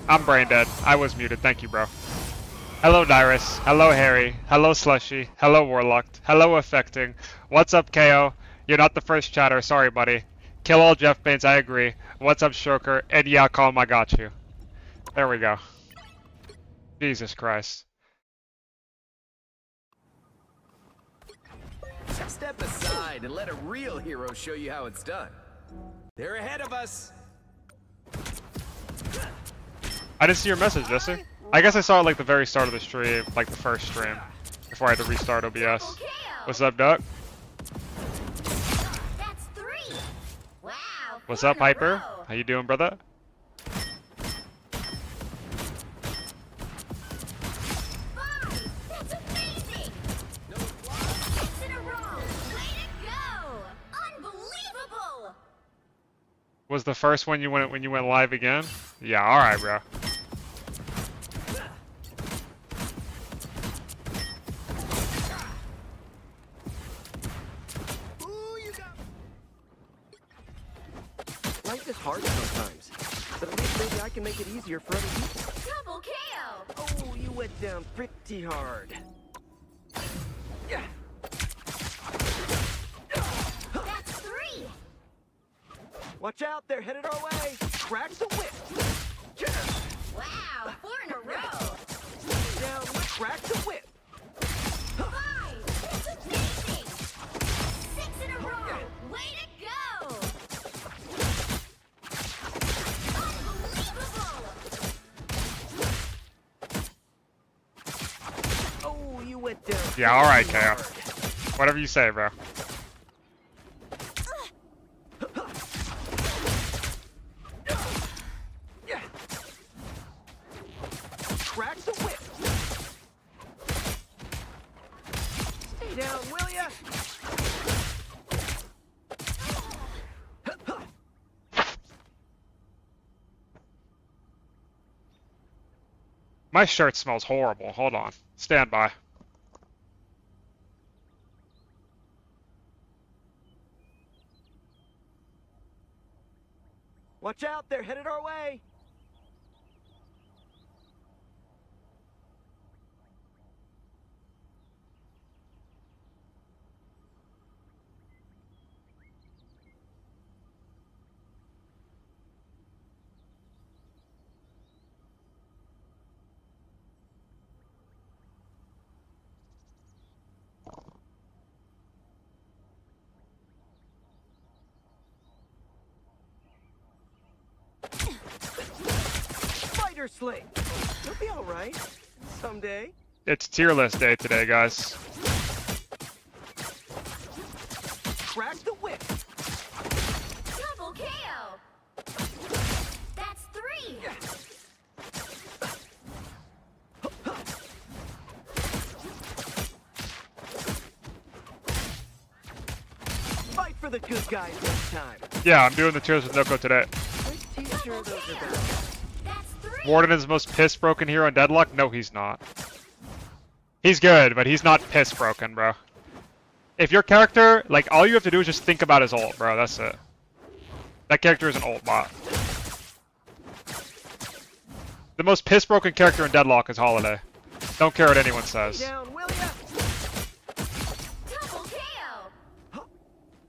I'm brain dead. I was muted. Thank you, bro. Hello, Dyrus. Hello, Harry. Hello, Slushy. Hello, Warlock. Hello, Affecting. What's up, KO? You're not the first chatter. Sorry, buddy. Kill all Jeff Baines. I agree. What's up, Shoker? And yeah, Calm. I got you. There we go. Jesus Christ. Step aside and let a real hero show you how it's done. They're ahead of us. I didn't see your message, Jesse. I guess I saw it like the very start of the stream, like the first stream, before I had to restart OBS. What's up, Duck? That's 3. Wow. What's up, Hyper? How you doing, brother? That's amazing. 6 in a row. Way to go. Unbelievable. Was the first one you went when you went live again? Yeah, all right, bro. Life is hard sometimes, but at least maybe I can make it easier for other people. Double KO. Oh, you went down pretty hard. Yeah. That's 3. Watch out, they're headed our way. Crack the whip. Wow. 4 in a row. Down, crack the whip. 5. That's amazing. 6 in a row. Way to go. Oh, you went down. Yeah, all right, pretty KO. hard. Whatever you say, bro. Yeah. Crack the whip. Stay down, will ya? My shirt smells horrible. Hold on. Stand by. Watch out, they're headed our way. Spider Sling. You'll be all right someday. It's tier list day today, guys. Crack the whip. Double KO. That's 3. Fight for the good guys this time. Yeah, I'm doing the tiers with Noko today. Pretty sure those are bad. That's 3. Warden is the most piss broken hero in Deadlock? No, he's not. He's good, but he's not piss broken, bro. If your character, like, all you have to do is just think about his ult, bro. That's it. That character is an ult bot. The most piss broken character in Deadlock is Holiday. Don't care what anyone says. Down, will ya? Double KO.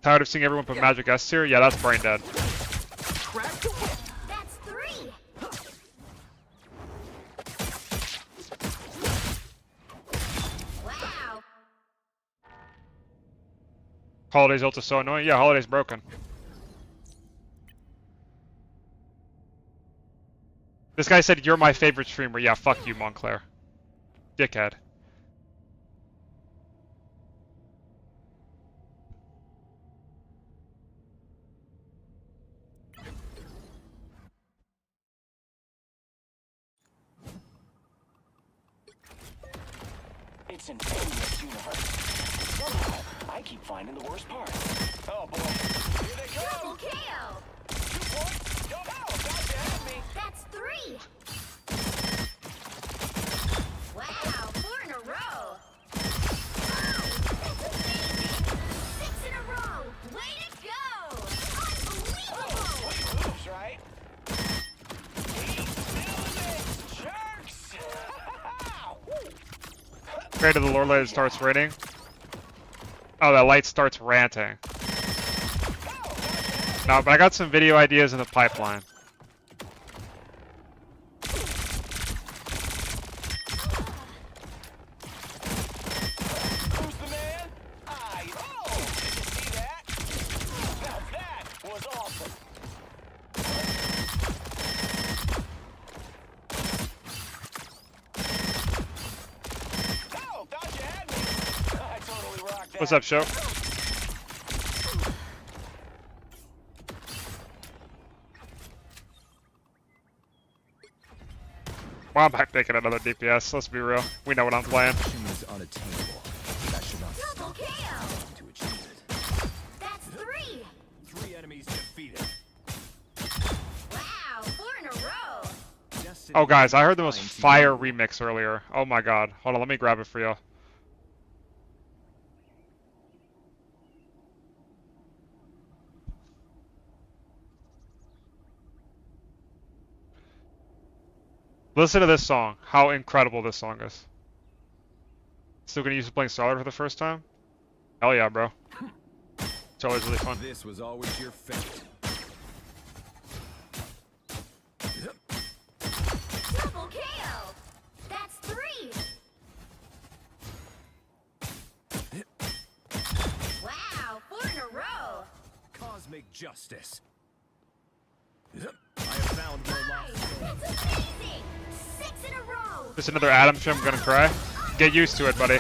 Tired of seeing everyone put Magic S tier? Yeah, that's brain dead. Crack the whip. That's 3. Wow. Holiday's ult is so annoying. Yeah, Holiday's broken. This guy said, you're my favorite streamer. Yeah, fuck you, Montclair. Dickhead. It's an endless universe. Somehow, I keep finding the worst part. Oh boy. Here they Double go! KO. 2 points! Go! Oh, got you at me! That's 3. Wow. 4 in a row. 5. That's amazing. 6 in a row. Way to go. Unbelievable. Quick moves, right? He's still in Straight to the lore light, it starts raining. Oh, that light starts ranting. No, but I got some video ideas in the pipeline. Who's the man? Oh, did you see that? Now that was awesome. Oh, thought you had me. I totally rocked that. What's up, Show? Why am I picking another DPS? Let's be real. We know what I'm playing. Is unattainable. That should not Double kill. to achieve it. That's 3. 3 enemies defeated. Wow, 4 in a row. Destiny Oh, guys, I heard the most finds you. fire remix earlier. Oh my god. Hold on, let me grab it for you. Listen to this song. How incredible this song is. Still gonna use it playing Starlight for the first time? Hell yeah, bro. It's always really fun. This was always your fate. Double kill. That's 3. Wow, 4 in a row. Cosmic justice. I have found more Nice. lost. That's amazing. 6 in a row. Just another Adam stream, I'm gonna cry. Get used to it, buddy.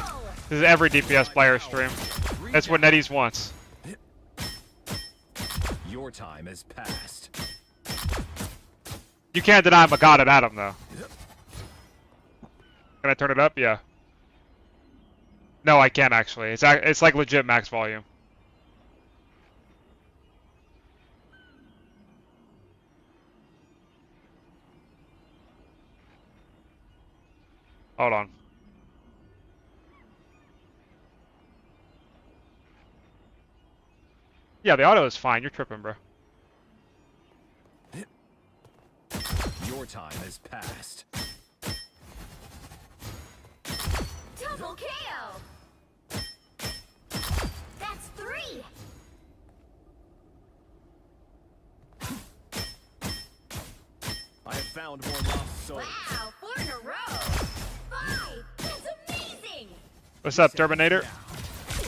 This is every DPS player stream. That's what NetEase wants. Your time has passed. You can't deny I'm a god at Adam, though. Can I turn it up? Yeah. No, I can't actually. It's like legit max volume. Hold on. Yeah, the auto is fine. You're tripping, bro. Your time has passed. Double kill. That's 3. I have found more lost souls. Wow, 4 in a row. 5. That's amazing. What's up, Terminator? 6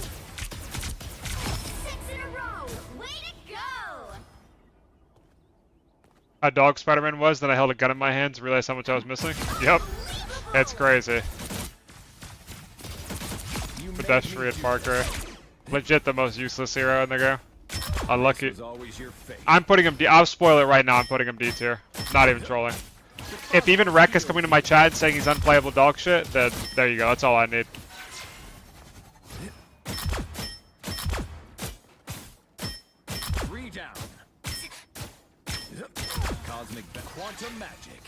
in a row. Way to go. How dog Spider-Man was, then I held a gun in my hands and realized how much I was missing? Yep. It's crazy. You made Pedestrian me Parker. Legit the most useless hero in the game. Unlucky. This was always your fate. I'm putting him D. I'll spoil it right now. I'm putting him D tier. Not even trolling. If even Rek is coming to my chat saying he's unplayable dog shit, then there you go. That's all I need. 3 down. Cosmic quantum magic.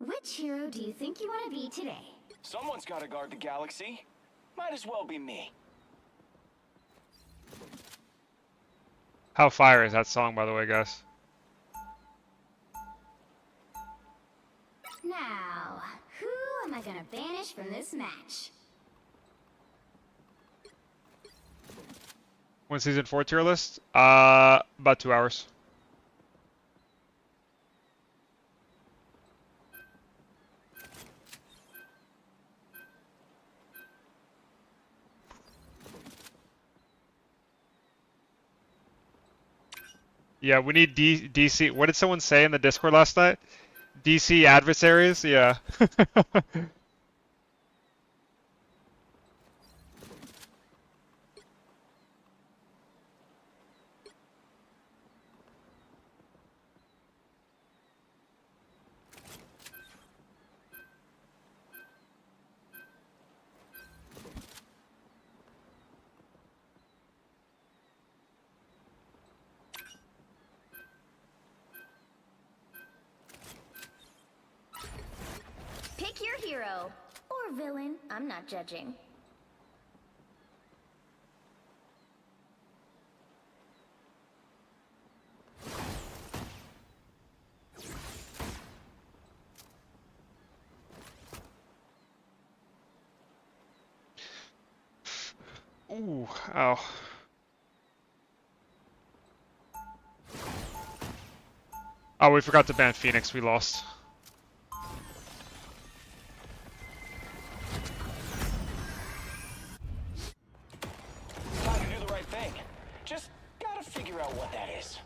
Which hero do you think you want to be today? Someone's got to guard the galaxy. Might as well be me. How fire is that song, by the way, guys? Now, who am I gonna banish from this match? When season 4 tier list? About 2 hours. Yeah, we need DC. What did someone say in the Discord last night? DC adversaries? Yeah. Pick your hero. Or villain. I'm not judging. Ooh, ow. Oh, we forgot to ban Phoenix. We lost. Trying to do the right thing. Just gotta figure out what that is.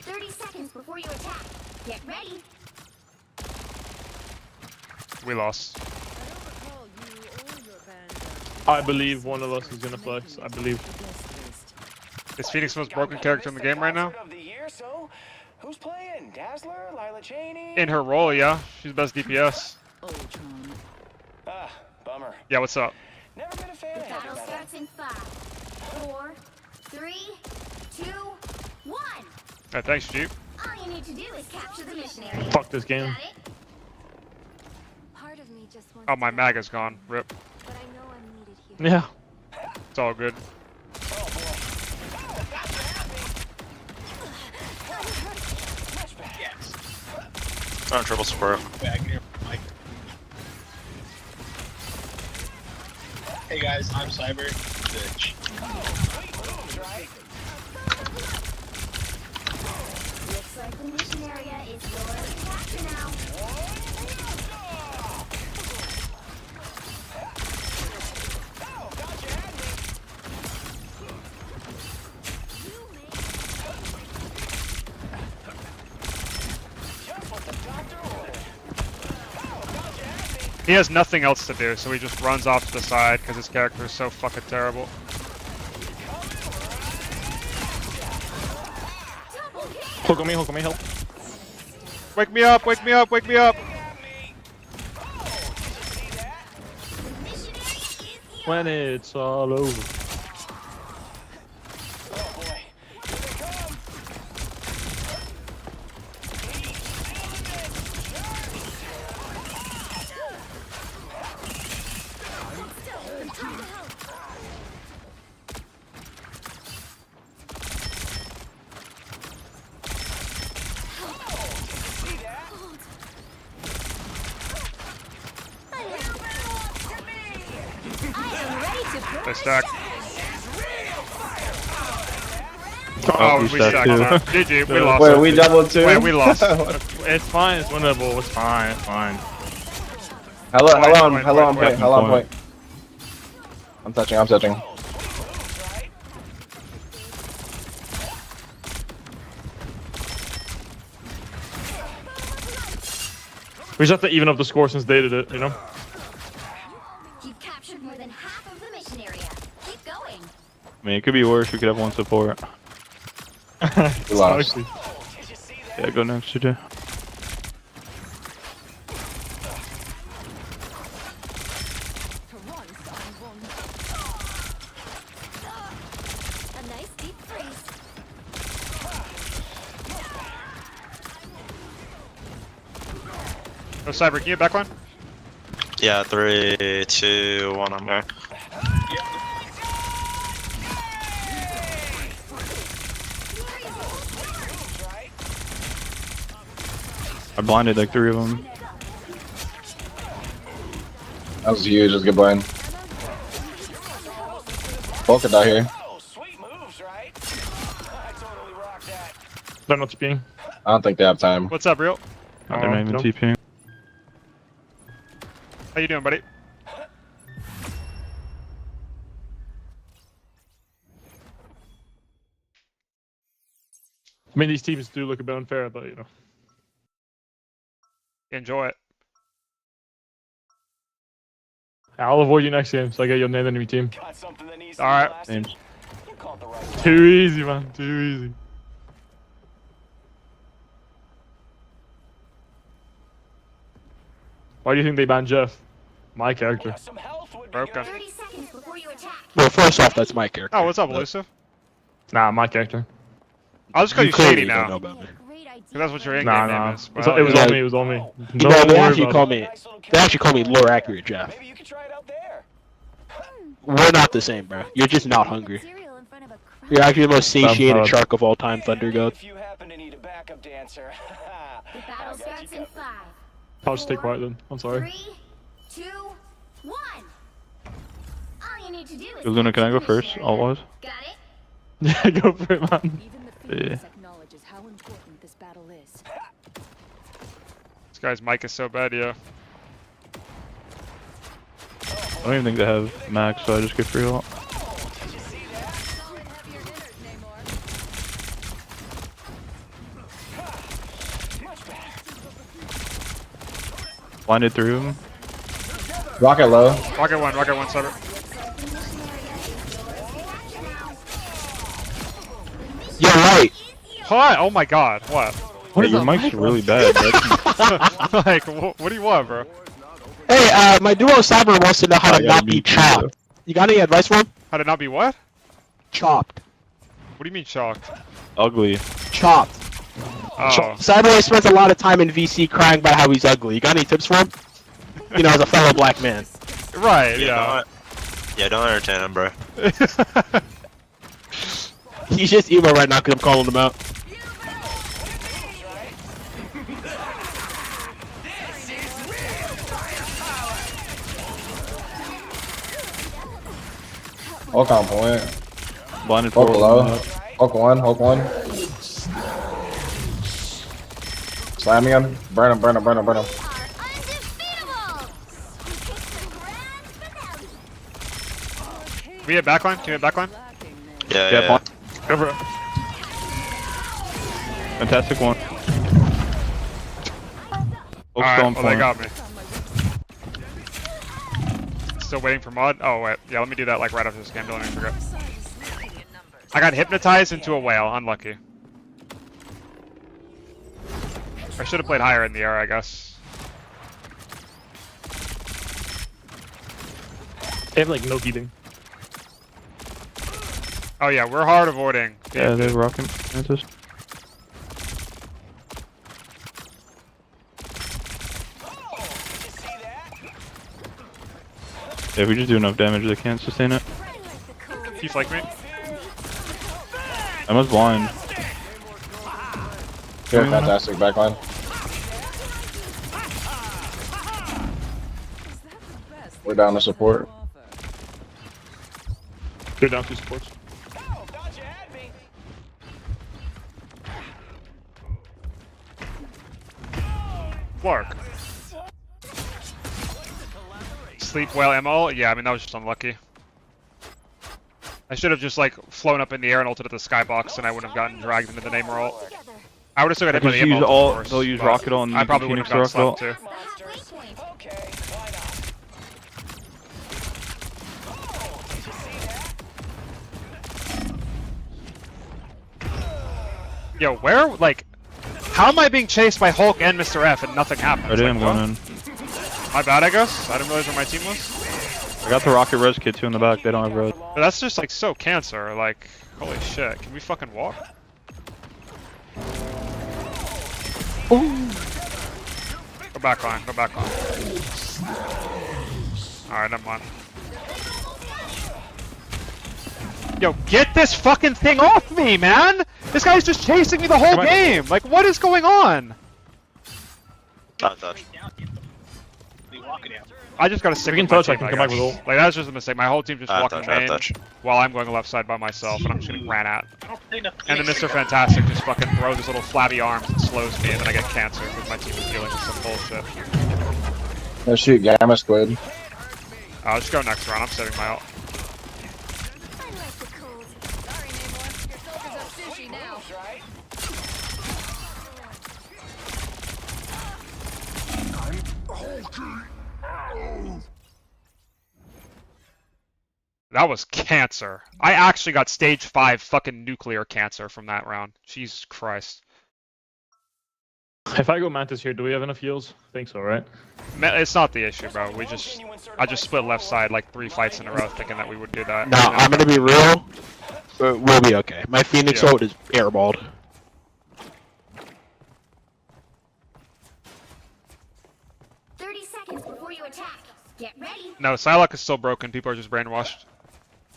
30 seconds before you attack. Get ready. We lost. I believe one of us is gonna flex. I believe. Is Phoenix the most broken character in the game right now? Of the year, so who's playing? Dazzler, Lila Cheney? In her role, yeah. She's best DPS. Ah, bummer. Yeah, what's up? Never been a fan The of heavy battle metal. starts in 5, 4, 3, 2, 1. Alright, thanks, Jeep. All you need to do is capture the mission area. Fuck this game. Got it? Part of me just wants Oh, my mag is gone. Rip. but I know I'm needed here. Yeah. It's all good. Oh boy. Oh, that's Flashback. Yes. Oh, triple square. Hey guys, I'm Cyber. Bitch. Sweet moves, right? Looks like the mission area is yours to capture now. Oh, gotcha, had me. Just what the doctor ordered. Oh, gotcha, had me. He has nothing else to do, so he just runs off to the side because his character is so fucking terrible. Hook on me, help. Wake me up, wake me up, wake me up! When it's all over. Oh boy. Here they come. See that? I am ready to They push. stack. Oh, we we stacked stacked. too. GG, we lost. Wait, we doubled too? Wait, we lost. It's fine. It's winnable. It's fine. It's fine. Hello, Point, hello, point, hello, point, on point, point. hello, on point. I'm touching. Right? We just have to even up the score since they did it, you know? You've captured more than half of the mission area. Keep going. I mean, it could be worse. We could have one support. We lost. Did you see that? Yeah, go next to do. A nice deep freeze. No Cyber, can you back one? Yeah, 3, 2, 1. I'm there. I blinded like 3 of them. That was huge, that's a good blind. Both could die here. Oh, sweet moves, right? I totally rocked that. They're not TPing. I don't think they have time. What's up, real? Oh, they're not even no. TPing. How you doing, buddy? I mean, these teams do look a bit unfair, but you know. Enjoy it. I'll avoid you next game, so I get your name enemy team. Got something that needs All to right. be blasted. Names. You called the right Too easy, man. Too easy. Why do you think they banned Jeff? My character. Yeah, some health would be Broken. good. 30 seconds before you attack. Well, first off, that's my character. Oh, what's up, Elusive? Nah, my character. I'll just call you clearly Shady don't now. know about me. great idea. 'Cause that's what your in-game Nah, name nah. is. It was yeah. on me. It was on me. You No know, they worry actually about call it. me. Nice little They actually call me lure accurate, Jeff. Maybe you could try it out there. We're not the same, bro. You're just not hungry. Cereal in front of a crowd. You're actually the most satiated Sounds shark of all time, Thunder God. If you happen to need a backup dancer. The I battle got starts you in covered. 5. I'll just stay quiet then. I'm sorry. 3, 2, 1. All you need to do is Luna, can I go get first? your Always. Got it? Yeah, go for it, man. Even the Yeah. Phoenix acknowledges how important this battle is. This guy's mic is so bad, yeah. I don't even think they have max, so I just get free ult. Blinded through him. Rocket low. Rocket one, cyber. You're right. What? Oh my god, what? Hey, your mic's really bad, bro. Like, what do you want, bro? Hey, my duo Cyber wants to know how to yeah, not me be too, chopped. You got any advice for him? How to not be what? Chopped. What do you mean shocked? Ugly. Chopped. Oh. Cyber spends a lot of time in VC crying about how he's ugly. You got any tips for him? You know, as a fellow black man. Right, yeah. Don't entertain him, bro. He's just emo right now because I'm calling him out. Hulk on point. Blinded Hulk forward. low. Hulk one. Hulk one. Slamming him. Burn him. Burn him. Burn him. Burn him. Are undefeatable. It's the grand finale. Can we hit backline? Can we hit backline? Yeah, Yeah, yeah. blind. Go for it. Fantastic one. Hulk's Alright, still on well they point. got me. Still waiting for mod? Oh wait, yeah, let me do that like right after this game, don't even forget. I got hypnotized into a whale, unlucky. I should have played higher in the air, I guess. They have like no heating. Oh yeah, we're hard avoiding. Yeah, they're rocking. Mantis. Yeah, if we just do enough damage, they can't sustain it. You flank me? I must blind. Good, fantastic backline. We're down to support. Go down two supports. Oh, thought you had me. LURK. Sleep well ammo? Yeah, I mean that was just unlucky. I should have just like flown up in the air and ulted at the skybox and I wouldn't have gotten dragged into the name ult. I would have still got hit by the Just use ammo, all. of course, They'll use but rocket on. I probably wouldn't Phoenix have gotten rocket slept ult. too. Halfway point. Okay, why not? Oh, did you see that? Yo, where, like, how am I being chased by Hulk and Mr. F and nothing happens? I didn't Like, going what? in. My bad, I guess. I didn't realize where my team was. I got the rocket res kit too in the back. They don't have res. But that's just like so cancer. Like, holy shit. Can we fucking walk? Go back line. Go back line. Alright, never mind. Yo, get this fucking thing off me, man! This guy's just chasing me the whole game! Like, what is going on? Not touch. I just gotta stick If you with can my touch, I team, can come back guess. with ult. Like, that's just a mistake. My whole team just walking touch, I main touch. while I'm going left side by myself, and I'm just getting ran at. And then Mr. Fantastic just fucking throws his little flabby arms and slows me, and then I get cancer because my team is dealing with some bullshit. Let's shoot Gamma Squid. I'll just go next round. I'm saving my ult. I like the cold. Sorry, Namor. Your soldiers are sushi now. Right? That was cancer. I actually got stage 5 fucking nuclear cancer from that round. Jesus Christ. If I go Mantis here, do we have enough heals? Think so, right? It's not the issue, bro. I just split left side like 3 fights in a row thinking that we would do that. No, I'm gonna be real. We'll be okay. My Phoenix Yeah. ult is airballed. you attack. Get ready. No, Psylocke is still broken. People are just brainwashed.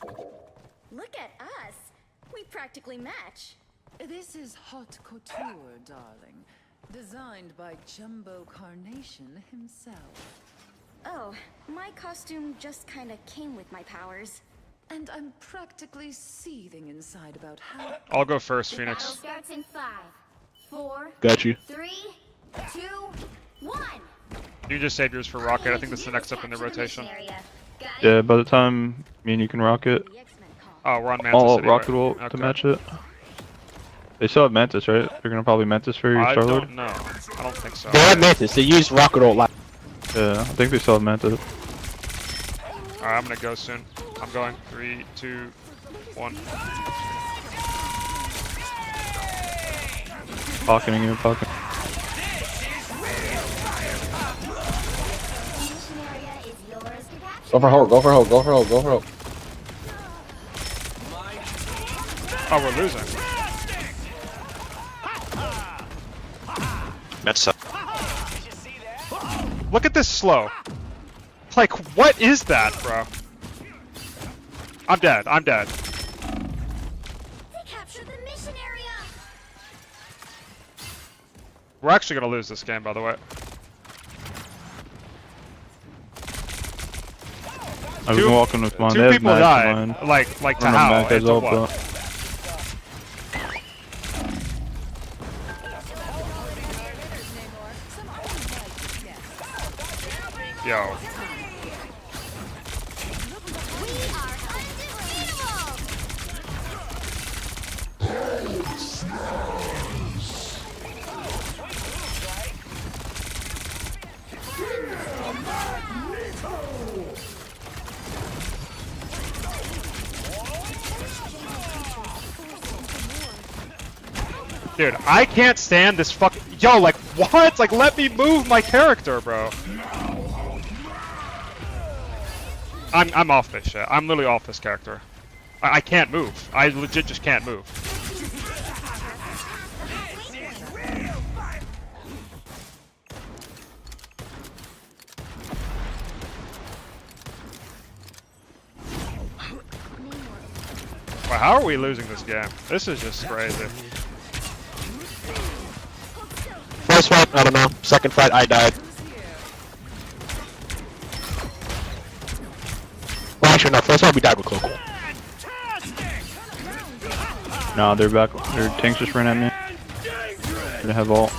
Look at us. We practically match. This is haute couture, darling. Designed by Jumbo Carnation himself. Oh, my costume just kinda came with my powers. And I'm practically seething inside about how... I'll go first, Battle Phoenix. starts in 5, 4, Got you. 3, 2, 1. You just saved yours for Rocket. I think that's the next up in the rotation. Yeah, by the time me and you can rocket, The X-Men call. Oh, we're on Mantis I'll anyway. rocket ult to Okay. match it. They still have Mantis, right? They're gonna probably Mantis for your I Star-Lord? don't know. I don't think so. They have Mantis. They use Rocket Ult last. Yeah, I think they still have Mantis. Alright, I'm gonna go soon. I'm going. 3, 2, 1. Pocketing you, pocketing. Go for hold, go for hold, go for hold, go for hold. Oh, we're losing. That's up. Look at this slow. Like, what is that, bro? I'm dead. I'm dead. They captured the mission area. We're actually gonna lose this game, by the way. I was walking with mine. They Two have people mags died. in mine. Like to I don't know how? mag has Into ult, what? but- Yo. We are undefeatable. Dude, I can't stand this fucking. Yo, like, what? Like, let me move my character, bro. I'm off this shit. I'm literally off this character. I can't move. I legit just can't move. Wow, how are we losing this game? This is just crazy. First fight, I don't know. Second fight, I died. Well, actually, no. First fight, we died with Cloak. Nah, they're back. Their tanks just ran at me. They have ult.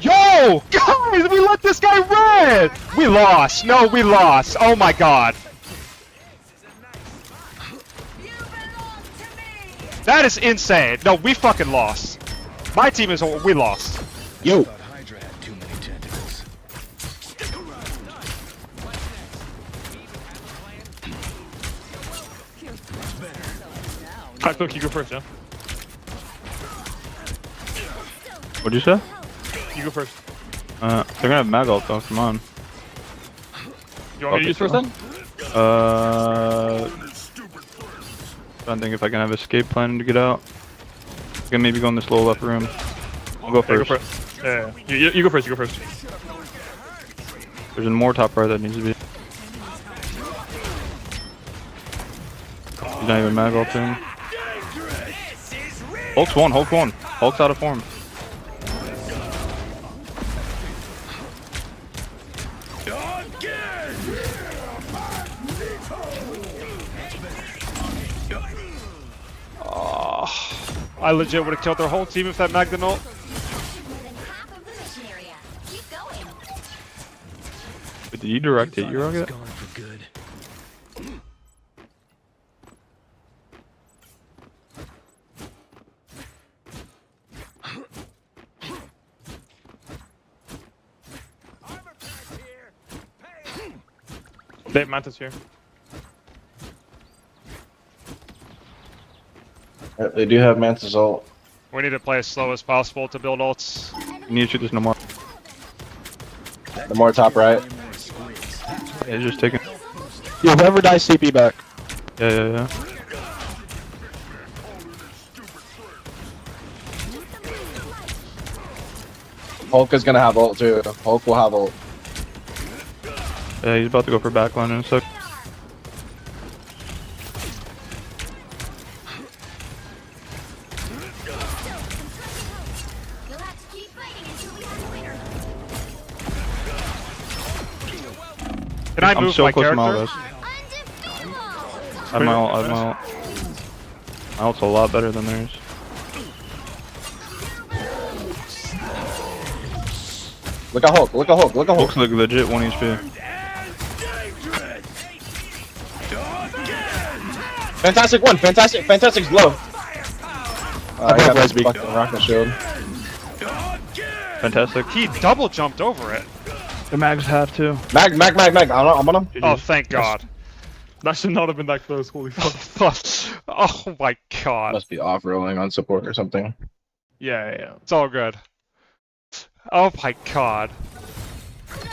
Yo! Guys, we let this guy run! We lost. No, we lost. Oh my god. That is insane. No, we fucking lost. My team is. We lost. Yo. Alright, Look, you go first, yeah? What'd you say? You go first. They're gonna have mag ult though, come on. You want me to use first then? Trying to think if I can have escape plan to get out. I can maybe go in this little left room. I'll go first. Yeah. You go first. You go first. There's more top right that needs to be. He's not even mag ulting. Hulk's one, Hulk one. Hulk's out of form. I legit would have killed their whole team if that mag didn't ult. More than half of the mission area. Keep going. But did you direct hit your rocket? Gone for good. They have Mantis here. They do have Mantis ult. We need to play as slow as possible to build ults. You need to shoot this no more. The more top right. Yeah, just taking. Yo, whoever dies, CP back. Yeah. Hulk is gonna have ult too. Hulk will have ult. Yeah, he's about to go for backline in a sec. You'll have to keep fighting until we have a winner. Can I I'm move so my close to my character? ult. Undefeatable. I have my ult, I have my ult. My ult's a lot better than theirs. Look at Hulk. Look at Hulk. Look at Hulk. Hulk's like legit 1 HP. Fantastic one. Fantastic's low. I got broke this Resby. fucking rocket shield. Fantastic. He double jumped over it. The mags have too. Mag. I'm on him. Oh, thank God. That should not have been that close. Holy fuck. Oh my God. Must be off rolling on support or something. Yeah. It's all good. Oh my God. Epic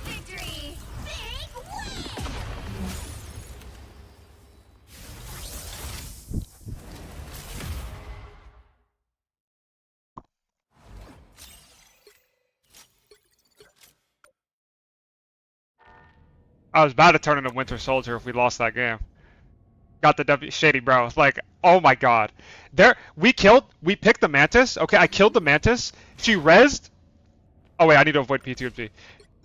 victory. Big win. I was about to turn into Winter Soldier if we lost that game. Got the W, shady bro. Like, oh my God. We picked the Mantis. Okay, I killed the Mantis. She rezzed. Oh wait, I need to avoid P2P.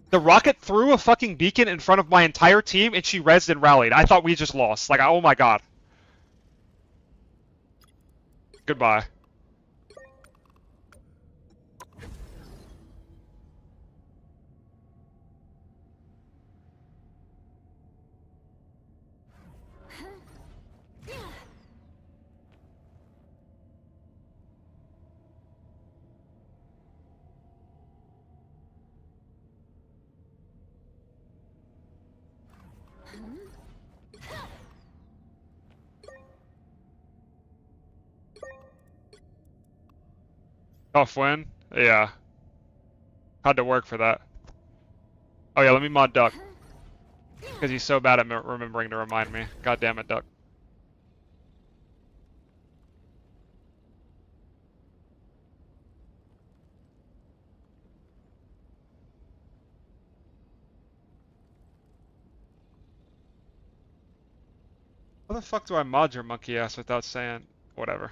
The rocket threw a fucking beacon in front of my entire team and she rezzed and rallied. I thought we just lost. Like, oh my God. Goodbye. Tough win? Yeah. Had to work for that. Oh yeah, let me mod Duck. Because he's so bad at remembering to remind me. God damn it, Duck. How the fuck do I mod your monkey ass without saying whatever?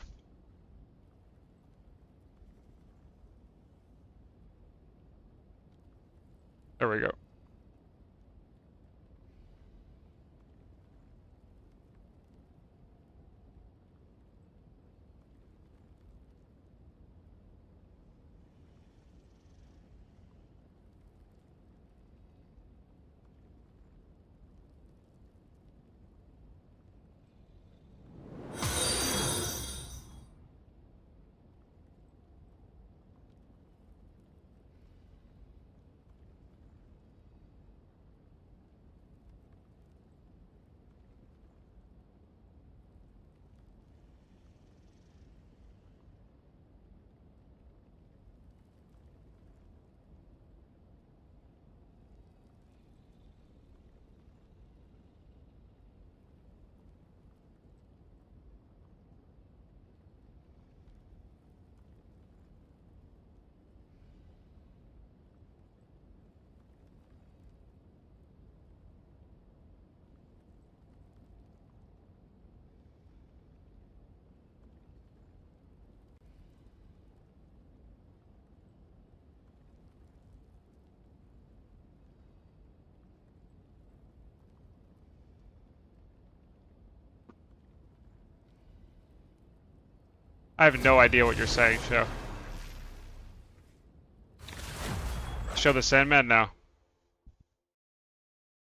There we go. I have no idea what you're saying, Show. Show the Sandman now.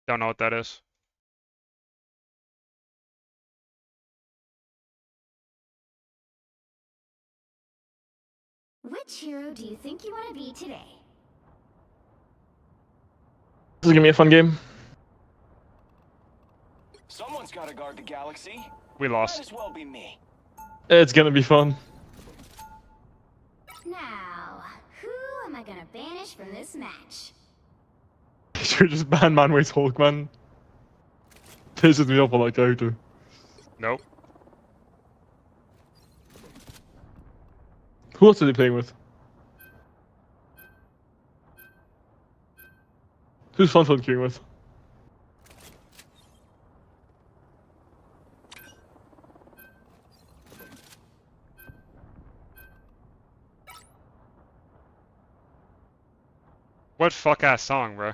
Don't know what that is. Which hero do you think you want to be today? This is gonna be a fun game. Someone's gotta guard the galaxy. We Might lost. as well be me. It's gonna be fun. Now, who am I gonna banish from this match? You're just ban Manway's Hulk, man. Pisses me off on that character. Nope. Who else are they playing with? Who's fun queuing with? What fuck ass song, bro?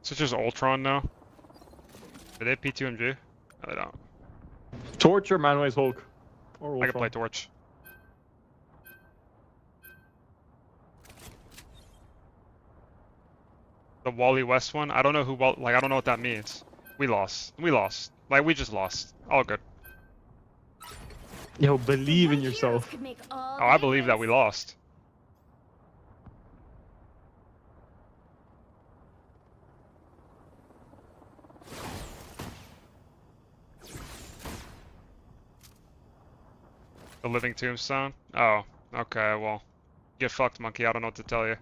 Is it just Ultron now? Do they have P2MG? No, they don't. Torch or Manway's Hulk? Or I can play Ultron? Torch. The Wally West one? I don't know who, like, I don't know what that means. We lost. We lost. Like, we just lost. All good. Yo, believe in yourself. Oh, I believe that we lost. The Living Tombstone? Oh, okay, well. Get fucked, monkey. I don't know what to tell you.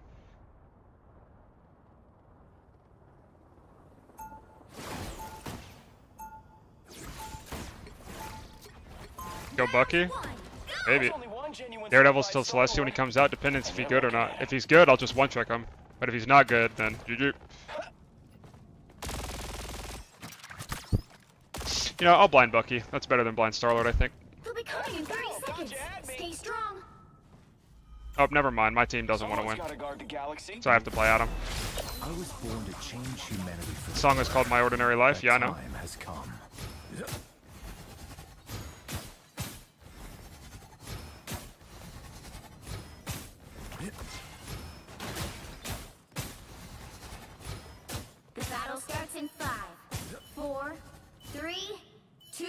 Go Bucky? Maybe. Daredevil's still Celestial when he comes out, depending if he's good or not. If he's good, I'll just one-trick him. But if he's not good, then GG. You know, I'll blind Bucky. That's better than blind Star-Lord, I think. He'll be coming in 30 seconds. Stay strong. Oh, never mind. My team doesn't want to win. So I have to play at him. I was born to change humanity for The song is called My Ordinary Life. Yeah, I know. time has come. The battle starts in 5, 4, 3, 2,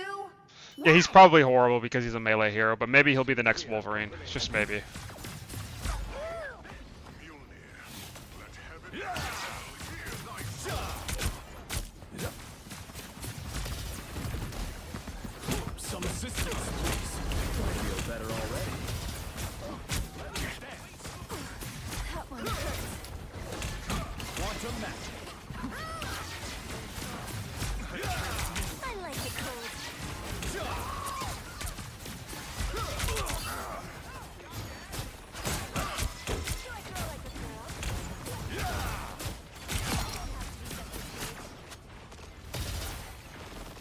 Yeah, he's probably horrible because he's a melee hero, but maybe he'll be the next Wolverine. Just maybe. Some assistance, please. I feel better already. That one hurts. Quantum magic. I like it cold.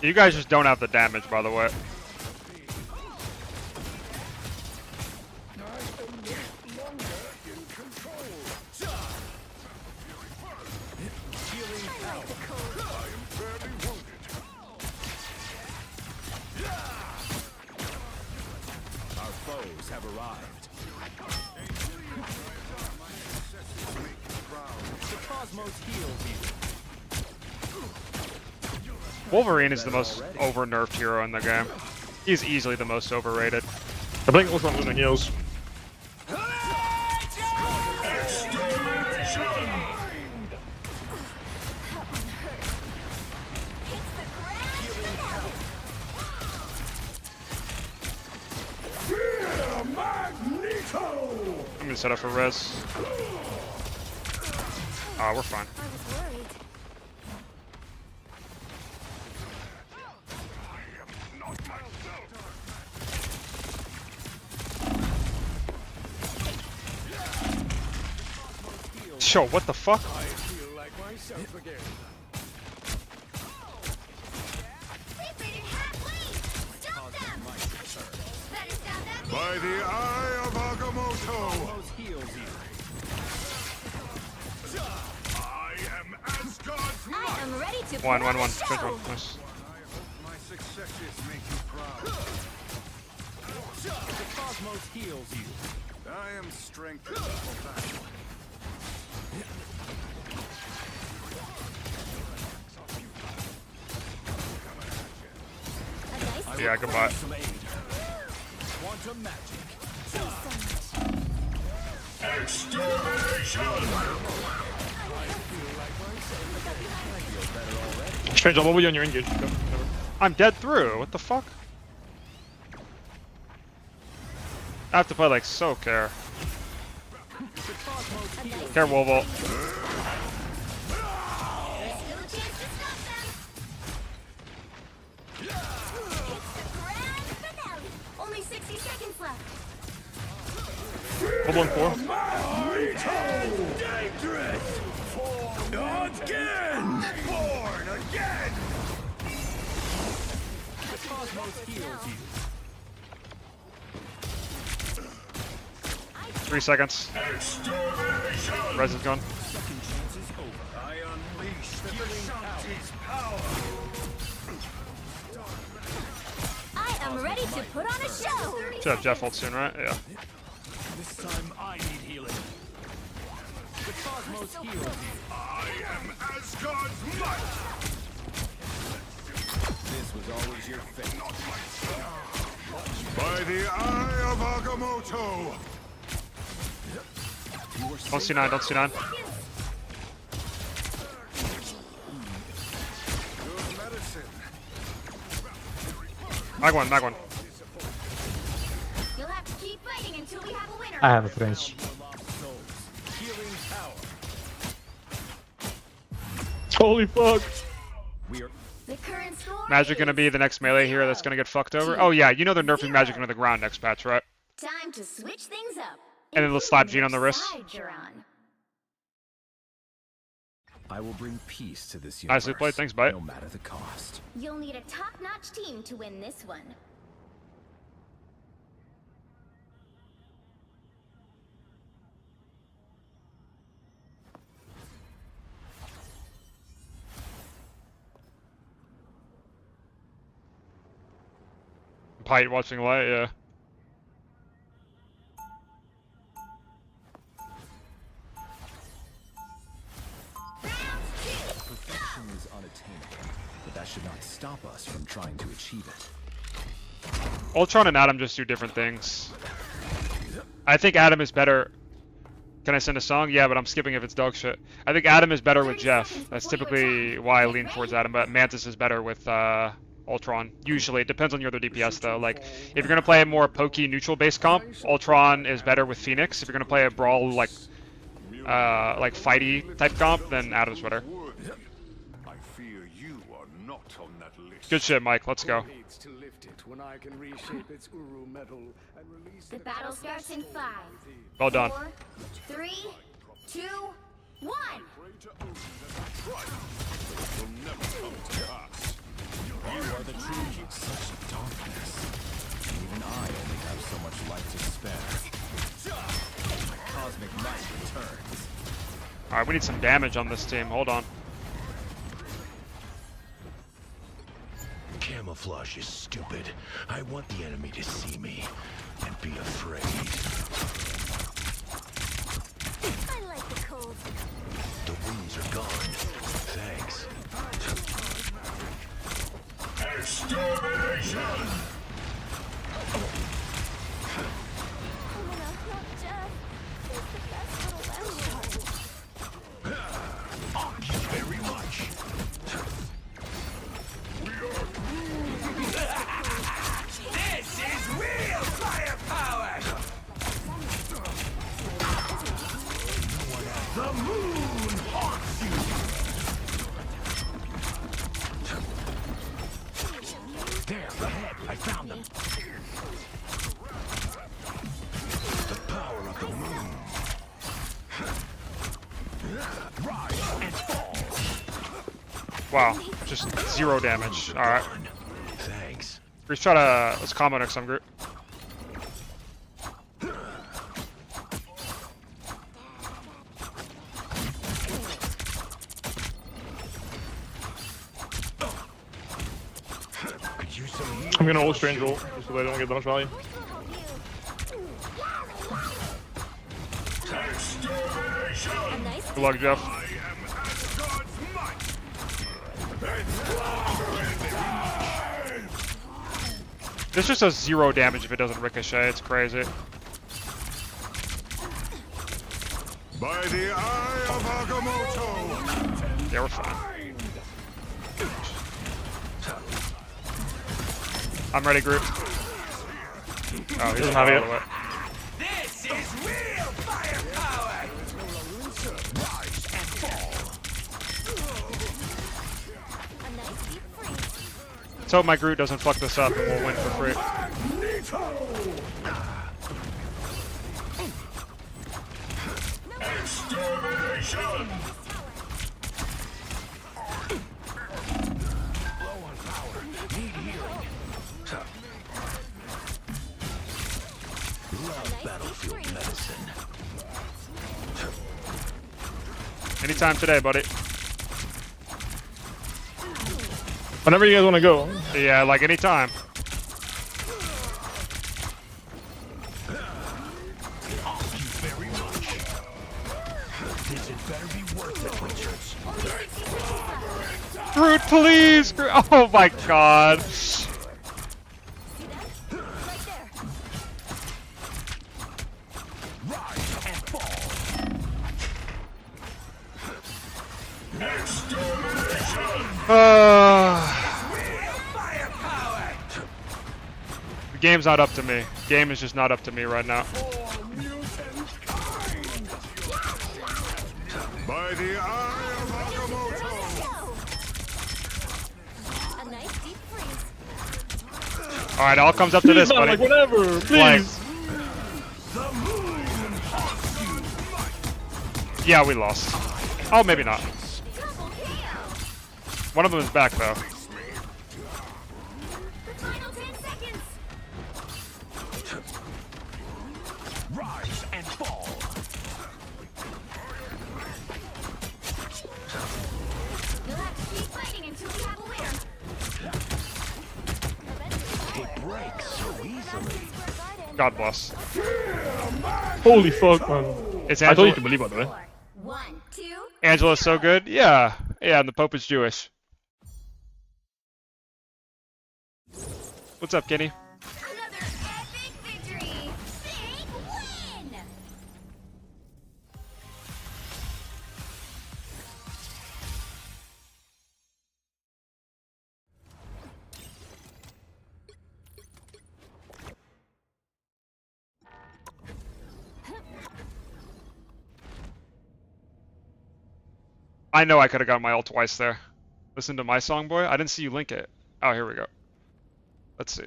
You guys just don't have the damage, by the way. Our foes have arrived. The cosmos heals you. Wolverine is the most over-nerfed hero in the game. He's easily the most overrated. I think Ultron's in the heals. I'm gonna set up for res. Oh, we're fine. I was worried. Yo, what the fuck? I feel like myself again. By the eye of Agamotto. Cosmos heals you. I am Asgard's I am ready to put One. on a Good show. one. Nice. My successes make you proud. The cosmos heals you. I am strengthened for battle. A nice Yeah, goodbye. Some aid. Quantum magic. Strange, what were you on your engage? Go. Never. I'm dead through. What the fuck? I have to play like so care. Care Wolvel. There's still a chance to stop them. It's the grand finale. Only 60 seconds left. Wolvel in 4. 3 seconds. Res is gone. I unleash the Shanti's power. I am ready to put on a show. Should have Jeff ult soon, right? Yeah. This time I need healing. The cosmos heals. I am Asgard's might. This was always your fate. By the eye of Agamotto. Don't see 9, don't see 9. Good medicine. Mag one, mag one. You'll have to keep fighting until we have a winner. I have a flinch. Healing power. Holy fuck! We are The current score Magic gonna be the next melee hero that's gonna get fucked over. Oh yeah, you know they're nerfing Magic into the ground next patch, right? time to switch things up. And then let's slap Gene on the wrist. Side you're on. I will bring peace to this universe. Nicely played, thanks, bye. No matter the cost. You'll need a top-notch team to win this one. Pite watching light, yeah. Perfection is unattainable, but that should not stop us from trying to achieve it. Ultron and Adam just do different things. I think Adam is better. Can I send a song? Yeah, but I'm skipping if it's dog shit. I think Adam is better with Jeff. That's typically why I lean towards Adam, but Mantis is better with Ultron. Usually, it depends on your other DPS though. Like, if you're gonna play a more pokey neutral based comp, Ultron is better with Phoenix. If you're gonna play a brawl like fighty type comp, then Adam's better. I fear you are not on that list. Good shit, Mike. Let's go. Needs to lift it when I can reshape its Uru metal and release The battle starts in 5, Well done. 4, 3, 2, 1. will never come to pass. You are the true heat. Such darkness. Even I only have so much light to spare. My cosmic might returns. Alright, we need some damage on this team. Hold on. Camouflage is stupid. I want the enemy to see me and be afraid. I like the cold. The wounds are gone. Thanks. Very much. This is real firepower! The moon haunts you! There, ahead, I found them. The power of the moon. Rise and fall. Wow, just 0 damage. Alright. Thanks. Let's try to let's combo next time, group. Could use some healing. I'm gonna ult strange ult, just so they don't get that much value. A nice Good luck, Jeff. This just does 0 damage if it doesn't ricochet. It's crazy. By the eye of Agamotto! Yeah, we're fine. I'm ready, group. Oh, he doesn't have it. This is real firepower! Rise and fall. a nice deep freeze. Let's hope my Groot doesn't fuck this up and we'll win for free. Low on power. Need healing. Anytime today, buddy. Whenever you guys want to go. Yeah, like anytime. Groot, please! Oh my god. The game's not up to me. Game is just not up to me right now. By the eye of Agamotto! A nice deep freeze. Alright, it all comes up to this, Please, man, buddy. like, whatever, please. Yeah, we lost. Oh, maybe not. One of them is back, though. The final 10 seconds. Rise and fall. You'll have to keep fighting until you have a winner. It breaks so easily. God bless. Holy fuck, man. It's I told you Angela. to believe, by the way. 1, 2. Angela's so good? Yeah. Yeah, and the Pope is Jewish. What's up, Kenny? Another epic victory. Big win. I know I could have got my ult twice there. Listen to my song, boy. I didn't see you link it. Oh, here we go. Let's see. I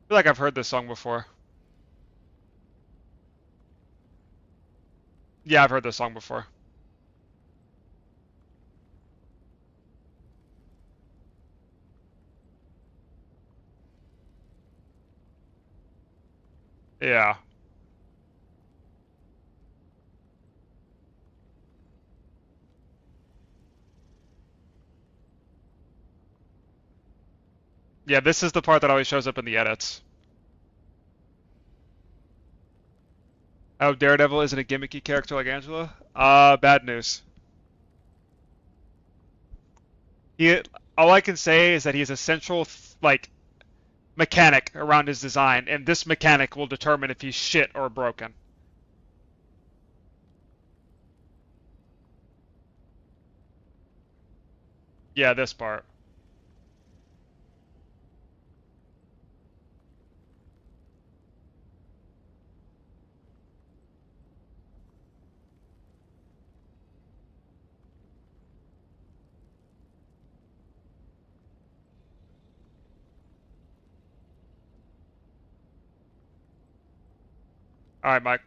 feel like I've heard this song before. Yeah, I've heard this song before. Yeah. Yeah, this is the part that always shows up in the edits. Oh, Daredevil isn't a gimmicky character like Angela? Bad news. All I can say is that he's a central, like, mechanic around his design, and this mechanic will determine if he's shit or broken. Yeah, this part. Alright, Mike.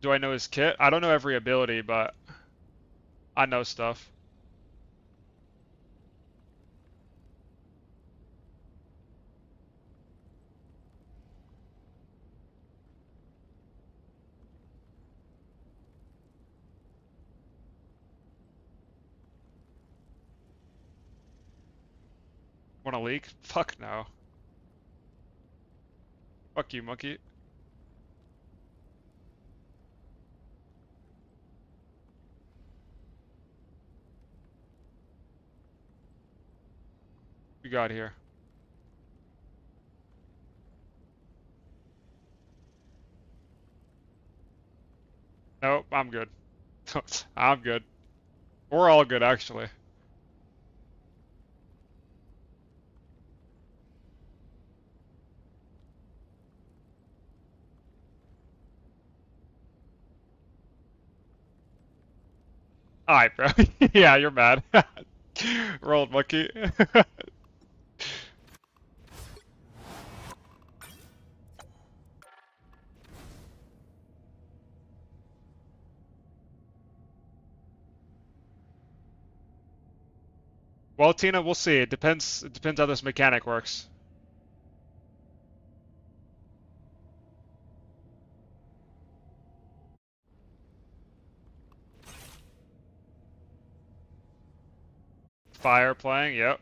Do I know his kit? I don't know every ability, but I know stuff. Wanna leak? Fuck no. Fuck you, monkey. We got here. Nope, I'm good. I'm good. We're all good, actually. Alright, bro. Yeah, you're mad. Rolled monkey. Well, Tina, we'll see. It depends how this mechanic works. Fire playing, yep.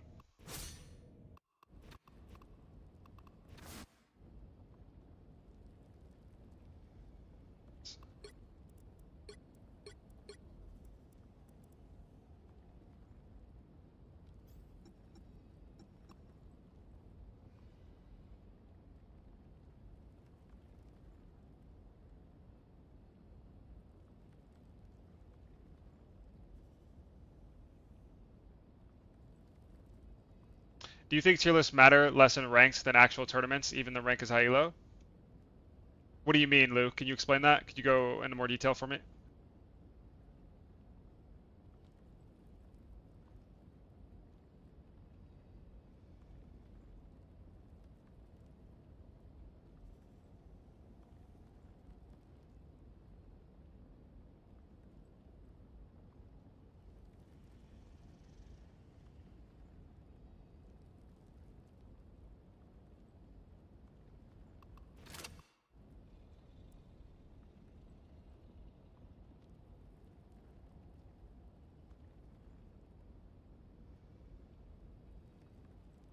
Do you think tier lists matter less in ranks than actual tournaments, even the rank is high elo? What do you mean, Lou? Can you explain that? Could you go into more detail for me?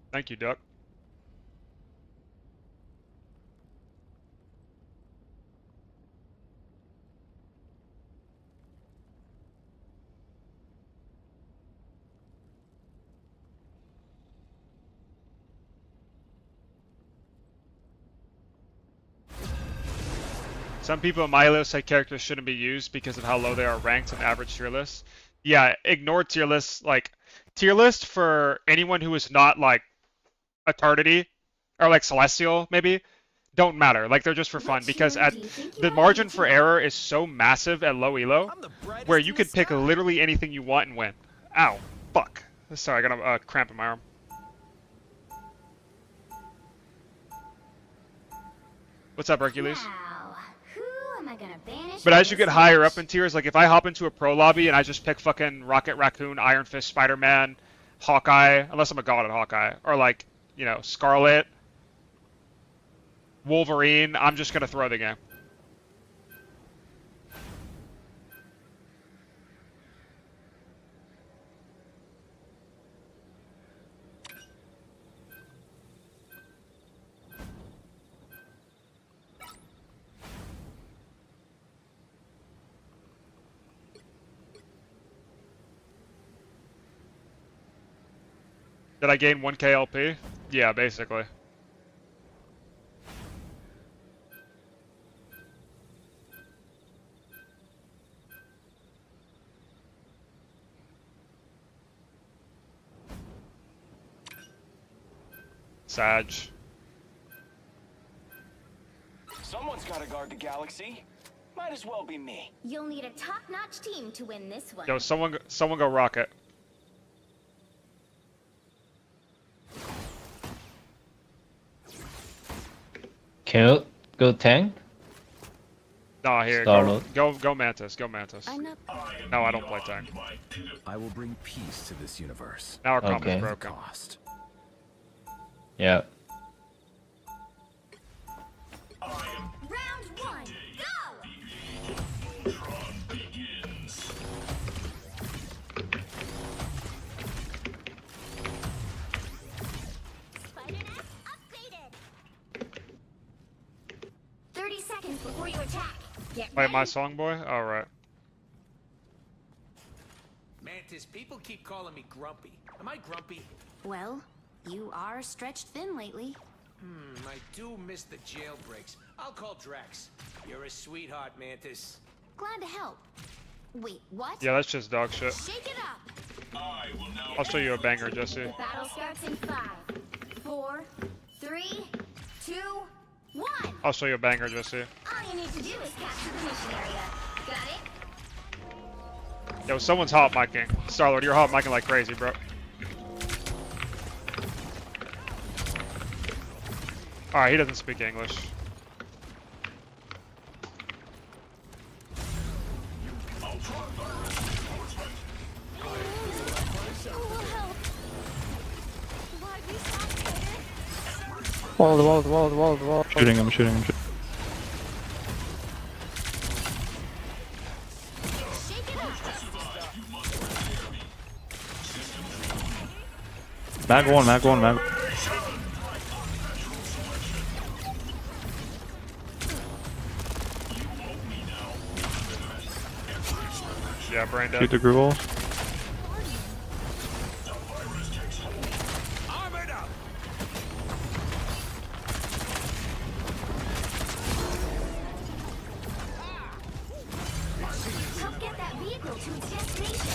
Thank you, Duck. Some people in my elo say characters shouldn't be used because of how low they are ranked in average tier lists. Yeah, ignore tier lists. Like, tier list for anyone who is not, like, Eternity, or, like, Celestial, maybe, don't matter. Like, they're just for fun, because the margin for error is so massive at low elo, where you could pick literally anything you want and win. Ow. Fuck. Sorry, I got a cramp in my arm. What's up, Hercules? Wow. Who am I gonna banish? But as you get higher up in tiers, like if I hop into a pro lobby and I just pick fucking Rocket Raccoon, Iron Fist, Spider-Man, Hawkeye, unless I'm a god at Hawkeye, or like, you know, Scarlet, Wolverine, I'm just gonna throw the game. Did I gain 1k LP? Yeah, basically. Sag. Someone's got to guard the galaxy. Might as well be me. You'll need a top-notch team to win this one. Yo, someone go Rocket. Can you go tank? Nah, here, Starlord. go Mantis, go Mantis. No, I don't play tank. I will bring peace to this universe. Now our comp Okay. is broken. Cost. Yeah. Round one, go! Spider Net upgraded. 30 seconds before you attack. Get Wait, ready. my song boy? Alright. Mantis, people keep calling me grumpy. Am I grumpy? Well, You are stretched thin lately. I do miss the jailbreaks. I'll call Drex. You're a sweetheart, Mantis. Glad to help. Wait, what? Yeah, that's just dog shit. Shake it up. I'll show you a banger, Jesse. Battle starts in 5, 4, 3, 2, 1. I'll show you a banger, Jesse. All you need to do is capture the mission area. Got it? Yo, someone's hot micing. Starlord, you're hot micing like crazy, bro. Alright, he doesn't speak English. Wall. Shooting him. Shake it up. Mag one. Yeah, brain dead. Shoot the groove walls. Armored up! Help get that vehicle to its destination.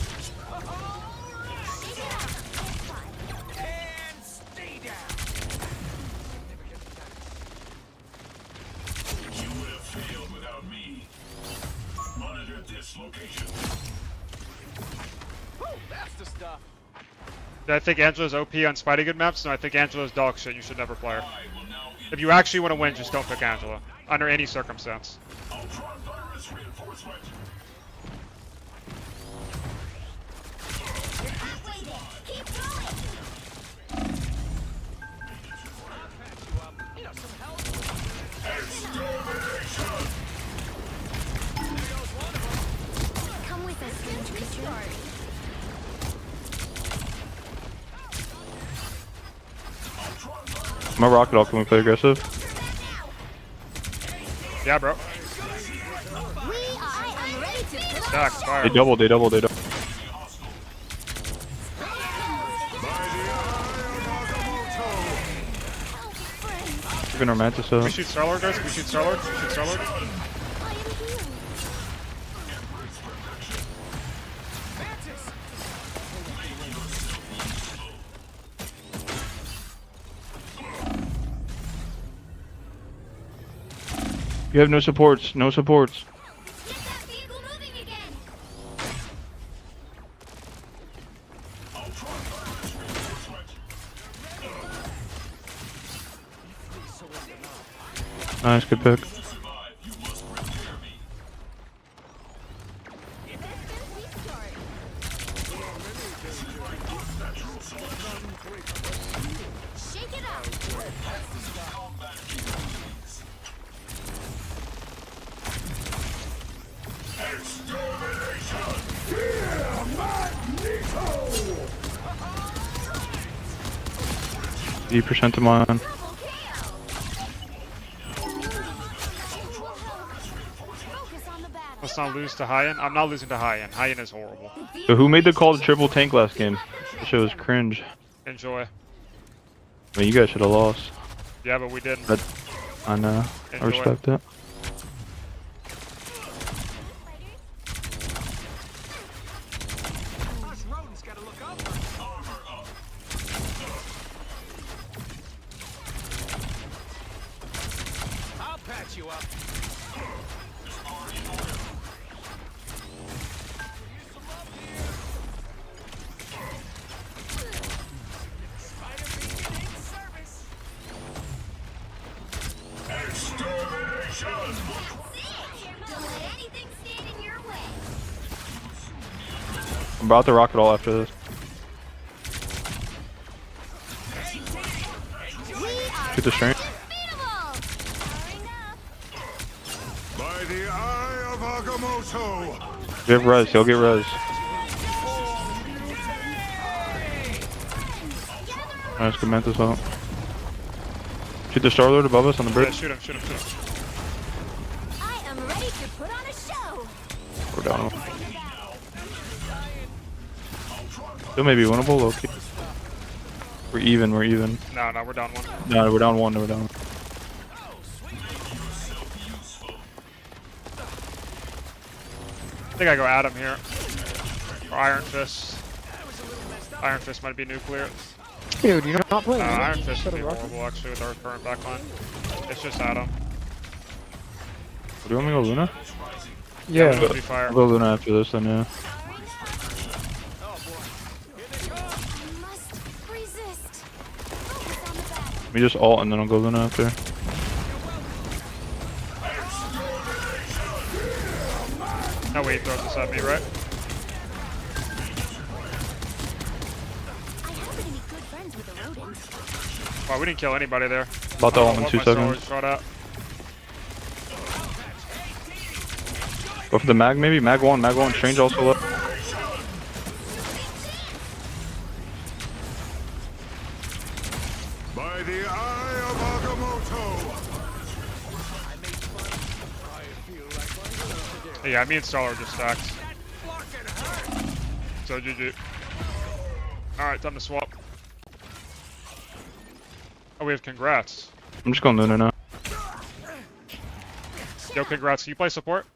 Shake it up. It's fine. And stay down! You would have failed without me. Monitor this location. That's the stuff. I think Angela's OP on Spidey good maps. No, I think Angela's dog shit. You should never play her. If you actually want to win, just don't pick Angela. Under any circumstance. Ultra-virus reinforcement. Halfway there. Keep going. Come with us, strange creature. I'm a rocket off. Can we play aggressive? Yeah, bro. I am ready to Stack, fire. They double. We're gonna romantic We up. shoot Starlord, guys. We shoot Starlord. You have no supports. Get that vehicle moving again. Nice, good pick. Shake it up. %to mine. Double KO. Focus on the battle. Let's not lose to Hyen. I'm not losing to Hyen. Hyen is horrible. So who made the call to triple tank last game? That shit was cringe. Enjoy. I mean, you guys should have lost. Yeah, but we didn't. But I know. I Enjoy. respect it. Us rodents gotta look up. I'll patch you up. Spider-Man in service. Don't let anything stand in your way. I'm about to rocket all after this. Shoot the strength. Unbeatable. Powering up. By the eye of Agamotto. Get res. He'll get res. Nice, good Mantis out. Shoot the Starlord above us on the Yeah, bridge. shoot him. I am ready to put on a show. We're down. Still may be winnable, low key. We're even, we're even. No, we're down one. No, we're down one, we're down. I think I go Adam here. Or Iron Fist. Iron Fist might be nuclear. Dude, you're not playing. Iron Fist would be horrible actually with our current backline. It's just Adam. Do you want me to go Luna? Yeah. That would be fire. I'll go Luna after this then, yeah. Let me just ult and then I'll go Luna after. No way he throws this at me, right? Wow, we didn't kill anybody there. About the ult in What 2 my sword seconds. shot at. Go for the mag maybe? Mag 1, Strange also low. By the eye of Agamotto. Yeah, me and Star are just stacked. So GG. Alright, time to swap. Oh, we have congrats. I'm just going Luna now. Yo, congrats. Can you play support?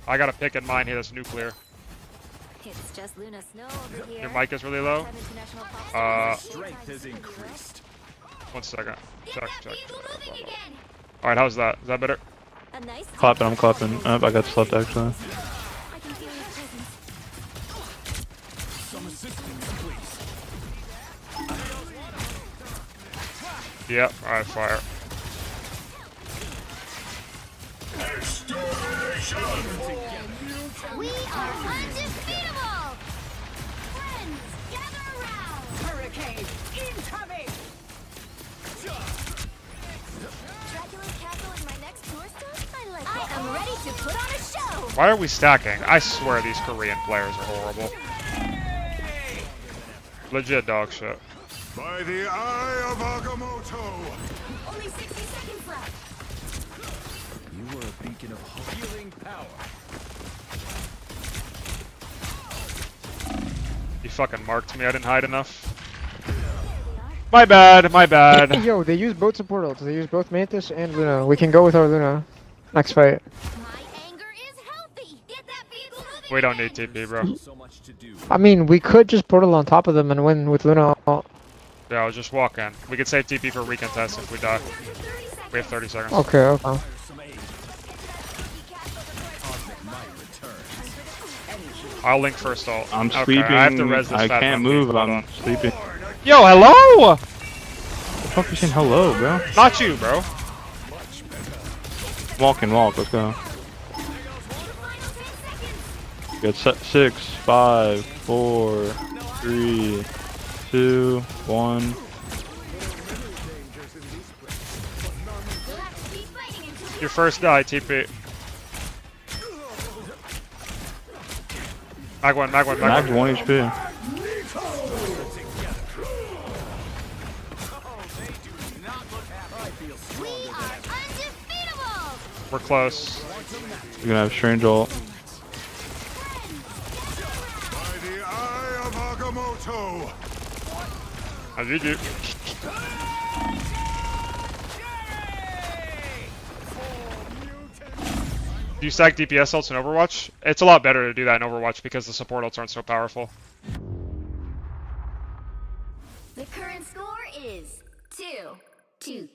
I got a pick in mine here that's nuclear. It's just Luna Snow over here. Your mic is really low. Strength has increased. 1 second. Check. Alright, how's that? Is that better? A nice Clapping, I'm clapping. I got slept actually. I can feel your presence. Some assistance, please. Yep. Alright, fire. We are undefeatable! Friends, gather around! Hurricane incoming! Dracula's castle is my next tour stop? I like it. I am ready to put on a show! Why are we stacking? I swear these Korean players are horrible. Legit dog shit. By the eye of Agamotto. Only 60 seconds left. You were a beacon of healing power. You fucking marked me. I didn't hide enough. My bad. My bad. Yo, they use both support ults. They use both Mantis and Luna. We can go with our Luna. Next fight. My anger is healthy. Get that vehicle moving. We don't need TP, bro. So much to do. I mean, we could just portal on top of them and win with Luna ult. Yeah, I'll just walk in. We could save TP for recontest if we die. We have 30 seconds. Okay. I'll link first ult. I'm Okay, sleeping. I have to res this I fat can't monkey. move. Hold I'm on. sleeping. Yo, hello! The fuck you saying hello, bro? Not you, bro. Walk and walk. Let's go. Good. 6, 5, 4, 3, 2, 1. Your first die, TP. Mag 1. Mag 1 HP. We are undefeatable! We're close. You're gonna have Strange ult. By the eye of Agamotto. Oh, GG. Do you stack DPS ults in Overwatch? It's a lot better to do that in Overwatch because the support ults aren't so powerful. The current score is 2-0.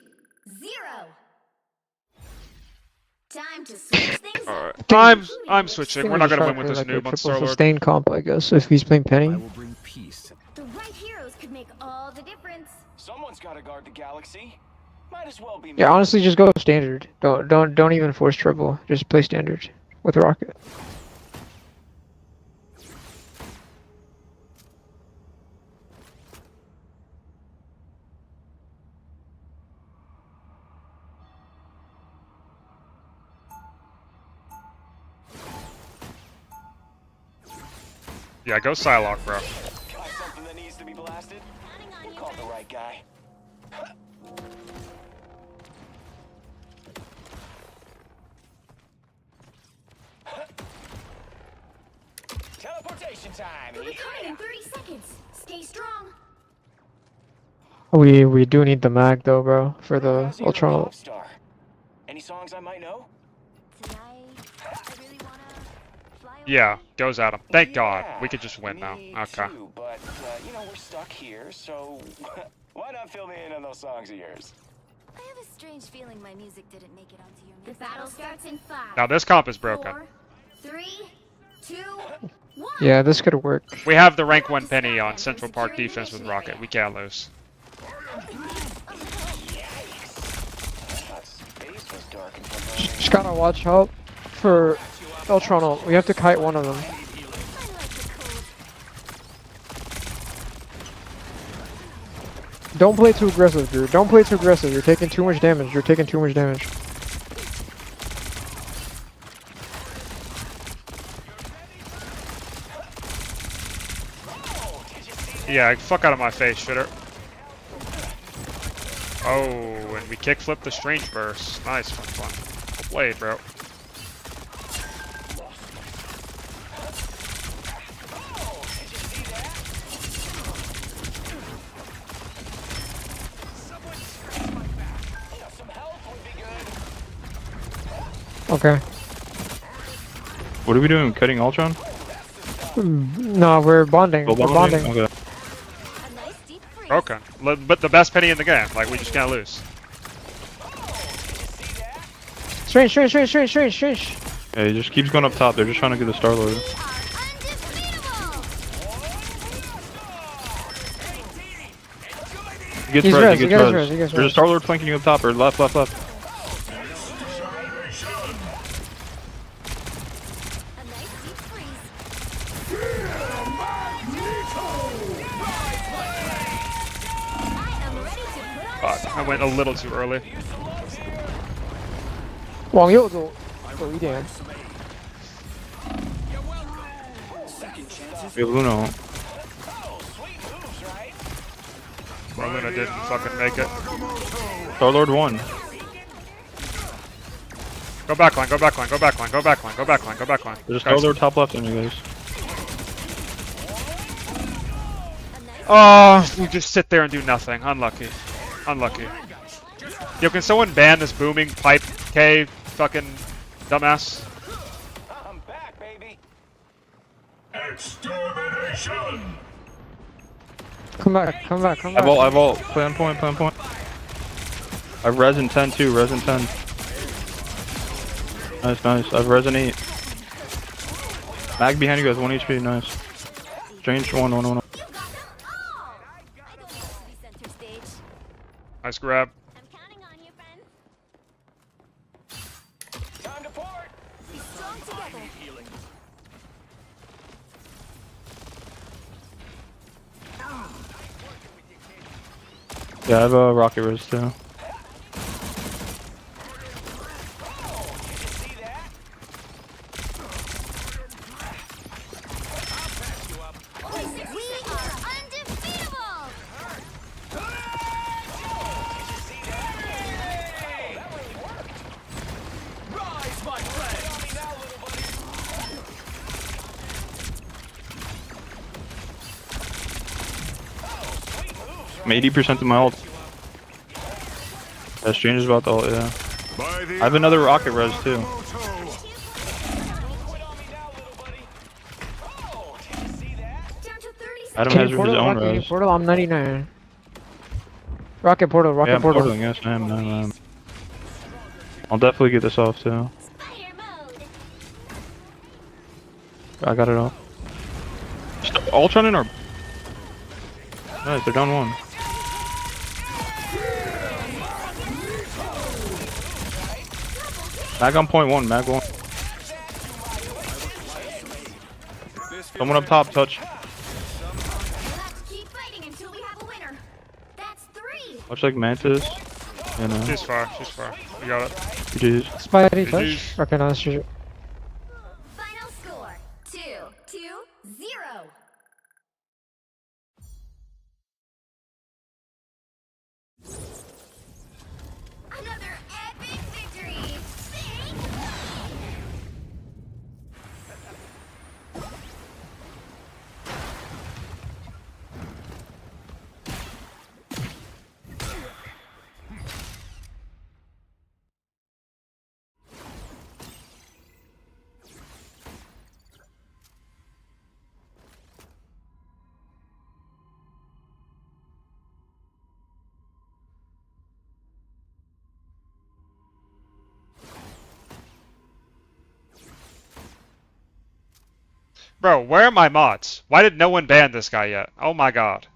Time to switch things up. Alright. I'm switching. We're not gonna win with this noob on Starlord. Sustained comp, I guess, if he's playing Penny. I will bring peace. The right heroes could make all the difference. Someone's got to guard the galaxy. Might as well be me. Yeah, honestly, just go standard. Don't even force triple. Just play standard with Rocket. Yeah, go Psylocke, bro. Got something that needs to be blasted? You called the right guy. Teleportation! Transformation time. We'll be coming in 30 seconds. Stay strong. We do need the mag though, bro, for the How's your Ultron. pop star? Any songs I might know? Tonight, I really wanna fly away. Yeah, goes at him. Thank God. Yeah, We could just win now. me Okay. Too, but you know we're stuck here, so why not fill me in on those songs of yours? I have a strange feeling my music didn't make it onto your mix. The battle starts in 5. Now this comp is broken. 4, 3, 2, 1. Yeah, this could work. We have the rank 1 penny on Central Park defense with Rocket. We can't lose. Just gotta watch out for Ultron ult. We have to kite one of them. Don't play too aggressive, Drew. Don't play too aggressive. You're taking too much damage. You're taking too much damage. Yeah, fuck out of my face, shitter. Oh, and we kickflip the strange burst. Nice, fun. Well played, bro. Okay. What are we doing? Cutting Ultron? No, we're bonding. Oh, We're bonding. Okay. Broken. But the best penny in the game. Like, we just can't lose. Strange. Yeah, he just keeps going up top. They're just trying to get the Star-Lord. He gets res, he gets res. There's a Star-Lord flanking you up top, or left. Fuck, I went a little too early. 往右走，走一点。 We have Luna. Well, Luna didn't fucking make it. Star-Lord won. Go backline. There's a Star-Lord top left on you guys. Oh, we just sit there and do nothing. Unlucky. Yo, can someone ban this booming pipe K fucking dumbass? I'm back, baby. Extermination! Come back. I vault. Plan point. I've res in 10 too, res in 10. Nice. I've res in 8. Mag behind you guys, 1 HP, nice. Strange, 1. Nice grab. I'm counting on you, friend. Time to port. Be strong together. Yeah, I have a rocket res too. We are undefeatable. Rise, my friend. I'm 80% of my ult. That Strange is about the ult, yeah. I have another rocket res too. Adam has his own res. Portal, I'm 99. Rocket portal. Yeah, I'm portaling, yes, I am. I'll definitely get this off too. I got it off. Ultron in our... Nice, they're down 1. Mag on point 1, mag 1. Someone up top, touch. Keep fighting until we have a winner. That's 3. Much like Mantis. You know. She's far. We got it. GG's. Spidey touch. Okay, nice. Final score 2-0. Another epic victory. Bro, where are my mods? Why did no one ban this guy yet? Oh my god.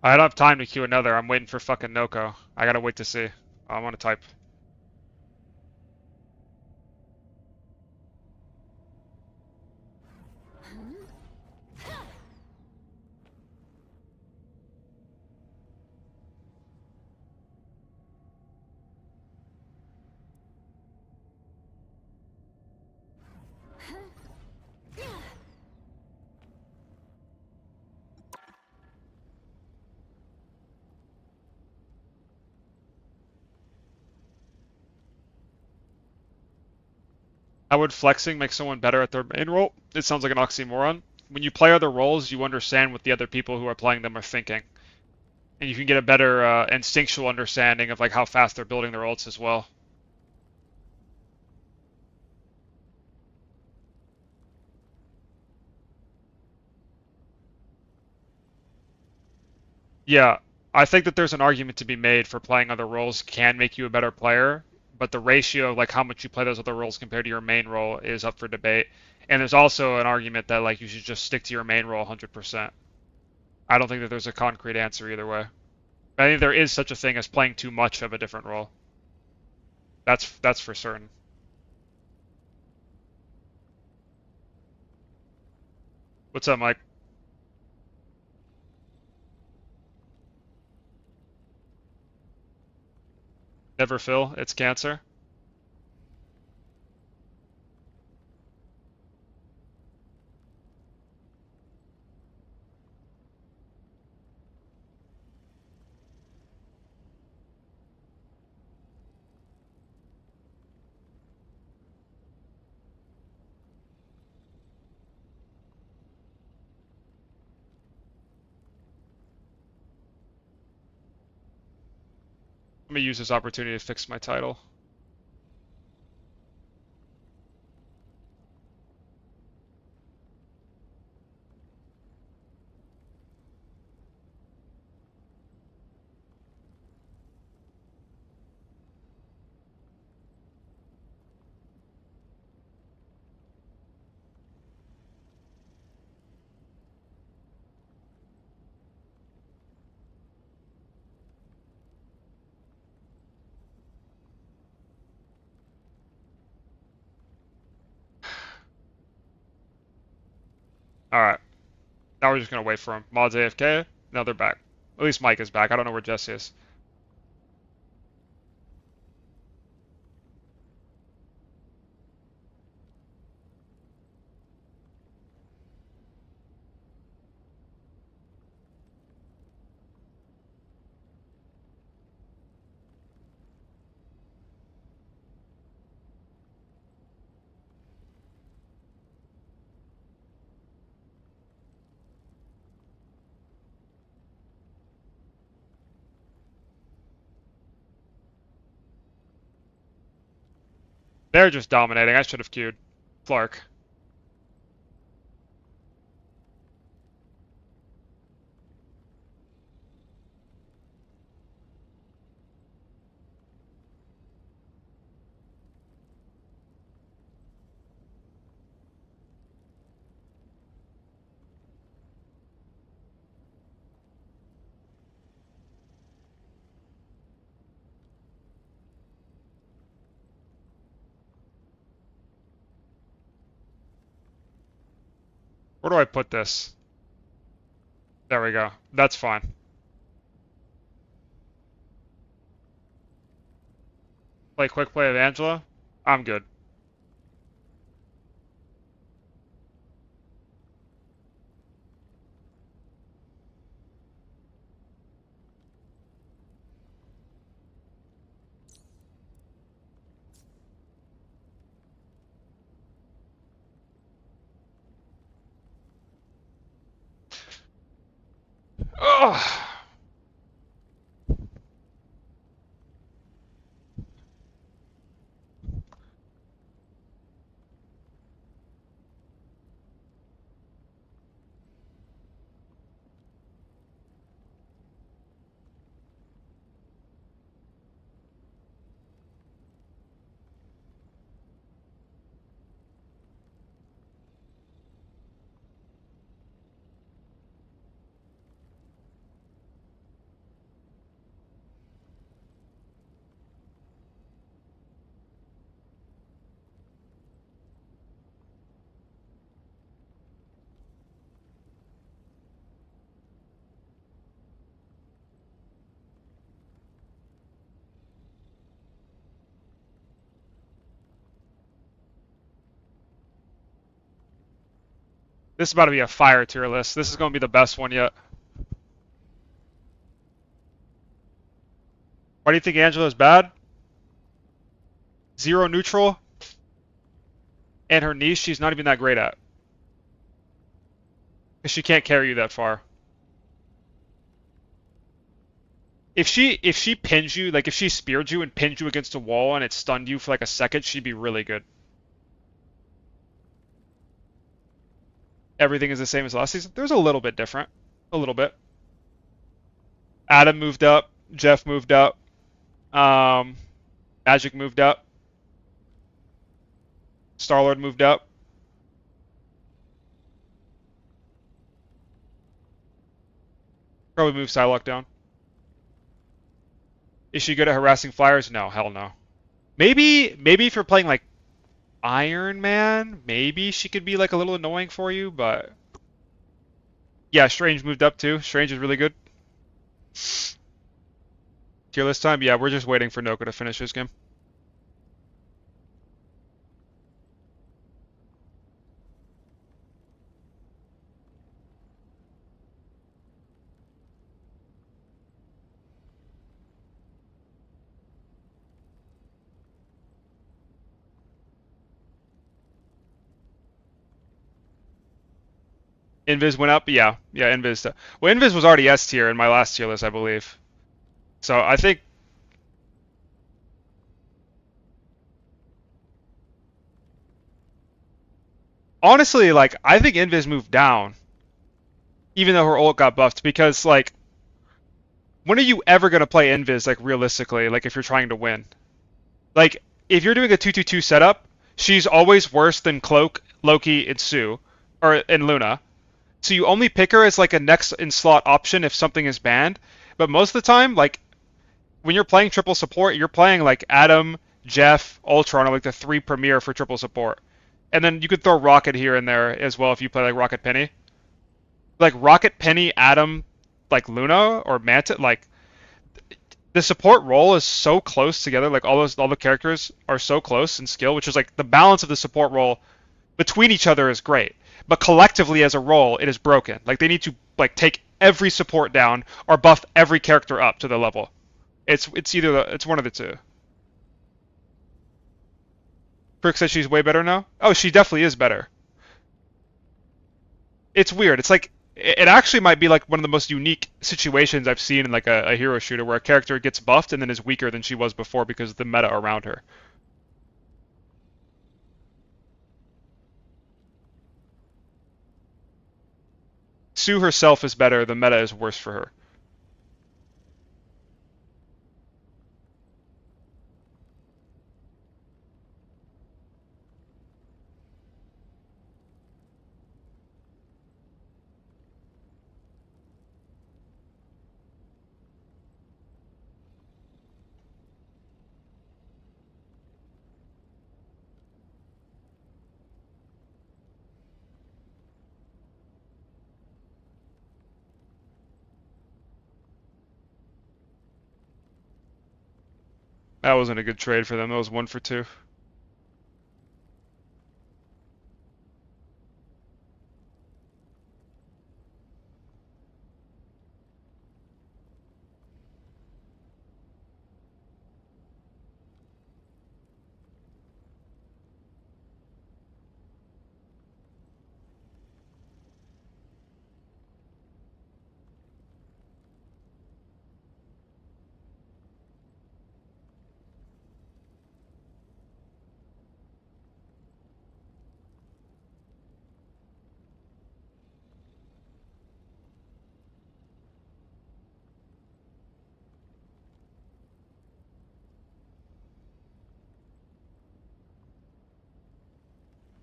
I don't have time to queue another. I'm waiting for fucking Noko. I gotta wait to see. I want to type. How would flexing make someone better at their main role? It sounds like an oxymoron. When you play other roles, you understand what the other people who are playing them are thinking. And you can get a better instinctual understanding of like how fast they're building their ults as well. Yeah, I think that there's an argument to be made for playing other roles can make you a better player, but the ratio of like how much you play those other roles compared to your main role is up for debate. And there's also an argument that like you should just stick to your main role 100%. I don't think that there's a concrete answer either way. I think there is such a thing as playing too much of a different role. That's for certain. What's up, Mike? Never Phil, it's cancer. Let me use this opportunity to fix my title. Alright. Now we're just gonna wait for him. Mod's AFK. Now they're back. At least Mike is back. I don't know where Jesse is. They're just dominating. I should have queued. Clark. Where do I put this? There we go. That's fine. Play quick play of Angela? I'm good. Oh. This is about to be a fire tier list. This is going to be the best one yet. Why do you think Angela's bad? 0 neutral. And her niche, she's not even that great at. Because she can't carry you that far. If she pins you, like if she speared you and pinned you against a wall and it stunned you for like a second, she'd be really good. Everything is the same as last season. There's a little bit different. A little bit. Adam moved up. Jeff moved up. Magic moved up. Star-Lord moved up. Probably moved Psylocke down. Is she good at harassing flyers? No, hell no. Maybe if you're playing like Iron Man, maybe she could be like a little annoying for you, but yeah, Strange moved up too. Strange is really good. Tier list time? Yeah, we're just waiting for Noko to finish his game. Invis went up? Yeah, Invis. Well, Invis was already S tier in my last tier list, I believe. So I think honestly, like I think Invis moved down, even though her ult got buffed, because like when are you ever gonna play Invis like realistically? Like if you're trying to win, like if you're doing a 2-2-2 setup, she's always worse than Cloak, Loki, and Sue, and Luna. So you only pick her as like a next in slot option if something is banned. But most of the time, like when you're playing triple support, you're playing like Adam, Jeff, Ultron are like the 3 premier for triple support. And then you could throw Rocket here and there as well if you play like Rocket Penny. Like Rocket Penny, Adam, like Luna or Manta, like the support role is so close together. Like all the characters are so close in skill, which is like the balance of the support role between each other is great. But collectively as a role, it is broken. Like they need to like take every support down or buff every character up to the level. It's one of the two. Frick says she's way better now. Oh, she definitely is better. It's weird. It's like it actually might be like one of the most unique situations I've seen in like a hero shooter where a character gets buffed and then is weaker than she was before because of the meta around her. Sue herself is better, the meta is worse for her. That wasn't a good trade for them. That was 1 for 2.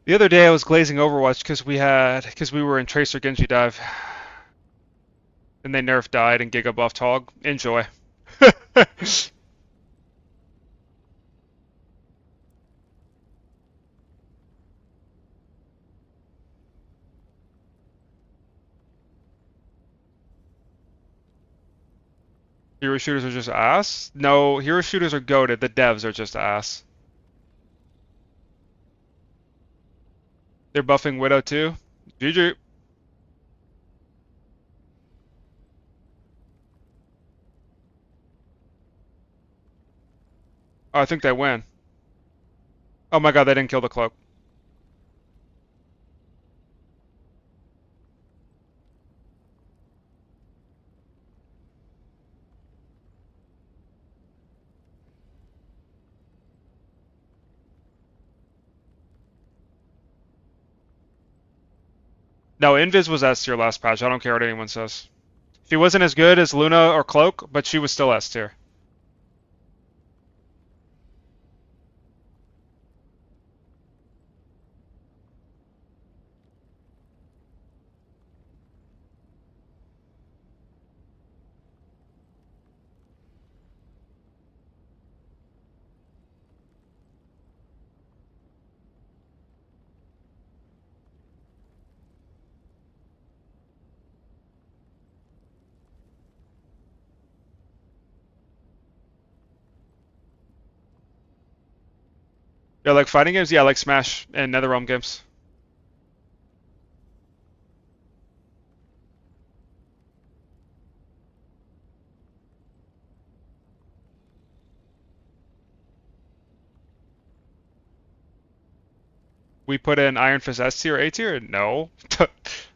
The other day I was glazing Overwatch because we were in Tracer Genji dive. And they nerfed died and Giga buffed Hog. Enjoy. Hero shooters are just ass? No, hero shooters are goated. The devs are just ass. They're buffing Widow too. GG. Oh, I think they win. Oh my god, they didn't kill the cloak. No, Invis was S tier last patch. I don't care what anyone says. She wasn't as good as Luna or Cloak, but she was still S tier. Yeah, like fighting games? Yeah, like Smash and NetherRealm games. We put in Iron Fist S tier or A tier? No.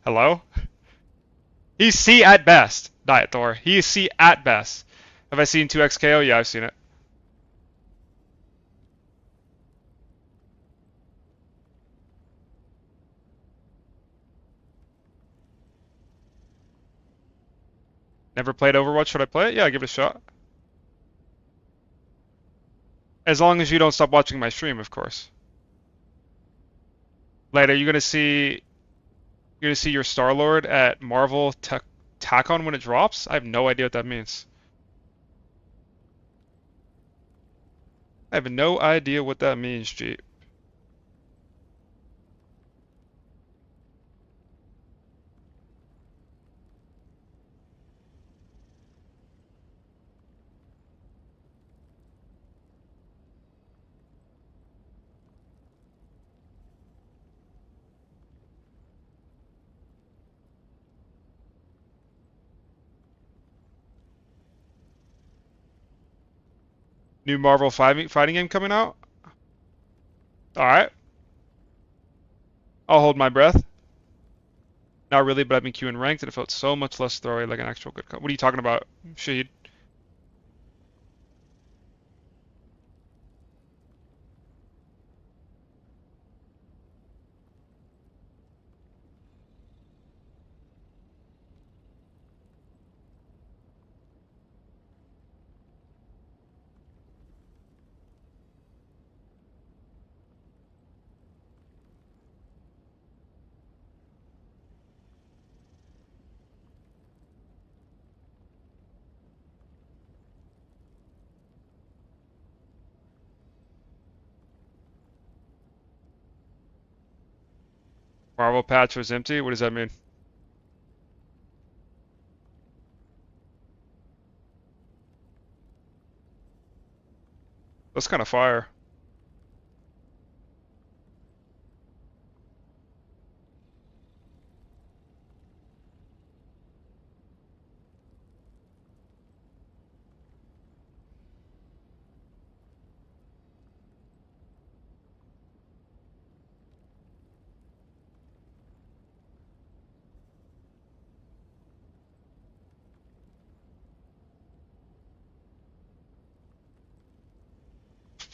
Hello? He's C at best, Diet Thor. He is C at best. Have I seen 2x KO? Yeah, I've seen it. Never played Overwatch. Should I play it? Yeah, give it a shot. As long as you don't stop watching my stream, of course. Later, you're gonna see your Star-Lord at Marvel Tacon when it drops? I have no idea what that means. I have no idea what that means, G. New Marvel fighting game coming out? Alright. I'll hold my breath. Not really, but I've been queuing ranked and it felt so much less throwy like an actual good What are you talking about, Shahid? Marvel patch was empty? What does that mean? That's kind of fire.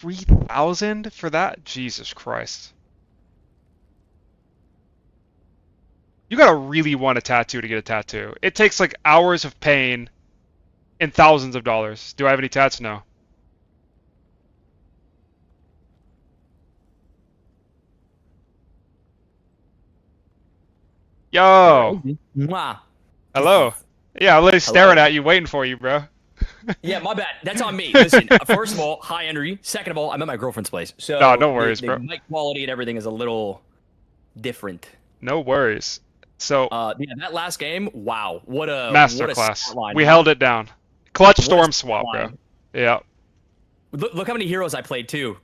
$3,000 for that? Jesus Christ. You gotta really want a tattoo to get a tattoo. It takes like hours of pain and thousands of dollars. Do I have any tats? No. Yo. Mwah. Hello. Yeah, I'm literally staring at you, waiting for you, bro. Yeah, my bad. That's on me. Listen, first of all, high energy. Second of all, I'm at my girlfriend's place, so No worries, the bro. mic quality and everything is a little different. No worries. So, yeah, that last game, wow, what a masterclass. line. We held it down. Clutch What a storm swap, bro. line. Yeah. Look how many heroes I played too.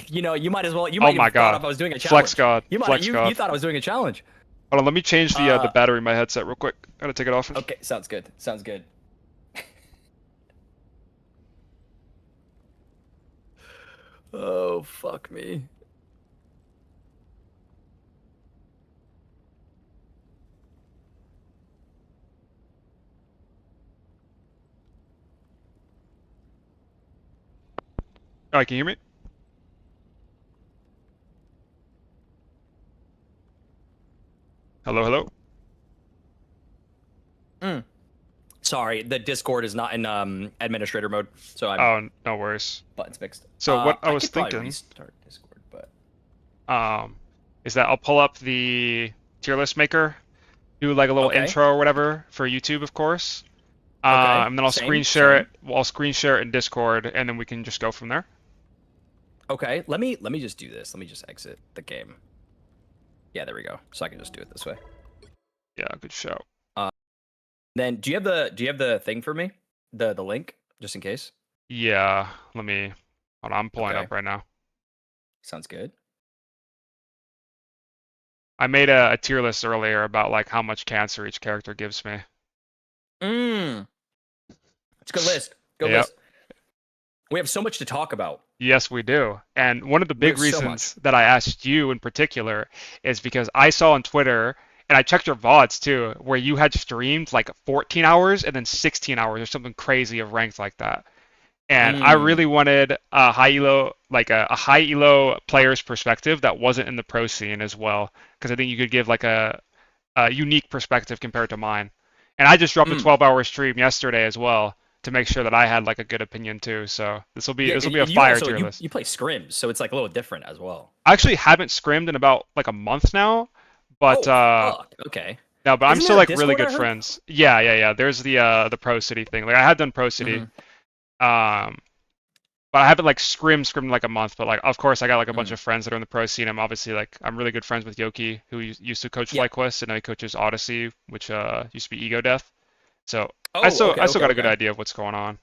You know, you might as well. You Oh might my have thought god. if I was doing a challenge. Flex god. You Flex god. you thought I was doing a challenge. Hold on, let me change the battery in my headset real quick. Gotta take it off. Okay, sounds good. Sounds good. Oh, fuck me. Alright, can you hear me? Hello, hello? Sorry, the Discord is not in administrator mode, so I'm Oh, no worries. buttons fixed. So what I was could probably thinking restart Discord, but is that I'll pull up the tier list maker, do like a little intro or whatever for YouTube, of course. And then I'll screen share it. Well, I'll screen share it in Discord, and then we can just go from there. okay. Let me just do this. Let me just exit the game. Yeah, there we go. So I can just do it this way. Yeah, good show. Then do you have the thing for me? The link, just in case? Yeah, let me hold on, I'm pulling Okay. up right now. Sounds good. I made a tier list earlier about like how much cancer each character gives me. It's a good list. Good Yep. list. We have so much to talk about. Yes, we do. And one of the big have so reasons that I asked you in particular is because I saw on Twitter, and I checked your VODs too, where you had streamed like 14 hours and then 16 hours or something crazy of ranked like that. And I really wanted a high elo, like a high elo player's perspective that wasn't in the pro scene as well, because I think you could give like a unique perspective compared to mine. And I just dropped a 12-hour stream yesterday as well to make sure that I had like a good opinion too. So this will be a fire tier list. You play scrims, so it's like a little different as well. I actually haven't scrimmed in about like a month now, but fuck. Okay. no, but I'm Isn't still there a like really Discord, I good heard? friends. Yeah. There's the Pro City thing. Like I had done Pro City, but I haven't like scrimmed like a month. But like of course I got like a bunch of friends that are in the pro scene. I'm really good friends with Yoki, who used to coach FlyQuest, and now he coaches Odyssey, which used to be Ego Death. So I still got a good idea of what's going on.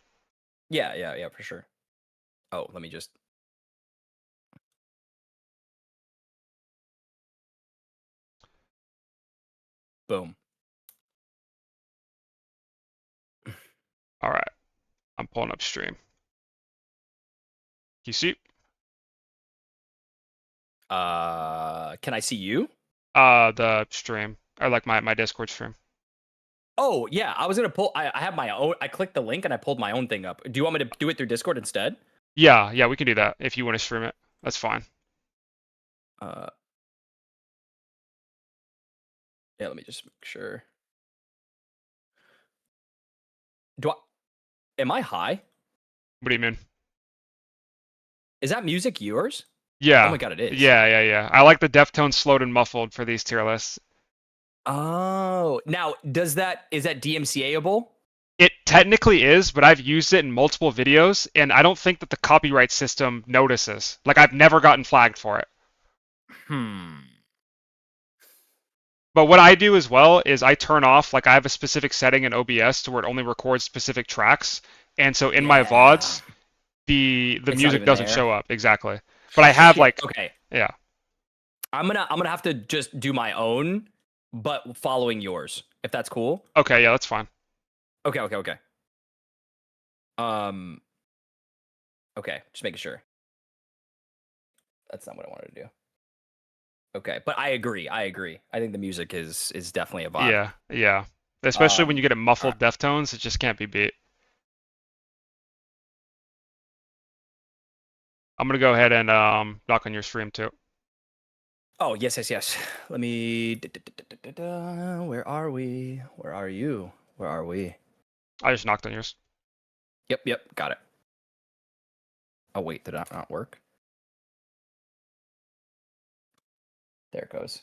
Yeah, for sure. Oh, let me just. Boom. All right, I'm pulling up stream. You see? Can I see you? The stream, or like my Discord stream. Oh yeah, I was gonna pull. I have my own. I clicked the link and I pulled my own thing up. Do you want me to do it through Discord instead? Yeah, we can do that if you want to stream it. That's fine. Yeah, let me just make sure. Am I high? What do you mean? Is that music yours? Yeah. Oh my god, it is. Yeah. I like the Deftones slowed and muffled for these tier lists. Oh, now is that DMCA-able? It technically is, but I've used it in multiple videos, and I don't think that the copyright system notices. Like I've never gotten flagged for it. But what I do as well is I turn off, like I have a specific setting in OBS to where it only records specific tracks, and so in my VODs, the music doesn't show up exactly. But I have like yeah. I'm gonna have to just do my own, but following yours, if that's cool. Okay, yeah, that's fine. Okay. Okay, just making sure. That's not what I wanted to do. Okay, but I agree. I think the music is definitely a vibe. Yeah. Especially when you get a muffled Deftones, it just can't be beat. I'm gonna go ahead and knock on your stream too. Oh yes. Let me. Where are we? Where are you? Where are we? I just knocked on yours. Yep. Got it. Oh wait, did that not work? There it goes.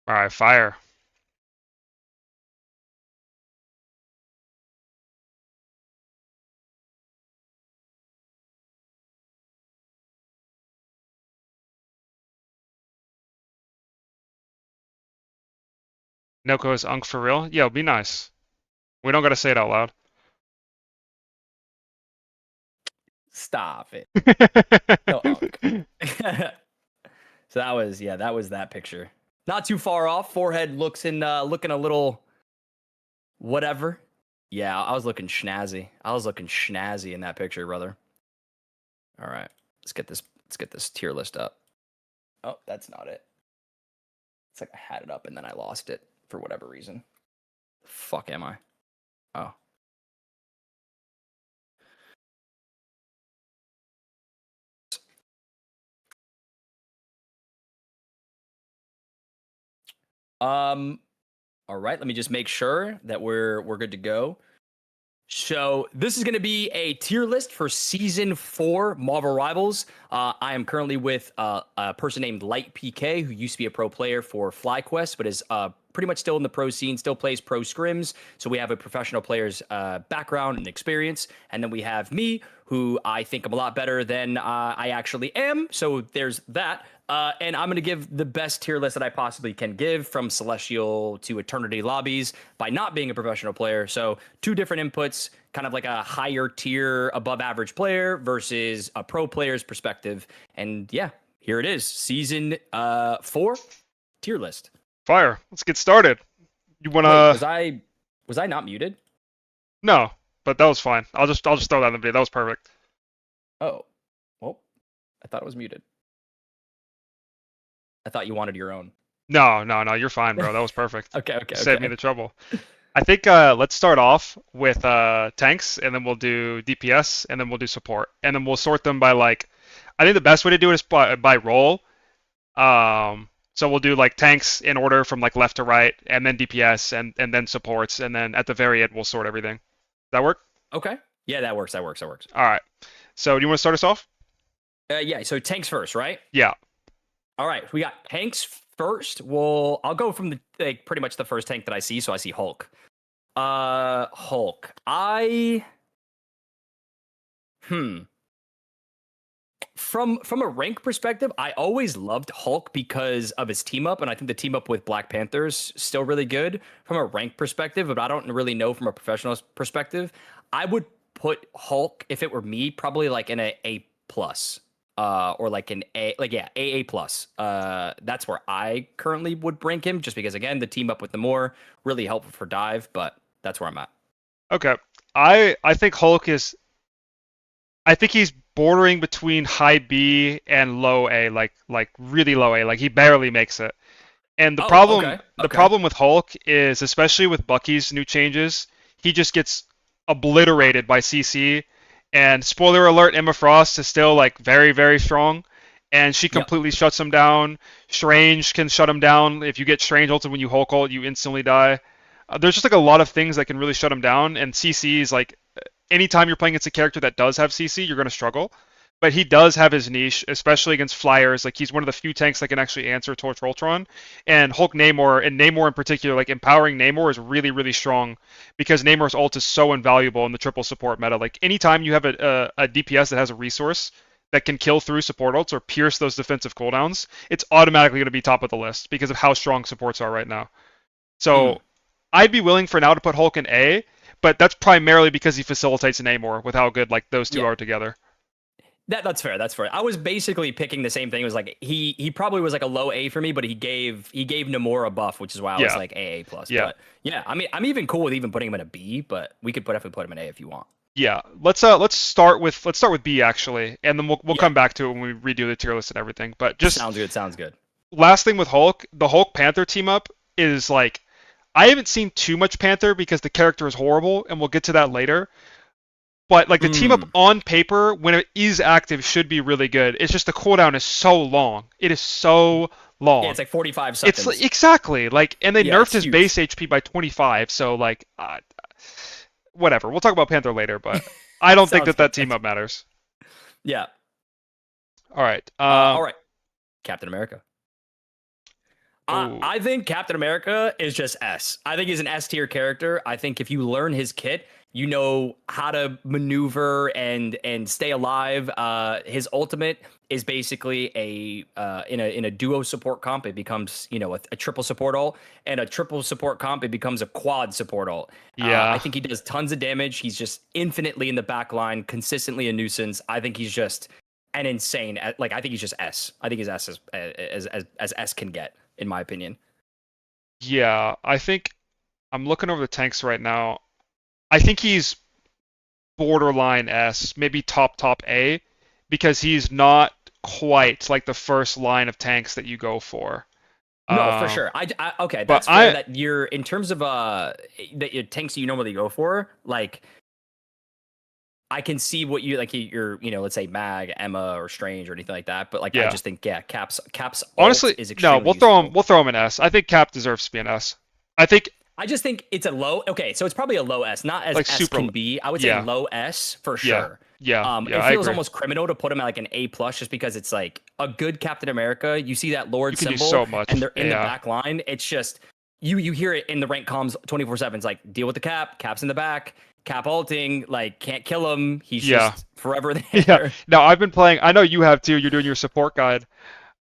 All right, fire. Noko is Unk for real? Yo, be nice. We don't gotta say it out loud. Stop it. No, Unk. So that was that picture. Not too far off. Forehead looks in looking a little whatever. Yeah, I was looking snazzy. I was looking snazzy in that picture, brother. All right. Let's get this tier list up. Oh, that's not it. It's like I had it up and then I lost it for whatever reason. The fuck am I? Oh. All right, let me just make sure that we're good to go. So this is going to be a tier list for Season 4 Marvel Rivals. I am currently with a person named lytepk, who used to be a pro player for FlyQuest, but is pretty much still in the pro scene, still plays pro scrims. So we have a professional player's background and experience. And then we have me, who I think I'm a lot better than I actually am. So there's that. And I'm going to give the best tier list that I possibly can give, from Celestial to Eternity Lobbies, by not being a professional player. So 2 different inputs, kind of like a higher tier, above average player versus a pro player's perspective. And yeah, here it is. Season 4 tier list. Fire. Let's get started. You wanna? Wait, was I not muted? No, but that was fine. I'll just throw that in the video. That was perfect. Oh, well, I thought it was muted. I thought you wanted your own. No, you're fine, bro. That was perfect. Okay. Save me the trouble. I think let's start off with tanks, and then we'll do DPS, and then we'll do support, and then we'll sort them by like. I think the best way to do it is by role. So we'll do like tanks in order from like left to right, and then DPS, and then supports, and then at the very end we'll sort everything. Does that work? Okay. Yeah, that works. That works. All right. So do you want to start us off? Yeah. So tanks first, right? Yeah. All right, we got tanks first. Well, I'll go from the pretty much the first tank that I see. So I see Hulk. Hulk. From a rank perspective, I always loved Hulk because of his team up, and I think the team up with Black Panther's still really good from a rank perspective. But I don't really know from a professional perspective. I would put Hulk, if it were me, probably like in A plus. Or like an AA plus. That's where I currently would rank him, just because again the team up with the more really helpful for dive, but that's where I'm at. Okay, I think Hulk is. I think he's bordering between high B and low A, like really low A, like he barely makes it. And the problem with Hulk is, especially with Bucky's new changes, he just gets obliterated by CC. And spoiler alert, Emma Frost is still like very, very strong, and she completely shuts him down. Strange can shut him down. If you get Strange ulted when you Hulk ult, you instantly die. There's just like a lot of things that can really shut him down, and CC is like, anytime you're playing against a character that does have CC, you're going to struggle. But he does have his niche, especially against flyers. Like, he's one of the few tanks that can actually answer Torch Voltron. And Hulk Namor, and Namor in particular, like empowering Namor is really, really strong, because Namor's ult is so invaluable in the triple support meta. Like, anytime you have a DPS that has a resource that can kill through support ults or pierce those defensive cooldowns, it's automatically going to be top of the list because of how strong supports are right now. So I'd be willing for now to put Hulk in A, but that's primarily because he facilitates Namor with how good like those two are together. That's fair. That's fair. I was basically picking the same thing. It was like he probably was like a low A for me, but he gave Namor a buff, which is why I was like AA plus. Yeah. But yeah, I mean, I'm even cool with even putting him in a B, but we could definitely put him in A if you want. Yeah. Let's start with B actually, and then we'll come back to it when we redo the tier list and everything. But just sounds good. Last thing with Hulk, the Hulk Panther team up is like, I haven't seen too much Panther because the character is horrible, and we'll get to that later. But like the team up on paper, when it is active, should be really good. It's just the cooldown is so long. It is so long. Yeah, it's like 45 seconds. It's exactly like, and they nerfed his base HP by 25. So like, whatever. We'll talk about Panther later, but I don't think that team up matters. Yeah. All right. All right. Captain America. I think Captain America is just S. I think he's an S tier character. I think if you learn his kit, you know how to maneuver and stay alive. His ultimate is basically in a duo support comp, it becomes a triple support ult, and a triple support comp it becomes a quad support ult. Yeah, I think he does tons of damage. He's just infinitely in the back line, consistently a nuisance. I think he's just an insane. I think he's just S. I think he's S as S can get, in my opinion. Yeah, I think I'm looking over the tanks right now. I think he's borderline S, maybe top A, because he's not quite like the first line of tanks that you go for. No, for sure. Okay, that's fair that you're in terms of that your tanks you normally go for, like I can see what you like. You're let's say Mag, Emma, or Strange, or anything like that. But like, I just think Cap's honestly is no. We'll throw him an S. I think Cap deserves to be an S. I just think it's a low. Okay, so it's probably a low S, not as like S super, can be. I would say low S for sure. Yeah. It feels almost criminal to put him at like an A plus, just because it's like a good Captain America. You see that Lord you can symbol, do so much. And they're in the back line. It's just you hear it in the rank comms 24/7. It's like, deal with the Cap's in the back. Cap ulting, like, can't kill him. He's just forever there. Yeah. No, I've been playing. I know you have too. You're doing your support guide.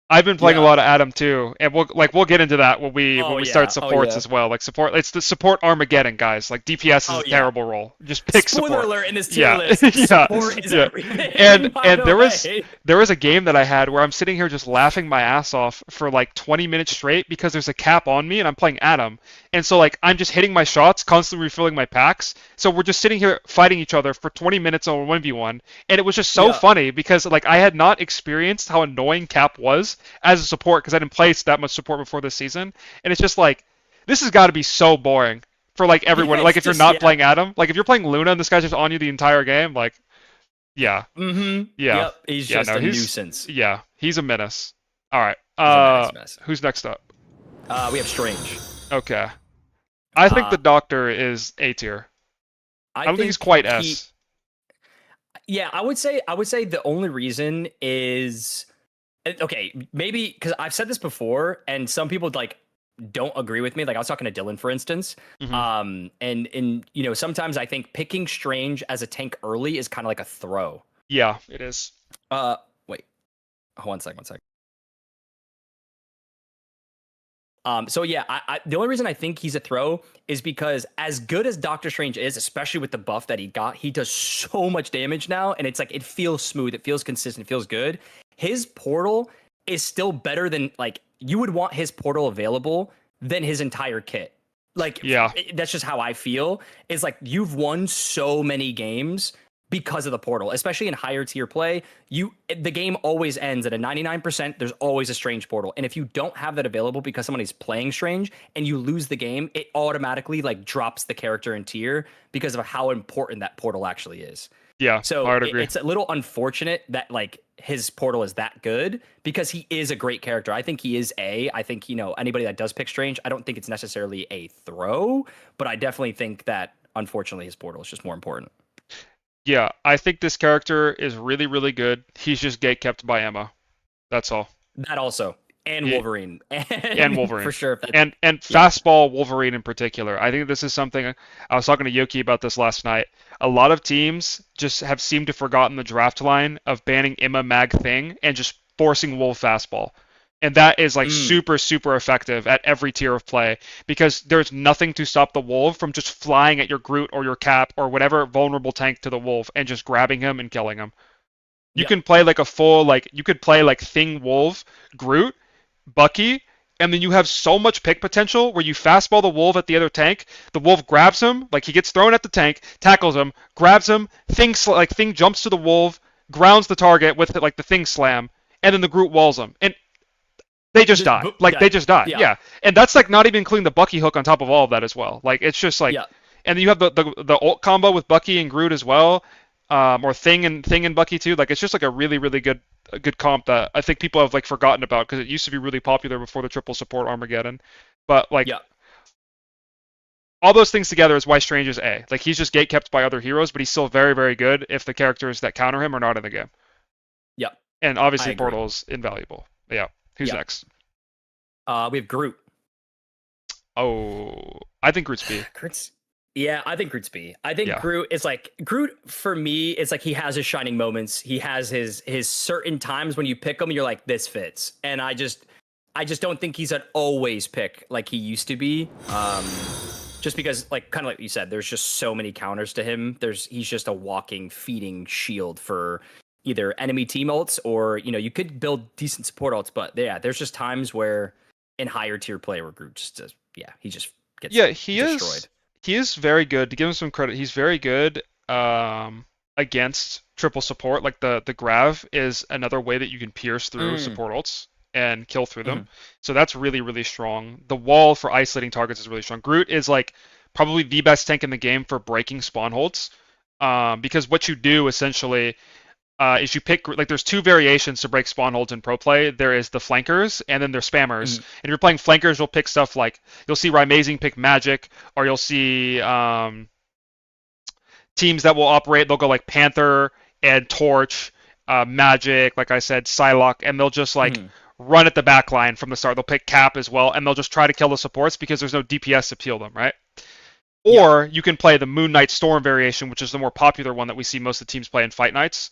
I've been playing a lot of Adam too, and we'll get into that when we start supports as well. Like support, it's the support Armageddon, guys. Like DPS is a terrible role. Just pick Spoiler support. alert in this tier list. Support is everything. And there was a game that I had where I'm sitting here just laughing my ass off for like 20 minutes straight because there's a Cap on me and I'm playing Adam, and so like I'm just hitting my shots, constantly refilling my packs. So we're just sitting here fighting each other for 20 minutes on 1v1, and it was just so funny because like I had not experienced how annoying Cap was as a support because I didn't play that much support before this season, and it's just like this has got to be so boring for like everyone. Like if you're not playing Adam, like if you're playing Luna and this guy's just on you the entire game, like he's just a nuisance. Yeah, he's a menace. All right, mess. Who's next up? We have Strange. Okay, I think the Doctor is A tier. I don't think he's quite S. Yeah, I would say the only reason is, okay, maybe because I've said this before, and some people like don't agree with me. Like I was talking to Dylan, for instance, and sometimes I think picking Strange as a tank early is kind of like a throw. Yeah, it is. Wait, one second. So yeah, the only reason I think he's a throw is because as good as Doctor Strange is, especially with the buff that he got, he does so much damage now, and it's like it feels smooth, it feels consistent, it feels good. His portal is still better than, like, you would want his portal available than his entire kit. Like, that's just how I feel. It's like you've won so many games because of the portal, especially in higher tier play. The game always ends at a 99%. There's always a Strange portal, and if you don't have that available because somebody's playing Strange and you lose the game, it automatically like drops the character in tier because of how important that portal actually is. Yeah, so I would agree. It's a little unfortunate that like his portal is that good because he is a great character. I think he is A. I think anybody that does pick Strange, I don't think it's necessarily a throw, but I definitely think that unfortunately his portal is just more important. Yeah, I think this character is really, really good. He's just gatekept by Emma. That's all. That also. And Wolverine. And Wolverine. For sure. And fastball Wolverine in particular. I think this is something, I was talking to Yoki about this last night. A lot of teams just have seemed to forgotten the draft line of banning Emma Mag Thing and just forcing Wolf fastball. And that is like super, super effective at every tier of play because there's nothing to stop the Wolf from just flying at your Groot or your Cap or whatever vulnerable tank to the Wolf and just grabbing him and killing him. You can play like a full, like, you could play like Thing Wolf, Groot, Bucky, and then you have so much pick potential where you fastball the Wolf at the other tank, the Wolf grabs him, like he gets thrown at the tank, tackles him, grabs him, Thing jumps to the Wolf, grounds the target with like the Thing slam, and then the Groot walls him. And they just die. Like, they just die. Yeah. And that's, like, not even including the Bucky hook on top of all of that as well. Like, it's just, like... Yeah. And then you have the ult combo with Bucky and Groot as well. Or Thing and Bucky, too. Like, it's just, like, a really, really good comp that I think people have, like, forgotten about because it used to be really popular before the triple support Armageddon. But, like... Yeah. All those things together is why Strange is A. Like, he's just gatekept by other heroes, but he's still very, very good if the characters that counter him are not in the game. Yeah. And obviously Portal's invaluable. Yeah. Who's next? We have Groot. Oh, I think Groot's B. Groot's. Yeah, I think Groot's B. I think Yeah. Groot is like Groot for me. It's like he has his shining moments. He has his certain times when you pick him, you're like, this fits. And I just don't think he's an always pick like he used to be. Just because, like, kind of like you said, there's just so many counters to him. He's just a walking, feeding shield for either enemy team ults or, you know, you could build decent support ults, but yeah, there's just times where in higher tier play where Groot just does, he just gets destroyed. He is very good. To give him some credit, he's very good against triple support. Like the Grav is another way that you can pierce through support ults and kill through them. So that's really, really strong. The wall for isolating targets is really strong. Groot is like probably the best tank in the game for breaking spawn holds. Because what you do essentially is you pick, like, there's two variations to break spawn holds in pro play. There is the flankers and then there's spammers. And if you're playing flankers, you'll pick stuff like, you'll see Rymazing pick Magic, or you'll see teams that will operate, they'll go like Panther and Torch, Magic, like I said, Psylocke, and they'll just like run at the back line from the start. They'll pick Cap as well, and they'll just try to kill the supports because there's no DPS to peel them, right? Or you can play the Moon Knight Storm variation, which is the more popular one that we see most of the teams play in Fight Nights,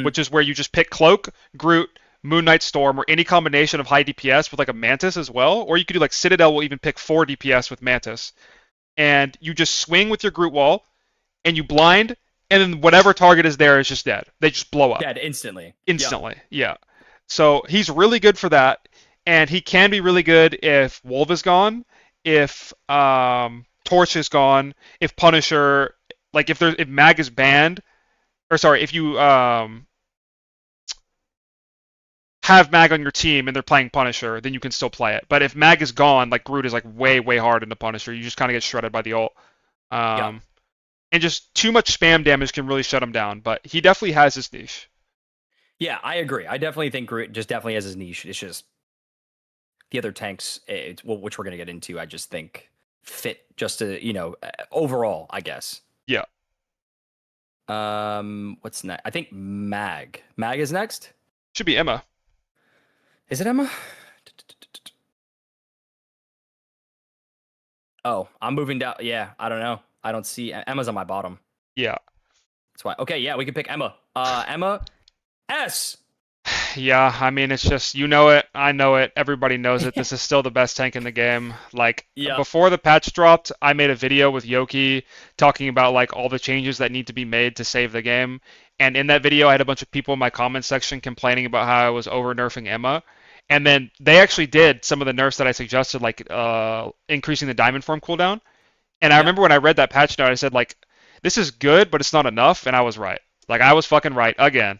which is where you just pick Cloak, Groot, Moon Knight Storm, or any combination of high DPS with like a Mantis as well. Or you could do like Citadel will even pick 4 DPS with Mantis. And you just swing with your Groot wall, and you blind, and then whatever target is there is just dead. They just blow up. Dead instantly. Instantly, yeah. So he's really good for that, and he can be really good if Wolf is gone, if Torch is gone, if Punisher, like if Mag is banned, or sorry, if you have Mag on your team and they're playing Punisher, then you can still play it. But if Mag is gone, like Groot is like way, way hard into Punisher, you just kind of get shredded by the ult. And just too much spam damage can really shut him down, but he definitely has his niche. Yeah, I agree. I definitely think Groot just definitely has his niche. It's just the other tanks, which we're going to get into, I just think fit just to, you know, overall, I guess. Yeah. What's next? I think Mag. Mag is next? Should be Emma. Is it Emma? Oh, I'm moving down. Yeah, I don't know. I don't see Emma's on my bottom. Yeah. That's why. Okay, yeah, we can pick Emma. Emma S. Yeah, I mean, it's just, you know it, I know it, everybody knows it. This is still the best tank in the game. Like, before the patch dropped, I made a video with Yoki talking about, like, all the changes that need to be made to save the game. And in that video, I had a bunch of people in my comment section complaining about how I was over-nerfing Emma. And then they actually did some of the nerfs that I suggested, like increasing the diamond form cooldown. And I remember when I read that patch note, I said, like, this is good, but it's not enough. And I was right. Like, I was fucking right again.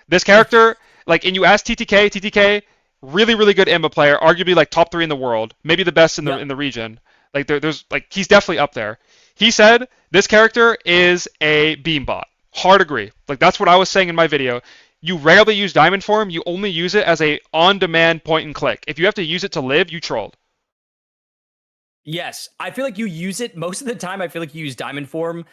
This character, like, and you ask TTK, really, really good Emma player, arguably like top 3 in the world, maybe the best in the region. Like, there's like, he's definitely up there. He said this character is a beam bot. Hard agree. Like, that's what I was saying in my video. You rarely use diamond form. You only use it as a on-demand point and click. If you have to use it to live, you trolled. Yes, I feel like you use it most of the time. I feel like you use diamond form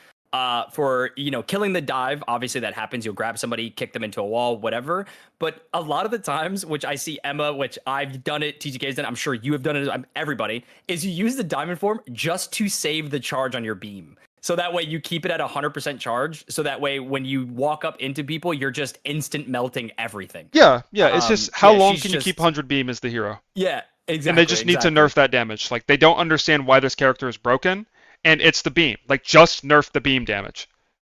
for, you know, killing the dive. Obviously that happens. You'll grab somebody, kick them into a wall, whatever. But a lot of the times, which I see Emma, which I've done it, TGK's done it, I'm sure you have done it, everybody, is you use the diamond form just to save the charge on your beam. So that way you keep it at 100% charge. So that way when you walk up into people, you're just instant melting everything. Yeah. It's just, how long can you keep 100 beam as the hero? Yeah, exactly. And they just need to nerf that damage. Like, they don't understand why this character is broken. And it's the beam. Like, just nerf the beam damage.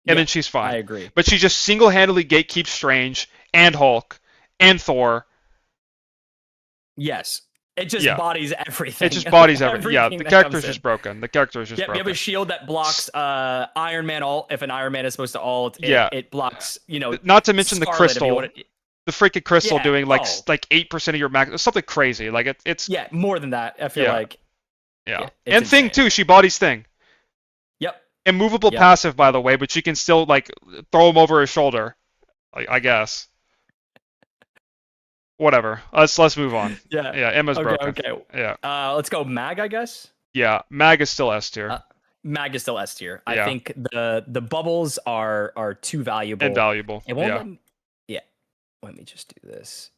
And then she's fine. I agree. But she just single-handedly gatekeeps Strange, and Hulk, and Thor. Yes. It just bodies everything. It just bodies everything. Yeah, the character's just broken. The character is just broken. You have a shield that blocks Iron Man ult. If an Iron Man is supposed to ult, it blocks, you know... Not to mention Scarlet, the crystal. The freaking crystal doing, like 8% of your max. Something crazy. Like, it's... Yeah, more than that, I feel like. Yeah. And Thing, too. She bodies Thing. Yep. Immovable passive, by the way, but she can still, like, throw him over his shoulder. I guess. Whatever. Let's move on. Yeah, Emma's broken. Okay. Yeah. Let's go Mag, I guess. Yeah, Mag is still S tier. Mag is still S tier. I think the bubbles are too valuable. Invaluable. It won't let me just do this.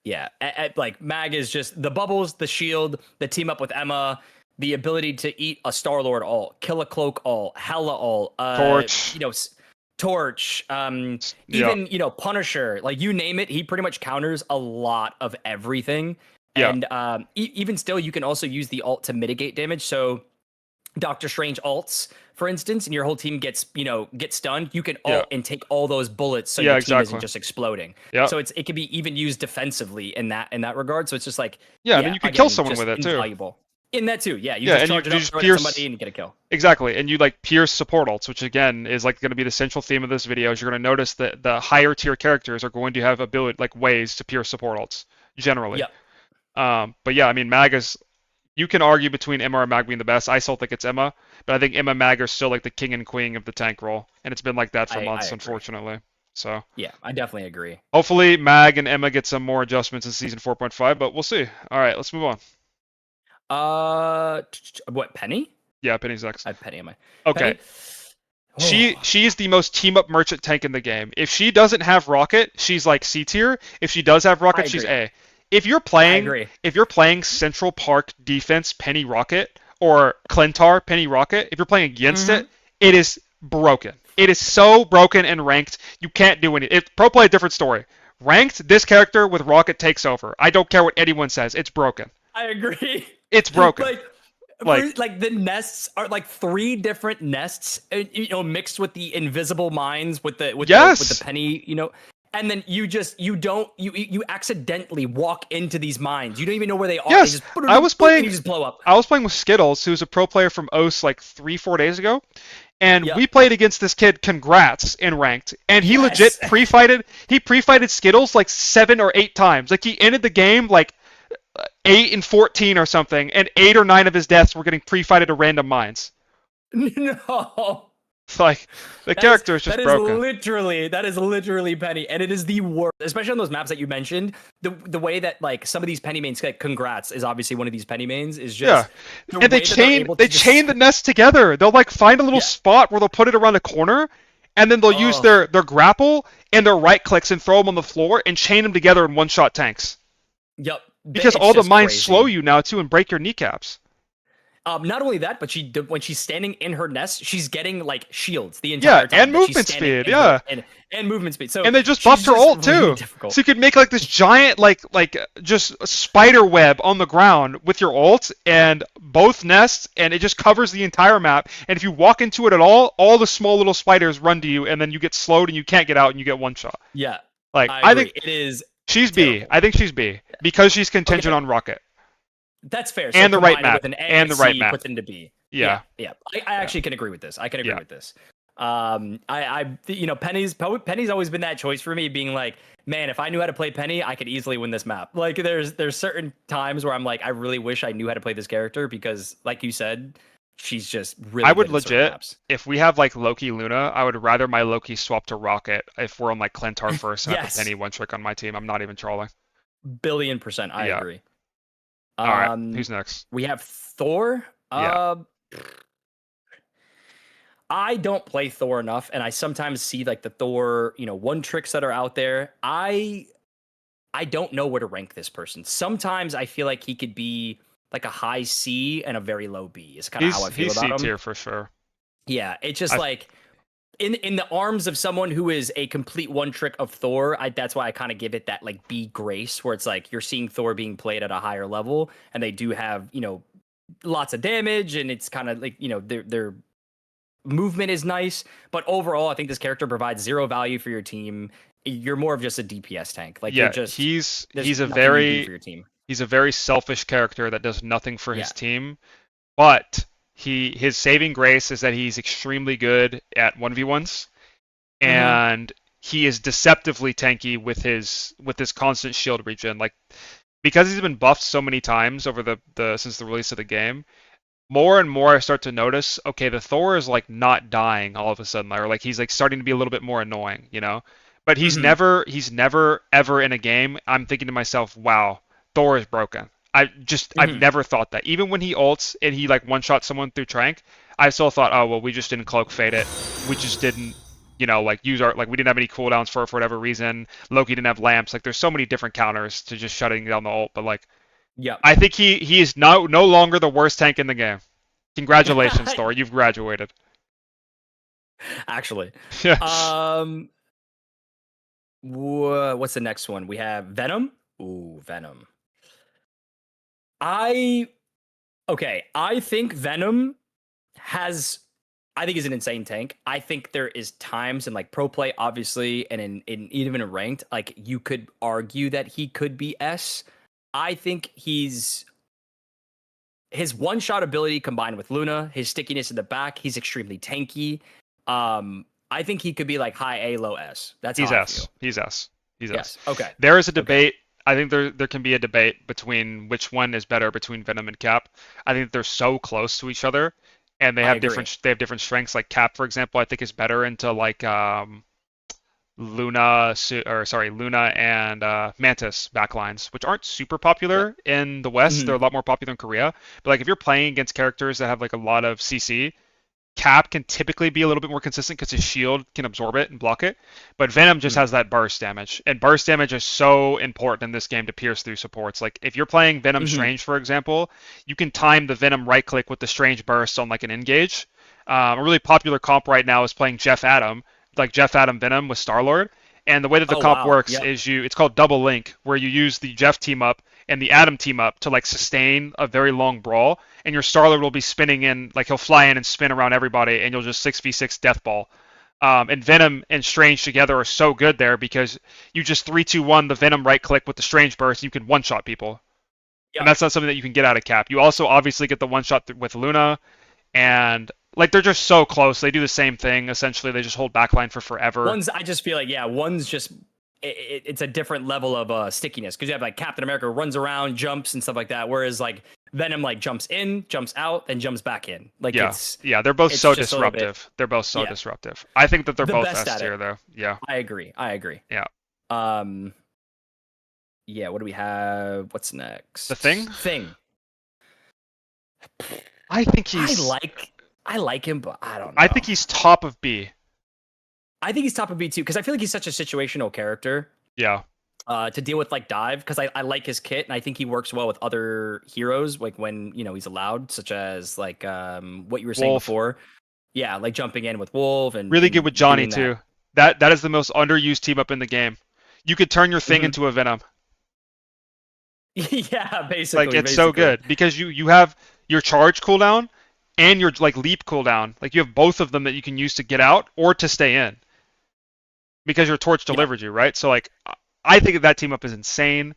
Yeah, like Mag is just the bubbles, the shield, the team up with Emma, the ability to eat a Star-Lord ult, kill a Cloak ult, Hela ult, Torch. Torch, even Punisher, like you name it, he pretty much counters a lot of everything. Yeah. And even still, you can also use the ult to mitigate damage. So Doctor Strange ults, for instance, and your whole team gets stunned, you can ult and take all those bullets so your team isn't just exploding. Yeah. So it can be even used defensively in that regard. So it's just like and then you can kill someone with it too. Invaluable. In that too, you just charge it up, throw it at somebody, and you get a kill. Exactly, and you like pierce support ults, which again is like going to be the central theme of this video. Is you're going to notice that the higher tier characters are going to have ability like ways to pierce support ults generally. But yeah, I mean Mag is. You can argue between Emma or Mag being the best. I still think it's Emma, but I think Emma and Mag are still like the king and queen of the tank role, and it's been like that for months, unfortunately. So yeah, I definitely agree. Hopefully Mag and Emma get some more adjustments in season 4.5, but we'll see. All right, let's move on. What, Penny? Yeah, Penny's next. I have Penny on my. Okay. She is the most team up merchant tank in the game. If she doesn't have Rocket, she's like C tier. If she does have Rocket, she's A. If you're playing Central Park defense Penny Rocket or Clintar Penny Rocket, if you're playing against it, it is broken. It is so broken and ranked, you can't do anything. Pro play a different story. Ranked, this character with Rocket takes over. I don't care what anyone says. It's broken. I agree. It's broken. Like the nests are like 3 different nests, mixed with the invisible mines with the Penny, and then you accidentally walk into these mines. You don't even know where they are. Yes, they just, I was playing. You just blow up. I was playing with Skittles, who's a pro player from OS like 3-4 days ago, and we played against this kid. Congrats in ranked, and he legit pre-fighted. He pre-fighted Skittles like 7 or 8 times. Like he ended the game like 8-14 or something, and 8 or 9 of his deaths were getting pre-fighted to random mines. No. Like the character is just broken. That is literally Penny, and it is the worst, especially on those maps that you mentioned. The way that like some of these Penny mains, like Congrats is obviously one of these Penny mains, is just and they chain the nests together. They'll like find a little spot where they'll put it around a corner, and then they'll use their grapple and their right clicks and throw them on the floor and chain them together in one-shot tanks. Yep. Because all the mines slow you now too and break your kneecaps. Not only that, but when she's standing in her nest, she's getting like shields the entire time. And movement speed, and movement speed. So and they just buffed her ult really too, difficult. so you could make like this giant like just spider web on the ground with your ult and both nests, and it just covers the entire map. And if you walk into it at all the small little spiders run to you, and then you get slowed and you can't get out and you get one shot. Yeah, like I think it is. She's B. I think she's B because she's contingent on Rocket. That's fair. And so the right map. With an A and the right map. Puts into B. Yeah. I actually can agree with this. I can agree with this. Penny's always been that choice for me, being like, man, if I knew how to play Penny, I could easily win this map. Like there's certain times where I'm like, I really wish I knew how to play this character because, like you said, she's just really. I would legit, if we have like Loki Luna, I would rather my Loki swap to Rocket if we're on like Clintar first and have a Penny one trick on my team. I'm not even trolling. Billion%, I agree. All right, who's next? We have Thor. I don't play Thor enough, and I sometimes see like the Thor, one tricks that are out there. I don't know where to rank this person. Sometimes I feel like he could be like a high C and a very low B. Is kind of how I feel about him. He's C tier for sure. Yeah, it's just like in the arms of someone who is a complete one trick of Thor. that's why I kind of give it that like B grace, where it's like you're seeing Thor being played at a higher level, and they do have lots of damage, and it's kind of like their movement is nice, but overall I think this character provides 0 value for your team. You're more of just a DPS tank. Like he's a very selfish character that does nothing for his team, but his saving grace is that he's extremely good at 1v1s, and he is deceptively tanky with his constant shield regen. Like because he's been buffed so many times over since the release of the game, more and more I start to notice, okay, the Thor is like not dying all of a sudden, or like he's like starting to be a little bit more annoying, But he's never ever in a game I'm thinking to myself, wow, Thor is broken. I've never thought that. Even when he ults and he like one-shot someone through Trank, I still thought, oh well, we just didn't cloak fade it. We just didn't you know, like use our, like we didn't have any cooldowns for whatever reason. Loki didn't have lamps. Like there's so many different counters to just shutting down the ult. But like, yeah, I think he is no longer the worst tank in the game. Congratulations, Thor. You've graduated. actually. Yes. What's the next one? We have Venom. Ooh, Venom. I think Venom I think he's an insane tank. I think there is times in like pro play, obviously, and in even in ranked, like you could argue that he could be S. I think his one-shot ability combined with Luna, his stickiness in the back, he's extremely tanky. I think he could be like high A, low S. He's how I S. feel. He's S. He's Yes. S. Okay. There is a debate. I think there can be a debate between which one is better between Venom and Cap. I think they're so close to each other, and they have different strengths. Like Cap, for example, I think is better into like Luna and Mantis backlines, which aren't super popular in the West. They're a lot more popular in Korea. But like if you're playing against characters that have like a lot of CC, Cap can typically be a little bit more consistent because his shield can absorb it and block it. But Venom just has that burst damage. And burst damage is so important in this game to pierce through supports. Like if you're playing Venom Strange, for example, you can time the Venom right click with the Strange burst on like an engage. A really popular comp right now is playing Jeff Adam, like Jeff Adam Venom with Star-Lord. And the way that the comp works is it's called double link, where you use the Jeff team up and the Adam team up to like sustain a very long brawl, and your Star-Lord will be spinning in, like he'll fly in and spin around everybody, and you'll just 6v6 death ball. And Venom and Strange together are so good there because you just 3-2-1 the Venom right click with the Strange burst, and you can one-shot people. And that's not something that you can get out of Cap. You also obviously get the one-shot with Luna, and like they're just so close. They do the same thing essentially. They just hold backline for forever. I just feel like one's just it's a different level of stickiness because you have like Captain America runs around, jumps and stuff like that, whereas like Venom like jumps in, jumps out, and jumps back in. Like they're both so disruptive. They're both so disruptive. I think that they're both S tier though. Yeah. I agree. Yeah. Yeah, what do we have? What's next? The Thing? Thing. I think he's I like him, but I don't know. I think he's top of B. I think he's top of B too, because I feel like he's such a situational character. Yeah. To deal with like dive, because I like his kit, and I think he works well with other heroes, like when he's allowed, such as like what you were saying before. Yeah, like jumping in with Wolf and really good with Johnny too. That is the most underused team up in the game. You could turn your Thing into a Venom. Yeah, basically. Like it's so good because you have your charge cooldown and your like leap cooldown. Like you have both of them that you can use to get out or to stay in. Because your torch delivered you, right? So like I think that team up is insane.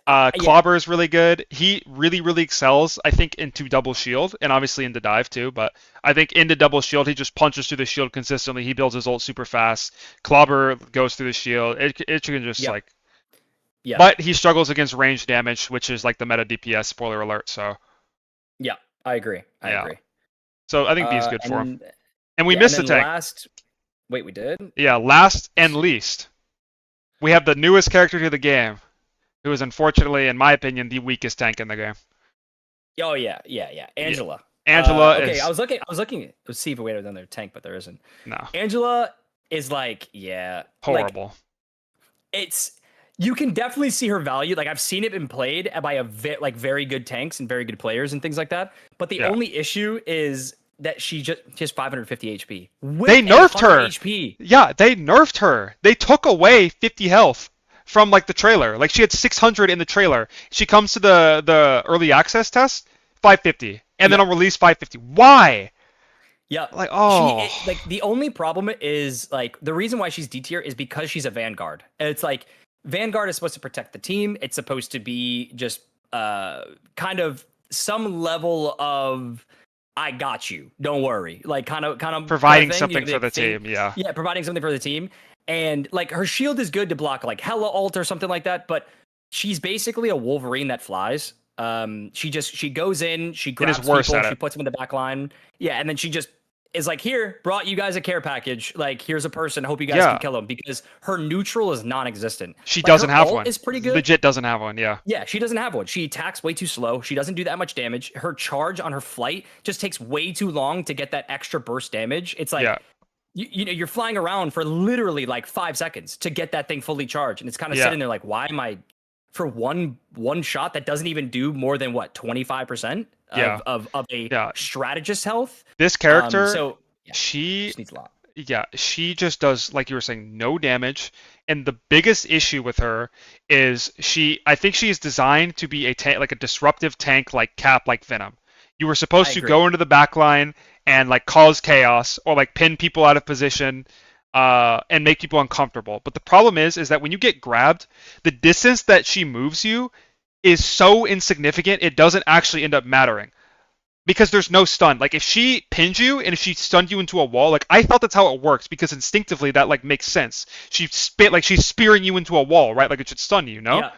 Clobber is really good. He really excels, I think, into double shield and obviously into dive too. But I think into double shield, he just punches through the shield consistently. He builds his ult super fast. Clobber goes through the shield. It can just like. Yeah. But he struggles against range damage, which is like the meta DPS. Spoiler alert. So. Yeah, I agree. I agree. So I think B is good for him. And we missed a tank. Wait, we did? Yeah, last and least, we have the newest character to the game, who is unfortunately, in my opinion, the weakest tank in the game. Oh yeah, Angela. Yeah. Angela is. Okay, I was looking to see if we had another tank, but there isn't. No. Angela is like, horrible. Like, you can definitely see her value. Like I've seen it been played by very good tanks and very good players and things like that. But the only issue is that she has 550 HP. They nerfed her. HP. Yeah, they nerfed her. They took away 50 health from like the trailer. Like she had 600 in the trailer. She comes to the early access test, 550, and then on release 550. Why? Yeah. Like like the only problem is like the reason why she's D tier is because she's a Vanguard. And it's like Vanguard is supposed to protect the team. It's supposed to be just kind of some level of I got you. Don't worry. Like kind of providing something for the team. Yeah. Yeah, providing something for the team. And like her shield is good to block like Hella ult or something like that, but she's basically a Wolverine that flies. She goes in, she grabs people, she puts them in the back line. Yeah, and then she just is like, here, brought you guys a care package. Like, here's a person. Hope you guys can kill him, because her neutral is non-existent. She doesn't have one. It's pretty good. Legit doesn't have one. Yeah. Yeah, she doesn't have one. She attacks way too slow. She doesn't do that much damage. Her charge on her flight just takes way too long to get that extra burst damage. It's like you know, you're flying around for literally like 5 seconds to get that thing fully charged, and it's kind of Yeah. sitting there like, why am I for one shot that doesn't even do more than what 25% Yeah. of a Yeah. strategist health. This character, So yeah, she just needs a lot. yeah, she just does, like you were saying, no damage. And the biggest issue with her is I think she is designed to be a tank, like a disruptive tank, like Cap, like Venom. You were supposed I to agree. go into the back line and like cause chaos or like pin people out of position, and make people uncomfortable. But the problem is that when you get grabbed, the distance that she moves you is so insignificant, it doesn't actually end up mattering. Because there's no stun. Like if she pins you and if she stunned you into a wall, like I thought that's how it works because instinctively that like makes sense. She's spearing you into a wall, right? Like it should stun you, no? Yeah.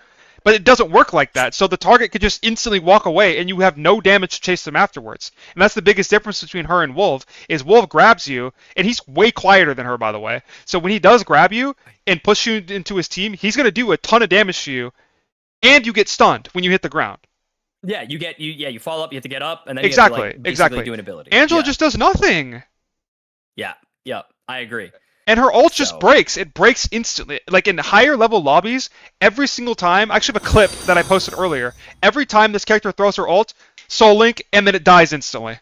But it doesn't work like that. So the target could just instantly walk away and you have no damage to chase them afterwards. And that's the biggest difference between her and Wolf is Wolf grabs you and he's way quieter than her, by the way. So when he does grab you and push you into his team, he's going to do a ton of damage to you and you get stunned when you hit the ground. Yeah, you fall up, you have to get up, and then Exactly, you have to, like, basically exactly. do an ability. Angela Yeah. just does nothing. Yeah, I agree. And her ult just So- breaks. It breaks instantly. Like in higher level lobbies, every single time, I actually have a clip that I posted earlier. Every time this character throws her ult, Soul Link, and then it dies instantly.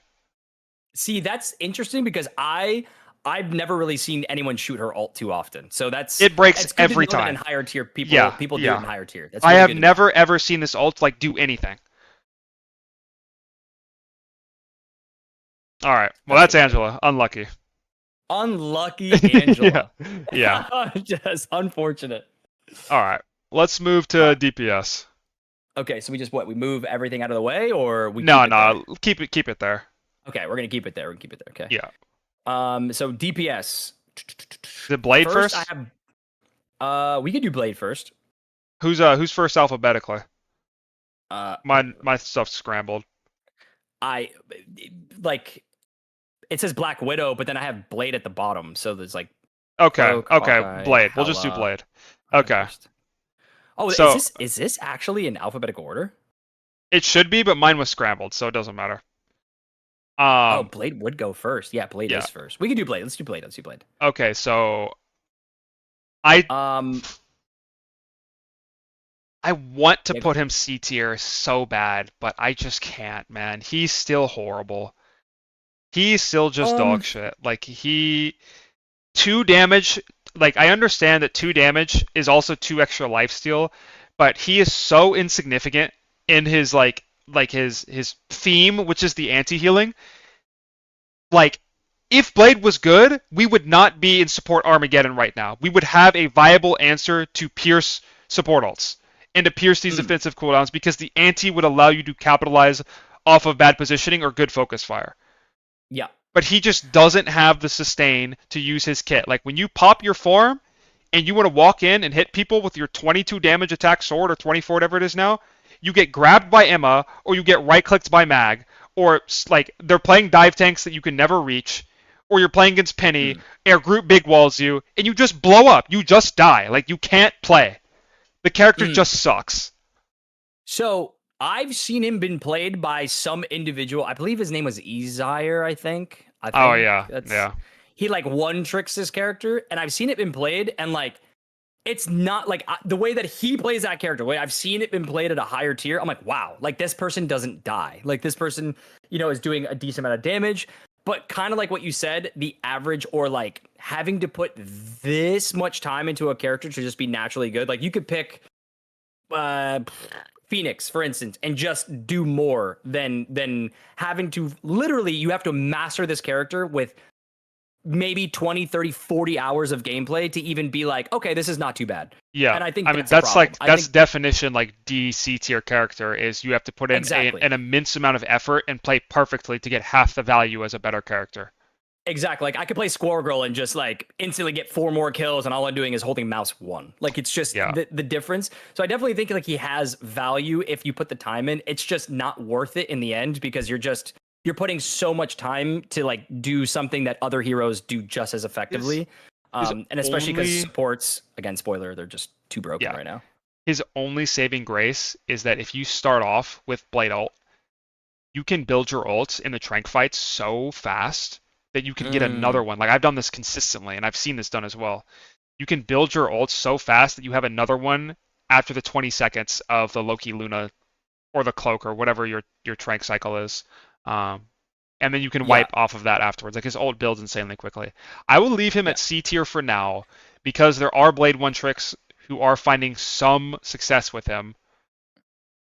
See, that's interesting because I've never really seen anyone shoot her ult too often. So It breaks it's good to every know that time. In higher tier people, Yeah, people do yeah. it in higher tier. That's I really have good to know. never ever seen this ult like do anything. All right. Well, that's Angela. Unlucky. Unlucky Angela. Yeah. Just unfortunate. All right. Let's move to DPS. Okay, so we move everything out of the way, or we No, keep it there? no. Keep it there. Okay, we're gonna keep it there. Okay. Yeah. So DPS. The Blade first? I have. We could do Blade first. Who's first alphabetically? My stuff's scrambled. I like. It says Black Widow, but then I have Blade at the bottom, so there's like. Okay. Cloak, Okay. Hawkeye, Blade. We'll just do Hela. Blade. Okay. Oh, So- is this actually in alphabetical order? It should be, but mine was scrambled, so it doesn't matter. Oh, Blade would go first. Yeah, Blade yeah. is first. We can do Blade. Let's do Blade. Okay, so I want to put him C tier so bad, but I just can't, man. He's still horrible. He's still just dog shit. Like 2 damage. Like I understand that 2 damage is also 2 extra lifesteal, but he is so insignificant in his like his theme, which is the anti-healing. Like if Blade was good, we would not be in support Armageddon right now. We would have a viable answer to pierce support ults and to pierce these defensive cooldowns because the anti would allow you to capitalize off of bad positioning or good focus fire. Yeah. But he just doesn't have the sustain to use his kit. Like when you pop your form and you want to walk in and hit people with your 22 damage attack sword or 24, whatever it is now, you get grabbed by Emma or you get right-clicked by Mag, or like they're playing dive tanks that you can never reach, or you're playing against Penny, air group big walls you, and you just blow up. You just die. Like you can't play. The character just sucks. So I've seen him been played by some individual. I believe his name was Ezire, I think. Oh, yeah. Yeah. He like one tricks his character, and I've seen it been played, and like it's not like the way that he plays that character. The way I've seen it been played at a higher tier, I'm like, wow, like this person doesn't die. Like this person, is doing a decent amount of damage. But kind of like what you said, the average or like having to put this much time into a character to just be naturally good. Like you could pick Phoenix, for instance, and just do more than having to literally, you have to master this character with maybe 20, 30, 40 hours of gameplay to even be like, okay, this is not too bad. Yeah, and I think that's like definition like DC tier character is you have to put in Exactly. an immense amount of effort and play perfectly to get half the value as a better character. Exactly. Like I could play Squirrel Girl and just like instantly get 4 more kills, and all I'm doing is holding mouse 1. Like it's just the difference. So I definitely think like he has value if you put the time in. It's just not worth it in the end because you're putting so much time to like do something that other heroes do just as effectively. And especially because supports, again, spoiler, they're just too broken right now. His only saving grace is that if you start off with Blade ult, you can build your ults in the Trank fights so fast that you can get another one. Like I've done this consistently, and I've seen this done as well. You can build your ult so fast that you have another one after the 20 seconds of the Loki Luna or the cloak or whatever your trank cycle is. And then you can wipe off of that afterwards. Like his ult builds insanely quickly. I will leave him at C tier for now because there are Blade 1 tricks who are finding some success with him.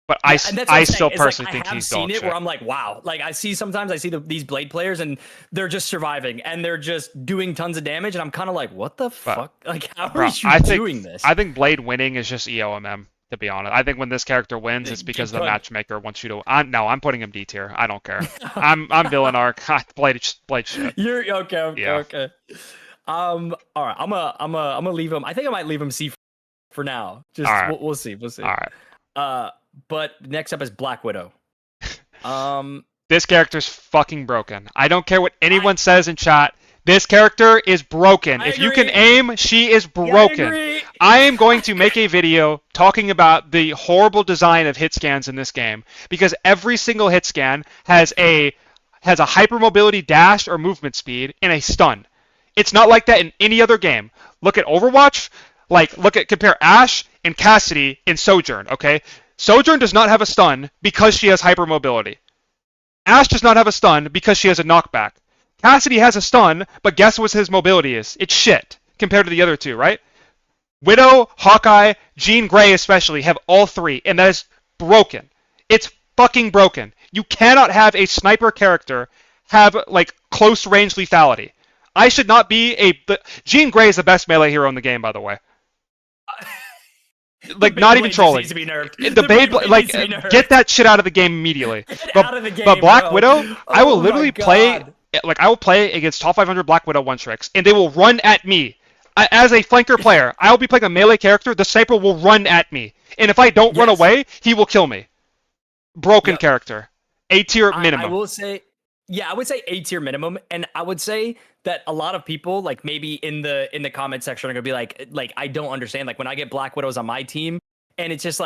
But I still personally think he's dog shit. I've seen it where I'm like, wow. Like sometimes I see these Blade players and they're just surviving and they're just doing tons of damage and I'm kind of like, what the fuck? Like how are you doing this? I think Blade winning is just EOMM. To be honest, I think when this character wins, it's because the matchmaker wants you to. I'm putting him D tier. I don't care. I'm villain arc. Blade shit. You're okay. All right. I'm gonna leave him. I think I might leave him C for now. Just we'll see. All right. But next up is Black Widow. This character's fucking broken. I don't care what anyone says in chat. This character is broken. If you can aim, she is broken. Yeah, I am going to make a video talking about the horrible design of hit scans in this game because every single hit scan has a hypermobility dash or movement speed and a stun. It's not like that in any other game. Look at Overwatch. Compare Ashe and Cassidy in Sojourn. Okay, Sojourn does not have a stun because she has hypermobility. Ashe does not have a stun because she has a knockback. Cassidy has a stun, but guess what his mobility is? It's shit compared to the other two, right? Widow, Hawkeye, Jean Grey especially have all three, and that is broken. It's fucking broken. You cannot have a sniper character have, close range lethality. I should not be Jean Grey is the best melee hero in the game, by the way. Not even trolling. Needs to be nerfed. The Beyblade, get that shit out of the game immediately. But Black Widow, I will literally play... I will play against top 500 Black Widow 1 tricks, and they will run at me. As a flanker player, I will be playing a melee character, the sniper will run at me. And if I don't run away, he will kill me. Broken character. A tier minimum. I will say, I would say A tier minimum, and I would say that a lot of people, maybe in the comment section, are gonna be like, I don't understand. When I get Black Widows on my team, and it's just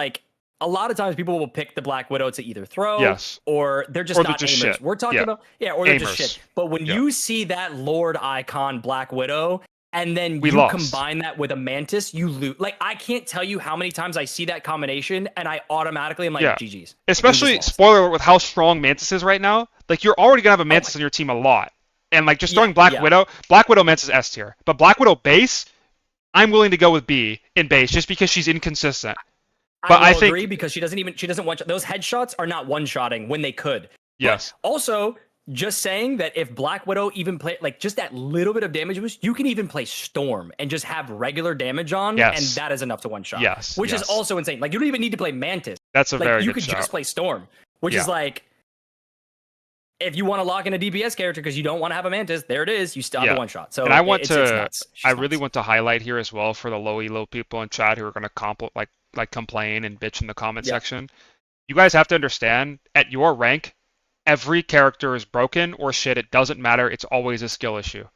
a lot of times people will pick the Black Widow to either throw or they're just not aimers. Shit. We're talking about or they're just shit. But when you see that Lord icon Black Widow and then you combine that with a Mantis, you lose. I can't tell you how many times I see that combination and I automatically am like, GG's. Especially, spoiler alert, with how strong Mantis is right now. You're already gonna have a Mantis on your team a lot. And just throwing Black Widow Mantis is S tier. But Black Widow base, I'm willing to go with B in base just because she's inconsistent. But I think agree because she doesn't one shot. Those headshots are not one shotting when they could. Yes. But also, just saying that if Black Widow even play just that little bit of damage boost, you can even play Storm and just have regular damage on, and that is enough to one shot. Yes. Which is also insane. You don't even need to play Mantis. That's a very you good could shout. just play Storm, which is if you want to lock in a DPS character because you don't want to have a Mantis, there it is. You still have a one shot. So and I really want to highlight here as well for the low elo people in chat who are going to complain and bitch in the comment section. You guys have to understand, at your rank, every character is broken or shit. It doesn't matter. It's always a skill issue.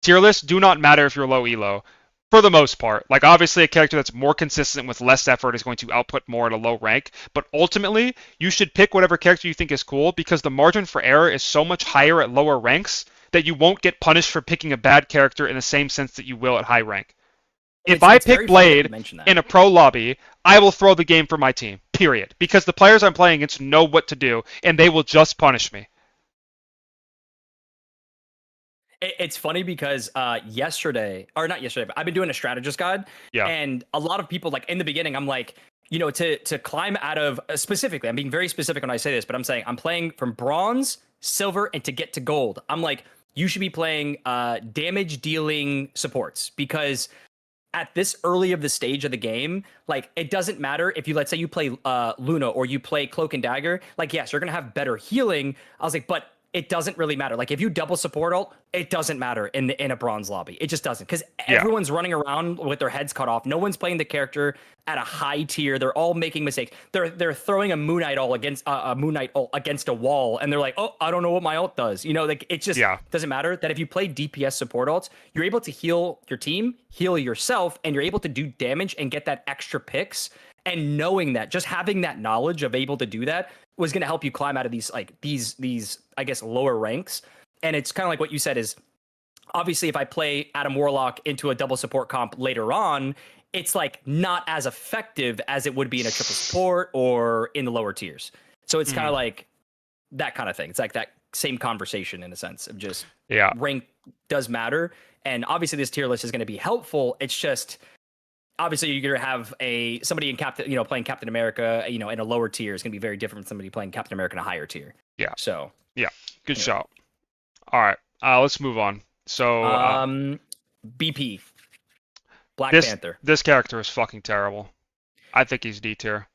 Tier lists do not matter if you're low elo. For the most part. Obviously, a character that's more consistent with less effort is going to output more at a low rank. But ultimately, you should pick whatever character you think is cool because the margin for error is so much higher at lower ranks that you won't get punished for picking a bad character in the same sense that you will at high rank. If I pick Blade in a pro lobby, I will throw the game for my team, period. Because the players I'm playing against know what to do, and they will just punish me. It's funny because not yesterday, but I've been doing a strategist guide, and a lot of people, in the beginning, I'm like, to climb out of, specifically, I'm being very specific when I say this, but I'm saying I'm playing from bronze, silver, and to get to gold. I'm like, you should be playing damage dealing supports because at this early of the stage of the game, it doesn't matter if let's say you play Luna or you play Cloak and Dagger, yes, you're going to have better healing. I was like, but it doesn't really matter. If you double support ult, it doesn't matter in a bronze lobby. It just doesn't because everyone's running around with their heads cut off. No one's playing the character at a high tier. They're all making mistakes. They're throwing a Moon Knight ult against a wall, and they're like, oh, I don't know what my ult does. It just doesn't matter. That if you play DPS support ults, you're able to heal your team, heal yourself, and you're able to do damage and get that extra picks. And knowing that, just having that knowledge of able to do that was going to help you climb out of these I guess lower ranks. and it's kind of like what you said is, obviously, if I play Adam Warlock into a double support comp later on, it's like not as effective as it would be in a triple support or in the lower tiers. So it's kind of like that kind of thing. It's like that same conversation in a sense of just rank does matter. And obviously this tier list is going to be helpful. It's just obviously you're going to have somebody in playing Captain America, in a lower tier is going to be very different from somebody playing Captain America in a higher tier. Yeah. So Good shot. All right. Let's move on. So BP. Black Panther. This character is fucking terrible. I think he's D tier.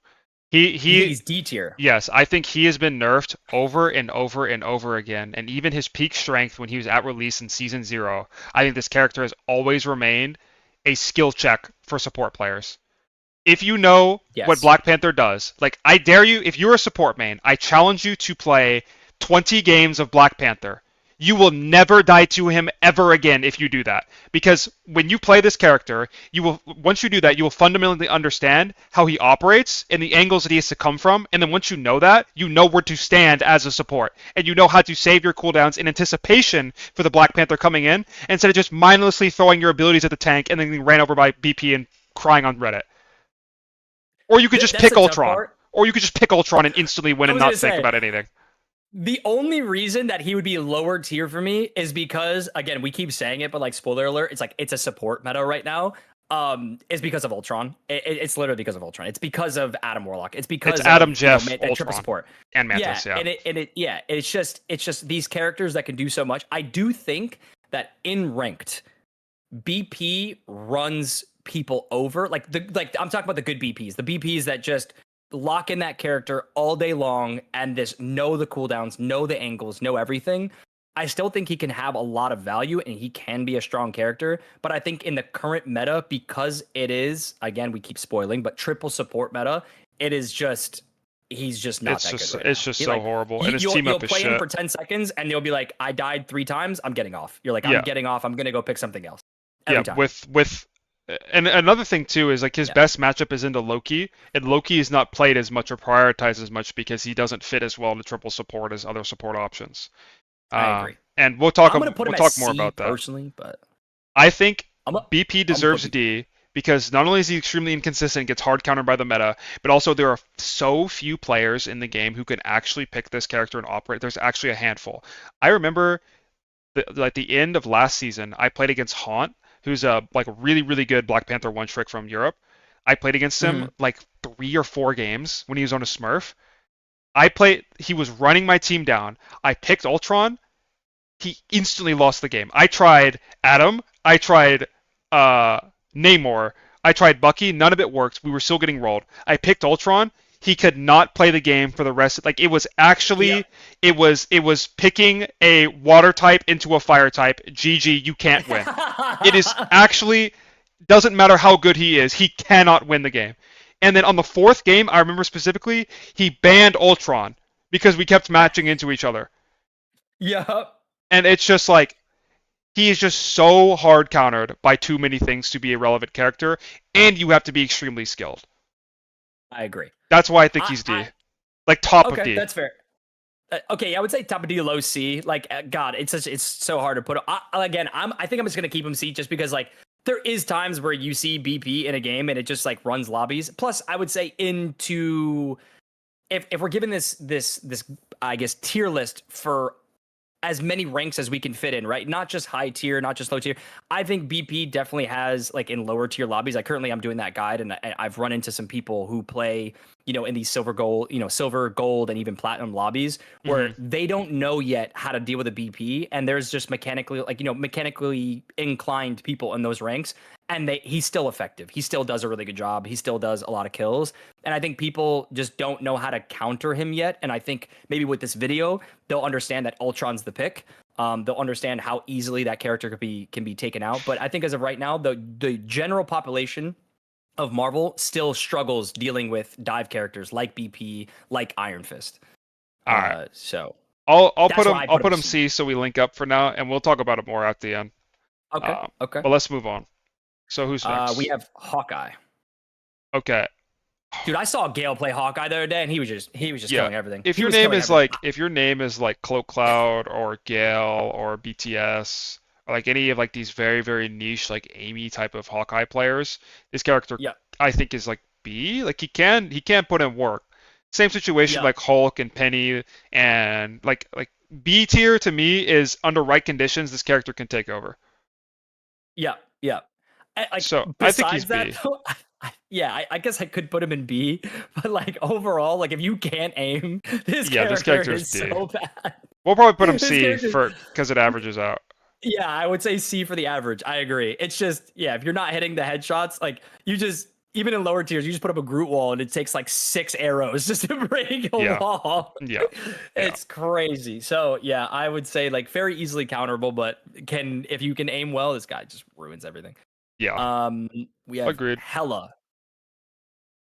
He's D tier. Yes, I think he has been nerfed over and over and over again. And even his peak strength when he was at release in Season 0, I think this character has always remained a skill check for support players. If you know what Black Panther does, like I dare you, if you're a support main, I challenge you to play 20 games of Black Panther. You will never die to him ever again if you do that. Because when you play this character, once you do that, you will fundamentally understand how he operates and the angles that he has to come from. And then once you know that, you know where to stand as a support. And you know how to save your cooldowns in anticipation for the Black Panther coming in, instead of just mindlessly throwing your abilities at the tank and then being ran over by BP and crying on Reddit. Or you could just pick Ultron. Or you could just pick Ultron and instantly win and not think about anything. The only reason that he would be lower tier for me is because, again, we keep saying it, but like spoiler alert, it's like it's a support meta right now. It's because of Ultron. It's literally because of Ultron. It's because of Adam Warlock. It's because it's Adam, Jeff, Ultron, triple support, and Mantis. It's just these characters that can do so much. I do think that in ranked, BP runs people over. Like I'm talking about the good BPs, the BPs that just lock in that character all day long and just know the cooldowns, know the angles, know everything. I still think he can have a lot of value and he can be a strong character. But I think in the current meta, because it is, again, we keep spoiling, but triple support meta, he's just not that good. It's just so horrible. And his team up is shit. You'll play him for 10 seconds and you'll be like, I died 3 times, I'm getting off. You're like, I'm getting off, I'm going to go pick something else. Every time. And another thing too is like his best matchup is into Loki, and Loki is not played as much or prioritized as much because he doesn't fit as well into triple support as other support options. I agree. And we'll talk more C about that. Personally, but I think BP deserves a D because not only is he extremely inconsistent, gets hard countered by the meta, but also there are so few players in the game who can actually pick this character and operate. There's actually a handful. I remember at the end of last season, I played against Haunt, who's a really, really good Black Panther one trick from Europe. I played against him like 3 or 4 games when he was on a Smurf. He was running my team down. I picked Ultron. He instantly lost the game. I tried Adam. I tried Namor. I tried Bucky. None of it worked. We were still getting rolled. I picked Ultron. He could not play the game for the rest. Like it was actually, it was picking a water type into a fire type. GG, you can't win. It is actually, doesn't matter how good he is, he cannot win the game. And then on the 4th game, I remember specifically, he banned Ultron because we kept matching into each other. Yeah. And it's just like, he is just so hard countered by too many things to be a relevant character, and you have to be extremely skilled. I agree. That's why I think he's D. Top of D. Okay, that's fair. Okay, I would say top of D, low C. God, it's so hard to put. I think I'm just gonna keep him C just because there is times where you see BP in a game and it just runs lobbies. Plus, I would say if we're given this I guess tier list for as many ranks as we can fit in, right? Not just high tier, not just low tier. I think BP definitely has in lower tier lobbies. Currently I'm doing that guide and I've run into some people who play, in these silver, gold, and even platinum lobbies where they don't know yet how to deal with a BP. And there's just mechanically inclined people in those ranks. And he's still effective. He still does a really good job. He still does a lot of kills. And I think people just don't know how to counter him yet. And I think maybe with this video, they'll understand that Ultron's the pick. They'll understand how easily that character can be taken out. But I think as of right now, the general population of Marvel still struggles dealing with dive characters like BP, like Iron Fist. All right. So I'll put him C so we link up for now, and we'll talk about it more at the end. Okay. But let's move on. So who's next? We have Hawkeye. Okay. Dude, I saw Gale play Hawkeye the other day, and he was just killing everything. If He your was name killing is everything. like Cloak Cloud or Gale or BTS or like any of like these very very niche like Amy type of Hawkeye players, this character Yeah. I think is like B. Like he can put in work. Same situation Yeah. like Hulk and Penny and like B tier to me is under right conditions this character can take over. Yeah, yeah. Like, So I think he's besides that, B. though, I guess I could put him in B, but like overall, like if you can't aim, this character is D. so bad. We'll probably put him This C character- because it averages out. Yeah, I would say C for the average. I agree. It's just, yeah, if you're not hitting the headshots, like you just, even in lower tiers, you just put up a Groot wall and it takes like 6 arrows just to break a Yeah. wall. Yeah. It's crazy. So yeah, I would say like very easily counterable, but if you can aim well, this guy just ruins everything. Yeah. We have Agreed. Hella.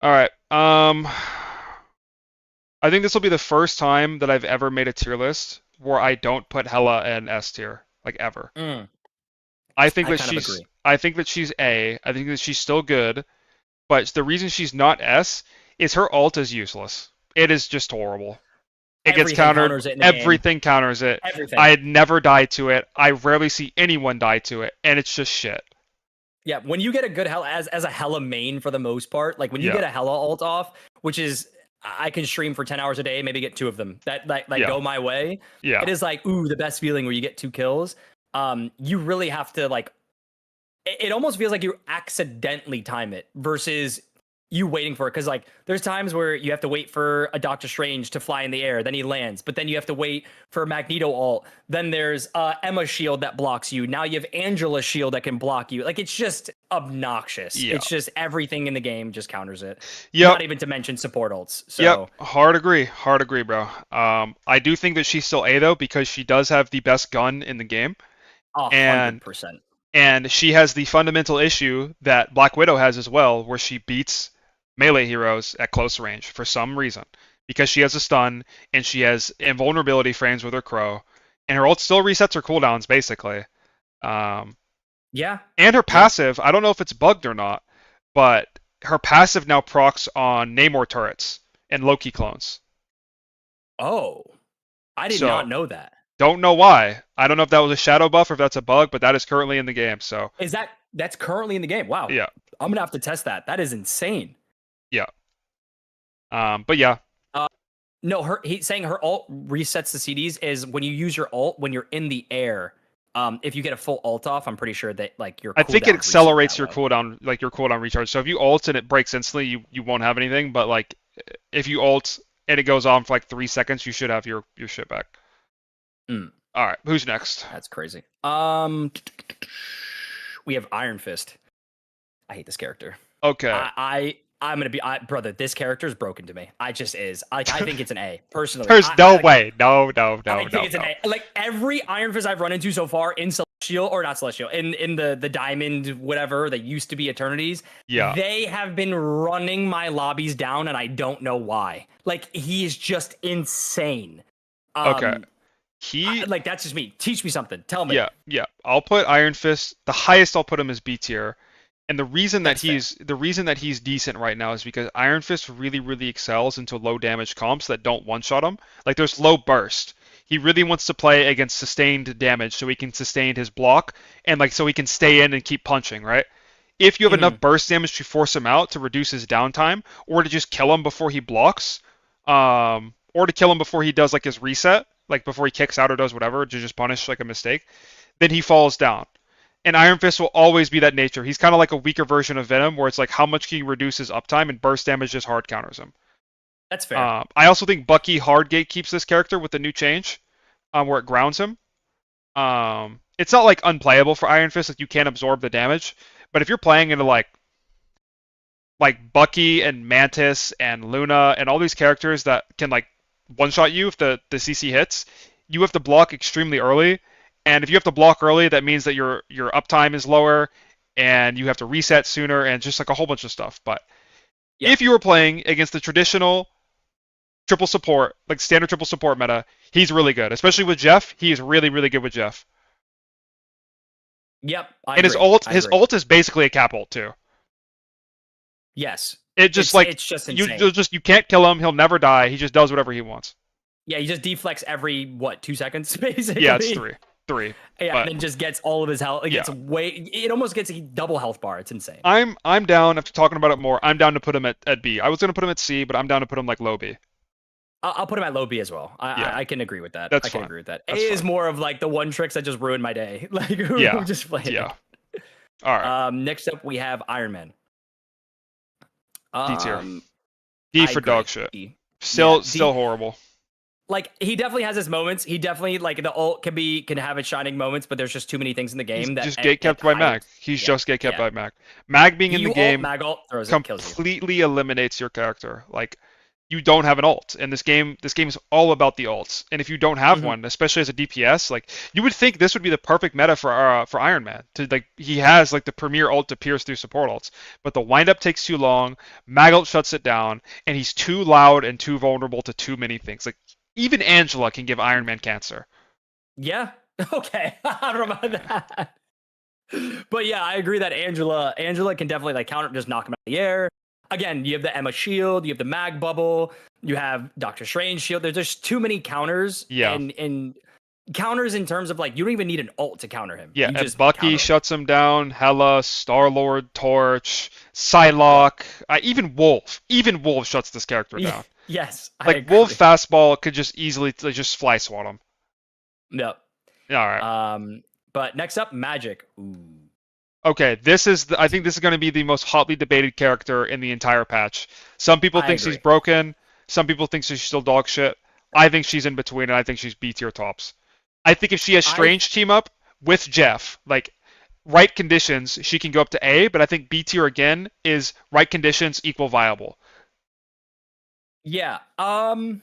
All right. I think this will be the first time that I've ever made a tier list where I don't put Hella in S tier, like ever. I think that kind of she's agree. I think that she's A. I think that she's still good, but the reason she's not S is her ult is useless. It is just horrible. It gets Everything countered. counters it in the game. Everything counters it. Everything. I never die to it. I rarely see anyone die to it, and it's just shit. Yeah, when you get a good Hella as a Hella main for the most part, like when you Yeah. get a Hella ult off, which is I can stream for 10 hours a day, maybe get 2 of them that Yeah. go my way. Yeah. It is like, ooh, the best feeling where you get 2 kills. You really have to like it almost feels like you accidentally time it versus you waiting for it. Cause like there's times where you have to wait for a Doctor Strange to fly in the air, then he lands, but then you have to wait for a Magneto ult. Then there's Emma shield that blocks you. Now you have Angela's shield that can block you. Like it's just obnoxious. Yeah. It's just everything in the game just counters it. Yep. Not even to mention support ults. So Yep, hard agree, bro. I do think that she's still A though because she does have the best gun in the game, 100%. and she has the fundamental issue that Black Widow has as well, where she beats melee heroes at close range for some reason because she has a stun and she has invulnerability frames with her crow, and her ult still resets her cooldowns basically. Yeah. And her passive, I don't know if it's bugged or not, but her passive now procs on Namor turrets and Loki clones. Oh. I did So- not know that. Don't know why. I don't know if that was a shadow buff or if that's a bug, but that is currently in the game. So That's currently in the game. Wow. yeah, I'm gonna have to test that. That is insane. yeah. But yeah, No, he's saying her ult resets the CDs is when you use your ult when you're in the air. If you get a full ult off, I'm pretty sure that like your I think it cooldown resets accelerates that your way. cooldown, like your cooldown recharge. So if you ult and it breaks instantly, you won't have anything. But like if you ult and it goes on for like 3 seconds, you should have your shit back. Mm. All right, who's next? That's crazy. We have Iron Fist. I hate this character. Okay. I'm gonna be brother. This character is broken to me. I just is. Like I think it's an A personally. There's I no like, way. No. I think it's an A. Like every Iron Fist I've run into so far in Celestial or not Celestial in the Diamond whatever that used to be Eternities. Yeah. They have been running my lobbies down and I don't know why. Like he is just insane. Okay. Like that's just me. Teach me something. Tell me. Yeah. I'll put Iron Fist. The highest I'll put him is B tier. And the reason that he's decent right now is because Iron Fist really excels into low damage comps that don't one-shot him. Like there's low burst. He really wants to play against sustained damage so he can sustain his block and like so he can stay in and keep punching, right? If you have enough burst damage to force him out to reduce his downtime, or to just kill him before he blocks, or to kill him before he does like his reset, like before he kicks out or does whatever to just punish like a mistake, then he falls down. And Iron Fist will always be that nature. He's kind of like a weaker version of Venom, where it's like how much can you reduce his uptime, and burst damage just hard counters him. That's fair. I also think Bucky Hardgate keeps this character with the new change, where it grounds him. It's not like unplayable for Iron Fist, like you can't absorb the damage, but if you're playing into like Bucky and Mantis and Luna and all these characters that can like one-shot you if the CC hits, you have to block extremely early. And if you have to block early, that means that your uptime is lower and you have to reset sooner and just like a whole bunch of stuff. But if you were playing against the traditional triple support, like standard triple support meta, he's really good. Especially with Jeff, he is really good with Jeff. Yep. And his ult is basically a cap ult too. Yes. It just it's just insane. you can't kill him. He'll never die. He just does whatever he wants. Yeah, he just deflects every 2 seconds basically. Yeah, it's three. Yeah, but, and then just gets all of his health. It almost gets a double health bar. It's insane. I'm down after talking about it more. I'm down to put him at B. I was gonna put him at C, but I'm down to put him like low B. I'll put him at low B as well. I can agree with that. That's I can fine. agree with that. That's A is fine. more of like the one tricks that just ruined my day. Like who just played it. Yeah. All right. Next up we have Iron Man. D tier. D for agree. dog shit. D. Still D. horrible. Like he definitely has his moments. He definitely like the ult can have its shining moments, but there's just too many things in the game He's that just gatekept by Mag. He's just gatekept by Mag. Mag being in the game Mag ult throws it, kills you. completely eliminates your character. Like you don't have an ult in this game. This game is all about the ults, and if you don't have one, especially as a DPS, like you would think this would be the perfect meta for Iron Man. To like he has like the premier ult to pierce through support ults, but the windup takes too long. Mag ult shuts it down, and he's too loud and too vulnerable to too many things. Like even Angela can give Iron Man cancer. Yeah. Okay. I don't know about that. But yeah, I agree that Angela can definitely like counter, just knock him out of the air. Again, you have the Emma shield, you have the Mag bubble, you have Doctor Strange shield. There's just too many counters. Yeah. And counters in terms of like you don't even need an ult to counter him. Yeah, you and Bucky shuts him down. Hela, Star-Lord, Torch, Psylocke, even Wolf. Even Wolf shuts this character down. Yes. Like Wolf fastball could just easily like, just fly swat him. Yep. All right. But next up, Magic. Ooh. Okay, I think this is going to be the most hotly debated character in the entire patch. Some people think she's broken. Some people think she's still dog shit. I think she's in between, and I think she's B tier tops. I think if she has Strange team up with Jeff, like right conditions, she can go up to A. But I think B tier again is right conditions equal viable. Yeah. I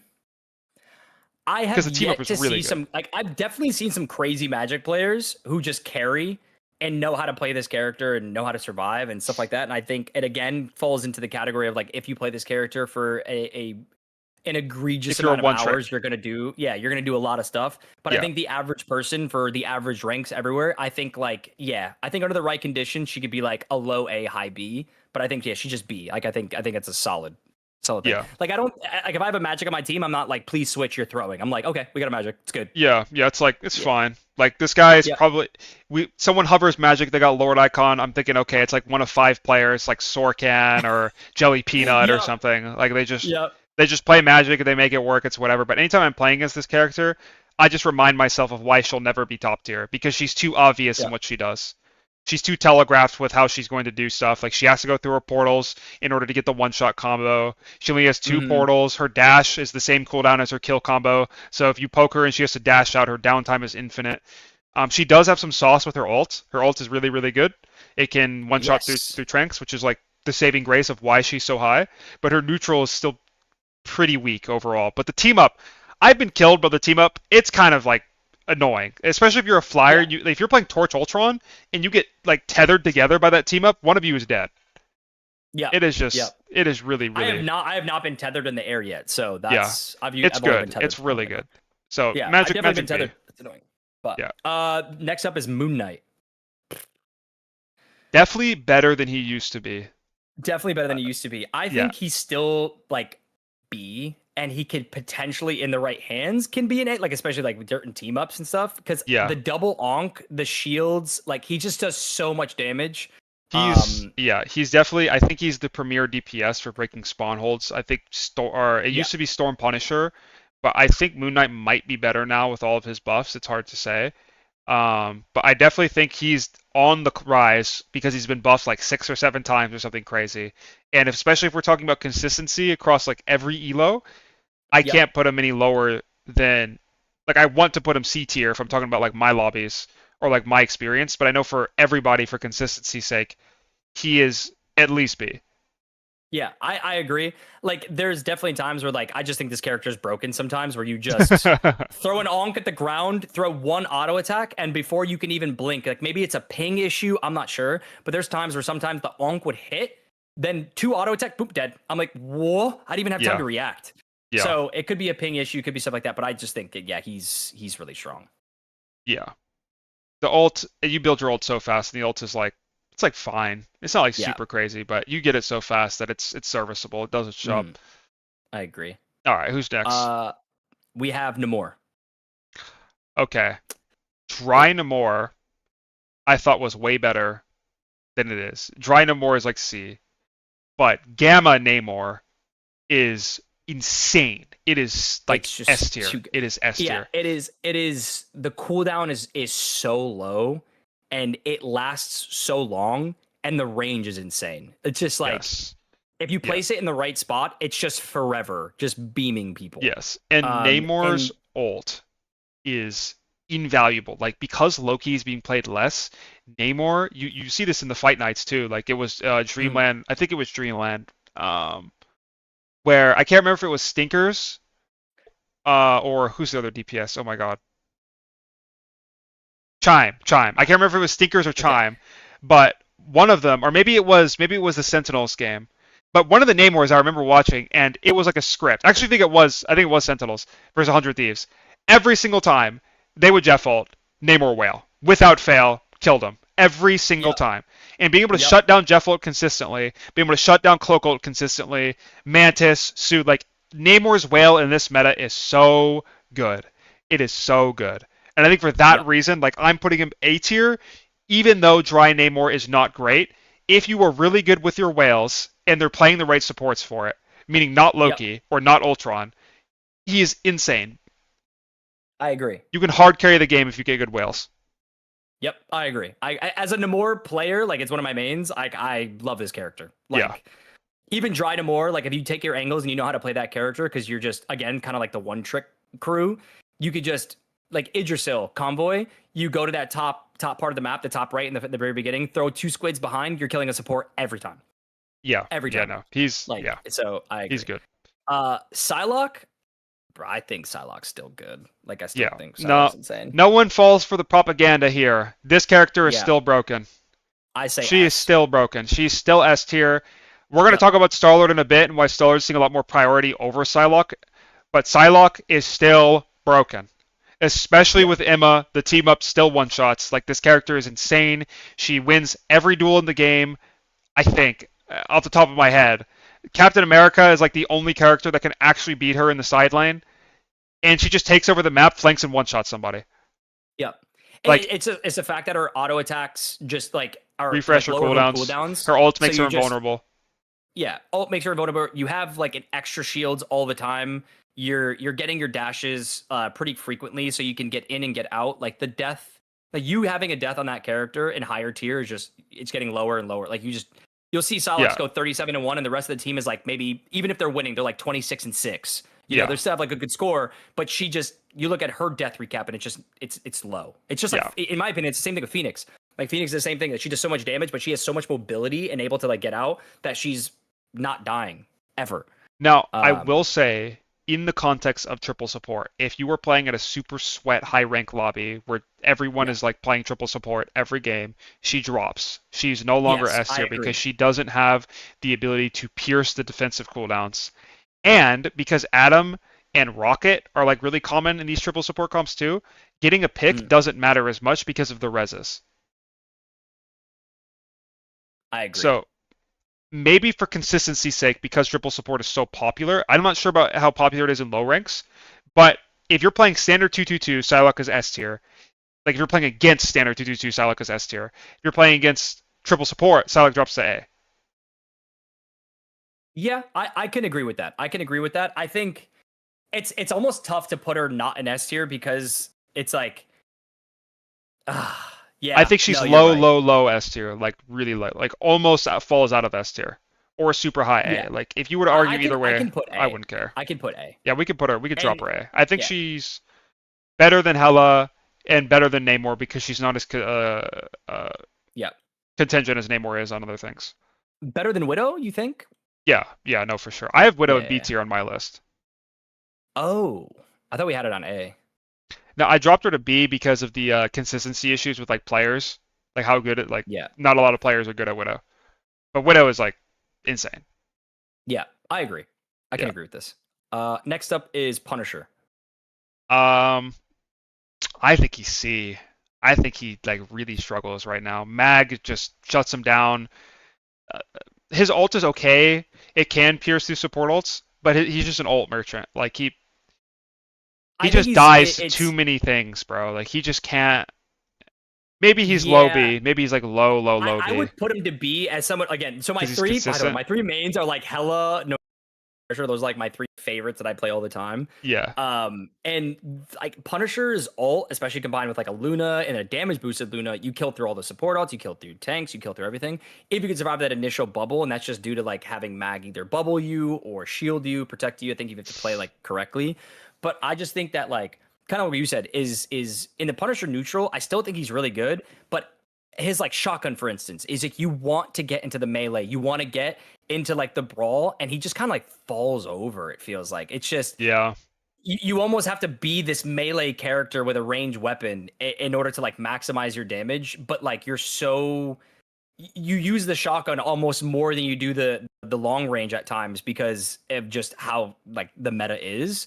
have the team yet up is to really see some like I've definitely seen some crazy Magic players who just carry and know how to play this character and know how to survive and stuff like that. And I think it again falls into the category of like if you play this character for an egregious amount of hours, you're gonna do a lot of stuff. But I think the average person for the average ranks everywhere, I think under the right conditions she could be like a low A, high B. But I think she's just B. Like I think it's a solid thing. Yeah. Like I don't like if I have a Magic on my team, I'm not like please switch your throwing. I'm like okay, we got a Magic, it's good. Yeah, it's like it's fine. Like this guy is probably someone hovers Magic, they got Lord Icon. I'm thinking okay, it's like one of 5 players like Sorkan or Jelly Peanut or something. Like they just play Magic and they make it work. It's whatever. But anytime I'm playing against this character, I just remind myself of why she'll never be top tier because she's too obvious in what she does. She's too telegraphed with how she's going to do stuff. Like she has to go through her portals in order to get the one-shot combo. She only has 2 portals. Her dash is the same cooldown as her kill combo. So if you poke her and she has to dash out, her downtime is infinite. She does have some sauce with her ult. Her ult is really, really good. It can one-shot through Tranks, which is like the saving grace of why she's so high. But her neutral is still pretty weak overall. But the team up, I've been killed by the team up. It's kind of like annoying, especially if you're a flyer. If you're playing Torch Ultron and you get like tethered together by that team up, one of you is dead. Yeah, it is just it is really. I have not been tethered in the air yet, so that's it's good. It's really good. So yeah, Magic, I've definitely been tethered. It's annoying. But next up is Moon Knight. Definitely better than he used to be. Definitely better than he used to be. I think he's still like B. And he could potentially, in the right hands, can be an A, like especially like with dirt and team ups and stuff. Because the double onk, the shields, like he just does so much damage. He's definitely. I think he's the premier DPS for breaking spawn holds. I think it used to be Storm Punisher, but I think Moon Knight might be better now with all of his buffs. It's hard to say. But I definitely think he's on the rise because he's been buffed like 6 or 7 times or something crazy. And especially if we're talking about consistency across like every elo, I can't put him any lower than like I want to put him C tier if I'm talking about like my lobbies or like my experience, but I know for everybody for consistency's sake, he is at least B. Yeah, I agree. Like there's definitely times where like I just think this character is broken sometimes where you just throw an onk at the ground, throw 1 auto attack, and before you can even blink, like maybe it's a ping issue, I'm not sure, but there's times where sometimes the onk would hit, then 2 auto attack, boop, dead. I'm like, whoa, I didn't even have time to react. Yeah. So it could be a ping issue, could be stuff like that, but I just think he's really strong. Yeah. The ult, you build your ult so fast, and the ult is like It's like fine. It's not like Yeah. super crazy, but you get it so fast that it's serviceable. It doesn't show up. I agree. All right, who's next? We have Namor. Okay. Dry Namor, I thought was way better than it is. Dry Namor is like C, but Gamma Namor is insane. It is like It's just S tier. It is S Yeah, tier. it is. It is. The cooldown is so low, and it lasts so long, and the range is insane. It's just like Yes. if you place it in the right spot, it's just forever, just beaming people. Yes, and Namor's ult is invaluable. Like because Loki is being played less, Namor, you see this in the fight nights too. Like it was Dreamland, I think it was Dreamland, where I can't remember if it was Stinkers, or who's the other DPS? Oh my god, Chime. I can't remember if it was Stinkers or Chime, but one of them, or maybe it was the Sentinels game. But one of the Namors I remember watching, and it was like a script. I think it was Sentinels versus 100 Thieves. Every single time they would Jeff ult, Namor whale without fail, killed him every single time. And being able to shut down Jeff ult consistently, being able to shut down Cloak ult consistently, Mantis, Soothe, like Namor's whale in this meta is so good. It is so good, and I think for that reason, like I'm putting him A tier, even though Dry Namor is not great. If you are really good with your whales and they're playing the right supports for it, meaning not Loki or not Ultron, he is insane. I agree. You can hard carry the game if you get good whales. Yep, I agree. I as a Namor player, like it's one of my mains. I love this character. Like, even Dry Namor, like if you take your angles and you know how to play that character, because you're just again kind of like the one trick crew, you could just like Idrisil convoy. You go to that top part of the map, the top right in the very beginning, throw 2 squids behind, you're killing a support every time. Yeah. Every time. Yeah, no. He's like so I agree. He's good. Psylocke, bro, I think Psylocke's still good. Like I still think Psylocke's insane. No one falls for the propaganda here. This character is still broken. I say she S. is still broken. She's still S tier. We're going to talk about Star-Lord in a bit and why Star-Lord's seeing a lot more priority over Psylocke, but Psylocke is still broken. Especially with Emma, the team up still one-shots. Like, this character is insane. She wins every duel in the game, I think, off the top of my head. Captain America is, like, the only character that can actually beat her in the side lane. And she just takes over the map, flanks, and one-shots somebody. Yep. Like, it's a fact that her auto attacks just, like, are refresh her cooldowns. Her ult makes her invulnerable. Yeah, ult makes her invulnerable. You have, like, an extra shields all the time. You're getting your dashes pretty frequently, so you can get in and get out. Like the death, like you having a death on that character in higher tier is just it's getting lower and lower. Like you'll see Psylocke go 37-1, and the rest of the team is like maybe even if they're winning, they're like 26-6. You know, they still have like a good score, but you look at her death recap and it's low. It's just like in my opinion, it's the same thing with Phoenix. Like Phoenix is the same thing that she does so much damage, but she has so much mobility and able to like get out that she's not dying ever. Now I will say, in the context of triple support, if you were playing at a super sweat high rank lobby where everyone is like playing triple support every game, she drops. She's no longer S tier because she doesn't have the ability to pierce the defensive cooldowns. And because Adam and Rocket are like really common in these triple support comps too, getting a pick doesn't matter as much because of the reses. I agree. So maybe for consistency's sake, because triple support is so popular, I'm not sure about how popular it is in low ranks, but if you're playing standard 222, Psylocke is S tier. Like if you're playing against standard 222, Psylocke is S tier. If you're playing against triple support, Psylocke drops to A. Yeah, I can agree with that. I think it's almost tough to put her not in S tier because it's like, yeah. I think she's low S tier, like really low, like almost falls out of S tier or super high A. Yeah. Like if you were to argue either way, I wouldn't care. I can put A. Yeah, we could put her. We could drop her A. I think she's better than Hela and better than Namor because she's not as contingent as Namor is on other things. Better than Widow, you think? Yeah, no, for sure. I have Widow and B tier on my list. Oh, I thought we had it on A. No, I dropped her to B because of the consistency issues with like players, like how good it not a lot of players are good at Widow, but Widow is like insane. Yeah, I agree. I can agree with this. Next up is Punisher. I think he's C. I think he like really struggles right now. Mag just shuts him down. His ult is okay. It can pierce through support ults, but he's just an ult merchant. Like he just dies to too many things, bro. Like he just can't. Maybe he's low B. Maybe he's like low B. I would put him to B as someone again. So my 'Cause he's three, by the way, consistent. my three mains are like hella no pressure. Those are like my three favorites that I play all the time. Yeah. And like Punisher's ult, especially combined with like a Luna and a damage boosted Luna, you kill through all the support ults, you kill through tanks, you kill through everything. If you can survive that initial bubble, and that's just due to like having Mag either bubble you or shield you, protect you. I think you have to play like correctly. But I just think that like kind of what you said is in the Punisher neutral, I still think he's really good, but his like shotgun, for instance, is like you want to get into the melee, you want to get into like the brawl, and he just kind of like falls over. It feels like it's just you almost have to be this melee character with a ranged weapon in order to like maximize your damage, but like you use the shotgun almost more than you do the long range at times because of just how like the meta is.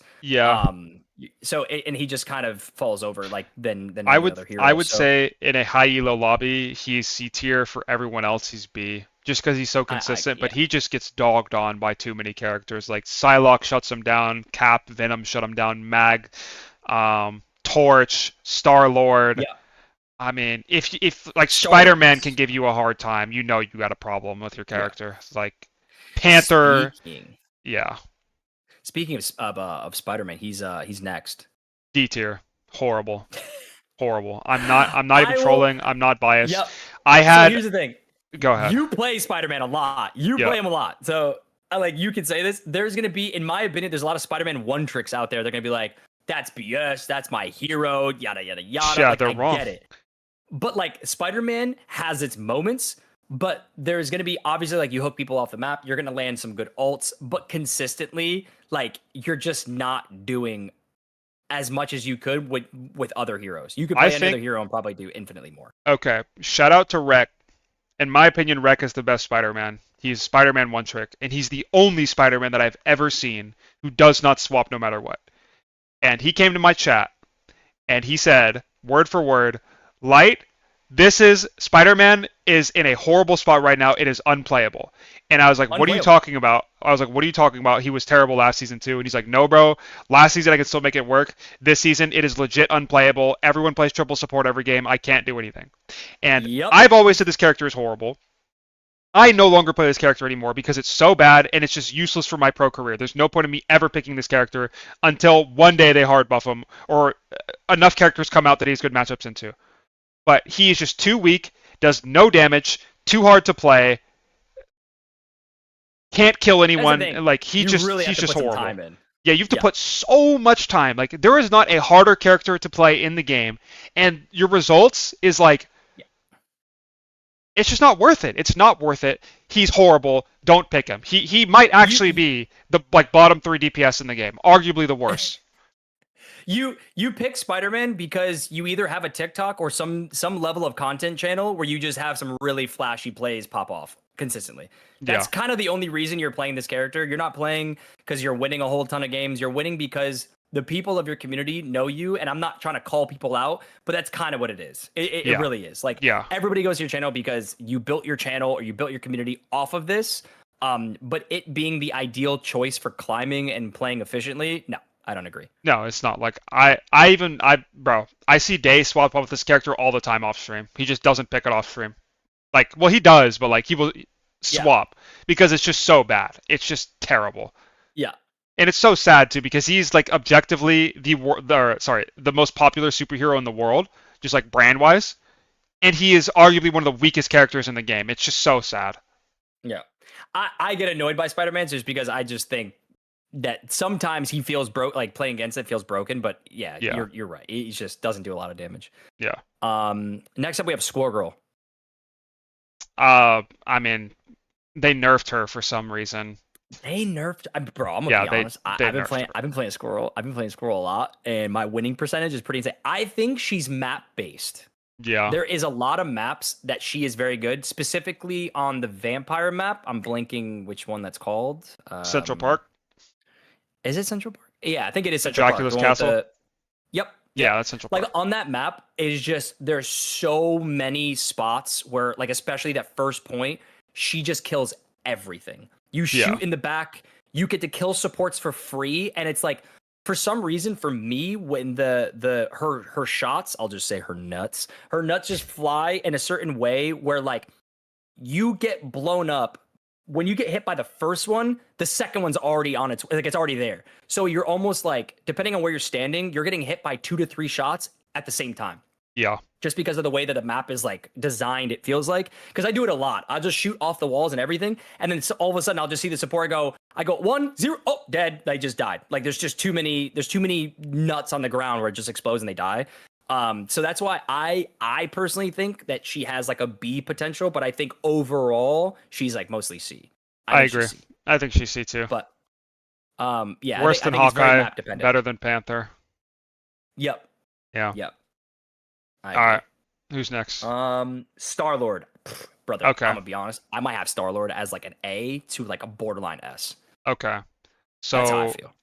So and he just kind of falls over like than other heroes. I would say in a high elo lobby he's C tier. For everyone else he's B, just because he's so consistent. But he just gets dogged on by too many characters. Like Psylocke shuts him down, Cap, Venom shut him down, Mag, Torch, Star-Lord. I mean, if like Spider-Man can give you a hard time, you know you got a problem with your character. Like Panther. Speaking of Spider-Man, he's next. D tier. Horrible. I'm not even trolling. I'm not biased. So here's the thing. Go ahead. You play Spider-Man a lot. You play him a lot. So like you can say this. There's gonna be, in my opinion, there's a lot of Spider-Man one tricks out there. They're gonna be like, that's BS. That's my hero. Yada yada yada. Yeah, like, they're wrong. I get it. But like Spider-Man has its moments. But there's going to be, obviously, like you hook people off the map, you're going to land some good ults, but consistently, like you're just not doing as much as you could with other heroes. You could play another hero and probably do infinitely more. Okay, shout out to Rek. In my opinion, Rek is the best Spider-Man. He's Spider-Man one trick, and he's the only Spider-Man that I've ever seen who does not swap no matter what. And he came to my chat, and he said, word for word, Light, this is Spider-Man is in a horrible spot right now. It is unplayable. And I was like, what are you talking about? I was like, what are you talking about? He was terrible last season too. And he's like, no, bro. Last season I could still make it work. This season it is legit unplayable. Everyone plays triple support every game. I can't do anything. And I've always said this character is horrible. I no longer play this character anymore because it's so bad and it's just useless for my pro career. There's no point in me ever picking this character until one day they hard buff him or enough characters come out that he has good matchups into. But he is just too weak, does no damage, too hard to play, can't kill anyone. Like he's just horrible. Yeah, you have to put so much time. Like there is not a harder character to play in the game, and your results is like it's just not worth it. It's not worth it. He's horrible. Don't pick him. He might actually be the like bottom 3 DPS in the game, arguably the worst. You pick Spider-Man because you either have a TikTok or some level of content channel where you just have some really flashy plays pop off consistently. That's kind of the only reason you're playing this character. You're not playing because you're winning a whole ton of games. You're winning because the people of your community know you. And I'm not trying to call people out, but that's kind of what it is. It really is. Like everybody goes to your channel because you built your channel or you built your community off of this. But it being the ideal choice for climbing and playing efficiently, no. I don't agree. No, it's not. Like I see Day swap up with this character all the time off stream. He just doesn't pick it off stream. Like, well, he does, but like he will swap because it's just so bad. It's just terrible. Yeah. And it's so sad too because he's like objectively the most popular superhero in the world, just like brand wise, and he is arguably one of the weakest characters in the game. It's just so sad. Yeah, I get annoyed by Spider-Man just because I just think that sometimes he feels broke, like playing against it feels broken, but you're right. He just doesn't do a lot of damage. Yeah. Next up we have Squirrel Girl. I mean, they nerfed her for some reason. They nerfed, bro. I'm gonna be honest. I've been playing Squirrel. I've been playing Squirrel a lot, and my winning percentage is pretty insane. I think she's map based. Yeah. There is a lot of maps that she is very good, specifically on the vampire map. I'm blanking which one that's called. Central Park. Is it Central Park? Yeah, I think it is Central Dracula's Park. Castle. Yep. Yeah, that's Central Like Park. on that map is just there's so many spots where like especially that first point, she just kills everything. You shoot in the back, you get to kill supports for free, and it's like for some reason for me when her shots, I'll just say her nuts just fly in a certain way where like you get blown up. When you get hit by the first one, the second one's already on its like it's already there. So you're almost like, depending on where you're standing, you're getting hit by 2 to 3 shots at the same time. Yeah. Just because of the way that the map is like designed, it feels like. Because I do it a lot. I'll just shoot off the walls and everything, and then all of a sudden I'll just see the support. I go 1, 0, oh, dead. They just died. Like there's just too many nuts on the ground where it just explodes and they die. So that's why I personally think that she has like a B potential, but I think overall she's like mostly C. I agree. I think she's C too. But yeah, worse I than think it's very Hawkeye, map dependent. better than Panther. Yep. Yeah. Yep. All right. Who's next? Star-Lord. Brother, Okay. I'm gonna be honest. I might have Star-Lord as like an A to like a borderline S. Okay. So That's how I feel.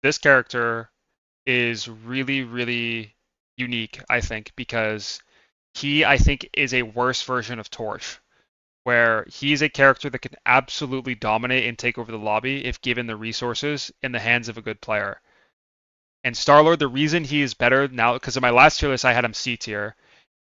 this character is really, really unique, I think, because he, I think, is a worse version of Torch, where he's a character that can absolutely dominate and take over the lobby if given the resources in the hands of a good player. And Star-Lord, the reason he is better now, because in my last tier list I had him C tier,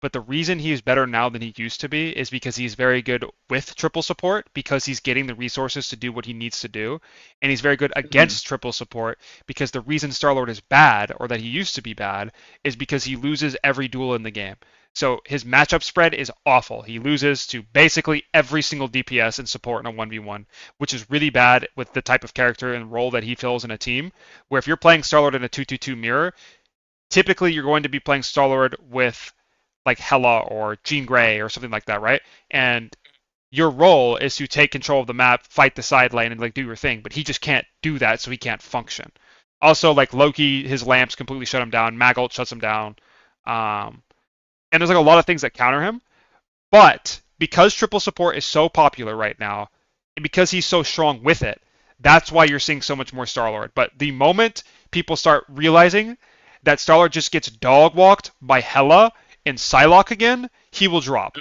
but the reason he is better now than he used to be is because he's very good with triple support, because he's getting the resources to do what he needs to do, and he's very good against triple support, because the reason Star-Lord is bad, or that he used to be bad, is because he loses every duel in the game. So his matchup spread is awful. He loses to basically every single DPS and support in a 1v1, which is really bad with the type of character and role that he fills in a team, where if you're playing Star-Lord in a 2-2-2 mirror, typically you're going to be playing Star-Lord with like Hela or Jean Grey or something like that, right? And your role is to take control of the map, fight the side lane, and like do your thing, but he just can't do that, so he can't function. Also, like Loki, his lamps completely shut him down, Magult shuts him down. And there's like a lot of things that counter him. But because triple support is so popular right now, and because he's so strong with it, that's why you're seeing so much more Star-Lord. But the moment people start realizing that Star-Lord just gets dog-walked by Hela and Psylocke again, he will drop.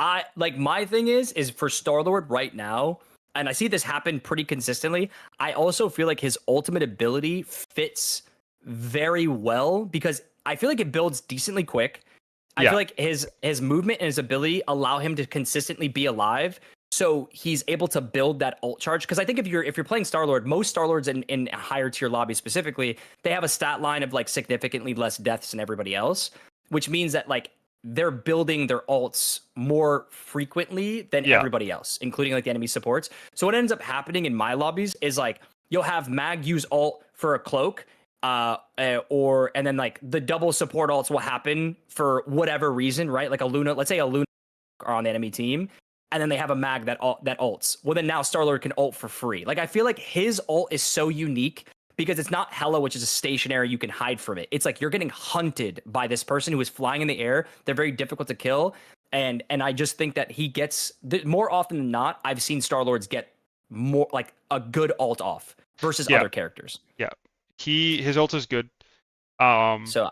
My thing is for Star-Lord right now, and I see this happen pretty consistently, I also feel like his ultimate ability fits very well because I feel like it builds decently quick. I feel like his movement and his ability allow him to consistently be alive. So he's able to build that ult charge. Because I think if you're playing Star-Lord, most Star-Lords in higher tier lobbies specifically, they have a stat line of like significantly less deaths than everybody else, which means that like they're building their ults more frequently than everybody else, including like the enemy supports. So what ends up happening in my lobbies is like you'll have Mag use ult for a cloak, and then like the double support ults will happen for whatever reason, right? Like a Luna, let's say a Luna are on the enemy team, and then they have a Mag that ults. Well, then now Star-Lord can ult for free. Like I feel like his ult is so unique because it's not Hela, which is a stationary, you can hide from it. It's like you're getting hunted by this person who is flying in the air. They're very difficult to kill. And I just think that he gets, more often than not, I've seen Star-Lords get more, like, a good ult off versus other characters. Yeah. His ult is good. So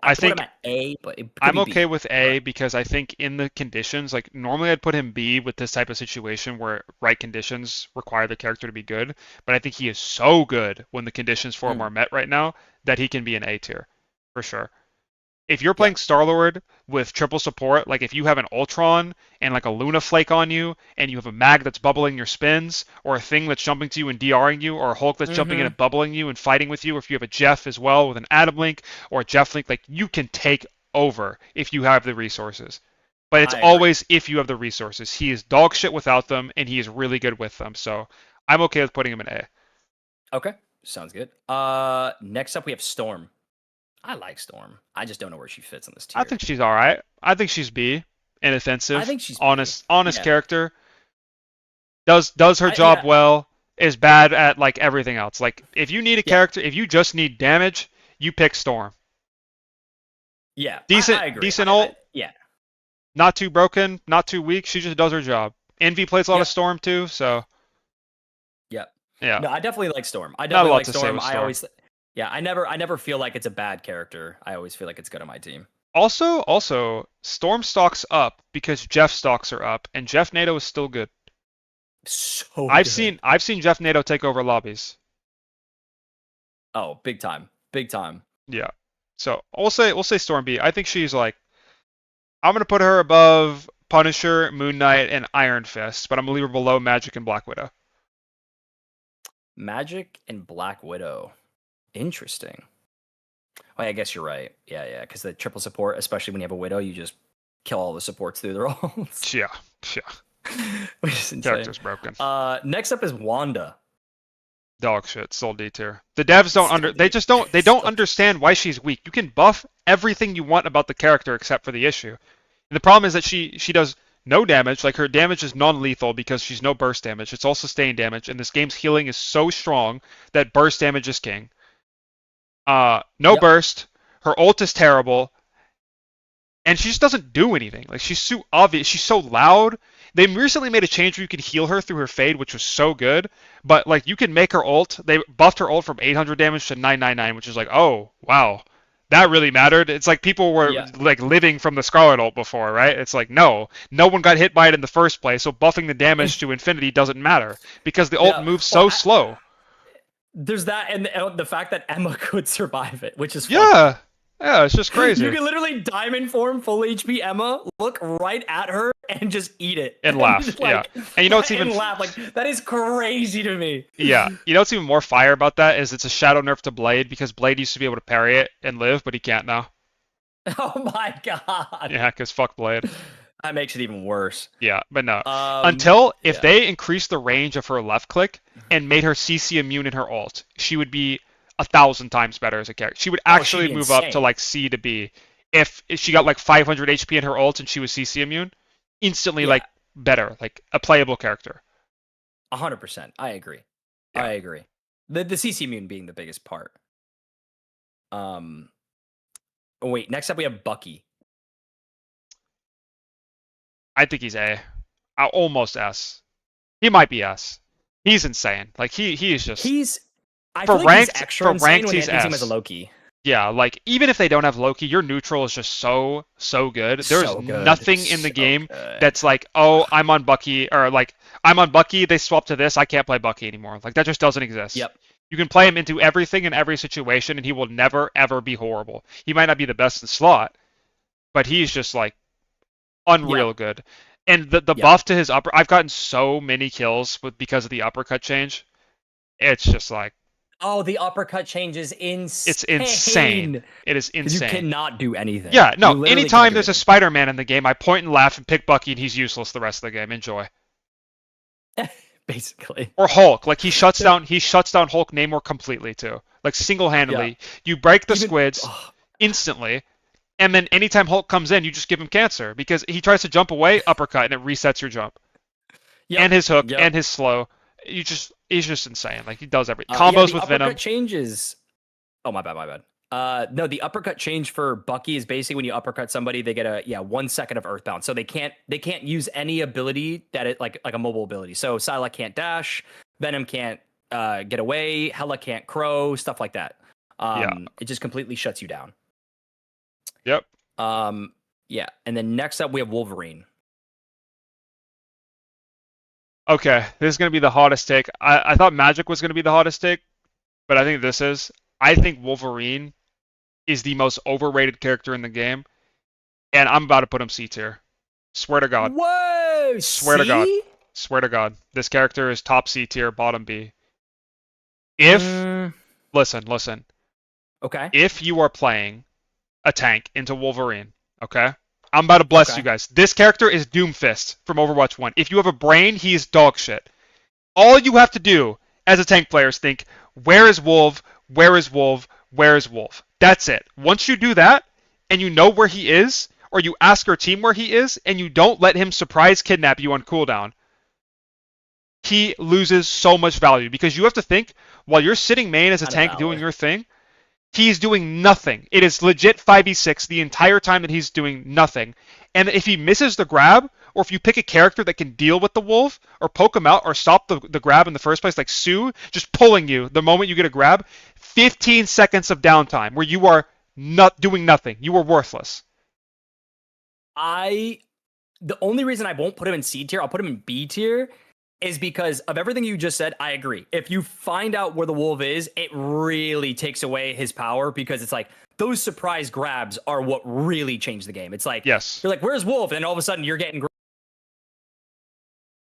I think put him at A, but I'm okay with A because I think in the conditions, like normally I'd put him B with this type of situation where right conditions require the character to be good, but I think he is so good when the conditions for him are met right now that he can be an A tier for sure. If you're playing Star-Lord with triple support, like if you have an Ultron and like a Luna Flake on you, and you have a Mag that's bubbling your spins, or a thing that's jumping to you and DRing you, or a Hulk that's jumping in and bubbling you and fighting with you, or if you have a Jeff as well with an Atom Link or a Jeff Link, like you can take over if you have the resources. But it's always if you have the resources. He is dog shit without them, and he is really good with them. So I'm okay with putting him in A. Okay, sounds good. Next up we have Storm. I like Storm. I just don't know where she fits on this tier. I think she's all right. I think she's B. Inoffensive. I think she's honest character. Does her job well. Is bad at like everything else. Like if you need a character, if you just need damage, you pick Storm. Yeah. Decent, I agree. decent ult. Yeah. Not too broken. Not too weak. She just does her job. Envy plays a lot of Storm too. So. Yep. Yeah. No, I definitely like Storm. I Not a definitely lot like to say Storm. with I Storm. always Yeah, I never feel like it's a bad character. I always feel like it's good on my team. Also, Storm stocks up because Jeff stocks are up, and Jeff NATO is still good. So I've good. seen Jeff NATO take over lobbies. Oh, big time. Big time. Yeah. So we'll say Storm B. I think she's like, I'm gonna put her above Punisher, Moon Knight, and Iron Fist, but I'm gonna leave her below Magic and Black Widow. Magic and Black Widow. Interesting. Well, I guess you're right. Yeah, because the triple support, especially when you have a Widow, you just kill all the supports through their ults. Yeah. Which is insane. Character's broken. Next up is Wanda. Dog shit, soul D tier. The devs don't understand why she's weak. You can buff everything you want about the character except for the issue. And the problem is that she does no damage. Like, her damage is non-lethal because she's no burst damage. It's all sustained damage, and this game's healing is so strong that burst damage is king. No burst. Her ult is terrible. And she just doesn't do anything. Like, she's so obvious. She's so loud. They recently made a change where you could heal her through her fade, which was so good. But, like, you can make her ult. They buffed her ult from 800 damage to 999, which is like, oh, wow. That really mattered. It's like people were, like, living from the Scarlet ult before, right? It's like, no one got hit by it in the first place, so buffing the damage to infinity doesn't matter. Because the ult moves so slow. There's that, and the fact that Emma could survive it, which is fun. Yeah, it's just crazy. You can literally diamond form full HP Emma, look right at her, and just eat it. And laugh, yeah. And you know what's even... laugh, like, that is crazy to me. Yeah. You know what's even more fire about that is it's a shadow nerf to Blade, because Blade used to be able to parry it and live, but he can't now. Oh my god. Yeah, because fuck Blade. That makes it even worse. Yeah, but no. If they increased the range of her left click and made her CC immune in her ult, she would be 1,000 times better as a character. She would actually move up to like C to B. If she got like 500 HP in her ult and she was CC immune, instantly like better, like a playable character. 100%. I agree. I agree. The CC immune being the biggest part. Wait, next up we have Bucky. I think he's A. Almost S. He might be S. He's insane. Like he is just. I feel like he's extra insane when you use him as a Loki. Yeah, like even if they don't have Loki, your neutral is just so good. There's nothing in the game that's like, oh, I'm on Bucky, or like I'm on Bucky, they swap to this, I can't play Bucky anymore. Like that just doesn't exist. Yep. You can play him into everything in every situation, and he will never ever be horrible. He might not be the best in slot, but he's just like unreal good. And the buff to his upper, I've gotten so many kills because of the uppercut change. It's just like. Oh, the uppercut change is insane. It's insane. It is insane. You cannot do anything. Yeah, no. Anytime there's a Spider-Man in the game, I point and laugh and pick Bucky, and he's useless the rest of the game. Enjoy. Basically. Or Hulk. Like he shuts down Hulk Namor completely too. Like single-handedly. Yeah. You break the squids instantly, and then anytime Hulk comes in, you just give him cancer because he tries to jump away, uppercut, and it resets your jump. Yep. And his hook and his slow. He's just insane. Like he does everything. Combos with Venom. Uppercut changes. Oh my bad. No, the uppercut change for Bucky is basically when you uppercut somebody, they get a 1 second of Earthbound, so they can't use any ability that it like a mobile ability. So Psylocke can't dash, Venom can't get away, Hela can't crow, stuff like that. It just completely shuts you down. Yep. Yeah, and then next up we have Wolverine. Okay, this is going to be the hottest take. I thought Magic was going to be the hottest take, but I think this is. I think Wolverine is the most overrated character in the game, and I'm about to put him C tier. Swear to God. Whoa! Swear to God. Swear to God. This character is top C tier, bottom B. Listen. Okay. If you are playing a tank into Wolverine, okay? I'm about to bless you guys. This character is Doomfist from Overwatch 1. If you have a brain, he is dog shit. All you have to do as a tank player is think, where is Wolv? Where is Wolv? Where is Wolv? That's it. Once you do that, and you know where he is, or you ask your team where he is, and you don't let him surprise kidnap you on cooldown, he loses so much value. Because you have to think, while you're sitting main as a tank doing your thing, he's doing nothing. It is legit 5v6 the entire time that he's doing nothing. And if he misses the grab, or if you pick a character that can deal with the wolf, or poke him out, or stop the grab in the first place, like Sue, just pulling you the moment you get a grab, 15 seconds of downtime where you are not doing nothing. You are worthless. The only reason I won't put him in C tier, I'll put him in B tier, is because of everything you just said. I agree. If you find out where the wolf is, it really takes away his power, because it's like those surprise grabs are what really change the game. It's like, yes, you're like, where's wolf? And all of a sudden you're getting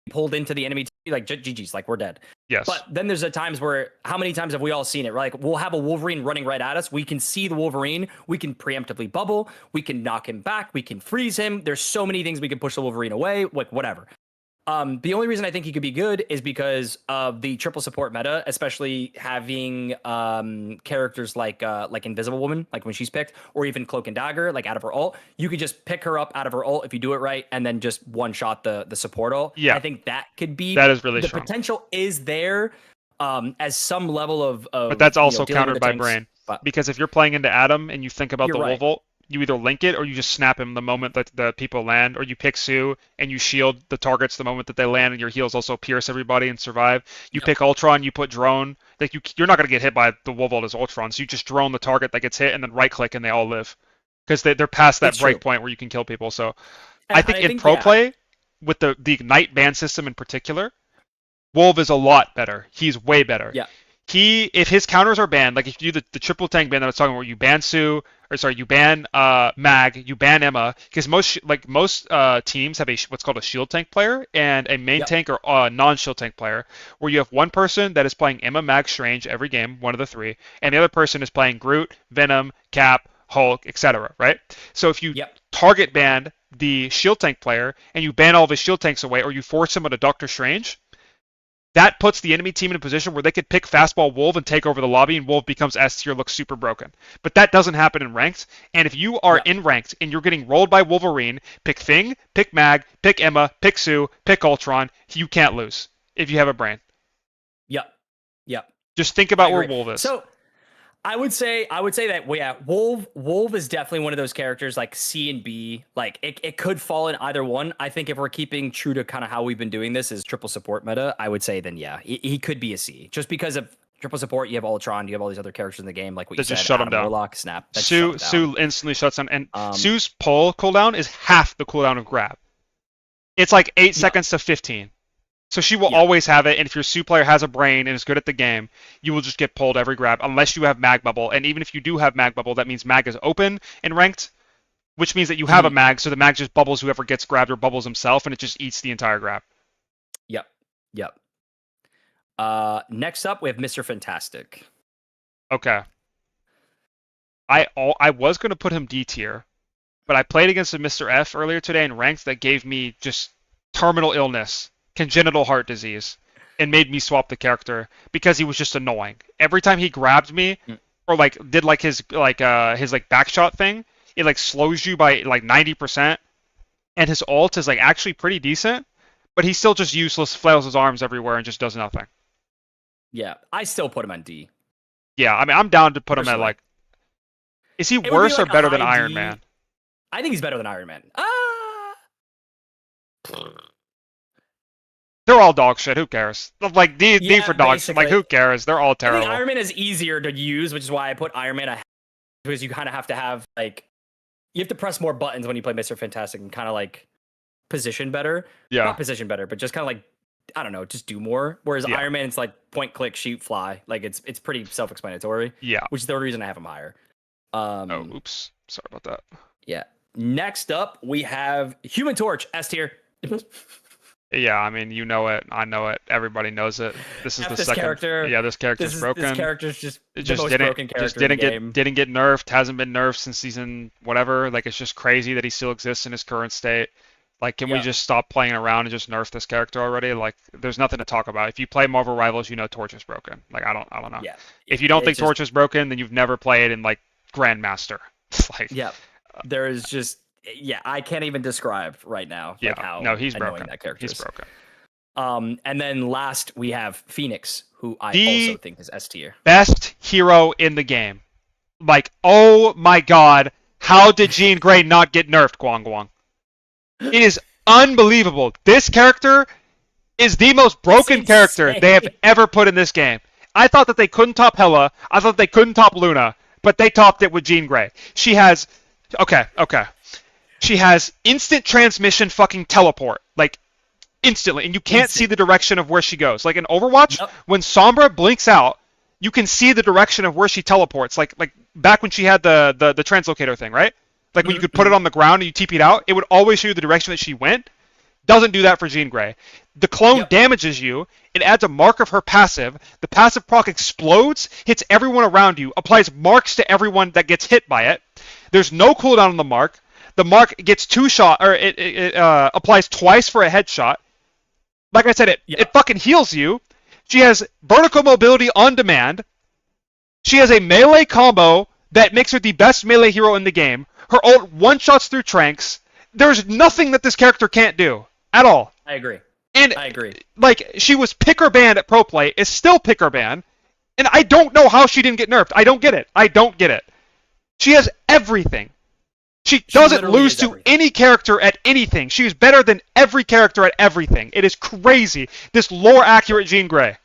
pulled into the enemy team, like GG's, like we're dead. Yes. But then there's times where, how many times have we all seen it? Like, we'll have a Wolverine running right at us. We can see the Wolverine. We can preemptively bubble. We can knock him back. We can freeze him. There's so many things we can push the Wolverine away, like whatever. The only reason I think he could be good is because of the triple support meta, especially having characters like Invisible Woman, like when she's picked, or even Cloak and Dagger, like out of her ult. You could just pick her up out of her ult if you do it right, and then just one shot the support ult. Yeah, I think that could be, that is really the strong. potential is there, as some level of but that's also dealing countered with the by tanks, brain, but because if you're playing into Adam and you think about You're the right. wolf ult, you either link it or you just snap him the moment that the people land, or you pick Sue and you shield the targets the moment that they land, and your heals also pierce everybody and survive. You pick Ultron, you put drone. Like you're not gonna get hit by the wolf ult as Ultron, so you just drone the target that gets hit and then right click and they all live, because they're past that It's break true. point where you can kill people. So And I think in pro yeah. play, with the Ignite ban system in particular, Wolf is a lot better. He's way better. Yeah. If his counters are banned, like if you do the triple tank ban that I was talking about, where you ban Sue, or sorry, you ban Mag, you ban Emma, because most teams have what's called a shield tank player and a main tank or non-shield tank player, where you have one person that is playing Emma, Mag, Strange every game, one of the three, and the other person is playing Groot, Venom, Cap, Hulk, etc. Right? So if you target ban the shield tank player and you ban all of his shield tanks away, or you force him on a Doctor Strange, that puts the enemy team in a position where they could pick fastball Wolf and take over the lobby, and Wolf becomes S tier, looks super broken. But that doesn't happen in ranked. And if you are in ranked and you're getting rolled by Wolverine, pick Thing, pick Mag, pick Emma, pick Sue, pick Ultron. You can't lose if you have a brain. Yep. Just think about where Wolf is. So I would say that, well, yeah, Wolf is definitely one of those characters like C and B. Like it could fall in either one. I think if we're keeping true to kind of how we've been doing this is triple support meta, I would say then yeah, he could be a C. Just because of triple support, you have Ultron, you have all these other characters in the game, like what you said, just shut him Adam down. Warlock, Snap. that just Sue shut him down. Sue instantly shuts down, and Sue's pull cooldown is half the cooldown of grab. It's like 8 seconds to 15. So she will always have it, and if your Sue player has a brain and is good at the game, you will just get pulled every grab, unless you have Mag Bubble. And even if you do have Mag Bubble, that means Mag is open in ranked, which means that you have a Mag, so the Mag just bubbles whoever gets grabbed or bubbles himself, and it just eats the entire grab. Yep. Next up, we have Mr. Fantastic. Okay. I was going to put him D tier, but I played against a Mr. F earlier today in ranked that gave me just terminal illness, congenital heart disease, and made me swap the character because he was just annoying. Every time he grabbed me or like did like his backshot thing, it like slows you by like 90%, and his ult is like actually pretty decent, but he's still just useless, flails his arms everywhere and just does nothing. Yeah, I still put him on D. Yeah, I mean, I'm down to put him at like, is he It would be worse or like a better than high Iron D. Man? I think he's better than Iron Man. They're all dog shit. Who cares? Like D Yeah, for dog shit. Like basically. who cares? They're all I terrible. think Iron Man is easier to use, which is why I put Iron Man ahead, because you kind of have to have like, you have to press more buttons when you play Mr. Fantastic and kind of like position better. Yeah. Not position better, but just kind of like, I don't know, just do more. Whereas Iron Man, it's like point, click, shoot, fly. Like it's pretty self-explanatory. Yeah. Which is the reason I have him higher. Oh, oops. Sorry about that. Yeah. Next up, we have Human Torch, S tier. Yeah, I mean, you know it. I know it. Everybody knows it. This is F the this second. character. Yeah, this character's broken. This character's just It the most broken character in the game. didn't get nerfed. Hasn't been nerfed since season whatever. Like it's just crazy that he still exists in his current state. Like, can we just stop playing around and just nerf this character already? Like, there's nothing to talk about. If you play Marvel Rivals, you know Torch is broken. Like, I don't know. Yeah. If you don't think It's Torch is broken, then you've never played in like Grandmaster. It's like, yeah, there is just, I can't even describe right now. Yeah, like how no, he's annoying broken. That character He's is. broken. And then last we have Phoenix, who I The also think is S tier. Best hero in the game. Like, oh my god, how did Jean Grey not get nerfed, Guang Guang? It is unbelievable. This character is the most broken character they have ever put in this game. I thought that they couldn't top Hela. I thought they couldn't top Luna, but they topped it with Jean Grey. She has, okay. She has instant transmission fucking teleport, like instantly, and you can't see the direction of where she goes. Like in Overwatch, when Sombra blinks out, you can see the direction of where she teleports. Like back when she had the translocator thing, right? Like when you could put it on the ground and you TP'd out, it would always show you the direction that she went. Doesn't do that for Jean Grey. The clone damages you. It adds a mark of her passive. The passive proc explodes, hits everyone around you, applies marks to everyone that gets hit by it. There's no cooldown on the mark. The mark gets it applies twice for a headshot. Like I said, it fucking heals you. She has vertical mobility on demand. She has a melee combo that makes her the best melee hero in the game. Her ult one-shots through Tranks. There's nothing that this character can't do at all. I agree. And I agree. Like, she was pick or ban at Pro Play, is still pick or ban, and I don't know how she didn't get nerfed. I don't get it. She has everything. She doesn't lose to any character at anything. She is better than every character at everything. It is crazy. This lore-accurate Jean Grey.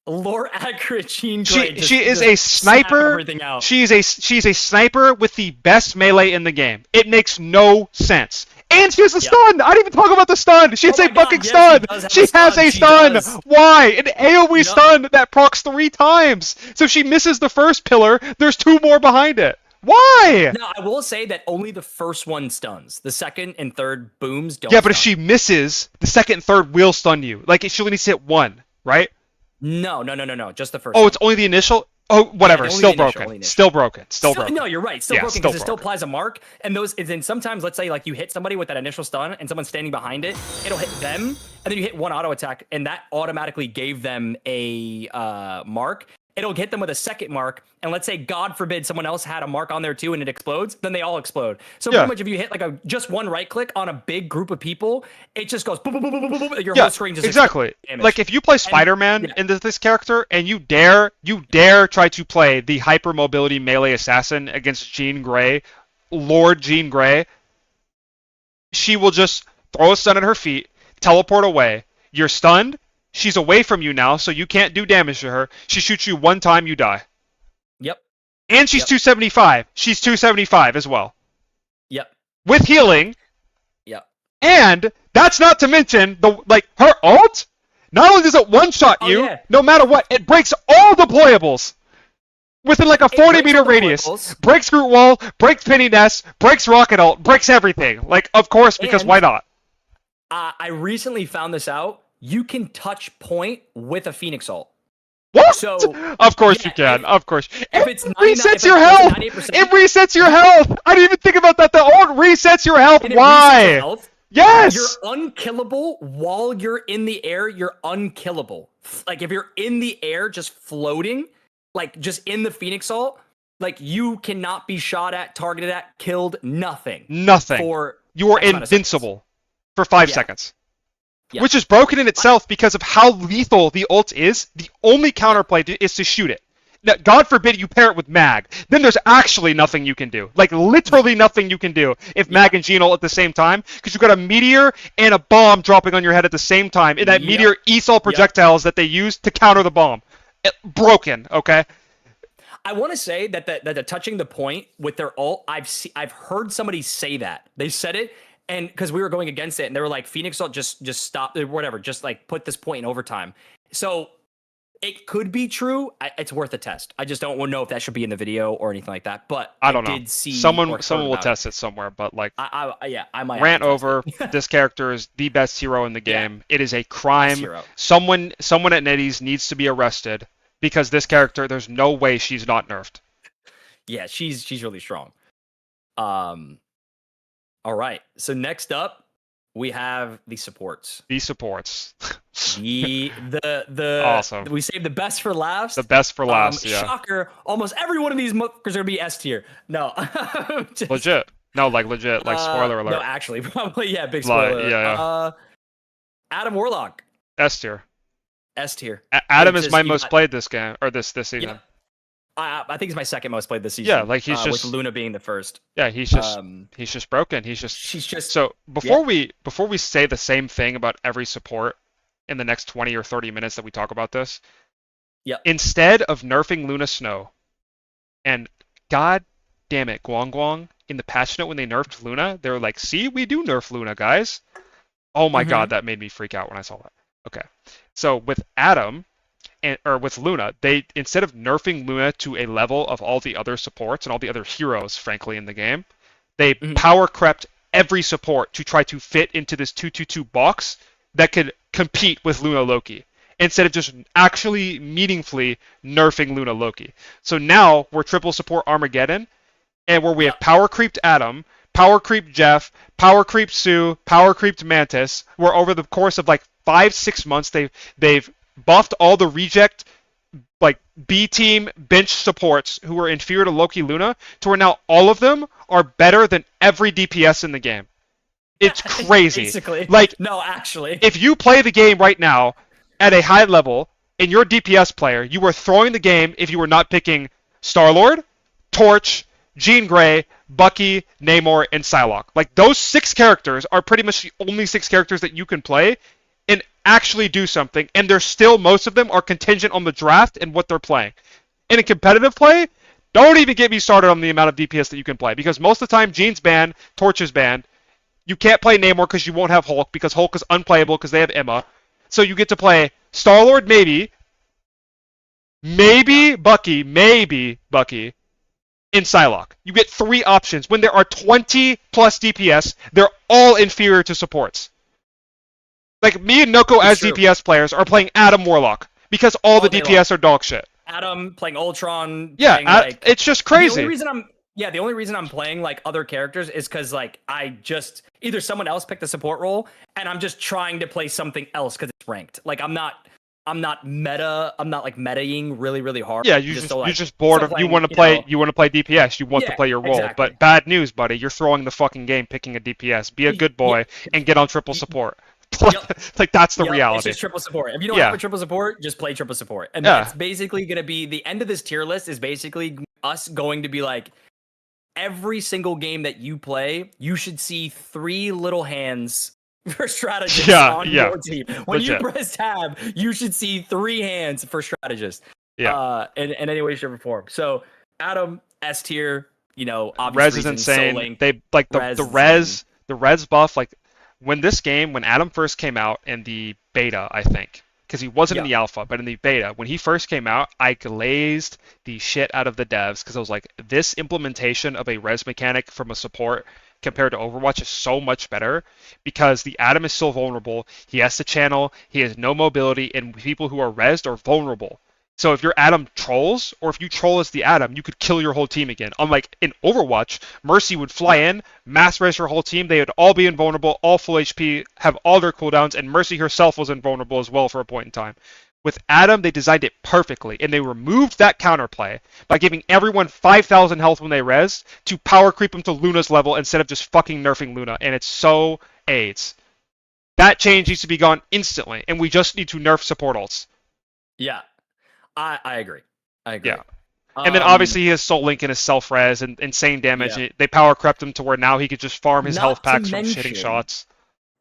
Lore-accurate Jean Grey. She is a sniper. She's a sniper with the best melee in the game. It makes no sense. And she has a stun! I didn't even talk about the stun! She has a fucking stun! She has a stun! Why? An AoE stun that procs 3 times! So if she misses the first pillar, there's 2 more behind it. Why? Now, I will say that only the first one stuns. The second and third booms don't. Yeah, but if she misses, the second and third will stun you. Like, she only needs to hit 1, right? No. Just the first one. Oh, it's only the initial? Oh, whatever. Still broken. Still broken. No, you're right. Still broken because it still applies a mark. And then sometimes, let's say, like, you hit somebody with that initial stun and someone's standing behind it, it'll hit them, and then you hit 1 auto attack, and that automatically gave them a mark. It'll hit them with a second mark, and let's say, God forbid, someone else had a mark on there too, and it explodes, then they all explode. So pretty much if you hit like just one right click on a big group of people, it just goes boom, boom, boom, boom, boom, boom, your whole screen just exactly. Like if you play Spider-Man into this character, and you dare try to play the hyper mobility melee assassin against Jean Grey, Lord Jean Grey, she will just throw a stun at her feet, teleport away. You're stunned. She's away from you now, so you can't do damage to her. She shoots you 1 time, you die. Yep. And she's 275. She's 275 as well. Yep. With healing. Yep. And that's not to mention her ult. Not only does it one-shot you, no matter what, it breaks all deployables within like a 40-meter radius. Breaks Groot Wall, breaks Penny Nest, breaks Rocket Ult, breaks everything. Like, of course, because why not? I recently found this out. You can touch point with a Phoenix ult. What? So, of course you can. Of course. It resets your health. It resets your health. I didn't even think about that. The ult resets your health. Why? Yes. You're unkillable while you're in the air. You're unkillable. Like if you're in the air, just floating, like just in the Phoenix ult, like you cannot be shot at, targeted at, killed. Nothing. You are invincible for 5 seconds. Yeah. Which is broken in itself because of how lethal the ult is. The only counterplay is to shoot it. Now, God forbid you pair it with Mag. Then there's actually nothing you can do. Like, literally nothing you can do if Mag and Jean ult at the same time. Because you've got a meteor and a bomb dropping on your head at the same time. And that meteor eats all projectiles that they use to counter the bomb. Broken, okay? I want to say that the touching the point with their ult, I've heard somebody say that. They said it. And because we were going against it, and they were like, Phoenix ult, just stop, whatever, just like put this point in overtime. So it could be true. It's worth a test. I just don't know if that should be in the video or anything like that. But I don't know. Did see someone will test it somewhere. But like, I might rant over. This character is the best hero in the game. It is a crime. Someone at NetEase needs to be arrested because this character. There's no way she's not nerfed. Yeah, she's really strong. All right. So next up, we have the supports. The supports. the awesome. We saved the best for last. The best for last. Yeah. Shocker. Almost every one of these motherfuckers are gonna be S tier. No. Legit. No, like legit. Like spoiler alert. No, actually, probably big spoiler. Yeah. Adam Warlock. S tier. S tier. Adam is my most played this game or this season. I think he's my second most played this season. Yeah, like he's just with Luna being the first. Yeah, he's just broken. She's just so before we say the same thing about every support in the next 20 or 30 minutes that we talk about this. Yeah. Instead of nerfing Luna Snow, and god damn it, Guang in the patch note when they nerfed Luna, they were like, "See, we do nerf Luna, guys." Oh my god, that made me freak out when I saw that. Okay, so with Adam. Or with Luna, they instead of nerfing Luna to a level of all the other supports and all the other heroes, frankly, in the game, they power crept every support to try to fit into this 2-2-2 box that could compete with Luna Loki, instead of just actually meaningfully nerfing Luna Loki. So now we're triple support Armageddon, and where we have power creeped Adam, power creeped Jeff, power creeped Sue, power creeped Mantis, where over the course of like 5-6 months they've buffed all the reject like B team bench supports who were inferior to Loki Luna to where now all of them are better than every DPS in the game. It's crazy. Basically. Like, no, actually. If you play the game right now at a high level and you're a DPS player, you are throwing the game if you were not picking Star-Lord, Torch, Jean Grey, Bucky, Namor, and Psylocke. Like, those 6 characters are pretty much the only 6 characters that you can play and actually do something, and they're still, most of them are contingent on the draft and what they're playing. In a competitive play, don't even get me started on the amount of DPS that you can play, because most of the time, Jean's banned, Torch is banned. You can't play Namor because you won't have Hulk, because Hulk is unplayable because they have Emma. So you get to play Star-Lord, maybe Bucky, in Psylocke. You get 3 options. When there are 20 plus DPS, they're all inferior to supports. Like, me and Noko as DPS players are playing Adam Warlock because all the DPS are dog shit. Adam playing Ultron. Yeah, playing, it's just crazy. The only reason I'm playing like other characters is because like I just either someone else picked the support role and I'm just trying to play something else because it's ranked. Like I'm not like metaing really hard. Yeah, you're just bored of you want to play DPS. You want to play your role. Exactly. But bad news, buddy. You're throwing the fucking game picking a DPS. Be a good boy and get on triple support. Like that's the reality. It's just triple support. If you don't have a triple support, just play triple support. And that's basically going to be the end of this tier list is basically us going to be like every single game that you play, you should see 3 little hands for strategists on your team. When you press tab, you should see 3 hands for strategists. Yeah. In any way, shape, or form. So Adam S tier, obviously Res is insane. They like the res buff, like when Adam first came out in the beta, I think, because he wasn't in the alpha, but in the beta, when he first came out, I glazed the shit out of the devs because I was like, this implementation of a res mechanic from a support compared to Overwatch is so much better because the Adam is so vulnerable. He has to channel, he has no mobility, and people who are resed are vulnerable. So if your Adam trolls, or if you troll as the Adam, you could kill your whole team again. Unlike in Overwatch, Mercy would fly in, mass res your whole team, they would all be invulnerable, all full HP, have all their cooldowns, and Mercy herself was invulnerable as well for a point in time. With Adam, they designed it perfectly, and they removed that counterplay by giving everyone 5,000 health when they res to power creep them to Luna's level instead of just fucking nerfing Luna, and it's so AIDS. That change needs to be gone instantly, and we just need to nerf support ults. Yeah. I agree. Yeah. And then obviously he has Soul Link and his self-res and insane damage. Yeah. They power crept him to where now he could just farm his health packs from shitting shots.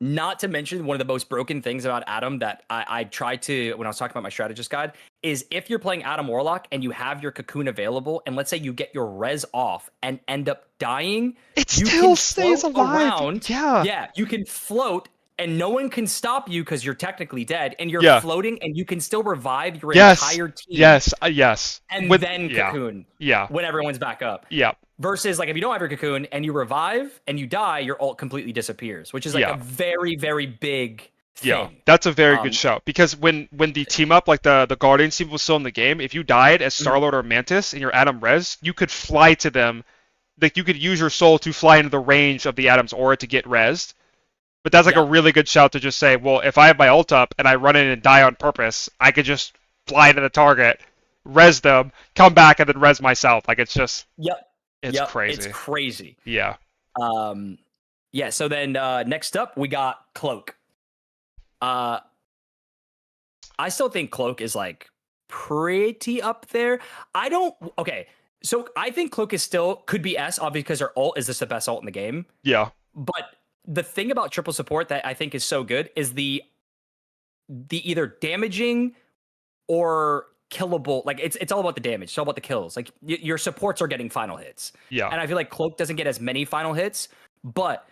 Not to mention one of the most broken things about Adam that I tried to, when I was talking about my strategist guide, is if you're playing Adam Warlock and you have your cocoon available, and let's say you get your res off and end up dying, it still stays alive. Around. Yeah, you can float and no one can stop you because you're technically dead, and you're floating, and you can still revive your entire team. Yes. And then cocoon. Yeah. When everyone's back up. Yeah. Versus, like, if you don't have your cocoon and you revive and you die, your ult completely disappears, which is like a very, very big thing. Yeah, that's a very good shout, because when the team up, like the Guardians team was still in the game, if you died as Star-Lord or Mantis and your Adam res, you could fly to them. Like, you could use your soul to fly into the range of the Adam's aura to get resed. But that's like a really good shout to just say, well, if I have my ult up and I run in and die on purpose, I could just fly to the target, res them, come back, and then res myself. Like, it's just... It's crazy. It's crazy. Yeah. So then next up, we got Cloak. I still think Cloak is, like, pretty up there. Okay, so I think Cloak is still could be S, obviously because her ult is just the best ult in the game. Yeah. But the thing about triple support that I think is so good is the either damaging or killable. Like it's all about the damage. It's all about the kills. Like your supports are getting final hits. Yeah. And I feel like Cloak doesn't get as many final hits. But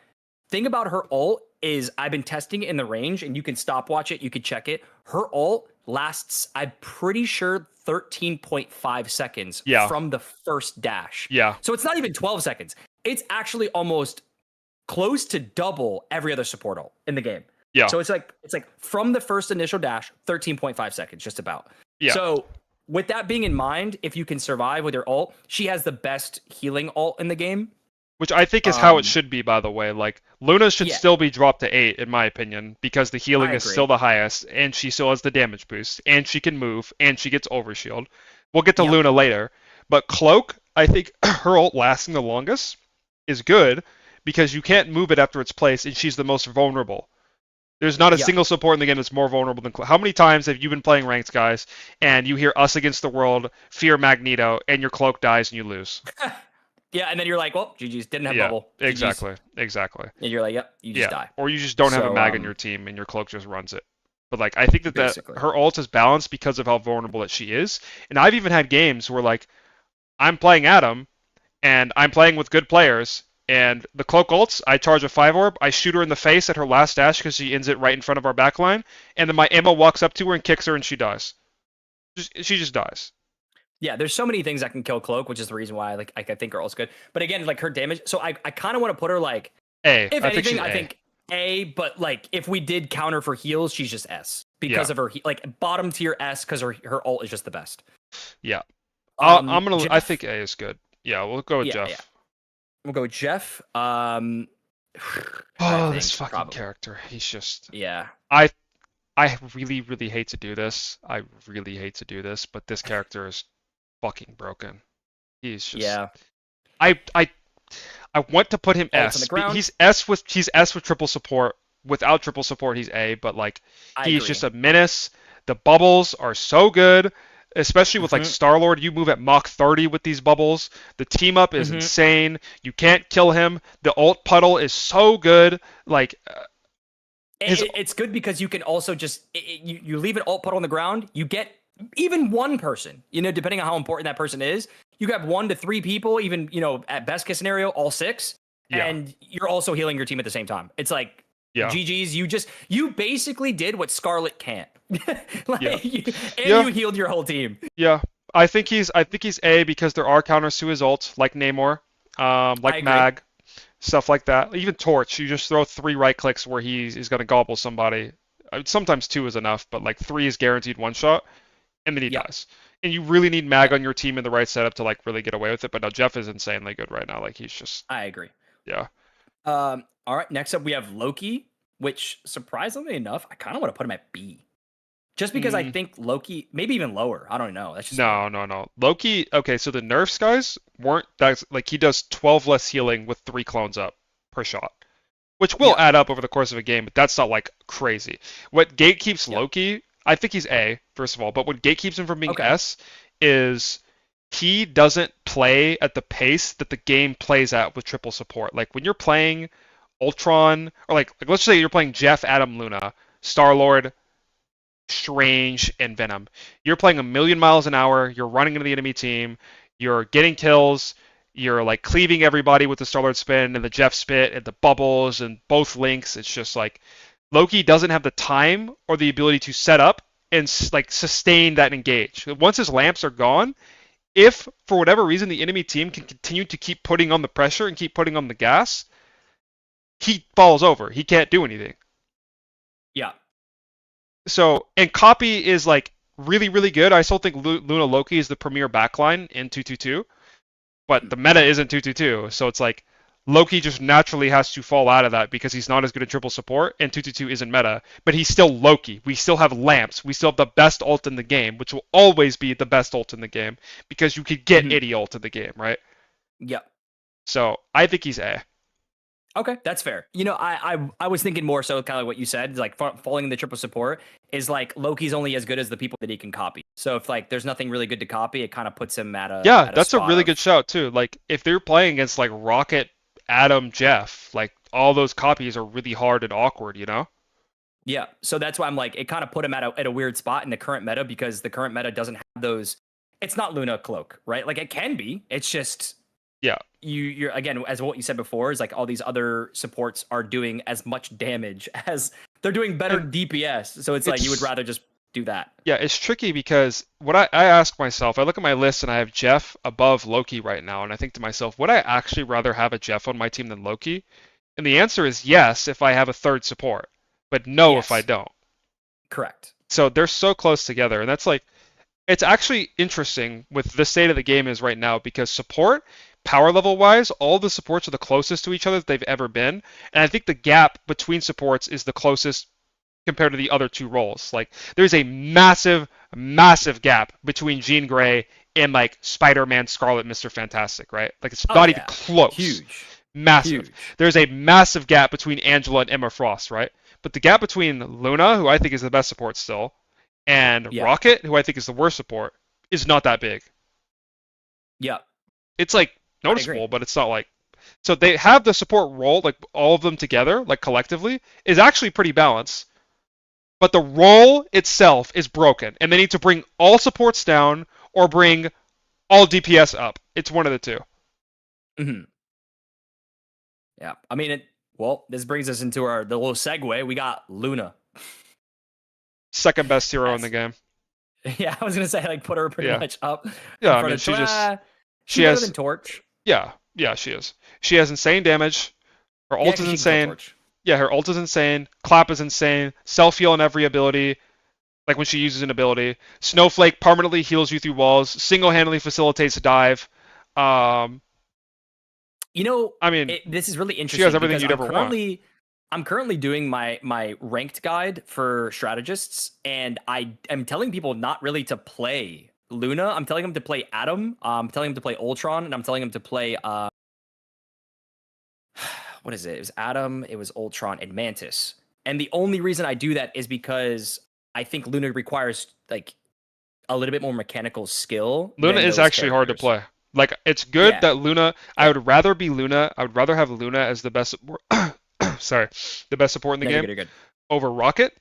thing about her ult is I've been testing it in the range, and you can stopwatch it. You can check it. Her ult lasts, I'm pretty sure, 13.5 seconds from the first dash. Yeah. So it's not even 12 seconds. It's actually almost close to double every other support ult in the game. Yeah. So it's like from the first initial dash, 13.5 seconds, just about. Yeah. So with that being in mind, if you can survive with your ult, she has the best healing ult in the game. Which I think is how it should be, by the way. Like, Luna should still be dropped to 8, in my opinion, because the healing is still the highest, and she still has the damage boost, and she can move, and she gets overshield. We'll get to Luna later. But Cloak, I think her ult lasting the longest is good, because you can't move it after its place, and she's the most vulnerable. There's not a single support in the game that's more vulnerable than Cloak. How many times have you been playing ranked, guys, and you hear Us Against the World, Fear Magneto, and your Cloak dies and you lose? Yeah, and then you're like, well, GG's, didn't have bubble. GG's. Exactly. And you're like, yep, you just die. Or you just don't have a mag on your team and your Cloak just runs it. But like, I think that her ult is balanced because of how vulnerable that she is. And I've even had games where like, I'm playing Adam, and I'm playing with good players, and the Cloak ults, I charge a 5 orb, I shoot her in the face at her last dash because she ends it right in front of our backline, and then my ammo walks up to her and kicks her and she dies. She just dies. Yeah, there's so many things that can kill Cloak, which is the reason why I think her ult's good. But again, like her damage, so I kind of want to put her like A. If anything, I think A. But like if we did counter for heals, she's just S because of her like bottom tier S because her ult is just the best. Yeah, I think A is good. Yeah, we'll go with Jeff. Yeah. We'll go with Jeff. This fucking character. He's just I really hate to do this. But this character is fucking broken. He's just I want to put him S. He's S with triple support. Without triple support, he's A. But like, he's just a menace. The bubbles are so good, especially with like Star-Lord. You move at Mach 30 with these bubbles. The team up is insane. You can't kill him. The ult puddle is so good. Like. It's good because you can also just you leave an ult puddle on the ground. You get even one person, depending on how important that person is, you got 1 to 3 people, even, at best case scenario, all 6, and you're also healing your team at the same time. It's like, GG's, you basically did what Scarlet can't. You healed your whole team. Yeah, I think he's A because there are counters to his ult, like Namor, like Mag, stuff like that. Even Torch, you just throw 3 right clicks where he's going to gobble somebody. Sometimes 2 is enough, but like 3 is guaranteed one shot. And then he dies. And you really need Mag on your team in the right setup to like really get away with it. But no, Jeff is insanely good right now. Like he's just. I agree. Yeah. All right. Next up, we have Loki, which surprisingly enough, I kind of want to put him at B, just because I think Loki maybe even lower. I don't know. That's just no. Loki. Okay, so the nerfs guys weren't that like he does 12 less healing with 3 clones up per shot, which will add up over the course of a game. But that's not like crazy. What gatekeeps Loki. I think he's A, first of all, but what gatekeeps him from being S is he doesn't play at the pace that the game plays at with triple support. Like when you're playing Ultron, or like let's say you're playing Jeff, Adam, Luna, Star-Lord, Strange, and Venom. You're playing a million miles an hour, you're running into the enemy team, you're getting kills, you're like cleaving everybody with the Star-Lord spin and the Jeff spit and the bubbles and both links. It's just like Loki doesn't have the time or the ability to set up and like sustain that engage. Once his lamps are gone, if for whatever reason the enemy team can continue to keep putting on the pressure and keep putting on the gas, he falls over. He can't do anything. Yeah. So, and copy is like really good. I still think Luna Loki is the premier backline in 222, but the meta isn't 222. So it's like Loki just naturally has to fall out of that because he's not as good at triple support, and 222 isn't meta, but he's still Loki. We still have lamps. We still have the best ult in the game, which will always be the best ult in the game because you could get any ult in the game, right? Yep. So I think he's A. Okay, that's fair. You know, I was thinking more so kind of like what you said, like falling in the triple support is like Loki's only as good as the people that he can copy. So if like there's nothing really good to copy, it kind of puts him at a Yeah, at that's a spot really of- good shout too. Like if they're playing against like Rocket, Adam, Jeff, like all those copies are really hard and awkward, you know? Yeah, so that's why I'm like it kind of put him at a weird spot in the current meta because the current meta doesn't have those. It's not Luna cloak, right? Like it can be. It's just Yeah. you're again as what you said before is like all these other supports are doing as much damage as they're doing better DPS. So it's like you would rather just do that. Yeah, it's tricky because what I ask myself, I look at my list and I have Jeff above Loki right now, and I think to myself, would I actually rather have a Jeff on my team than Loki? And the answer is yes if I have a third support, but no if I don't. Correct. So they're so close together, and that's like, it's actually interesting with the state of the game is right now because support, power level wise, all the supports are the closest to each other that they've ever been, and I think the gap between supports is the closest compared to the other two roles. Like there's a massive, massive gap between Jean Grey and like Spider-Man, Scarlet, Mr. Fantastic, right? Like it's not even close. Huge. Massive. Huge. There's a massive gap between Angela and Emma Frost, right? But the gap between Luna, who I think is the best support still, and Rocket, who I think is the worst support, is not that big. Yeah. It's like noticeable, but it's not like. So they have the support role, like all of them together, like collectively, is actually pretty balanced. But the role itself is broken, and they need to bring all supports down or bring all DPS up. It's one of the two. Mm-hmm. Yeah, I mean, well, this brings us into the little segue. We got Luna. Second best hero in the game. Yeah, I was gonna say like put her pretty much up. Yeah, I mean she better than Torch. Yeah, she is. She has insane damage. Her ult is insane. Yeah, her ult is insane. Clap is insane. Self heal on every ability. Like when she uses an ability. Snowflake permanently heals you through walls. Single-handedly facilitates a dive. You know, I mean, this is really interesting. She has everything you'd ever want. I'm currently doing my ranked guide for strategists, and I am telling people not really to play Luna. I'm telling them to play Adam. I'm telling them to play Ultron, and I'm telling them to play what is it? It was Adam, it was Ultron, and Mantis. And the only reason I do that is because I think Luna requires like a little bit more mechanical skill. Luna is actually hard to play. Like it's good that Luna. I would rather be Luna. I would rather have Luna as the best. Sorry, the best support in the game you're good. over Rocket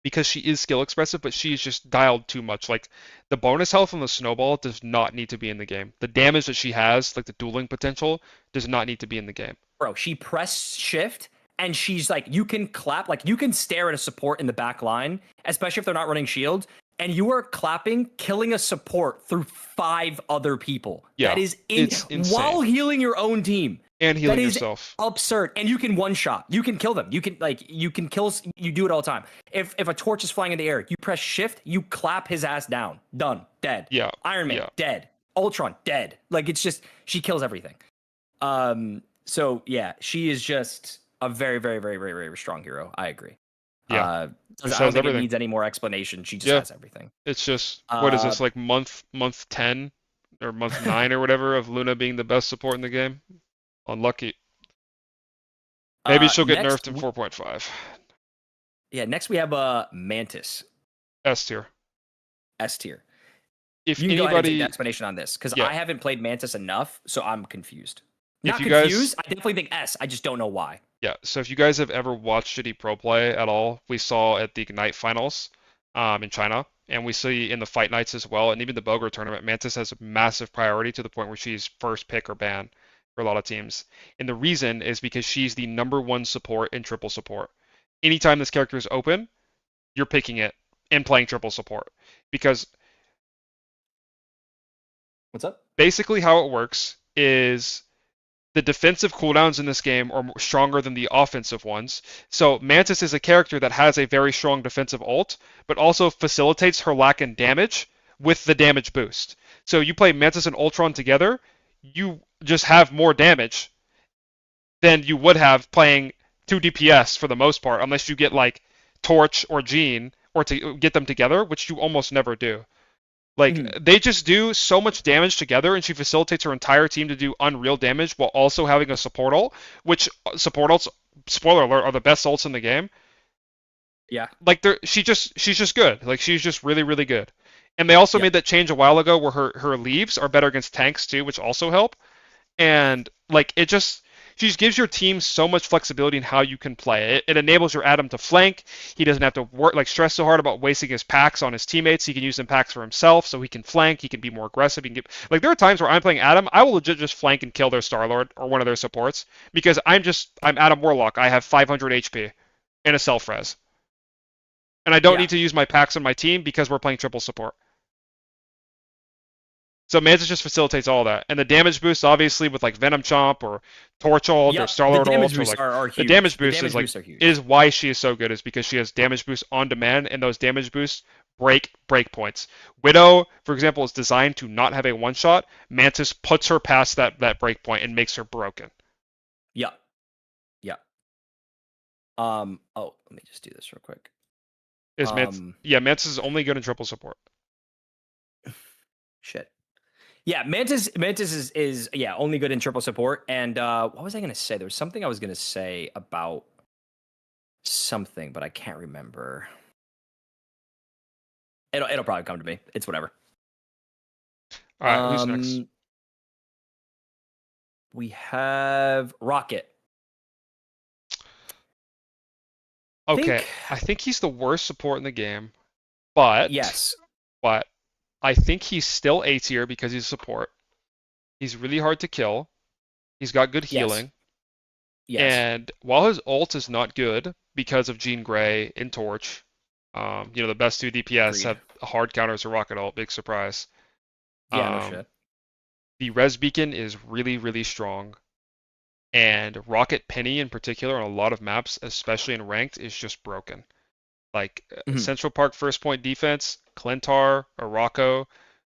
because she is skill expressive, but she's just dialed too much. Like the bonus health on the snowball does not need to be in the game. The damage that she has, like the dueling potential, does not need to be in the game. Bro, she pressed shift and she's like, you can clap, like you can stare at a support in the back line, especially if they're not running shield, and you are clapping, killing a support through 5 other people. Yeah, that is it's insane. While healing your own team. And healing that is yourself. Absurd. And you can one shot. You can kill them. You can kill. You do it all the time. If a torch is flying in the air, you press shift, you clap his ass down. Done. Dead. Yeah. Iron Man, dead. Ultron, dead. Like it's just, she kills everything. So yeah, she is just a very, very, very, very, very strong hero. I agree. Yeah. I don't think it needs any more explanation. She just has everything. It's just, what is this, like month 10 or month 9 or whatever of Luna being the best support in the game? Unlucky. Maybe she'll get nerfed in 4.5. Yeah, next we have Mantis. S tier. S tier. If you can anybody, go ahead and take the explanation on this because I haven't played Mantis enough, so I'm confused. Not you confused. guys, I definitely think S. I just don't know why. Yeah. So if you guys have ever watched Shitty Pro play at all, we saw at the Ignite finals in China, and we see in the Fight Nights as well, and even the Bogor tournament, Mantis has a massive priority to the point where she's first pick or ban for a lot of teams. And the reason is because she's the #1 support in triple support. Anytime this character is open, you're picking it and playing triple support. Because what's up? Basically how it works is the defensive cooldowns in this game are stronger than the offensive ones. So Mantis is a character that has a very strong defensive ult, but also facilitates her lack in damage with the damage boost. So you play Mantis and Ultron together, you just have more damage than you would have playing 2 DPS for the most part, unless you get like Torch or Jean or to get them together, which you almost never do. Like, Mhm. they just do so much damage together, and she facilitates her entire team to do unreal damage while also having a support ult, which support ults, spoiler alert, are the best ults in the game. Yeah. Like, she's just good. Like, she's just really, really good. And they also Yeah. made that change a while ago where her leaves are better against tanks too, which also help. And like she just gives your team so much flexibility in how you can play. It enables your Adam to flank. He doesn't have to work stress so hard about wasting his packs on his teammates. He can use them packs for himself, so he can flank. He can be more aggressive. He can get like there are times where I'm playing Adam, I will legit just flank and kill their Starlord or one of their supports because I'm Adam Warlock. I have 500 HP in a self res, and I don't need to use my packs on my team because we're playing triple support. So Mantis just facilitates all that, and the damage boost, obviously, with like Venom Chomp or Torch Ult or Starlord Ult, or like are the huge. damage The boost damage is like boosts are huge. is why she is so good, is because she has damage boost on demand, and those damage boosts break points. Widow, for example, is designed to not have a one shot. Mantis puts her past that break point and makes her broken. Yeah. Yeah. Oh, let me just do this real quick. Mantis is only good in triple support. Shit. Yeah, Mantis is yeah, only good in triple support. And what was I gonna say? There was something I was gonna say about something, but I can't remember. It'll probably come to me. It's whatever. All right, who's next? We have Rocket. Okay, I think he's the worst support in the game, but yes, but I think he's still A tier because he's support. He's really hard to kill. He's got good healing. Yes. And while his ult is not good because of Jean Grey and Torch, the best 2 DPS have hard counters to Rocket ult. Big surprise. Yeah, no shit. The Res Beacon is really, really strong. And Rocket Penny in particular on a lot of maps, especially in ranked, is just broken. Like Central Park first point defense, Clintar, Araco.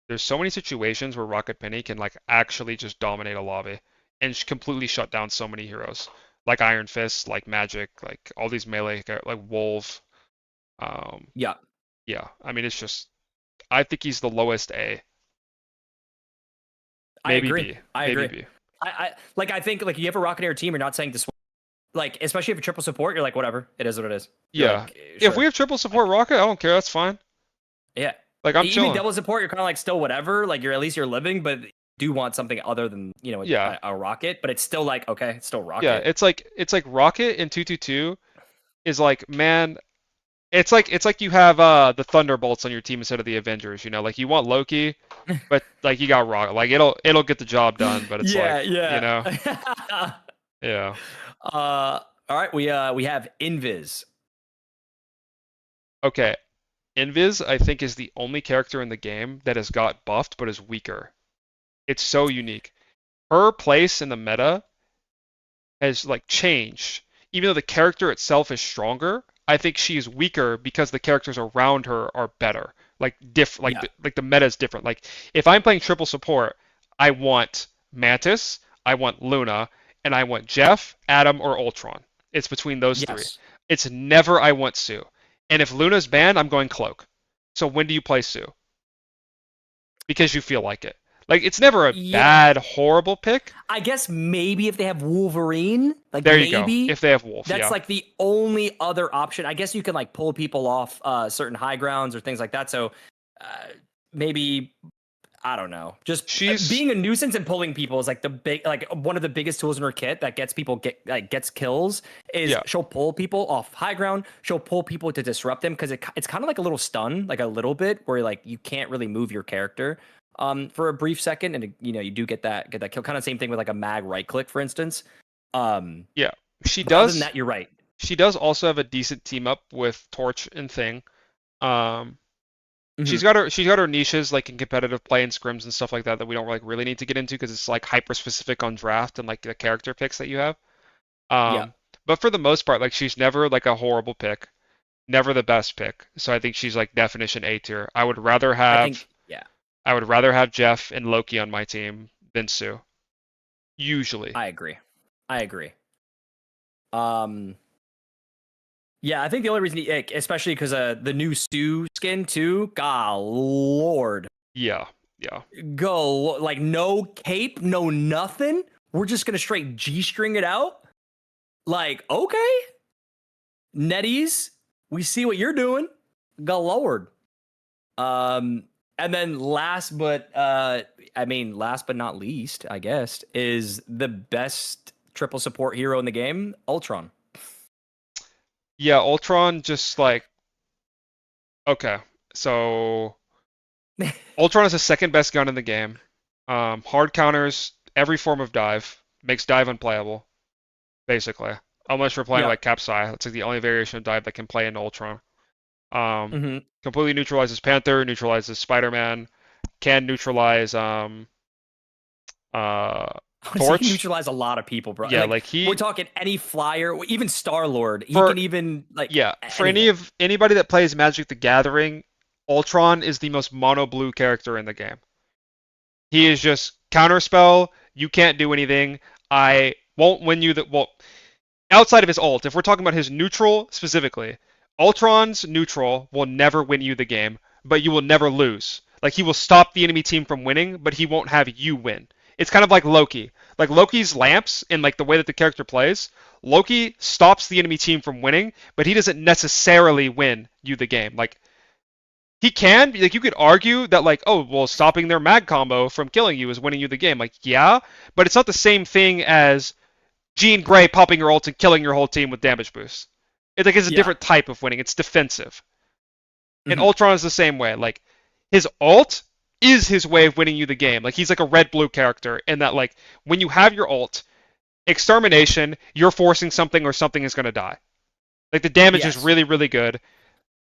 There's so many situations where Rocket Penny can like actually just dominate a lobby and completely shut down so many heroes, like Iron Fist, like Magic, like all these melee, like Wolf. Yeah. I mean, it's just I think he's the lowest A. Maybe I agree. B. I Maybe agree. B. I think like you have a Rocket Air team, you're not saying this. Like, especially if you have triple support, you're like, whatever, it is what it is. Yeah. Like, If we have triple support Rocket, I don't care. That's fine. Yeah. Like I'm even chilling. double support, you're kind of like still whatever. Like you're at least you're living, but you do want something other than a Rocket. But it's still like okay, it's still Rocket. Yeah, it's like Rocket in 222 is like man, it's like you have the Thunderbolts on your team instead of the Avengers. Like you want Loki, but like you got Rocket. Like it'll get the job done, but it's yeah. All right, we have Invis. Okay. Invis, I think, is the only character in the game that has got buffed but is weaker. It's so unique. Her place in the meta has like changed. Even though the character itself is stronger, I think she is weaker because the characters around her are better. Like the meta is different. Like if I'm playing triple support, I want Mantis, I want Luna, and I want Jeff, Adam, or Ultron. It's between those three. It's never I want Sue. And if Luna's banned, I'm going Cloak. So when do you play Sue? Because you feel like it. Like it's never a bad, horrible pick. I guess maybe if they have Wolverine, like there you go. If they have Wolf, that's like the only other option. I guess you can like pull people off certain high grounds or things like that. So maybe I don't know. Just being a nuisance and pulling people is like one of the biggest tools in her kit that gets people gets kills. Is she'll pull people off high ground. She'll pull people to disrupt them because it's kind of like a little stun, like a little bit where like you can't really move your character for a brief second, and you do get that kill. Kind of same thing with like a mag right click, for instance. Yeah, she does. Other than that, you're right. She does also have a decent team up with Torch and Thing. She's got her niches like in competitive play and scrims and stuff like that we don't like really need to get into because it's like hyper specific on draft and like the character picks that you have. But for the most part, like she's never like a horrible pick, never the best pick. So I think she's like definition A tier. I would rather have Jeff and Loki on my team than Sue. Usually. I agree. Yeah, I think the only reason, especially because the new Sue skin too, God lord. Yeah, yeah. Go like no cape, no nothing. We're just gonna straight G-string it out. Like, okay, Netties, we see what you're doing. Go Lord. And then last but not least, I guess, is the best triple support hero in the game, Ultron. Yeah, Ultron just like okay. So Ultron is the second best gun in the game. Hard counters every form of dive, makes dive unplayable, basically. Unless you're playing like Capsai, it's like the only variation of dive that can play in Ultron. Completely neutralizes Panther, neutralizes Spider-Man, can neutralize Torch. He can neutralize a lot of people, bro. Yeah, like we're talking any flyer, even Star-Lord. He can even like for anybody that plays Magic the Gathering, Ultron is the most mono blue character in the game. He is just counterspell, you can't do anything. I won't win you outside of his ult, if we're talking about his neutral specifically, Ultron's neutral will never win you the game, but you will never lose. Like he will stop the enemy team from winning, but he won't have you win. It's kind of like Loki. Like Loki's lamps and like the way that the character plays, Loki stops the enemy team from winning, but he doesn't necessarily win you the game. Like he can, like you could argue that like, oh, well, stopping their mag combo from killing you is winning you the game. Like, yeah, but it's not the same thing as Jean Grey popping your ult and killing your whole team with damage boost. It's like it's a different type of winning. It's defensive. And Ultron is the same way. Like his ult is his way of winning you the game. Like he's like a red-blue character in that like when you have your ult, extermination, you're forcing something or something is going to die. Like the damage is really, really good.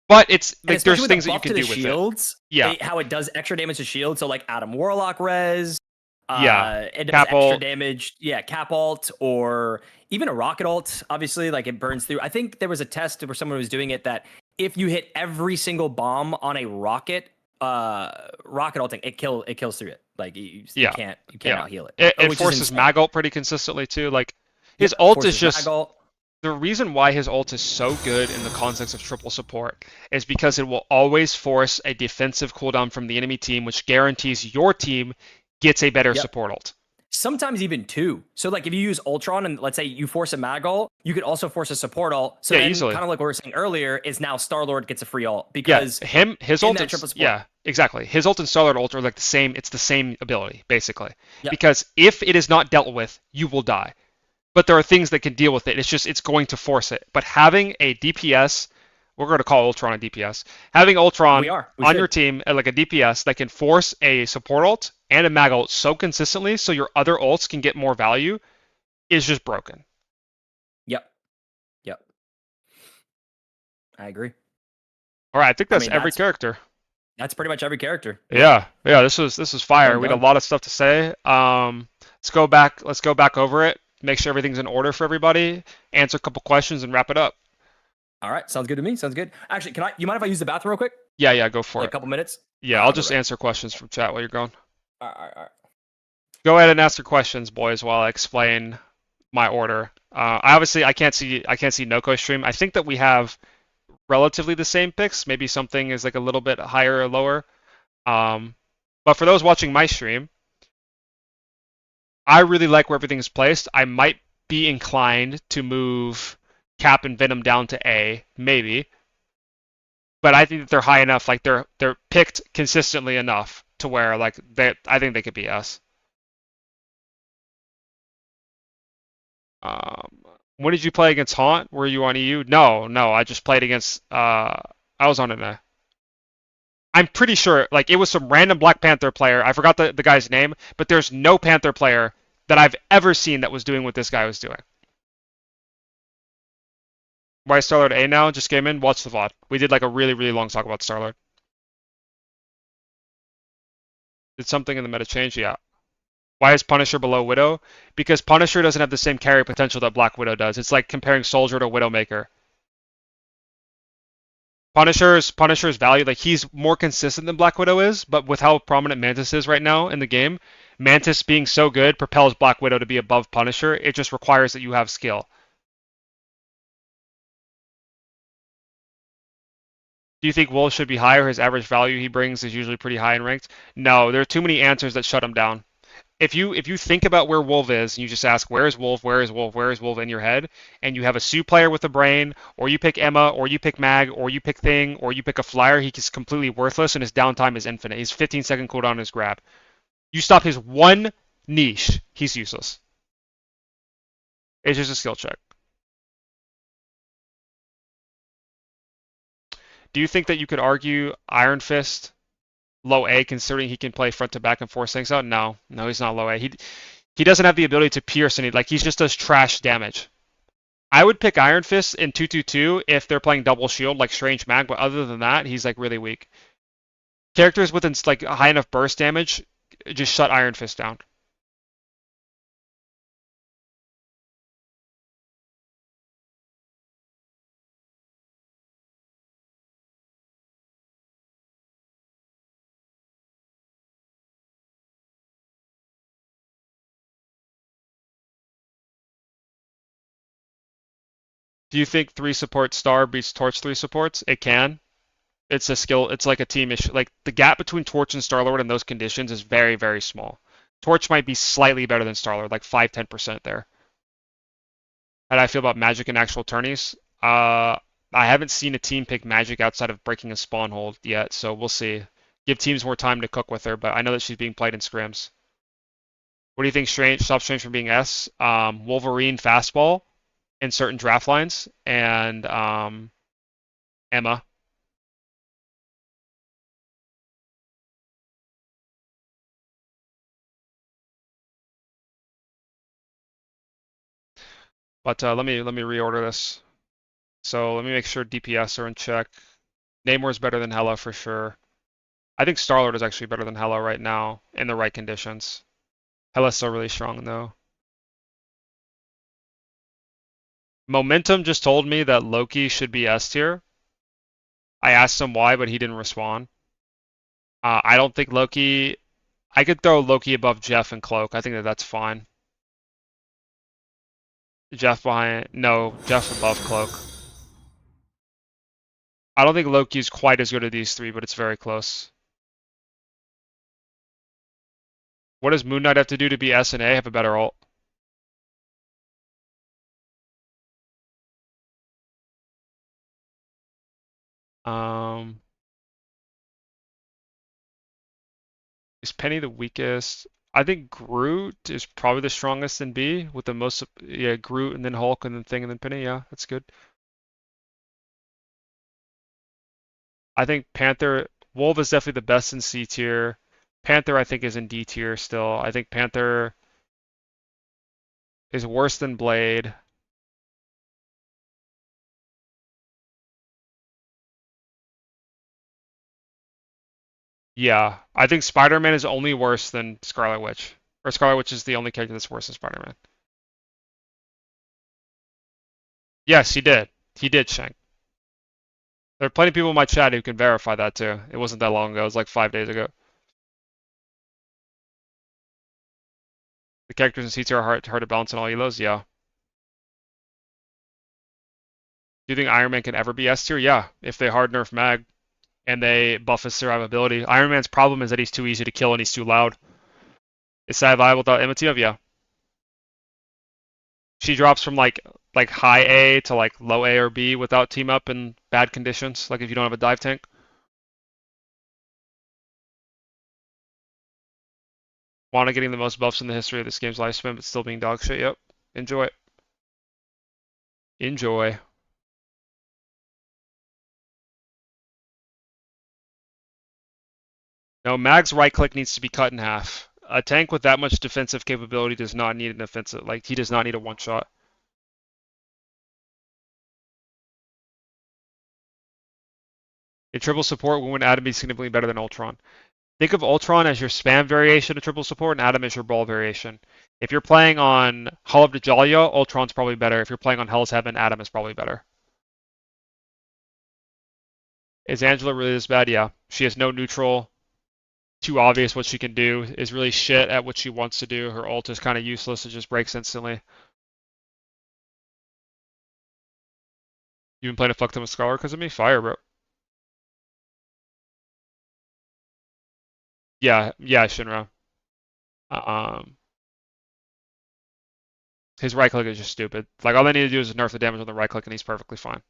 But it's like there's things that you can do with shields, it. Yeah. How it does extra damage to shields. So like Adam Warlock res. It does Cap extra ult. damage. Yeah, Cap ult or even a Rocket ult. Obviously, like it burns through. I think there was a test where someone was doing it that if you hit every single bomb on a rocket ulting, it kills through it. Like you can't out heal it. It forces mag ult pretty consistently too. Like his ult is just the reason why his ult is so good in the context of triple support is because it will always force a defensive cooldown from the enemy team, which guarantees your team gets a better support ult. Sometimes even two. So like if you use Ultron and let's say you force a mag ult, you could also force a support ult. So then easily. Kind of like what we were saying earlier is now Star-Lord gets a free ult because his ult exactly. His ult and Star-Lord ult are like the same. It's the same ability basically. Because if it is not dealt with, you will die. But there are things that can deal with it. It's going to force it. But having a DPS, we're going to call Ultron a DPS. Having Ultron on your team like a DPS that can force a support ult and a mag ult so consistently so your other ults can get more value is just broken. Yep. I agree. All right, I think that's every character. That's pretty much every character. Yeah. This was fire. We had a lot of stuff to say. Let's go back over it. Make sure everything's in order for everybody. Answer a couple questions and wrap it up. All right, sounds good to me. Sounds good. Actually, you mind if I use the bathroom real quick? Yeah, go for it. A couple minutes? Yeah, I'll just answer questions from chat while you're going. All right. Go ahead and ask your questions, boys, while I explain my order. I can't see Noko's stream. I think that we have relatively the same picks. Maybe something is like a little bit higher or lower. But for those watching my stream, I really like where everything's placed. I might be inclined to move Cap and Venom down to A, maybe. But I think that they're high enough, like they're picked consistently enough to where like I think they could be S. When did you play against Haunt? Were you on EU? No, I just played against I was on an A. I'm pretty sure like it was some random Black Panther player. I forgot the guy's name, but there's no Panther player that I've ever seen that was doing what this guy was doing. Why is Star-Lord A now? Just came in. Watch the VOD. We did like a really, really long talk about Star-Lord. Did something in the meta change? Yeah. Why is Punisher below Widow? Because Punisher doesn't have the same carry potential that Black Widow does. It's like comparing Soldier to Widowmaker. Punisher's value, like he's more consistent than Black Widow is, but with how prominent Mantis is right now in the game, Mantis being so good propels Black Widow to be above Punisher. It just requires that you have skill. Do you think Wolf should be higher? His average value he brings is usually pretty high in ranked. No, there are too many answers that shut him down. If you think about where Wolf is, and you just ask where is Wolf, where is Wolf, where is Wolf in your head, and you have a Sue player with a brain, or you pick Emma, or you pick Mag, or you pick Thing, or you pick a flyer, he's completely worthless and his downtime is infinite. He's 15-second cooldown on his grab. You stop his one niche, he's useless. It's just a skill check. Do you think that you could argue Iron Fist low A considering he can play front to back and force things out? No, he's not low A. He doesn't have the ability to pierce any, like he just does trash damage. I would pick Iron Fist in 2-2-2 if they're playing double shield like Strange Mag, but other than that, he's like really weak. Characters with like high enough burst damage just shut Iron Fist down. Do you think 3 support Star beats Torch 3 supports? It can. It's a skill. It's like a team issue. Like the gap between Torch and Starlord in those conditions is very, very small. Torch might be slightly better than Starlord, like 5-10% there. How do I feel about Magic in actual tourneys? I haven't seen a team pick Magic outside of breaking a spawn hold yet, so we'll see. Give teams more time to cook with her, but I know that she's being played in scrims. What do you think stops Strange from being S? Wolverine fastball in certain draft lines, and Emma. But let me reorder this. So let me make sure DPS are in check. Namor's better than Hela for sure. I think Starlord is actually better than Hela right now in the right conditions. Hela's still really strong though. Momentum just told me that Loki should be S tier. I asked him why, but he didn't respond. I don't think Loki... I could throw Loki above Jeff and Cloak. I think that that's fine. Jeff behind... No, Jeff above Cloak. I don't think Loki is quite as good as these three, but it's very close. What does Moon Knight have to do to be S and A? Have a better ult. Is Penny the weakest? I think Groot is probably the strongest in B with the most, yeah, Groot and then Hulk and then Thing and then Penny. Yeah, that's good. I think Panther, Wolf is definitely the best in C tier. Panther, I think, is in D tier still. I think Panther is worse than Blade. Yeah, I think Spider-Man is only worse than Scarlet Witch. Or Scarlet Witch is the only character that's worse than Spider-Man. Yes, he did. He did, Shank. There are plenty of people in my chat who can verify that too. It wasn't that long ago. It was like 5 days ago. The characters in C-tier are hard to balance in all elos? Yeah. Do you think Iron Man can ever be S tier? Yeah, if they hard nerf Mag and they buff his survivability. Iron Man's problem is that he's too easy to kill and he's too loud. Is that viable without Emotive? Yeah. She drops from like high A to like low A or B without team up in bad conditions, like if you don't have a dive tank. Wanna getting the most buffs in the history of this game's lifespan, but still being dog shit. Yep. Enjoy it. Enjoy. No, Mag's right click needs to be cut in half. A tank with that much defensive capability does not need an offensive, like he does not need a one shot. In triple support, when Atom be significantly better than Ultron. Think of Ultron as your spam variation of triple support and Atom as your brawl variation. If you're playing on Hall of Dajalia, Ultron's probably better. If you're playing on Hell's Heaven, Atom is probably better. Is Angela really this bad? Yeah. She has no neutral. Too obvious what she can do. Is really shit at what she wants to do. Her ult is kind of useless. It just breaks instantly. You been playing a fuck ton with Scholar because of me? Fire, bro. Yeah, Shinra. His right click is just stupid. Like all they need to do is nerf the damage on the right click, and he's perfectly fine.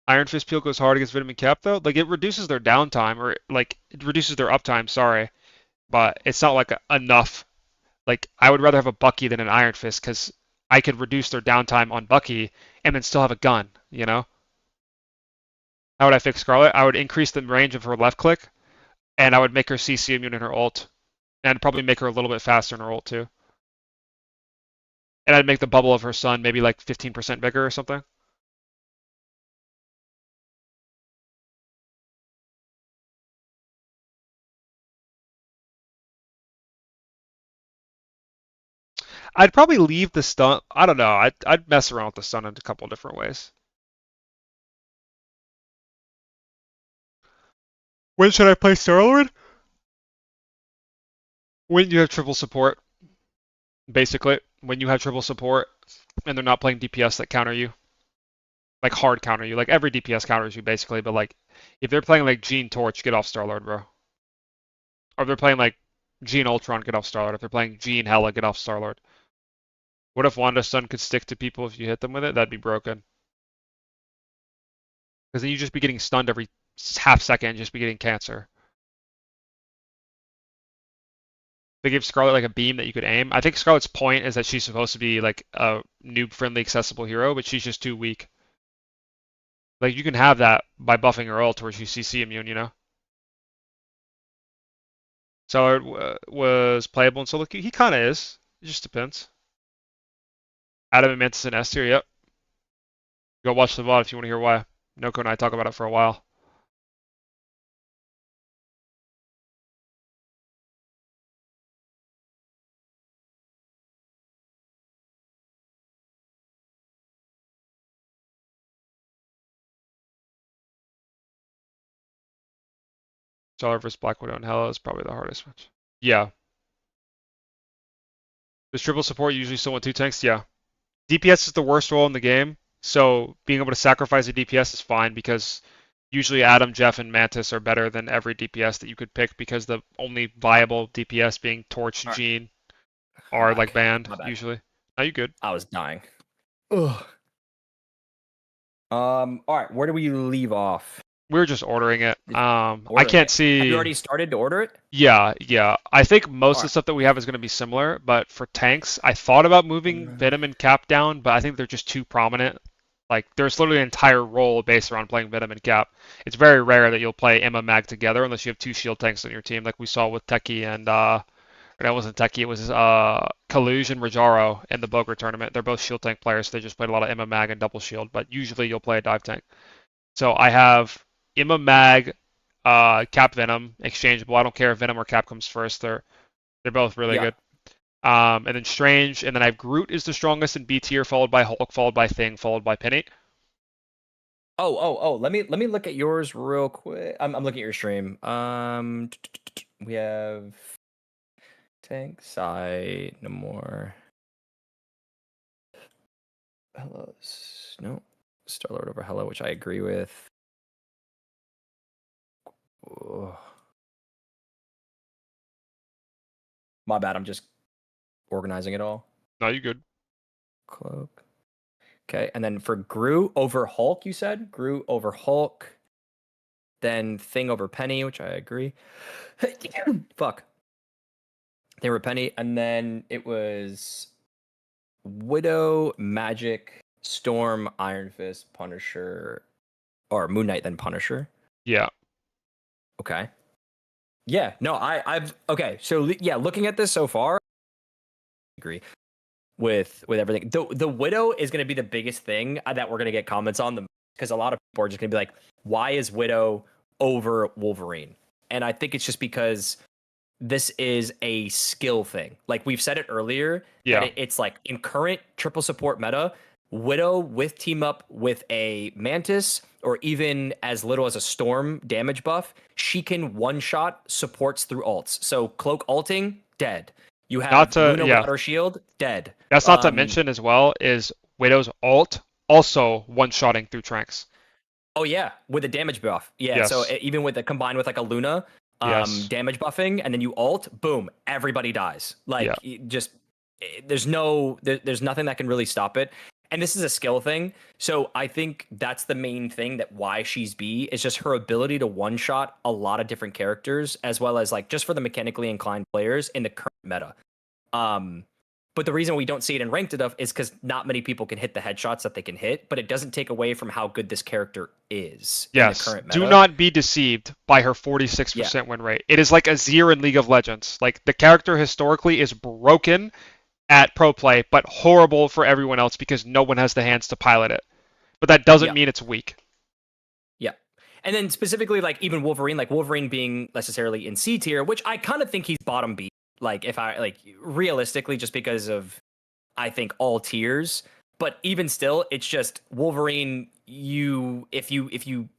Iron Fist peel goes hard against Vitamin Cap though. Like it reduces their downtime, or like it reduces their uptime. Sorry, but it's not like enough. Like I would rather have a Bucky than an Iron Fist because I could reduce their downtime on Bucky and then still have a gun. You know? How would I fix Scarlet? I would increase the range of her left click, and I would make her CC immune in her ult, and probably make her a little bit faster in her ult too. And I'd make the bubble of her sun maybe like 15% bigger or something. I'd probably leave the stun. I don't know. I'd mess around with the stun in a couple different ways. When should I play Starlord? When you have triple support. Basically, when you have triple support and they're not playing DPS that counter you. Like hard counter you. Like every DPS counters you basically, but like if they're playing like Gene Torch, get off Starlord, bro. Or if they're playing like Gene Ultron, get off Starlord. If they're playing Gene Hella, get off Starlord. What if Wanda's stun could stick to people if you hit them with it? That'd be broken. Because then you just be getting stunned every half second, just be getting cancer. They give Scarlet like a beam that you could aim. I think Scarlet's point is that she's supposed to be like a noob-friendly, accessible hero, but she's just too weak. Like you can have that by buffing her ult where she's CC immune, you know? So it was playable in solo queue. He kind of is. It just depends. Adam and Mantis in S tier, yep. Go watch the VOD if you want to hear why. Noko and I talk about it for a while. Starlord vs Black Widow and Hela is probably the hardest match. Yeah. Does triple support usually still want 2 tanks? Yeah. DPS is the worst role in the game, so being able to sacrifice a DPS is fine because usually Adam, Jeff, and Mantis are better than every DPS that you could pick because the only viable DPS being Torch, Gene, are like banned usually. Are you good? I was dying. Ugh. All right, where do we leave off? We were just ordering it. I can't see. Have you already started to order it? Yeah. I think most of the stuff that we have is going to be similar, but for tanks, I thought about moving Venom and Cap down, but I think they're just too prominent. Like, there's literally an entire role based around playing Venom and Cap. It's very rare that you'll play Emma Mag together unless you have 2 shield tanks on your team, like we saw with Teki and that wasn't Teki, it was Kaluj and Rajaro in the Bogra tournament. They're both shield tank players, so they just played a lot of Emma Mag and double shield, but usually you'll play a dive tank. So I have Emma Mag, Cap Venom, exchangeable. I don't care if Venom or Cap comes first. They're both really good. And then Strange, and then I have Groot is the strongest in B tier, followed by Hulk, followed by Thing, followed by Penny. Oh. Let me look at yours real quick. I'm looking at your stream. We have tank side, no more. Hello, no. Starlord over Hello, which I agree with. Oh. My bad, I'm just organizing it all. No, you good. Cloak. Okay, and then for Gru over Hulk, you said? Gru over Hulk. Then Thing over Penny, which I agree. Fuck. They were Penny, and then it was Widow, Magic, Storm, Iron Fist, Punisher, or Moon Knight, then Punisher. Yeah. Okay. Yeah, no, I've okay. So yeah, looking at this so far, I agree with everything. The Widow is going to be the biggest thing that we're going to get comments on, because a lot of people are just going to be like, "Why is Widow over Wolverine?" And I think it's just because this is a skill thing. Like we've said it earlier, that it's like in current triple support meta, Widow with team up with a Mantis or even as little as a Storm damage buff, she can one-shot supports through ults. So Cloak ulting, dead. You have Luna without her shield, dead. That's not to mention as well is Widow's ult also one-shotting through Tranks. Oh yeah, with the damage buff. Yeah, Yes. so even with the combined with like a Luna, Yes. damage buffing, and then you ult, boom, everybody dies. Like there's nothing that can really stop it. And this is a skill thing. So I think that's the main thing that why she's B is just her ability to one shot a lot of different characters, as well as like just for the mechanically inclined players in the current meta. But the reason we don't see it in ranked enough is because not many people can hit the headshots that they can hit, but it doesn't take away from how good this character is in the Yes. current meta. Do not be deceived by her 46% win rate. It is like a 0 in League of Legends. Like the character historically is broken at pro play, but horrible for everyone else because no one has the hands to pilot it. But that doesn't mean it's weak. Yeah. And then specifically like even Wolverine, like Wolverine being necessarily in C tier, which I kind of think he's bottom B. Like if I like realistically, just because of I think all tiers, but even still, it's just Wolverine. If you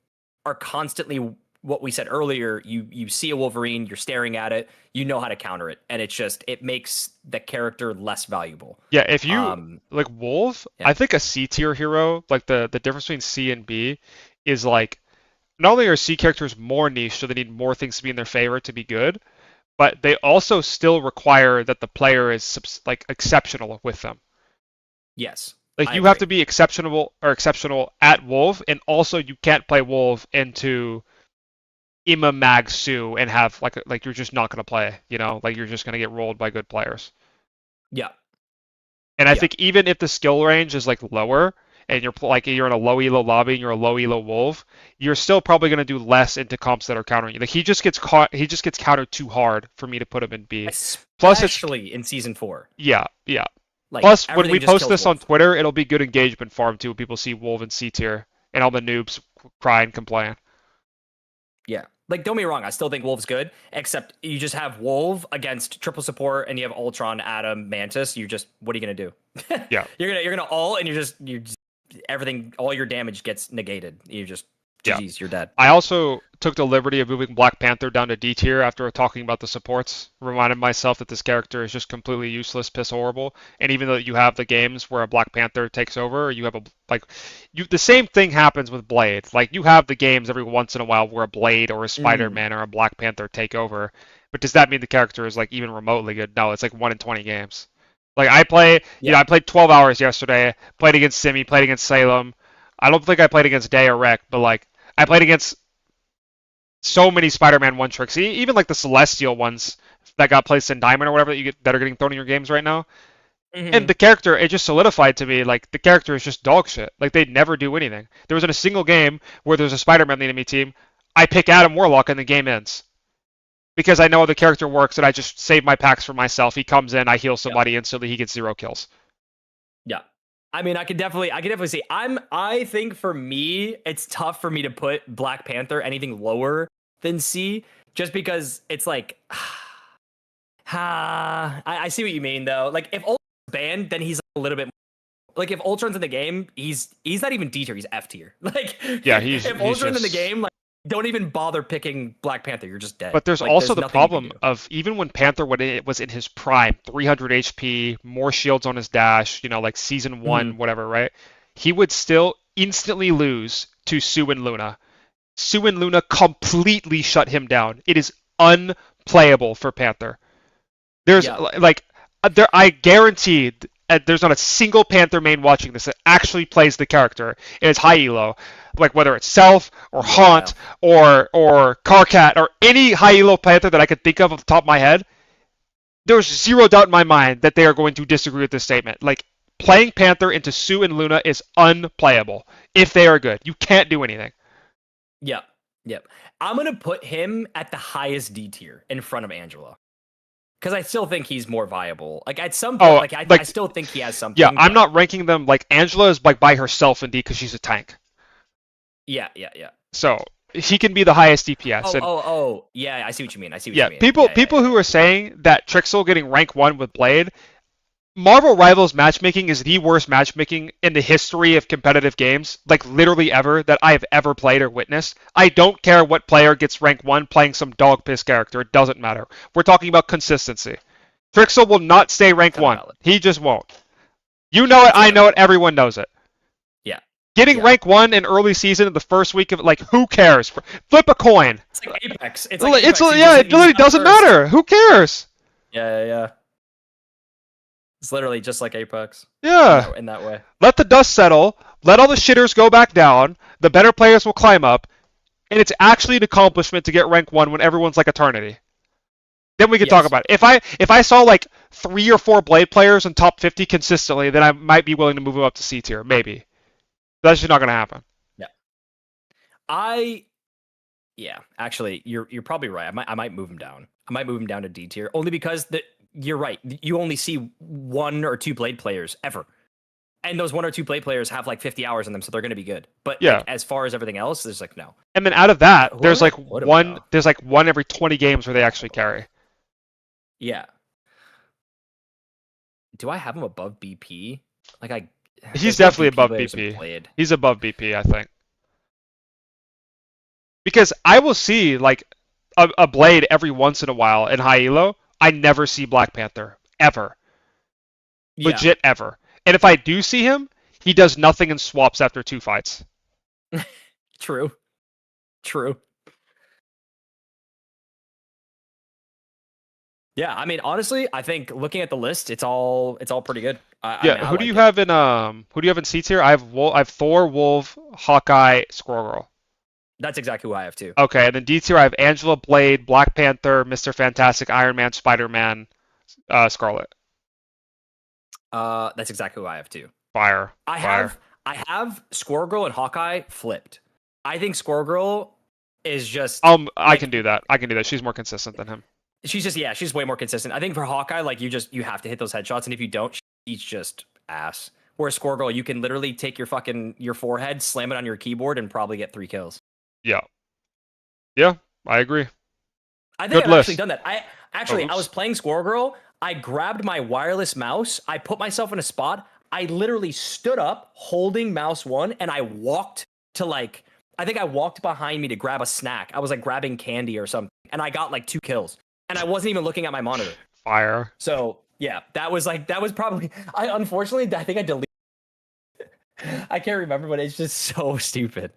are constantly what we said earlier, you see a Wolverine, you're staring at it, you know how to counter it, and it makes the character less valuable. Yeah, if you like Wolf, I think a C tier hero, like the difference between C and B, is like not only are C characters more niche, so they need more things to be in their favor to be good, but they also still require that the player is like exceptional with them. Yes. Like you have to be exceptional at Wolf, and also you can't play Wolf into Ima Mag Su and have like you're just not gonna play, you know, like you're just gonna get rolled by good players. Yeah. And I think even if the skill range is like lower, and you're in a low elo lobby and you're a low elo Wolf, you're still probably gonna do less into comps that are countering you. Like he just gets countered too hard for me to put him in B. Especially in season 4. Yeah, yeah. Like, Plus, when we just post kills this Wolf. on Twitter, it'll be good engagement farm too. People see Wolf in C tier, and all the noobs cry and complain. Yeah. Like, don't be wrong, I still think Wolf's good, except you just have Wolf against triple support, and you have Ultron, Atom, Mantis. What are you gonna do? Yeah. You're gonna ult, and you just everything, all your damage gets negated. GG's, you're dead. I also took the liberty of moving Black Panther down to D tier after talking about the supports. Reminded myself that this character is just completely useless, piss horrible. And even though you have the games where a Black Panther takes over, you have the same thing happens with Blade. Like you have the games every once in a while where a Blade or a Spider-Man or a Black Panther take over. But does that mean the character is like even remotely good? No, it's like 1 in 20 games. Like I played 12 hours yesterday, played against Simi, played against Salem. I don't think I played against Day or Rec, but like I played against so many Spider-Man one tricks, even like the Celestial ones that got placed in Diamond or whatever that are getting thrown in your games right now. Mm-hmm. And the character, it just solidified to me like the character is just dog shit. Like they never do anything. There wasn't a single game where there's a Spider-Man on the enemy team. I pick Adam Warlock and the game ends. Because I know how the character works and I just save my packs for myself. He comes in, I heal somebody instantly, he gets 0 kills. Yeah. I mean, I could definitely say I think for me, it's tough for me to put Black Panther anything lower than C, just because it's like, I see what you mean though. Like if Ultron's banned, then he's a little bit like if Ultron's in the game, he's not even D tier, he's F tier. Like yeah, if Ultron's in the game, like don't even bother picking Black Panther. You're just dead. But there's like, also there's the problem of even when Panther was in his prime, 300 HP, more shields on his dash, you know, like season 1, whatever, right? He would still instantly lose to Sue and Luna. Sue and Luna completely shut him down. It is unplayable for Panther. There's I guarantee there's not a single Panther main watching this that actually plays the character and is high elo. Like whether it's Self or Haunt or Carcat or any high elo Panther that I could think of off the top of my head, there's 0 doubt in my mind that they are going to disagree with this statement. Like playing Panther into Sue and Luna is unplayable if they are good. You can't do anything. Yep. I'm gonna put him at the highest D tier in front of Angela. Because I still think he's more viable. Like at some point, I still think he has something. Yeah, I'm not ranking them like Angela is like by herself in D because she's a tank. Yeah. So he can be the highest DPS. Yeah, I see what you mean. People who are saying that Trixel getting rank 1 with Blade, Marvel Rivals matchmaking is the worst matchmaking in the history of competitive games, like literally ever, that I have ever played or witnessed. I don't care what player gets rank 1 playing some dog piss character. It doesn't matter. We're talking about consistency. Trixel will not stay rank 1. He just won't. You know it, I know it, everyone knows it. Yeah. Getting rank 1 in early season in the first week of like, who cares? Flip a coin. It's like Apex. It's like Apex. Yeah, it literally doesn't matter. Who cares? Yeah. It's literally just like Apex. Yeah. In that way. Let the dust settle. Let all the shitters go back down. The better players will climb up. And it's actually an accomplishment to get rank 1 when everyone's like eternity. Then we can talk about it. If I saw like 3 or 4 Blade players in top 50 consistently, then I might be willing to move them up to C tier. Maybe. That's just not going to happen. Yeah. Actually, you're probably right. I might move him down. I might move him down to D tier only because you're right. You only see 1 or 2 Blade players ever. And those 1 or 2 Blade players have like 50 hours in them, so they're going to be good. But like, as far as everything else, there's like no. And then out of that, there's like one every 20 games where they actually carry. Yeah. Do I have him above BP? Like He's definitely above BP. He's above BP, I think. Because I will see like a Blade every once in a while in high elo. I never see Black Panther ever. Legit ever. And if I do see him, he does nothing and swaps after 2 fights. True. Yeah, I mean, honestly, I think looking at the list, it's all pretty good. Who do you have in C tier? I have Thor, Wolf, Hawkeye, Squirrel Girl. That's exactly who I have too. Okay, and then D tier I have Angela, Blade, Black Panther, Mr. Fantastic, Iron Man, Spider-Man, Scarlet. That's exactly who I have too. Fire. I have Squirrel Girl and Hawkeye flipped. I think Squirrel Girl is just I can do that. She's more consistent than him. She's way more consistent. I think for Hawkeye, like you have to hit those headshots, and if you don't, she's just ass. Whereas Squirrel Girl, you can literally take your forehead, slam it on your keyboard, and probably get 3 kills. Yeah, I agree. I think I've actually done that. I was playing Squirrel Girl. I grabbed my wireless mouse. I put myself in a spot. I literally stood up holding mouse 1, and I walked to I think I walked behind me to grab a snack. I was like grabbing candy or something, and I got like 2 kills. And I wasn't even looking at my monitor. Fire. So yeah, that was probably. Unfortunately, I think I deleted. I can't remember, but it's just so stupid.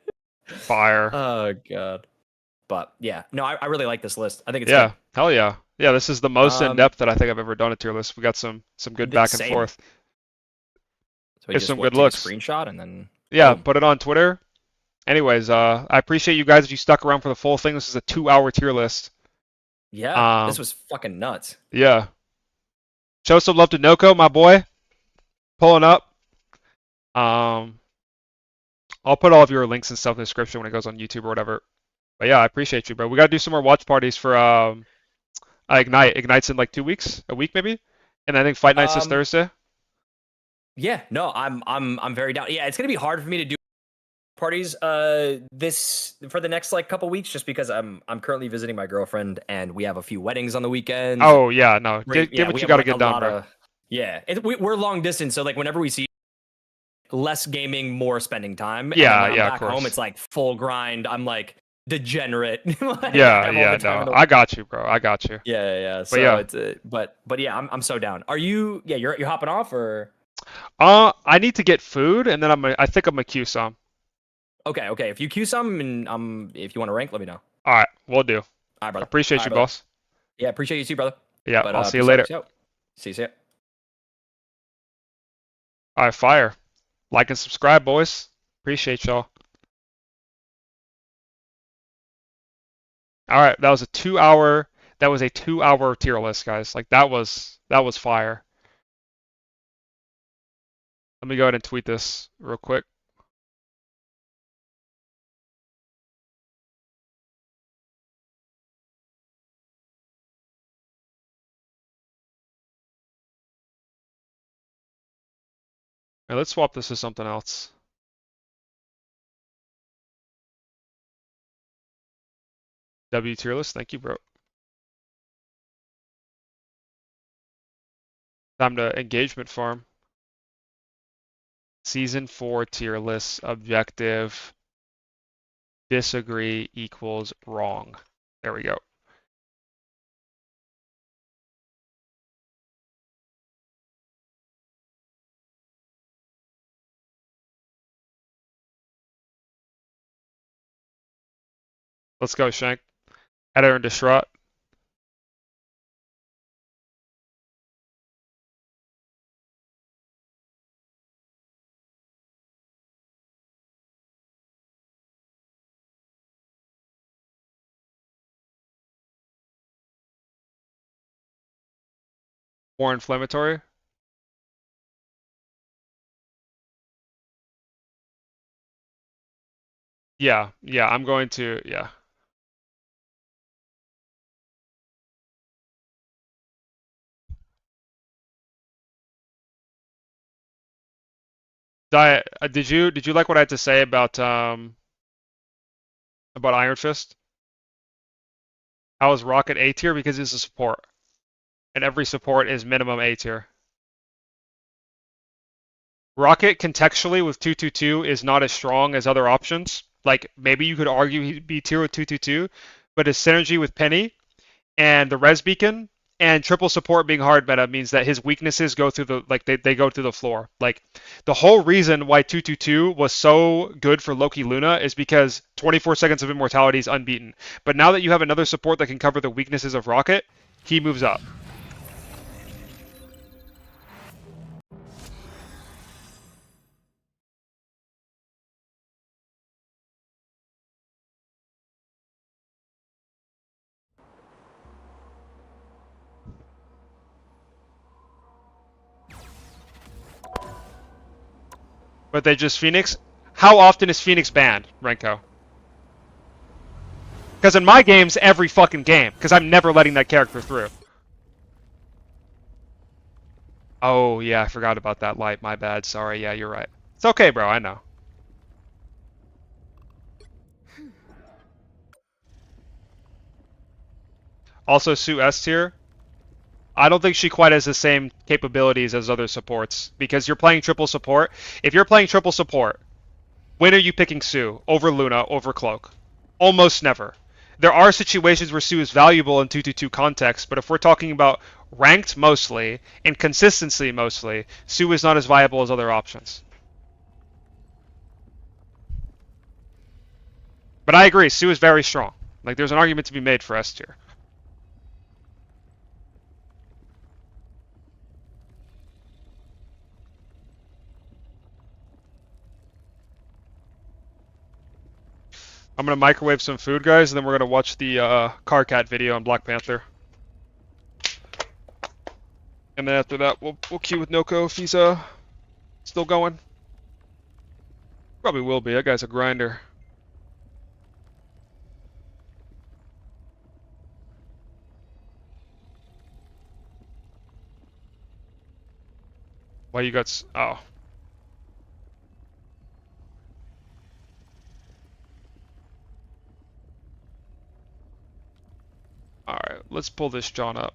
Fire. Oh god. But yeah, no, I really like this list. I think it's good. Hell yeah. Yeah, this is the most in depth that I think I've ever done a tier list. We got some good back and forth. So There's some good looks. Screenshot and then put it on Twitter. Anyways, I appreciate you guys if you stuck around for the full thing. This is a 2-hour tier list. Yeah, this was fucking nuts. Yeah. Show some love to Noko, my boy. Pulling up. I'll put all of your links and stuff in the description when it goes on YouTube or whatever. But yeah, I appreciate you, bro. We gotta do some more watch parties for Ignite. Ignite's in like 2 weeks, a week maybe, and I think Fight Night's this Thursday. Yeah, no, I'm very down. Yeah, it's gonna be hard for me to do parties this for the next like couple weeks just because I'm currently visiting my girlfriend and we have a few weddings on the weekend. Oh yeah, no, get what you gotta get done, bro. We're long distance, so like whenever we see less gaming, more spending time. Yeah, and yeah, back home, it's like full grind. I'm like degenerate. Like, no, I got you, bro. I got you. Yeah. So it's but yeah, I'm so down. Are you? Yeah, you're hopping off or? I need to get food and then I think I'm gonna queue some. Okay. If you queue some and if you want to rank, let me know. All right, we'll do. All right, brother. Appreciate you, boss. Yeah, appreciate you too, brother. Yeah, I'll see you later. See you. All right, fire. Like and subscribe, boys. Appreciate y'all. All right, that was a 2-hour. That was a 2-hour tier list, guys. Like that was fire. Let me go ahead and tweet this real quick. Right, let's swap this to something else. W tier list, thank you, bro. Time to engagement farm. Season 4 tier list objective. Disagree equals wrong. There we go. Let's go, Shank. Editor and Distraught. More inflammatory. Yeah, yeah, I'm going to, yeah. Did you like what I had to say about Iron Fist? How is Rocket A tier? Because he's a support. And every support is minimum A tier. Rocket contextually with 222 is not as strong as other options. Like maybe you could argue he'd be tier with 222, but his synergy with Penny and the res beacon and triple support being hard meta means that his weaknesses go through the they go through the floor. Like the whole reason why 222 was so good for Loki Luna is because 24 seconds of immortality is unbeaten. But now that you have another support that can cover the weaknesses of Rocket, he moves up. But they just Phoenix. How often is Phoenix banned, Renko? Because in my games, every fucking game. Because I'm never letting that character through. Oh, yeah, I forgot about that light. My bad. Sorry. Yeah, you're right. It's okay, bro. I know. Also, Sue S tier. I don't think she quite has the same capabilities as other supports. Because you're playing triple support. If you're playing triple support, when are you picking Sue over Luna, over Cloak? Almost never. There are situations where Sue is valuable in 222 context, but if we're talking about ranked mostly and consistency mostly, Sue is not as viable as other options. But I agree, Sue is very strong. Like there's an argument to be made for S tier. I'm gonna microwave some food, guys, and then we're gonna watch the Carcat video on Black Panther. And then after that, we'll queue with Noko if he's still going. Probably will be. That guy's a grinder. Why you got oh. Alright, let's pull this John up.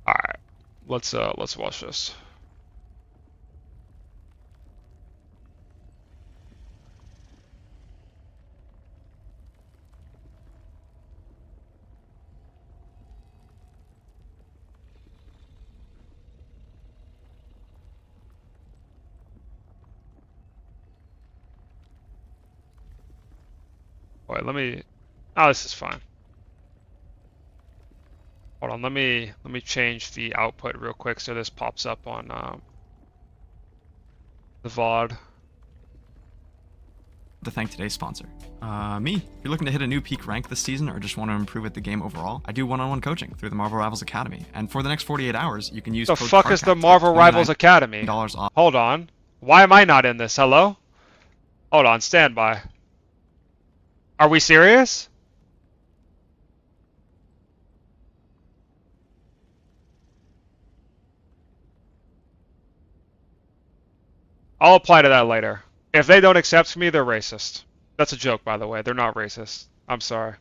Alright, let's watch this. Wait, let me. Oh, this is fine. Hold on, let me change the output real quick so this pops up on the VOD. To thank today's sponsor. Me. If you're looking to hit a new peak rank this season or just want to improve at the game overall, I do one-on-one coaching through the Marvel Rivals Academy. And for the next 48 hours, you can use The code fuck is the Marvel Rivals Academy? off. Hold on. Why am I not in this? Hello? Hold on, stand by. Are we serious? I'll apply to that later. If they don't accept me, they're racist. That's a joke, by the way. They're not racist. I'm sorry.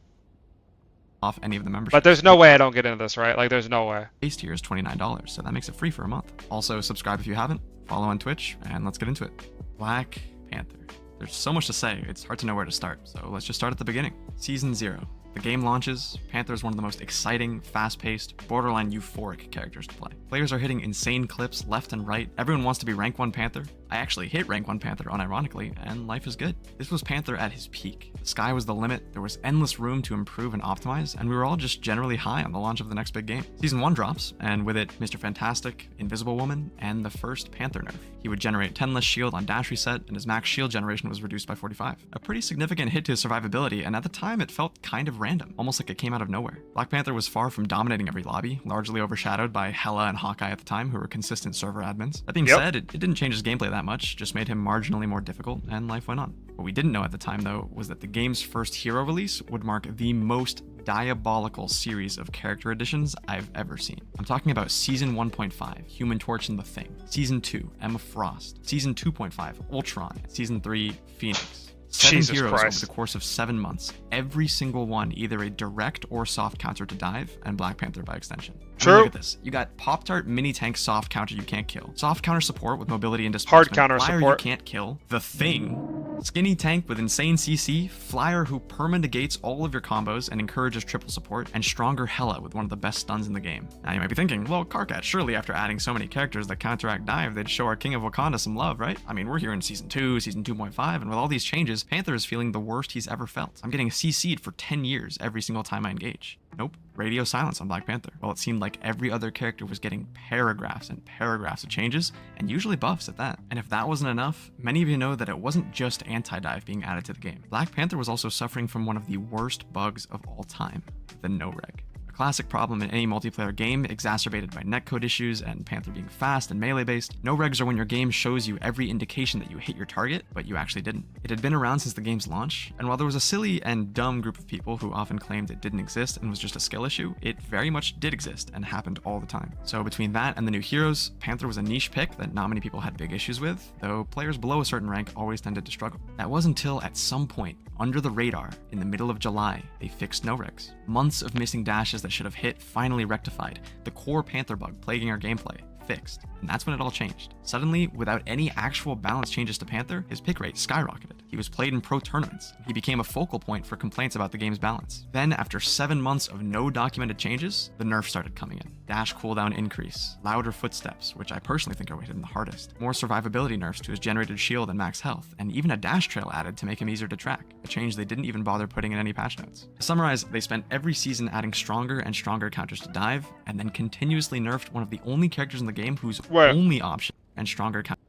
Off any of the memberships. But there's no way I don't get into this, right? Like, there's no way. Base tier is $29, so that makes it free for a month. Also, subscribe if you haven't, follow on Twitch, and let's get into it. Black Panther. There's so much to say, it's hard to know where to start, so let's just start at the beginning. Season 0. The game launches, Panther is one of the most exciting, fast-paced, borderline euphoric characters to play. Players are hitting insane clips left and right. Everyone wants to be rank 1 Panther. I actually hit rank 1 Panther unironically, and life is good. This was Panther at his peak. The sky was the limit, there was endless room to improve and optimize, and we were all just generally high on the launch of the next big game. Season 1 drops, and with it, Mr. Fantastic, Invisible Woman, and the first Panther nerf. He would generate 10 less shield on dash reset, and his max shield generation was reduced by 45. A pretty significant hit to his survivability, and at the time it felt kind of random, almost like it came out of nowhere. Black Panther was far from dominating every lobby, largely overshadowed by Hela and Hawkeye at the time, who were consistent server admins. That being said, it didn't change his gameplay that much, just made him marginally more difficult, and life went on. What we didn't know at the time, though, was that the game's first hero release would mark the most diabolical series of character additions I've ever seen. I'm talking about Season 1.5, Human Torch and the Thing, Season 2, Emma Frost, Season 2.5, Ultron, Season 3, Phoenix. 7 heroes over the course of 7 months, every single one either a direct or soft counter to dive, and Black Panther by extension. True. Look at this. You got Pop-Tart mini tank soft counter you can't kill, soft counter support with mobility and displacement, hard counter flyer support you can't kill, the Thing, skinny tank with insane CC, flyer who perma-negates all of your combos and encourages triple support, and stronger Hela with one of the best stuns in the game. Now you might be thinking, well, Karkat, surely after adding so many characters that counteract dive, they'd show our King of Wakanda some love, right? I mean, we're here in Season 2, Season 2.5, and with all these changes, Panther is feeling the worst he's ever felt. I'm getting CC'd for 10 years every single time I engage. Nope. Radio silence on Black Panther. Well, it seemed like every other character was getting paragraphs and paragraphs of changes, and usually buffs at that. And if that wasn't enough, many of you know that it wasn't just anti-dive being added to the game. Black Panther was also suffering from one of the worst bugs of all time, the no-reg. A classic problem in any multiplayer game, exacerbated by netcode issues and Panther being fast and melee-based. No regs are when your game shows you every indication that you hit your target, but you actually didn't. It had been around since the game's launch, and while there was a silly and dumb group of people who often claimed it didn't exist and was just a skill issue, it very much did exist and happened all the time. So between that and the new heroes, Panther was a niche pick that not many people had big issues with, though players below a certain rank always tended to struggle. That was until at some point, under the radar, in the middle of July, they fixed no regs. Months of missing dashes that should have hit finally rectified. The core Panther bug plaguing our gameplay fixed. And that's when it all changed. Suddenly, without any actual balance changes to Panther, his pick rate skyrocketed. He was played in pro tournaments. He became a focal point for complaints about the game's balance. Then, after 7 months of no documented changes, the nerfs started coming in. Dash cooldown increase, louder footsteps, which I personally think are hit him the hardest, more survivability nerfs to his generated shield and max health, and even a dash trail added to make him easier to track, a change they didn't even bother putting in any patch notes. To summarize, they spent every season adding stronger and stronger counters to dive, and then continuously nerfed one of the only characters in the game whose only option and stronger counters.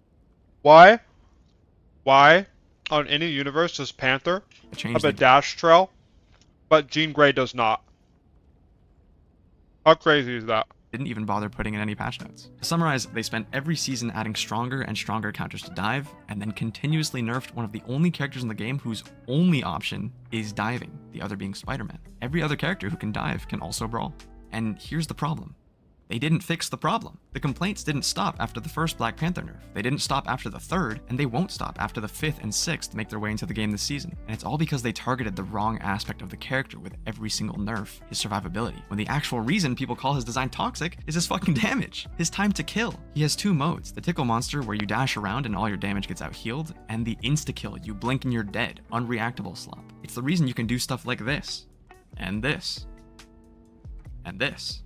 Why on any universe does Panther have a dash trail, but Jean Grey does not? How crazy is that? Didn't even bother putting in any patch notes. To summarize, they spent every season adding stronger and stronger counters to dive, and then continuously nerfed one of the only characters in the game whose only option is diving, the other being Spider-Man. Every other character who can dive can also brawl. And here's the problem. They didn't fix the problem. The complaints didn't stop after the first Black Panther nerf. They didn't stop after the third, and they won't stop after the 5th and 6th make their way into the game this season. And it's all because they targeted the wrong aspect of the character with every single nerf, his survivability, when the actual reason people call his design toxic is his fucking damage, his time to kill. He has 2 modes, the tickle monster where you dash around and all your damage gets out healed, and the insta-kill, you blink and you're dead, unreactable slop. It's the reason you can do stuff like this, and this, and this.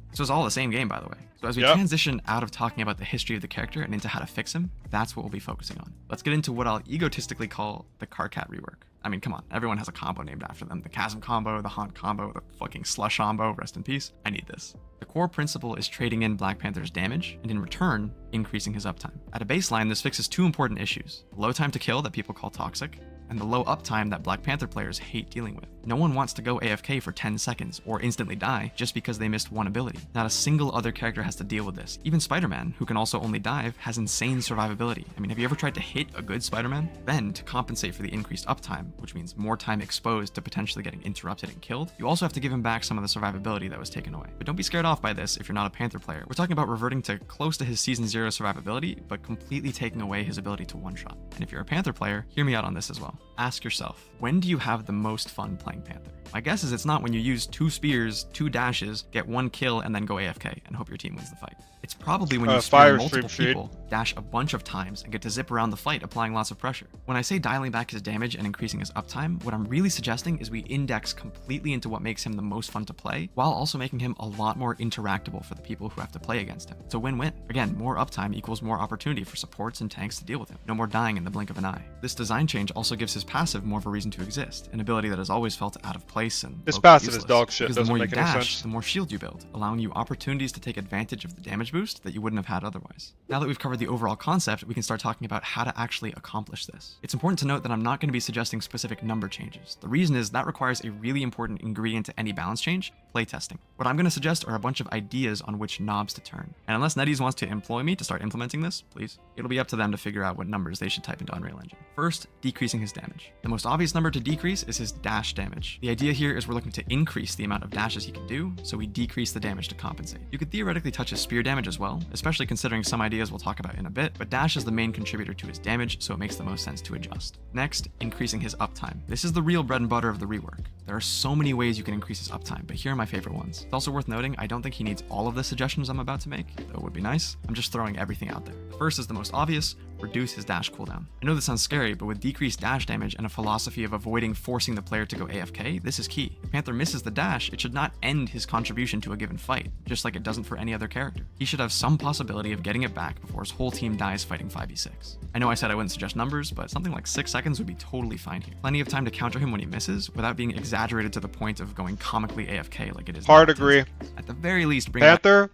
This was all the same game, by the way. So as we transition out of talking about the history of the character and into how to fix him, that's what we'll be focusing on. Let's get into what I'll egotistically call the Karkat rework. I mean, come on, everyone has a combo named after them. The Chasm combo, the Haunt combo, the fucking Slush combo, rest in peace. I need this. The core principle is trading in Black Panther's damage, and in return, increasing his uptime. At a baseline, this fixes 2 important issues. Low time to kill that people call toxic, and the low uptime that Black Panther players hate dealing with. No one wants to go AFK for 10 seconds or instantly die just because they missed one ability. Not a single other character has to deal with this. Even Spider-Man, who can also only dive, has insane survivability. I mean, have you ever tried to hit a good Spider-Man? Then, to compensate for the increased uptime, which means more time exposed to potentially getting interrupted and killed, you also have to give him back some of the survivability that was taken away. But don't be scared off by this if you're not a Panther player. We're talking about reverting to close to his Season 0 survivability, but completely taking away his ability to one-shot. And if you're a Panther player, hear me out on this as well. Ask yourself, when do you have the most fun playing Panther? My guess is it's not when you use 2 spears, 2 dashes, get 1 kill, and then go AFK and hope your team wins the fight. It's probably when you spear multiple people, dash a bunch of times, and get to zip around the fight applying lots of pressure. When I say dialing back his damage and increasing his uptime, what I'm really suggesting is we index completely into what makes him the most fun to play, while also making him a lot more interactable for the people who have to play against him. It's a win-win. Again, more uptime equals more opportunity for supports and tanks to deal with him. No more dying in the blink of an eye. This design change also gives his passive more of a reason to exist, an ability that has always felt out of place and this passive is dog shit. Because the more you dash, the more shield you build, allowing you opportunities to take advantage of the damage boost that you wouldn't have had otherwise. Now that we've covered the overall concept, we can start talking about how to actually accomplish this. It's important to note that I'm not going to be suggesting specific number changes. The reason is that requires a really important ingredient to any balance change: playtesting. What I'm going to suggest are a bunch of ideas on which knobs to turn. And unless NetEase wants to employ me to start implementing this, please, it'll be up to them to figure out what numbers they should type into Unreal Engine. First, decreasing his damage. The most obvious number to decrease is his dash damage. The idea here is we're looking to increase the amount of dashes he can do, so we decrease the damage to compensate. You could theoretically touch his spear damage as well, especially considering some ideas we'll talk about in a bit, but dash is the main contributor to his damage, so it makes the most sense to adjust. Next, increasing his uptime. This is the real bread and butter of the rework. There are so many ways you can increase his uptime, but here are my favorite ones. It's also worth noting, I don't think he needs all of the suggestions I'm about to make, though it would be nice. I'm just throwing everything out there. The first is the most obvious: reduce his dash cooldown. I know this sounds scary, but with decreased dash damage and a philosophy of avoiding forcing the player to go AFK, this is key. If Panther misses the dash, it should not end his contribution to a given fight, just like it doesn't for any other character. He should have some possibility of getting it back before his whole team dies fighting 5v6. I know I said I wouldn't suggest numbers, but something like 6 seconds would be totally fine here. Plenty of time to counter him when he misses, without being exaggerated to the point of going comically AFK like it is. Hard agree. At the very least, bring Panther,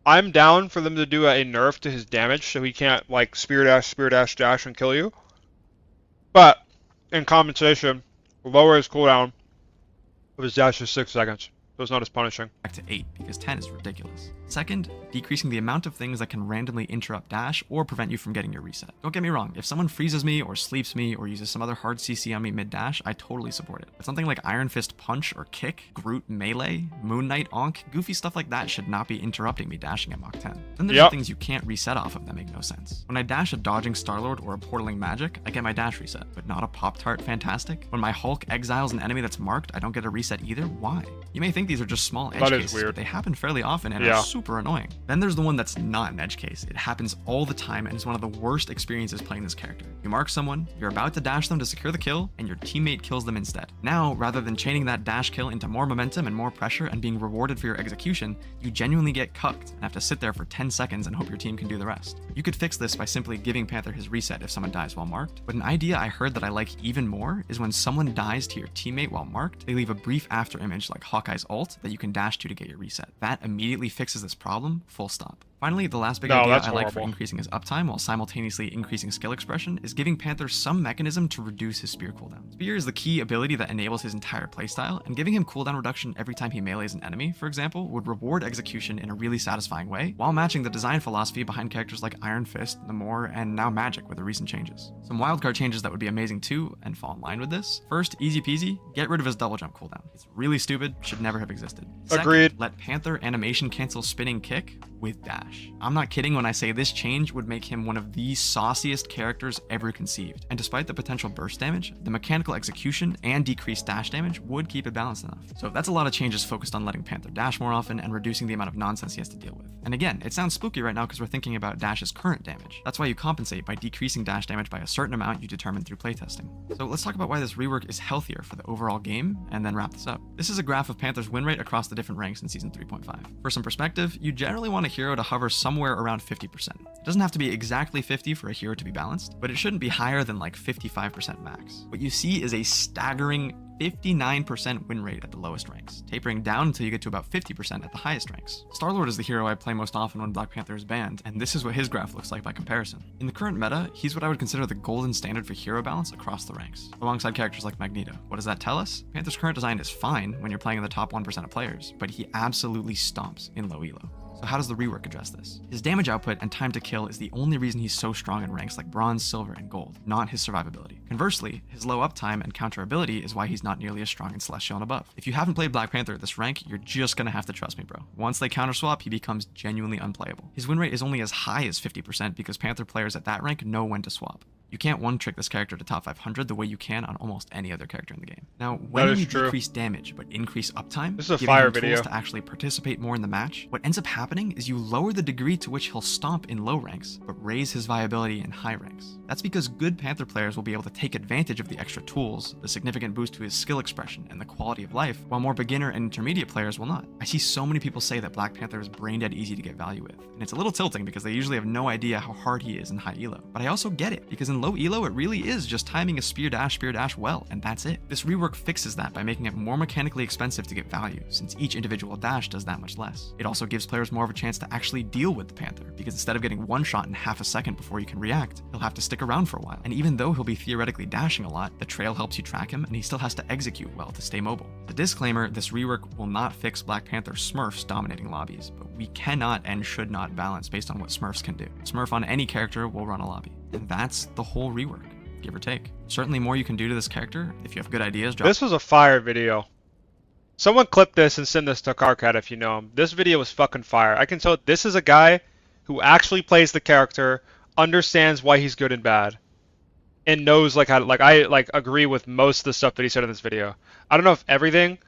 I'm down for them to do a nerf to his damage so he can't like spear dash, dash and kill you. But in compensation, lower his cooldown of his dash to 6 seconds. So it's not as punishing. Back to 8, because 10 is ridiculous. Second, decreasing the amount of things that can randomly interrupt dash or prevent you from getting your reset. Don't get me wrong, if someone freezes me or sleeps me or uses some other hard CC on me mid-dash, I totally support it. But something like Iron Fist punch or kick, Groot melee, Moon Knight onk, goofy stuff like that should not be interrupting me dashing at Mach 10. Then there's the things you can't reset off of that make no sense. When I dash a dodging Star-Lord or a portaling Magic, I get my dash reset, but not a Pop-Tart Fantastic. When my Hulk exiles an enemy that's marked, I don't get a reset either. Why? You may think these are just small edge cases, but they happen fairly often and are super annoying. Then there's the one that's not an edge case. It happens all the time and is one of the worst experiences playing this character. You mark someone, you're about to dash them to secure the kill, and your teammate kills them instead. Now, rather than chaining that dash kill into more momentum and more pressure and being rewarded for your execution, you genuinely get cucked and have to sit there for 10 seconds and hope your team can do the rest. You could fix this by simply giving Panther his reset if someone dies while marked, but an idea I heard that I like even more is when someone dies to your teammate while marked, they leave a brief after image like Hawkeye's ult that you can dash to get your reset. That immediately fixes this problem, full stop. Finally, the last big idea I like for increasing his uptime while simultaneously increasing skill expression is giving Panther some mechanism to reduce his spear cooldown. Spear is the key ability that enables his entire playstyle, and giving him cooldown reduction every time he melees an enemy, for example, would reward execution in a really satisfying way, while matching the design philosophy behind characters like Iron Fist, Namor, and now Magic with the recent changes. Some wildcard changes that would be amazing too, and fall in line with this. First, easy peasy, get rid of his double jump cooldown. It's really stupid, should never have existed. Second, agreed. Let Panther animation cancel spinning kick with dash. I'm not kidding when I say this change would make him one of the sauciest characters ever conceived. And despite the potential burst damage, the mechanical execution and decreased dash damage would keep it balanced enough. So that's a lot of changes focused on letting Panther dash more often and reducing the amount of nonsense he has to deal with. And again, it sounds spooky right now because we're thinking about dash's current damage. That's why you compensate by decreasing dash damage by a certain amount you determine through playtesting. So let's talk about why this rework is healthier for the overall game, and then wrap this up. This is a graph of Panther's win rate across the different ranks in Season 3.5. For some perspective, you generally want a hero to hover somewhere around 50%. It doesn't have to be exactly 50 for a hero to be balanced, but it shouldn't be higher than like 55% max. What you see is a staggering 59% win rate at the lowest ranks, tapering down until you get to about 50% at the highest ranks. Star-Lord is the hero I play most often when Black Panther is banned, and this is what his graph looks like by comparison. In the current meta, he's what I would consider the golden standard for hero balance across the ranks, alongside characters like Magneto. What does that tell us? Panther's current design is fine when you're playing in the top 1% of players, but he absolutely stomps in low elo. So how does the rework address this? His damage output and time to kill is the only reason he's so strong in ranks like bronze, silver, and gold, not his survivability. Conversely, his low uptime and counterability is why he's not nearly as strong in Celestial and above. If you haven't played Black Panther at this rank, you're just gonna have to trust me, bro. Once they counterswap, he becomes genuinely unplayable. His win rate is only as high as 50% because Panther players at that rank know when to swap. You can't one-trick this character to top 500 the way you can on almost any other character in the game. Now, when you decrease damage but increase uptime, this is a giving fire him video tools to actually participate more in the match, what ends up happening is you lower the degree to which he'll stomp in low ranks, but raise his viability in high ranks. That's because good Panther players will be able to take advantage of the extra tools, the significant boost to his skill expression, and the quality of life, while more beginner and intermediate players will not. I see so many people say that Black Panther is brain-dead easy to get value with, and it's a little tilting because they usually have no idea how hard he is in high elo. But I also get it, because in low elo it really is just timing a spear dash well, and that's it. This rework fixes that by making it more mechanically expensive to get value, since each individual dash does that much less. It also gives players more of a chance to actually deal with the Panther, because instead of getting one shot in half a second before you can react, he'll have to stick around for a while. And even though he'll be theoretically dashing a lot, the trail helps you track him, and he still has to execute well to stay mobile. The disclaimer, this rework will not fix Black Panther Smurfs dominating lobbies, but we cannot and should not balance based on what Smurfs can do. Smurf on any character will run a lobby, and that's the whole rework, give or take. Certainly more you can do to this character. If you have good ideas, drop. This was a fire video. Someone clip this and send this to Carcat if you know him. This video was fucking fire. I can tell this is a guy who actually plays the character, understands why he's good and bad, and knows like how I agree with most of the stuff that he said in this video. I don't know if everything.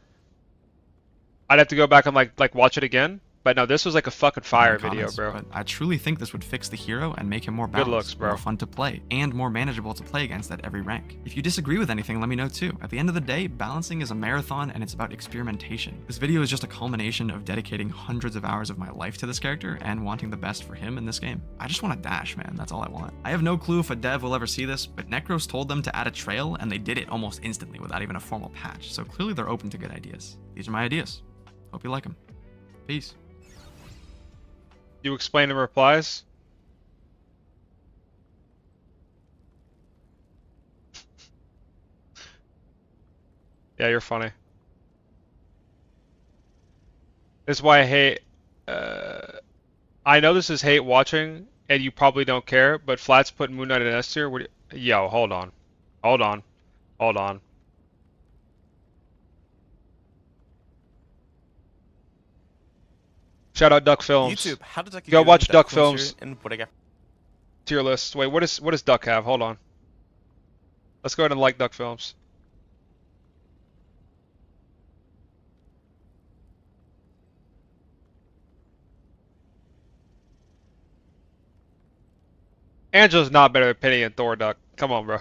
I'd have to go back and like watch it again. But no, this was like a fucking fire video, bro. But I truly think this would fix the hero and make him more balanced, good looks, bro. More fun to play, and more manageable to play against at every rank. If you disagree with anything, let me know too. At the end of the day, balancing is a marathon and it's about experimentation. This video is just a culmination of dedicating hundreds of hours of my life to this character and wanting the best for him in this game. I just want to dash, man. That's all I want. I have no clue if a dev will ever see this, but Necros told them to add a trail and they did it almost instantly without even a formal patch. So clearly they're open to good ideas. These are my ideas. Hope you like them. Peace. You explain the replies? Yeah, you're funny. This is why I hate... I know this is hate watching, and you probably don't care, but Flat's put Moon Knight in S tier. Yo, hold on. Hold on. Hold on. Shout out Duck Films. YouTube, how does that go watch Duck Films and what I got? tier list. Wait, what does Duck have? Hold on. Let's go ahead and like Duck Films. Angela's not better than Penny and Thor, Duck. Come on, bro.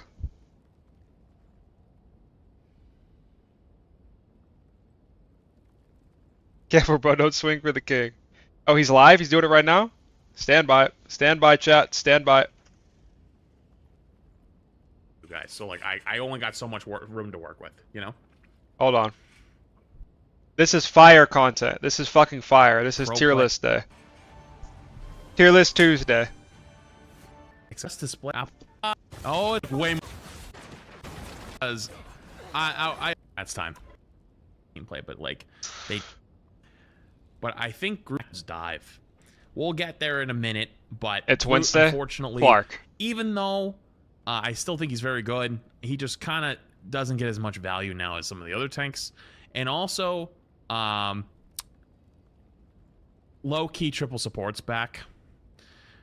Careful, bro. Don't swing for the king. Oh, he's live? He's doing it right now? Stand by. Stand by, chat. Stand by. Guys, so like I only got so much room to work with, you know? Hold on. This is fire content. This is fucking fire. This is tier list day. Tier list Tuesday. Access display. Oh, it's way more. Because I that's time. Gameplay, but like they. But I think Groot's dive. We'll get there in a minute, but it's Groot, Wednesday. Unfortunately, Clark. Even though I still think he's very good, he just kind of doesn't get as much value now as some of the other tanks, and also low-key triple support's back.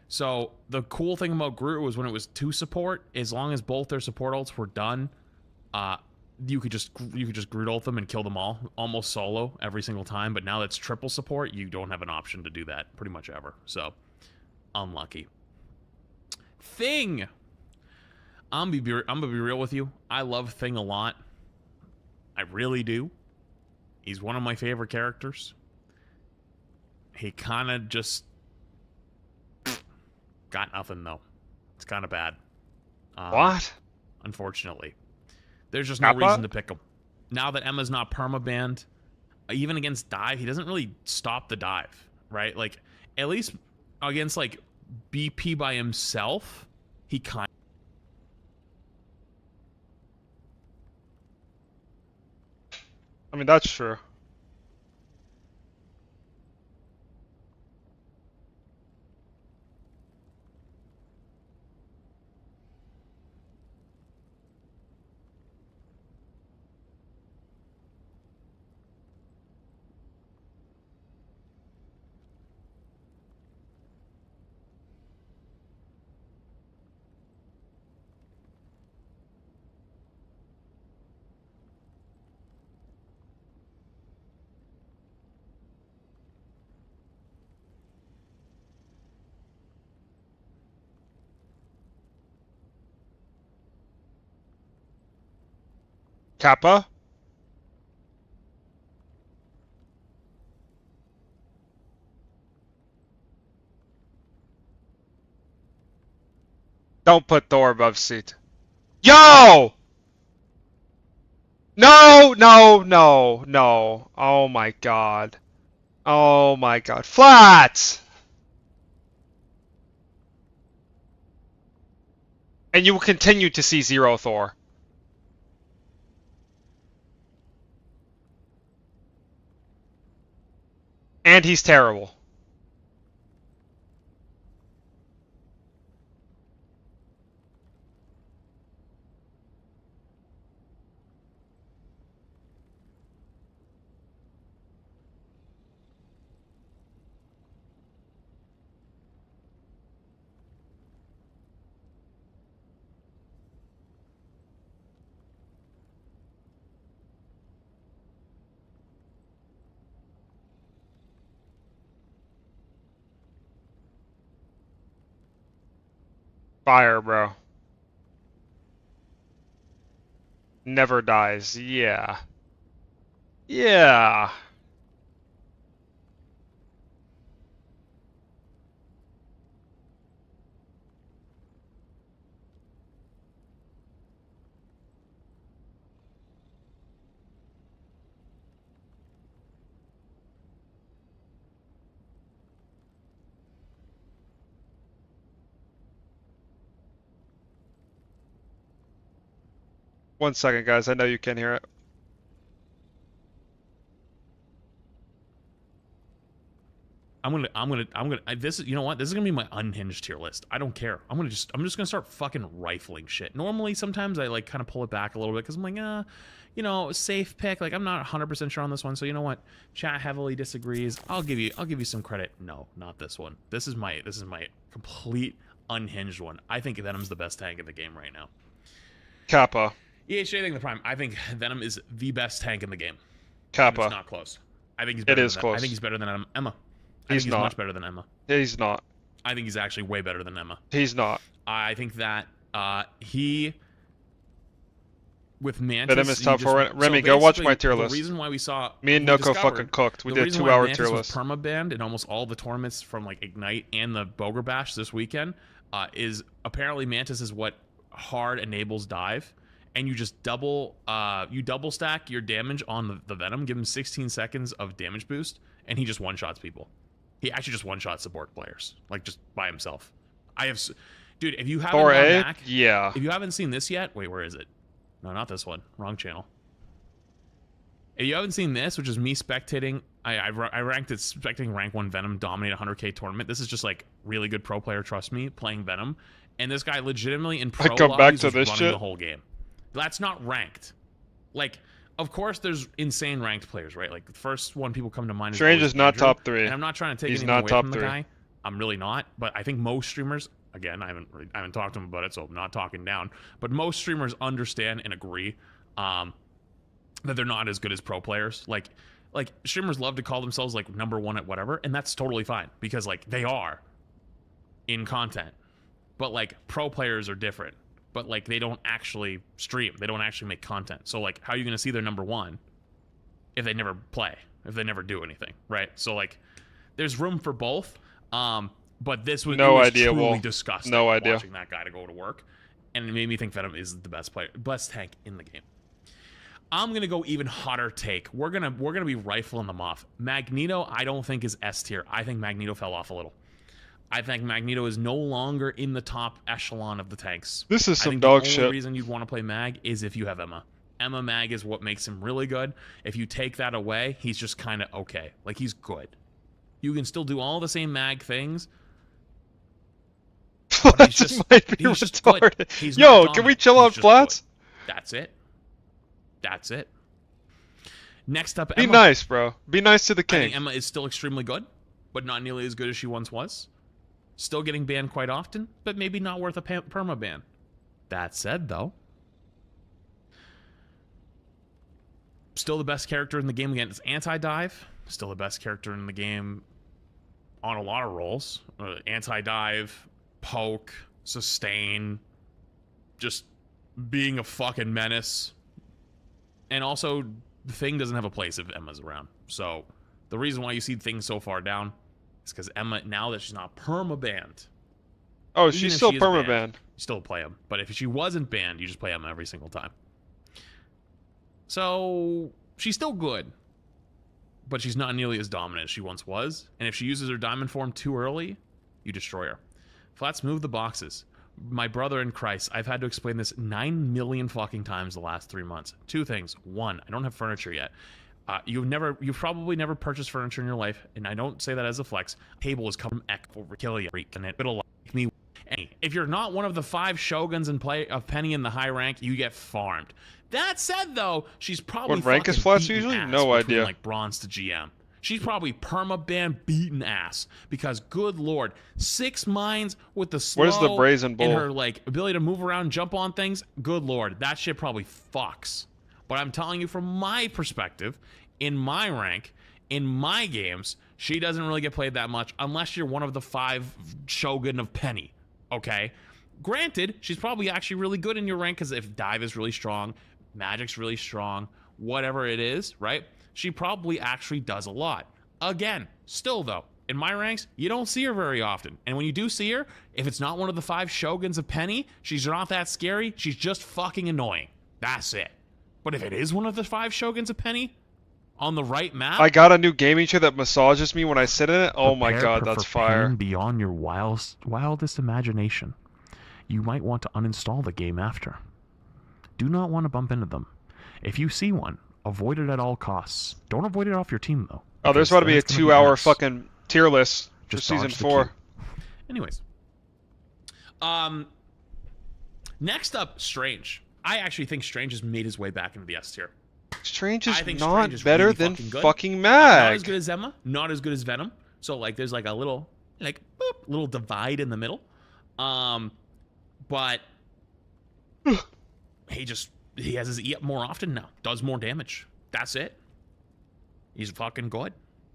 So the cool thing about Groot was when it was 2 support, as long as both their support ults were done, you could just Groot ult them and kill them all, almost solo every single time. But now that's triple support, you don't have an option to do that pretty much ever. So, unlucky. Thing. I'm gonna be real with you. I love Thing a lot. I really do. He's one of my favorite characters. He kind of just got nothing though. It's kind of bad. What? Unfortunately. There's just no reason to pick him. now that Emma's not perma-banned, even against dive, he doesn't really stop the dive, right? Like, at least against, like, BP by himself, he kind of... I mean, that's true. Kappa? Don't put Thor above seat. Yo! No, no, no, no. Oh my god. Oh my god. Flat! And you will continue to see zero Thor. And he's terrible. Fire, bro. Never dies. Yeah. Yeah. One second, guys. I know you can hear it. This is, you know what? This is gonna be my unhinged tier list. I don't care. I'm just gonna start fucking rifling shit. Normally, sometimes I like kind of pull it back a little bit because I'm like, you know, safe pick. Like I'm not 100% sure on this one. So you know what? Chat heavily disagrees. I'll give you some credit. No, not this one. This is my complete unhinged one. I think Venom's the best tank in the game right now. Kappa. EHJ thing the prime. I think Venom is the best tank in the game. Kappa. It's not close. I think he's better. It is close. I think he's better than Emma. He's not. Much better than Emma. He's not. I think he's actually way better than Emma. He's not. I think that he with Mantis. Venom is top 4. Remy, go watch my tier list. The reason why we saw me and Noko fucking cooked. We did a 2-hour tier list. Perma-banned in almost all the tournaments from like Ignite and the Boger Bash this weekend is apparently Mantis is what hard enables dive. And you just double stack your damage on the Venom, give him 16 seconds of damage boost, and he just one-shots people. He actually just one-shots support players, like just by himself. Dude, if you haven't gone back, yeah. If you haven't seen this yet, wait, where is it? No, not this one. Wrong channel. If you haven't seen this, which is me spectating, I ranked it spectating rank 1 Venom dominate 100K tournament. This is just like really good pro player, trust me, playing Venom, and this guy legitimately in pro lobbies is running the whole game. That's not ranked. Like, of course, there's insane ranked players, right? Like, the first one people come to mind is Strange is not top 3. And I'm not trying to take anything away from the guy. I'm really not. But I think most streamers, again, I haven't talked to him about it, so I'm not talking down. But most streamers understand and agree that they're not as good as pro players. Like streamers love to call themselves like #1 at whatever, and that's totally fine because like they are in content. But like pro players are different. But like they don't actually stream, they don't actually make content. So like how are you gonna see their #1 if they never play, if they never do anything, right? So like there's room for both. But this was truly disgusting watching that guy to go to work. And it made me think Venom is the best tank in the game. I'm gonna go even hotter take. We're gonna be rifling them off. Magneto, I don't think is S tier. I think Magneto fell off a little. I think Magneto is no longer in the top echelon of the tanks. This is I some think dog the shit. only reason you'd want to play Mag is if you have Emma. Emma Mag is what makes him really good. If you take that away, he's just kind of okay. Like, he's good. You can still do all the same Mag things. But he's just, might be he's just retarded. good. He's Yo, not can we dominant. chill He's on just flats? good. That's it. That's it. Next up, Be Emma. nice, bro. Be nice to the I king. think Emma is still extremely good, but not nearly as good as she once was. Still getting banned quite often, but maybe not worth a perma ban. That said, though, still the best character in the game against anti-dive. Still the best character in the game on a lot of roles. Anti-dive, poke, sustain, just being a fucking menace. And also, the Thing doesn't have a place if Emma's around. So, the reason why you see Thing so far down is because Emma, now that she's not perma-banned. Oh, even she's if still she is perma-banned. You still play him. But if she wasn't banned, you just play Emma every single time. So, she's still good. But she's not nearly as dominant as she once was. And if she uses her diamond form too early, you destroy her. Flats, move the boxes. My brother in Christ, I've had to explain this 9 million fucking times the last 3 months. Two things. One, I don't have furniture yet. You've probably never purchased furniture in your life, and I don't say that as a flex. Table is come Ek over kill you, and it'll like me. If you're not one of the 5 shoguns in play of Penny in the high rank, you get farmed. That said, though, she's probably What rank is fucking flats beaten usually? ass No between, idea. like bronze to GM. She's probably perma-ban beaten ass because, good lord, 6 mines with the slow Where's the brazen bull? and her like ability to move around, jump on things. Good lord, that shit probably fucks. But I'm telling you from my perspective, in my rank, in my games, she doesn't really get played that much unless you're one of the 5 shogun of Penny. Okay, granted, she's probably actually really good in your rank because if dive is really strong, magic's really strong, whatever it is, right? She probably actually does a lot. Again, still though, in my ranks, you don't see her very often. And when you do see her, if it's not one of the 5 shoguns of Penny, she's not that scary. She's just fucking annoying. That's it. But if it is one of the 5 shoguns of Penny, on the right map, I got a new gaming chair that massages me when I sit in it. Oh my god, that's fire. Beyond your wildest imagination. You might want to uninstall the game after. Do not want to bump into them. If you see one, avoid it at all costs. Don't avoid it off your team, though. Oh, there's about to be a 2-hour fucking tier list for Just season dodge the 4. queue. Anyways. Next up, Strange. I actually think Strange has made his way back into the S tier. Strange I is think not Strange is better really than fucking good. fucking Not Mag. as good as Emma, not as good as Venom. So like there's like a little like boop, little divide in the middle. But he has his E up more often now. Does more damage. That's it. He's fucking good.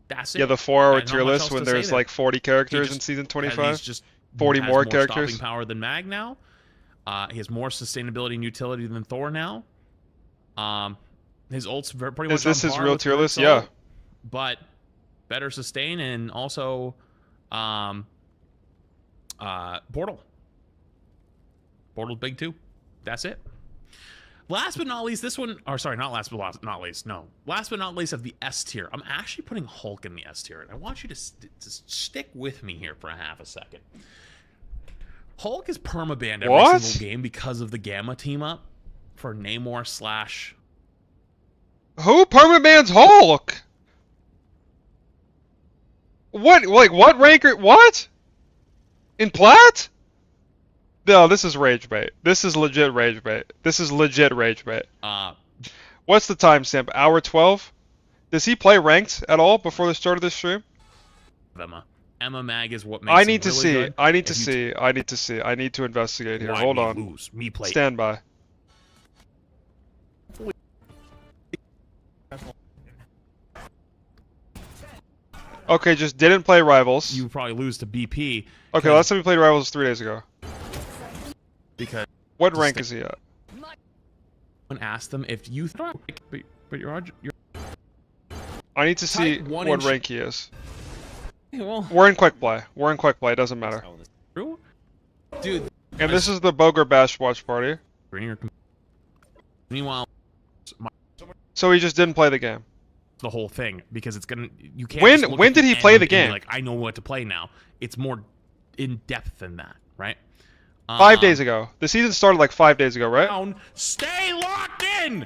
That's it. Yeah, the 4-hour Not tier much list else when to say there's there. like 40 characters in season 25. 40 has more characters. stopping power than Mag now. He has more sustainability and utility than Thor now. His ult's pretty much Is this on his par real with tier list? Rick's Yeah. ult, but better sustain and also Portal. Portal's big too. That's it. Last but not least, this one, or sorry, not last but not least, no. Last but not least of the S tier. I'm actually putting Hulk in the S tier, and I want you to stick with me here for a half a second. Hulk is permabanned every single game because of the Gamma team up for Namor slash. Who permabans Hulk? What? Like what rank? What? In plat? No, this is rage bait. This is legit rage bait. This is legit rage bait. What's the timestamp? Hour 12? Does he play ranked at all before the start of this stream? Emma Mag is what makes I need to really see. good. I need to see. I need to see. I need to investigate here. Why Hold me on. lose? Me play. Stand by. Okay, just didn't play Rivals. You probably lose to BP. Okay, last time we played Rivals was 3 days ago. Because what rank is he at? And ask them if you. But you're. I need to see Type what 1 inch- rank he is. Well, We're in quick play. We're in quick play. It doesn't matter. True? Dude. And this is the Boger Bash watch party. Meanwhile, So he just didn't play the game. The whole thing, because it's gonna, you can't. When- just look when at did the he play end the and be game? Like, I know what to play now. It's more in depth than that, right? 5 days ago. The season started like 5 days ago, right? Stay locked in.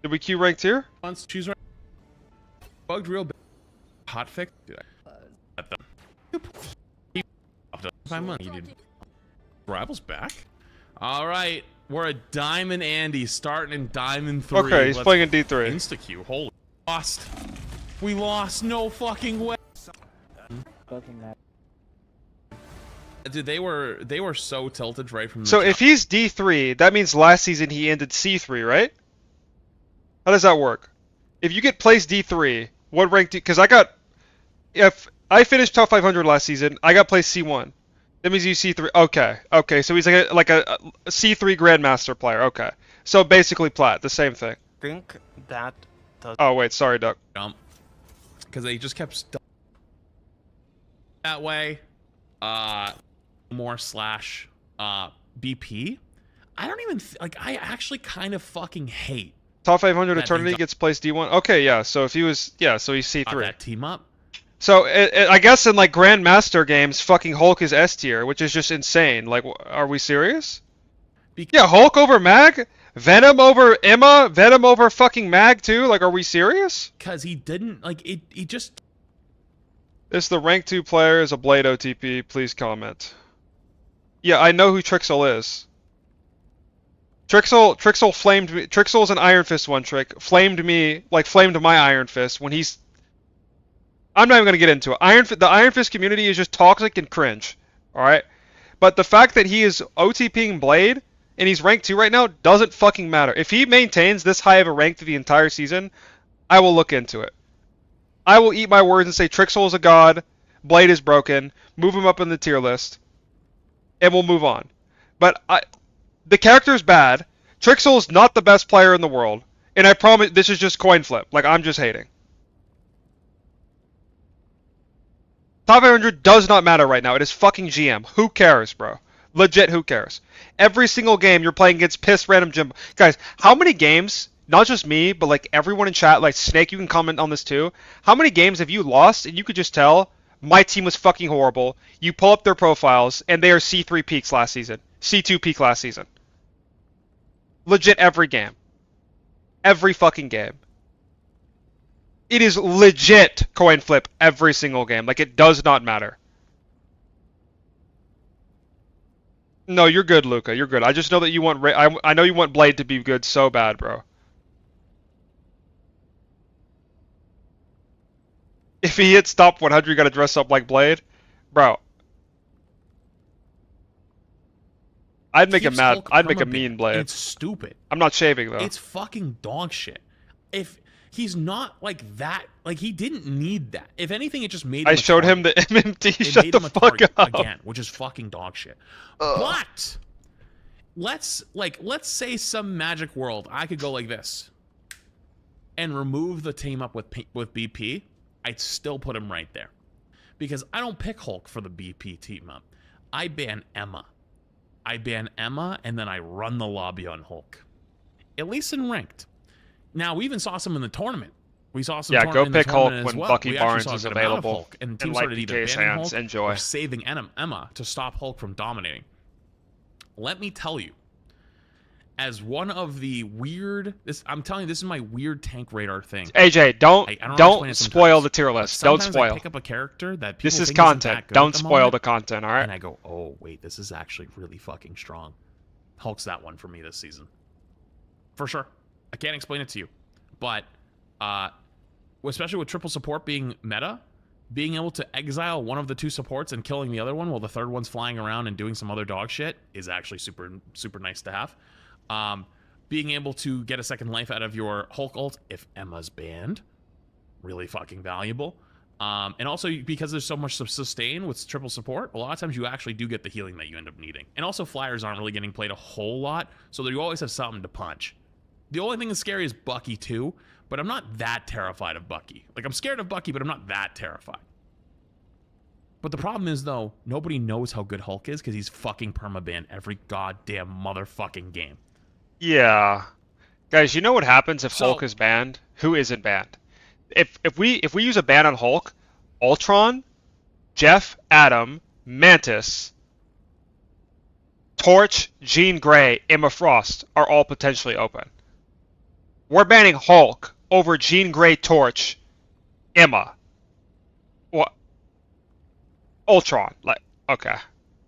Did we queue ranked here? Once choose right. Bugged real bad. Hot fix. Dude, my money, dude. Rivals back. All right, we're a Diamond Andy starting in Diamond 3. Okay, he's playing in D3. Insta queue. Holy, lost. We lost. No fucking way. Dude, they were so tilted right from the So jump. if he's D3, that means last season he ended C3, right? How does that work? If you get placed D3, what rank do... Because if I finished top 500 last season, I got placed C1. That means you C3. Okay, so he's like a C3 Grandmaster player. Okay. So basically plat, the same thing. Think that... Oh, wait, sorry, Duck. Because they just kept stuck that way. More slash BP. I don't even like. I actually kind of fucking hate Top 500 that Eternity they gets placed D1. Okay, yeah. So if he was, so he's C3. that team up. So I guess in like Grandmaster games, fucking Hulk is S tier, which is just insane. Like, are we serious? Yeah, Hulk over Mag, Venom over Emma, Venom over fucking Mag too. Like, are we serious? Because he didn't like it. He just. Is the rank 2 player is a Blade OTP? Please comment. Yeah, I know who Trixel is. Trixel flamed me. Trixel's an Iron Fist one trick. Flamed me, like flamed my Iron Fist when he's... I'm not even gonna get into it. The Iron Fist community is just toxic and cringe. Alright? But the fact that he is OTPing Blade, and he's rank 2 right now, doesn't fucking matter. If he maintains this high of a rank through the entire season, I will look into it. I will eat my words and say Trixel is a god, Blade is broken, move him up in the tier list, and we'll move on. But the character is bad. Trixel is not the best player in the world, and I promise this is just coin flip. Like, I'm just hating. Top 500 does not matter right now. It is fucking GM. Who cares, bro? Legit, who cares? Every single game you're playing against pissed random Jimbo. Guys, how many games... Not just me, but like everyone in chat, like Snake, you can comment on this too. How many games have you lost and you could just tell my team was fucking horrible? You pull up their profiles and they are C3 peaks last season, C2 peak last season. Legit every game. Every fucking game. It is legit coin flip every single game. Like, it does not matter. No, you're good, Luca. You're good. I just know that you want... I know you want Blade to be good so bad, bro. If he hits top 100, you gotta dress up like Blade? Bro. I'd make him mad. I'd make a mean Blade. It's stupid. I'm not shaving, though. It's fucking dog shit. If he's not like that, like he didn't need that. If anything, it just made him I showed him the MMT. Shut the fuck up. Again, which is fucking dog shit. But let's say some magic world I could go like this and remove the team up with BP. I'd still put him right there. Because I don't pick Hulk for the BP team up. I ban Emma. And then I run the lobby on Hulk. At least in ranked. Now, we even saw some in the tournament. We saw some go in the pick Hulk tournament when as well. Bucky We actually Barnes saw a is good amount of available. Hulk, and And teams light started either PK's banning hands. Hulk Enjoy. or saving Emma to stop Hulk from dominating. Let me tell you, as one of the weird, I'm telling you, this is my weird tank radar thing. AJ, don't explain it spoil sometimes, the tier but list. Don't sometimes spoil. I pick up a character that people This is think isn't content. that good Don't at the spoil moment, the content, alright? And I go, oh wait, this is actually really fucking strong. Hulk's that one for me this season, for sure. I can't explain it to you, but especially with triple support being meta, being able to exile one of the two supports and killing the other one while the third one's flying around and doing some other dog shit is actually super nice to have. Being able to get a second life out of your Hulk ult if Emma's banned, really fucking valuable. And also because there's so much sustain with triple support, a lot of times you actually do get the healing that you end up needing. And also flyers aren't really getting played a whole lot, so that you always have something to punch. The only thing that's scary is Bucky too, but I'm not that terrified of Bucky. Like, I'm scared of Bucky, but I'm not that terrified. But the problem is, though, nobody knows how good Hulk is because he's fucking permabanned every goddamn motherfucking game. Yeah. Guys, you know what happens if So- Hulk is banned? Who isn't banned? If we use a ban on Hulk, Ultron, Jeff, Adam, Mantis, Torch, Jean Grey, Emma Frost are all potentially open. We're banning Hulk over Jean Grey, Torch, Emma. What? Ultron. Like, okay.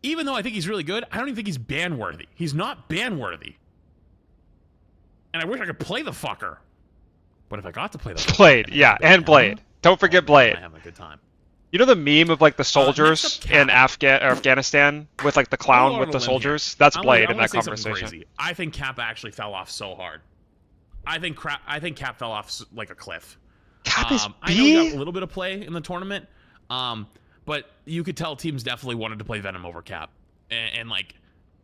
Even though I think he's really good, I don't even think he's ban worthy. He's not ban worthy. And I wish I could play the fucker. But if I got to play the fucker, Blade, yeah, and Blade. Don't forget Blade. I'm having a good time. You know the meme of like the soldiers next up, in Afghanistan with like the clown with the soldiers? That's Blade in that say something conversation. crazy. I think Cap actually fell off so hard. I think Cap fell off like a cliff. Cap is I know he got a little bit of play in the tournament, but you could tell teams definitely wanted to play Venom over Cap, and like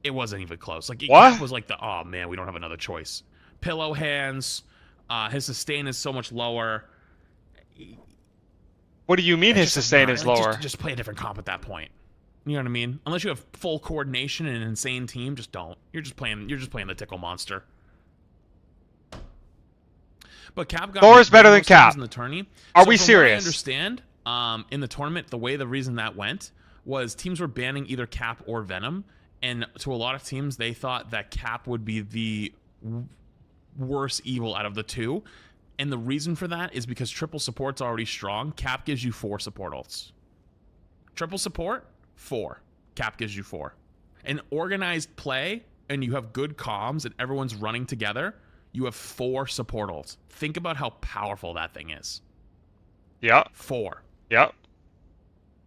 it wasn't even close. Like Cap was like oh man, we don't have another choice. Pillow hands, his sustain is so much lower. What do you mean his sustain is lower? Just play a different comp at that point. You know what I mean? Unless you have full coordination and an insane team, just don't. You're just playing the tickle monster. But Cap got Thor is better than Cap. in the tourney. Are we from serious? What I understand, in the tournament, the way the reason that went was teams were banning either Cap or Venom, and to a lot of teams, they thought that Cap would be the worst evil out of the two. And the reason for that is because triple support's already strong. Cap gives you 4 support ults. Triple support, 4. Cap gives you 4. An organized play, and you have good comms, and everyone's running together, you have 4 support ults. Think about how powerful that thing is. Yep. 4. Yep.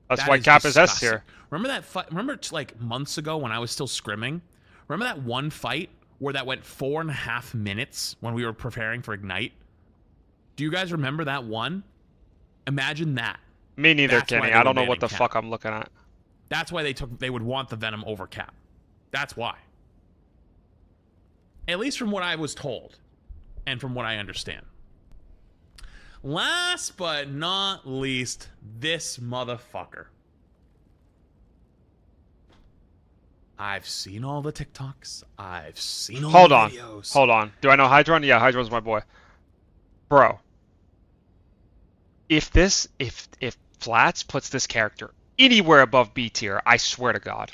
That's That why is Cap is S disgusting. tier. Remember that fight? Remember like months ago when I was still scrimming? Remember that one fight where that went 4.5 minutes when we were preparing for Ignite? Do you guys remember that one? Imagine that. Me neither, That's why Kenny. they I were don't know what banning the Cap. fuck I'm looking at. That's why they would want the Venom over Cap. That's why. At least from what I was told and from what I understand. Last but not least, this motherfucker. I've seen all the TikToks. I've seen all Hold the on. videos. Hold on. Do I know Hydron? Yeah, Hydron's my boy. Bro. If Flats puts this character anywhere above B tier, I swear to God.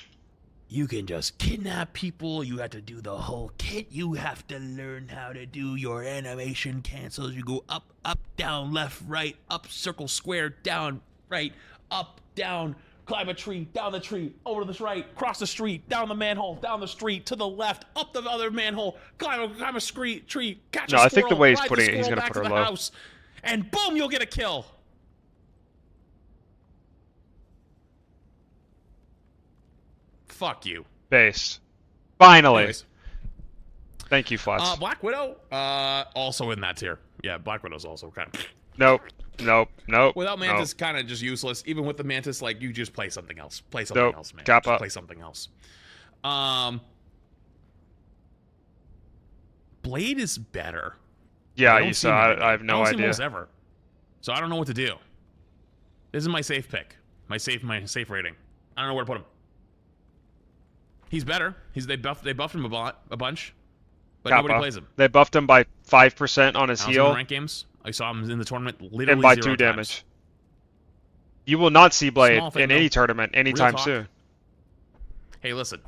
You can just kidnap people. You have to do the whole kit. You have to learn how to do your animation cancels. You go up, up, down, left, right, up, circle, square, down, right, up, down, climb a tree, down the tree, over to the right, cross the street, down the manhole, down the street, to the left, up the other manhole, climb a tree, catch a squirrel, No, I think the way he's ride putting it, he's squirrel gonna back put to her the low. house, and boom, you'll get a kill. Fuck you. Base. Finally. Anyways. Thank you, Flats. Black Widow, also in that tier. Yeah, Black Widow's also kind of. Nope. Nope. Nope. Without nope. Mantis, kind of just useless. Even with the Mantis, like you just play something else. Play something Nope. else, man. Cap Just up. play something else. Blade is better. Yeah, I don't you see saw him it. I have no don't see him idea. almost ever. So I don't know what to do. This is my safe pick. My safe rating. I don't know where to put him. He's better. They buffed him a bunch, but Kappa. nobody plays him. They buffed him by 5% on his I was in heal ranked games. I saw him in the tournament literally and by 0 2 times. damage. You will not see Blade Small thing, in though. any tournament anytime talk. soon. Hey, listen.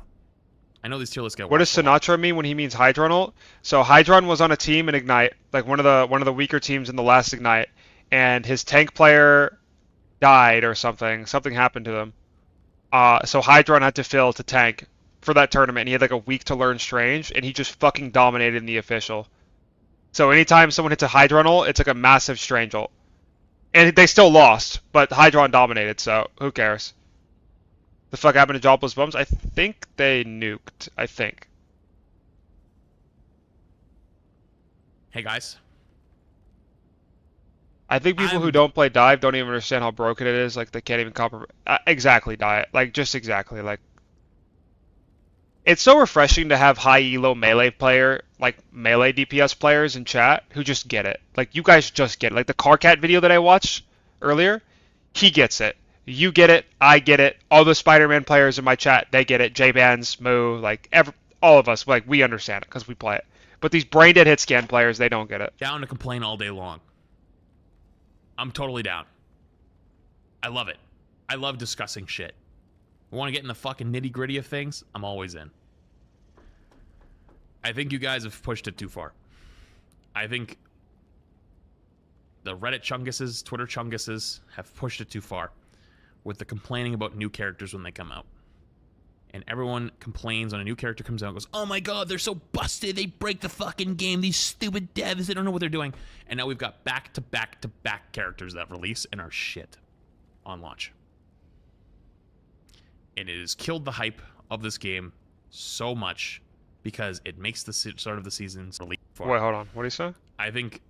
I know these tier lists get What does watched a lot. Sinatra mean when he means Hydron ult? So Hydron was on a team in Ignite, like one of the weaker teams in the last Ignite, and his tank player died or something. Something happened to them. So Hydron had to fill to tank for that tournament, and he had like a week to learn Strange, and he just fucking dominated in the official. So anytime someone hits a Hydron ult, it's like a massive Strange ult. And they still lost, but Hydron dominated, so who cares? The fuck happened to Jobless Bums? I think they nuked. I think. Hey, guys. I think people who don't play Dive don't even understand how broken it is. Like, they can't even comprehend. Exactly, Diet. Like, just exactly. Like, it's so refreshing to have high elo melee player, like melee DPS players in chat who just get it. Like, you guys just get it. Like, the Carcat video that I watched earlier, he gets it. You get it. I get it. All the Spider-Man players in my chat, they get it. J-Bands, Moo, like, all of us, like, we understand it because we play it. But these brain dead hit scan players, they don't get it. Down to complain all day long. I'm totally down. I love it. I love discussing shit. Want to get in the fucking nitty gritty of things? I'm always in. I think you guys have pushed it too far. I think the Reddit chunguses, Twitter chunguses have pushed it too far with the complaining about new characters when they come out. And everyone complains when a new character comes out and goes, oh my god, they're so busted, they break the fucking game, these stupid devs, they don't know what they're doing. And now we've got back-to-back-to-back characters that release and are shit on launch. And it has killed the hype of this game so much because it makes the start of the seasons release. Wait, hold on. What do you say? I think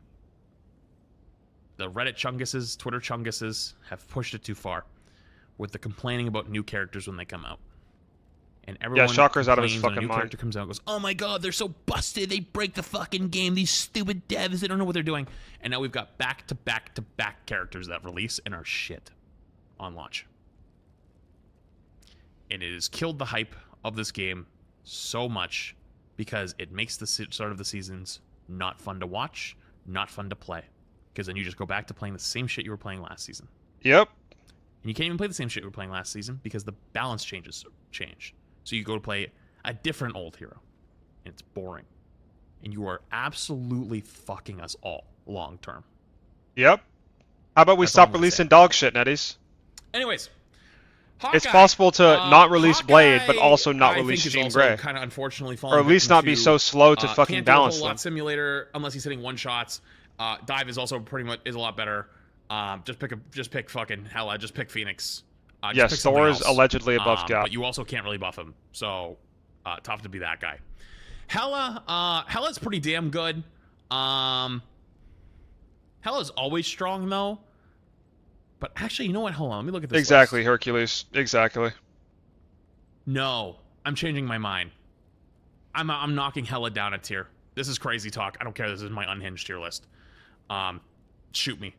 the Reddit chunguses, Twitter chunguses have pushed it too far with the complaining about new characters when they come out. And everyone Shocker's out of his complains when fucking a new mind. character comes out and goes, oh my god, they're so busted, they break the fucking game, these stupid devs, they don't know what they're doing. And now we've got back-to-back-to-back characters that release and are shit on launch. And it has killed the hype of this game so much because it makes the start of the seasons not fun to watch, not fun to play. Because then you just go back to playing the same shit you were playing last season. Yep. And you can't even play the same shit you were playing last season because the balance change. So you go to play a different old hero. And it's boring. And you are absolutely fucking us all long term. Yep. How about we That's all stop I'm gonna releasing say. dog shit, Netties? Anyways. It's Hawkeye, possible to not release Blade, but also not I release think Jean is also Grey. kind of unfortunately Or at least not be so slow to fucking can't do a balance whole lot them. simulator unless he's hitting one shots. Dive is also pretty much a lot better. Just pick fucking Hela. Just pick Phoenix. Just Yes, pick something Thor is else. allegedly above Gap. But you also can't really buff him, so tough to be that guy. Hela's pretty damn good. Hela's always strong though. But actually, you know what? Hold on, let me look at this. Exactly, list. Hercules. Exactly. No, I'm changing my mind. I'm knocking Hela down a tier. This is crazy talk. I don't care. This is my unhinged tier list. Shoot me.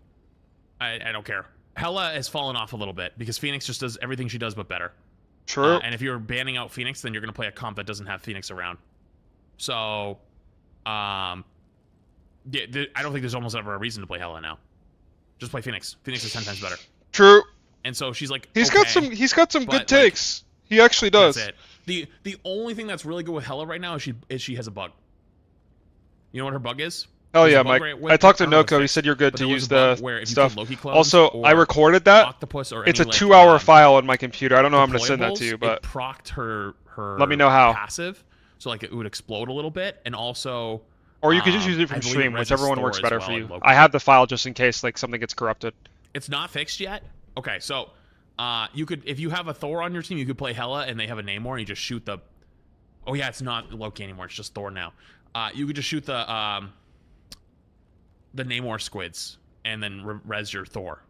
I don't care. Hela has fallen off a little bit because Phoenix just does everything she does but better. True. And if you're banning out Phoenix, then you're gonna play a comp that doesn't have Phoenix around. So, yeah, I don't think there's almost ever a reason to play Hela now. Just play Phoenix. Phoenix is 10 times better. True. And so she's like, He's okay, got some but, good like, takes. He actually does. That's it. The only thing that's really good with Hela right now is she has a bug. You know what her bug is? Oh There's a yeah, bug Mike. right with- I talked to don't know if Noko. He it's said you're good but to there was use a bug the where if you stuff. put Loki clones Also, I or recorded that. Octopus or It's a any, like, 2-hour file on my computer. I don't know how I'm gonna send that to deployables, you, but it procced her let me know how. passive, so like it would explode a little bit, and also. Or you could just use it I from believe stream, it whichever resists one works Thor as better well for in you. Loki. I have the file just in case like something gets corrupted. It's not fixed yet. Okay, so you could, if you have a Thor on your team, you could play Hela and they have a Namor, and you just shoot the. Oh yeah, it's not Loki anymore. It's just Thor now. You could just shoot the Namor squids and then res your Thor.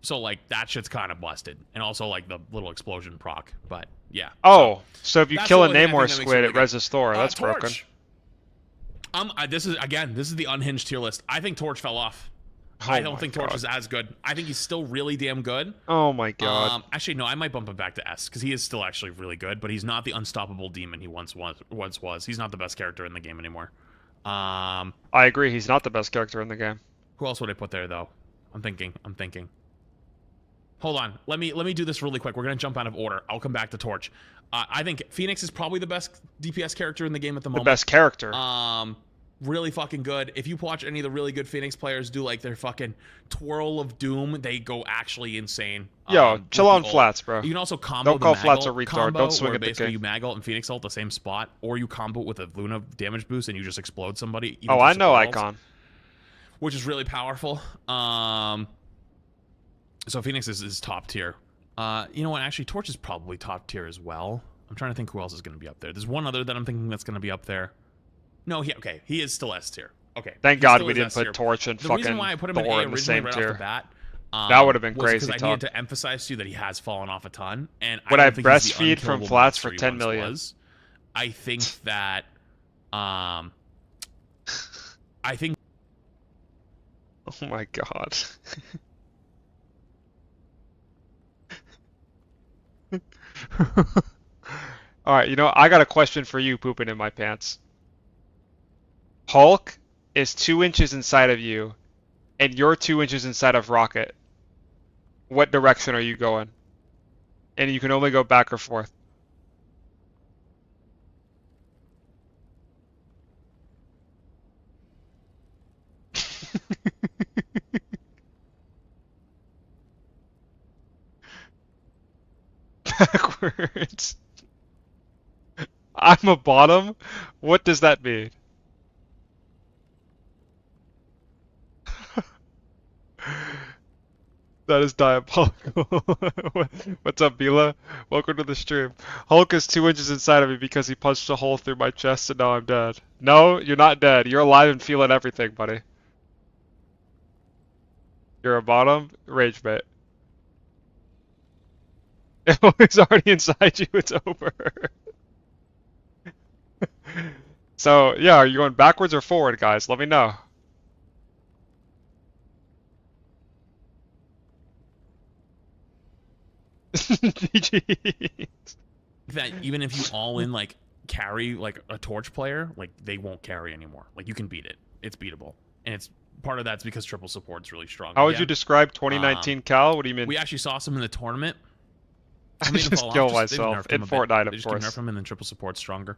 So like that shit's kind of busted, and also like the little explosion proc. But yeah. Oh, so if you that's kill the a only thing I Namor think that makes squid, really it good. reses Thor. That's Torch. broken. This is the unhinged tier list. I think Torch fell off. Oh I don't my think Torch God. is as good. I think he's still really damn good. Oh my god. Actually, no, I might bump him back to S because he is still actually really good, but he's not the unstoppable demon he once was. He's not the best character in the game anymore. I agree. He's not the best character in the game. Who else would I put there though? I'm thinking. Hold on. Let me do this really quick. We're gonna jump out of order. I'll come back to Torch. I think Phoenix is probably the best DPS character in the game at the moment. The best character. Really fucking good. If you watch any of the really good Phoenix players do like their fucking twirl of doom, they go actually insane. Yo, chill with on the ult. flats, bro. You can also combo Don't call the flats a Maggle retard. combo, Don't swing where at the basically king. you Maggle and Phoenix ult the same spot, or you combo it with a Luna damage boost and you just explode somebody. even Oh, through I know support ults, Icon. which is really powerful. So Phoenix is top tier. You know what? Actually, Torch is probably top tier as well. I'm trying to think who else is going to be up there. There's one other that I'm thinking that's going to be up there. No, he is still S tier. Okay. Thank he God still we is didn't S put tier. Torch and The fucking reason why I put him in Thor A in the originally same right tier. off the bat. That would have been was crazy because I talk. needed to emphasize to you that he has fallen off a ton, and Would I I don't think he's the breastfeed from unkillable flats monster for he 10 once million? was. I think that, I think. Oh my god. Alright, you know, I got a question for you pooping in my pants. Hulk is 2 inches inside of you, and you're 2 inches inside of Rocket. What direction are you going? And you can only go back or forth. Backwards. I'm a bottom? What does that mean? That is diabolical. What's up, Bila? Welcome to the stream. Hulk is 2 inches inside of me because he punched a hole through my chest and now I'm dead. No, you're not dead. You're alive and feeling everything, buddy. You're a bottom? Rage bait. If Hulk's already inside you, it's over. So, yeah, are you going backwards or forward, guys? Let me know. GG's. That even if you all in like carry like a torch player, like they won't carry anymore. Like you can beat it. It's beatable. And it's part of that's because triple support's really strong. How would you describe 2019 Cal? What do you mean? We actually saw some in the tournament. I just kill myself in Fortnite, of course. Nerf him and then triple support's stronger.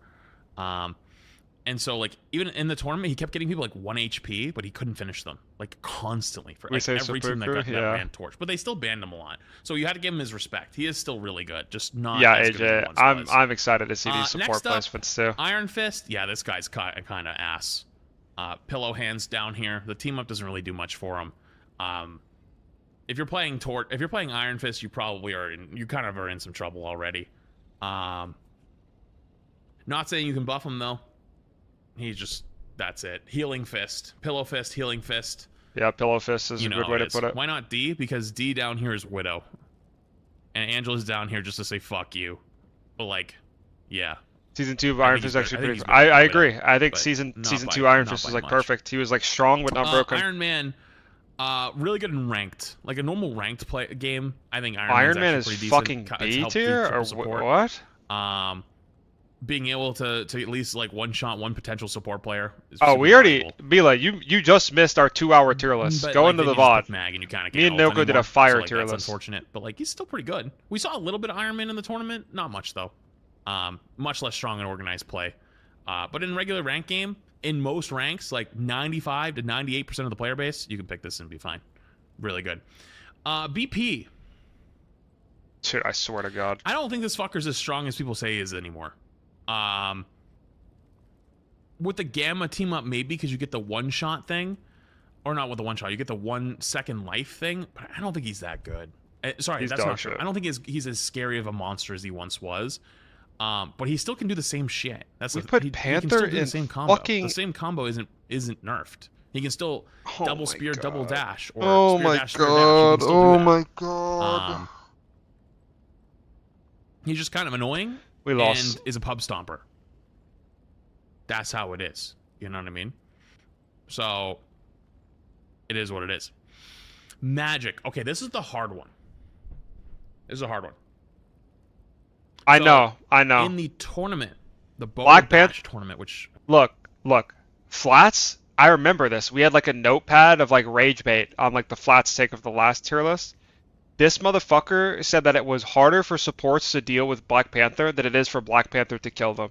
And so like even in the tournament, he kept getting people like 1 HP, but he couldn't finish them like constantly for like, every team that ran torch. But they still banned him a lot, so you had to give him his respect. He is still really good, just not. Yeah, as good as he AJ, once was. I'm excited to see these support placements too. Iron Fist, yeah, this guy's kind of ass. Pillow hands down here. The team up doesn't really do much for him. If you're playing Iron Fist, you probably are in. You kind of are in some trouble already. Not saying you can buff him though. He's just, that's it. Healing Fist. Pillow Fist, Healing Fist. Yeah, Pillow Fist is a good way to put it. Why not D? Because D down here is Widow. And Angela's down here just to say fuck you. But like, yeah. Season 2 of Iron Fist is actually pretty. I agree. I think season 2 Iron Fist is like perfect. He was like strong but not broken. Iron Man, really good in ranked. Like a normal ranked game. I think Iron Man is fucking B tier or what? Being able to at least like one-shot one potential support player. We already, Bila, you just missed our 2-hour tier list. But, Go like, into the then you VOD. just pick Mag and you kind of Me and Noko did a fire tier that's list. Unfortunate, but like he's still pretty good. We saw a little bit of Iron Man in the tournament, not much though. Much less strong and organized play. But in regular rank game, in most ranks, like 95 to 98% of the player base, you can pick this and be fine. Really good. BP. Shit, I swear to God. I don't think this fucker's as strong as people say he is anymore. With the Gamma team up, maybe because you get the one-shot thing, or not with the one-shot, you get the 1 second life thing. But I don't think he's that good. Sorry, that's not true. I don't think he's as scary of a monster as he once was. But he still can do the same shit. He can still do the same combo. The same combo isn't nerfed. He can still double spear, double dash, or spear dash, spear dash. Oh my god! He's just kind of annoying. We lost. And is a pub stomper. That's how it is. You know what I mean? So, it is what it is. Magic. Okay, this is the hard one. This is a hard one. I know. In the tournament, the Black Panther tournament, which... Look. Flats, I remember this. We had like a notepad of like rage bait on like the Flats take of the last tier list. This motherfucker said that it was harder for supports to deal with Black Panther than it is for Black Panther to kill them.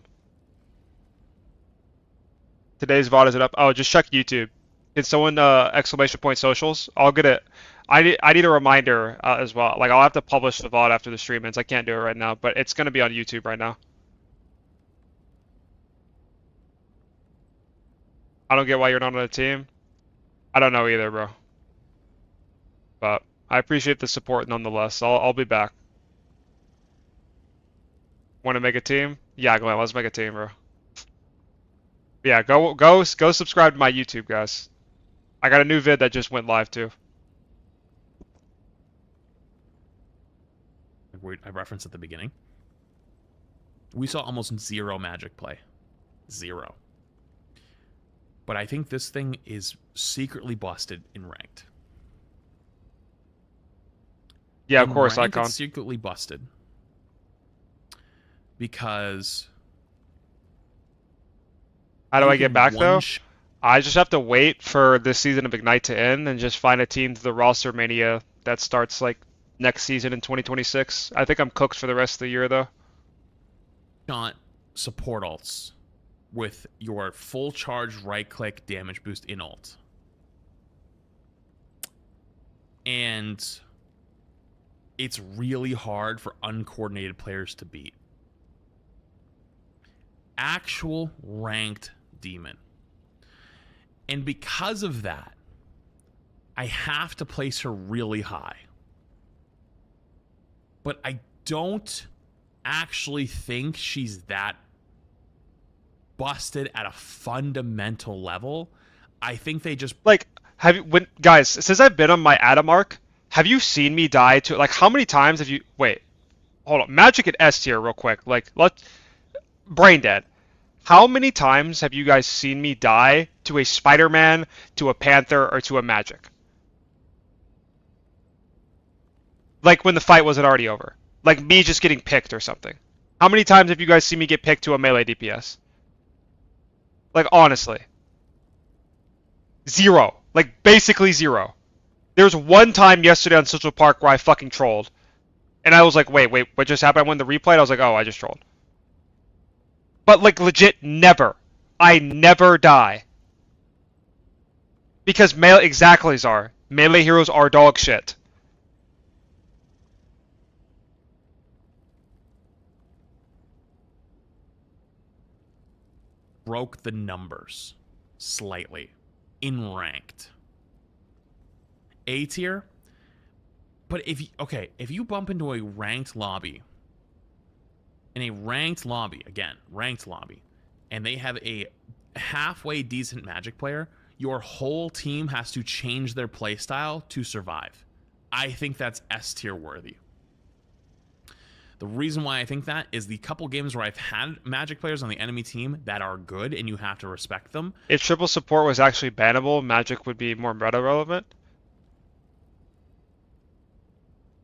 Today's VOD is it up? Oh, just check YouTube. Can someone exclamation point socials? I'll get it. I need a reminder as well. Like I'll have to publish the VOD after the stream ends. I can't do it right now, but it's gonna be on YouTube right now. I don't get why you're not on a team. I don't know either, bro. But I appreciate the support nonetheless. I'll be back. Want to make a team? Yeah, Glenn, let's make a team, bro. Yeah, go subscribe to my YouTube, guys. I got a new vid that just went live too. I referenced at the beginning. We saw almost zero magic play. Zero. But I think this thing is secretly busted in ranked. Yeah, of course, Icon. It's secretly busted. Because... How do I get back, though? I just have to wait for this season of Ignite to end and just find a team to the roster mania that starts like next season in 2026. I think I'm cooked for the rest of the year though. Not support alts with your full charge right click damage boost in ult. And it's really hard for uncoordinated players to beat. Actual ranked demon. And because of that, I have to place her really high. But I don't actually think she's that busted at a fundamental level. I think they just like guys, since I've been on my Adam arc, have you seen me die to like how many times have you hold on, Magic at S tier real quick. Like let's brain dead. How many times have you guys seen me die to a Spider-Man, to a Panther, or to a Magic? Like when the fight wasn't already over. Like me just getting picked or something. How many times have you guys seen me get picked to a melee DPS? Like honestly. 0. Like basically 0. There was one time yesterday on Central Park where I fucking trolled. And I was like, wait, what just happened? I went to the replay and I was like, oh, I just trolled. But like legit never. I never die. Because melee exactly Czar. Melee heroes are dog shit. broke the numbers slightly in ranked. A tier. But if you bump into a ranked lobby, and they have a halfway decent Magic player, your whole team has to change their playstyle to survive. I think that's S tier worthy. The reason why I think that is the couple games where I've had Magic players on the enemy team that are good and you have to respect them. If triple support was actually bannable, Magic would be more meta relevant.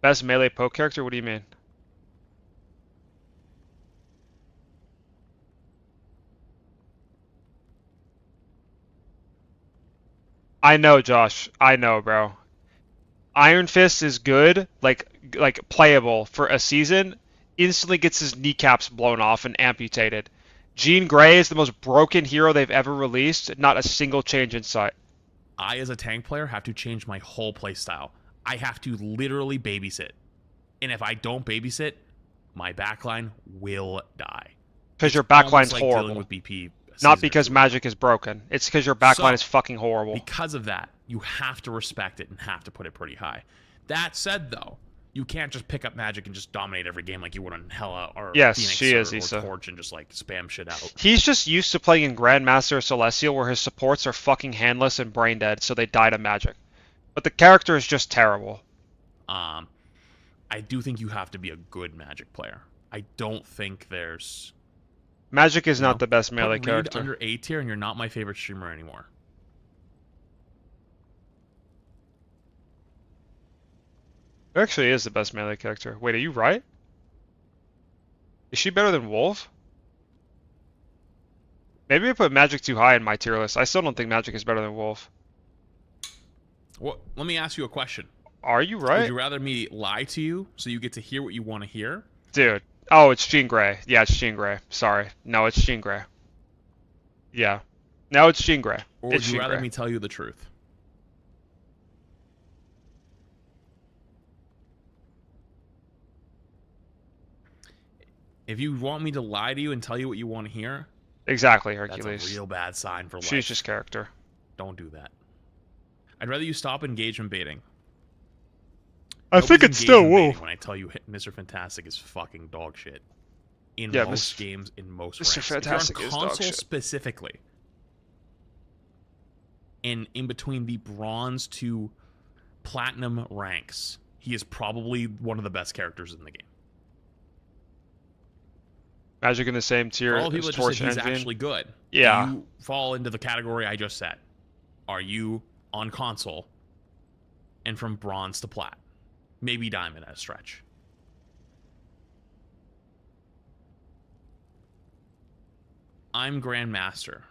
Best melee poke character? What do you mean? I know, Josh. I know, bro. Iron Fist is good, like playable for a season. Instantly gets his kneecaps blown off and amputated. Jean Grey is the most broken hero they've ever released. Not a single change in sight. I, as a tank player, have to change my whole playstyle. I have to literally babysit. And if I don't babysit, my backline will die. Because your backline's like horrible. Dealing with BP not because Magic is broken. It's because your backline is fucking horrible. Because of that, you have to respect it and have to put it pretty high. That said, though, you can't just pick up Magic and just dominate every game like you would on Hela or Phoenix or Torch and just like spam shit out. He's just used to playing in Grandmaster or Celestial where his supports are fucking handless and brain dead, so they die to Magic. But the character is just terrible. I do think you have to be a good Magic player. I don't think there's... Magic is not the best melee put character. Reed under A tier and you're not my favorite streamer anymore. It actually is the best melee character. Wait, are you right? Is she better than Wolf? Maybe I put Magic too high in my tier list. I still don't think Magic is better than Wolf. Well, let me ask you a question. Are you right? Would you rather me lie to you so you get to hear what you want to hear? Dude. Oh, it's Jean Grey. Yeah, it's Jean Grey. Sorry. No, it's Jean Grey. Yeah. No, it's Jean Grey. Or would you rather me tell you the truth? If you want me to lie to you and tell you what you want to hear... Exactly, Hercules. That's a real bad sign for life. She's just character. Don't do that. I'd rather you stop engagement baiting. I think it's still Wolf. When I tell you Mr. Fantastic is fucking dog shit. In most games, in most Mr. ranks. Fantastic if you're on is dog console shit. specifically, and in between the bronze to platinum ranks, he is probably one of the best characters in the game. Magic in the same tier For all people as that just Torch said he's Engine. actually good. Yeah. You fall into the category I just said. Are you on console and from bronze to plat? Maybe diamond at a stretch. I'm Grandmaster.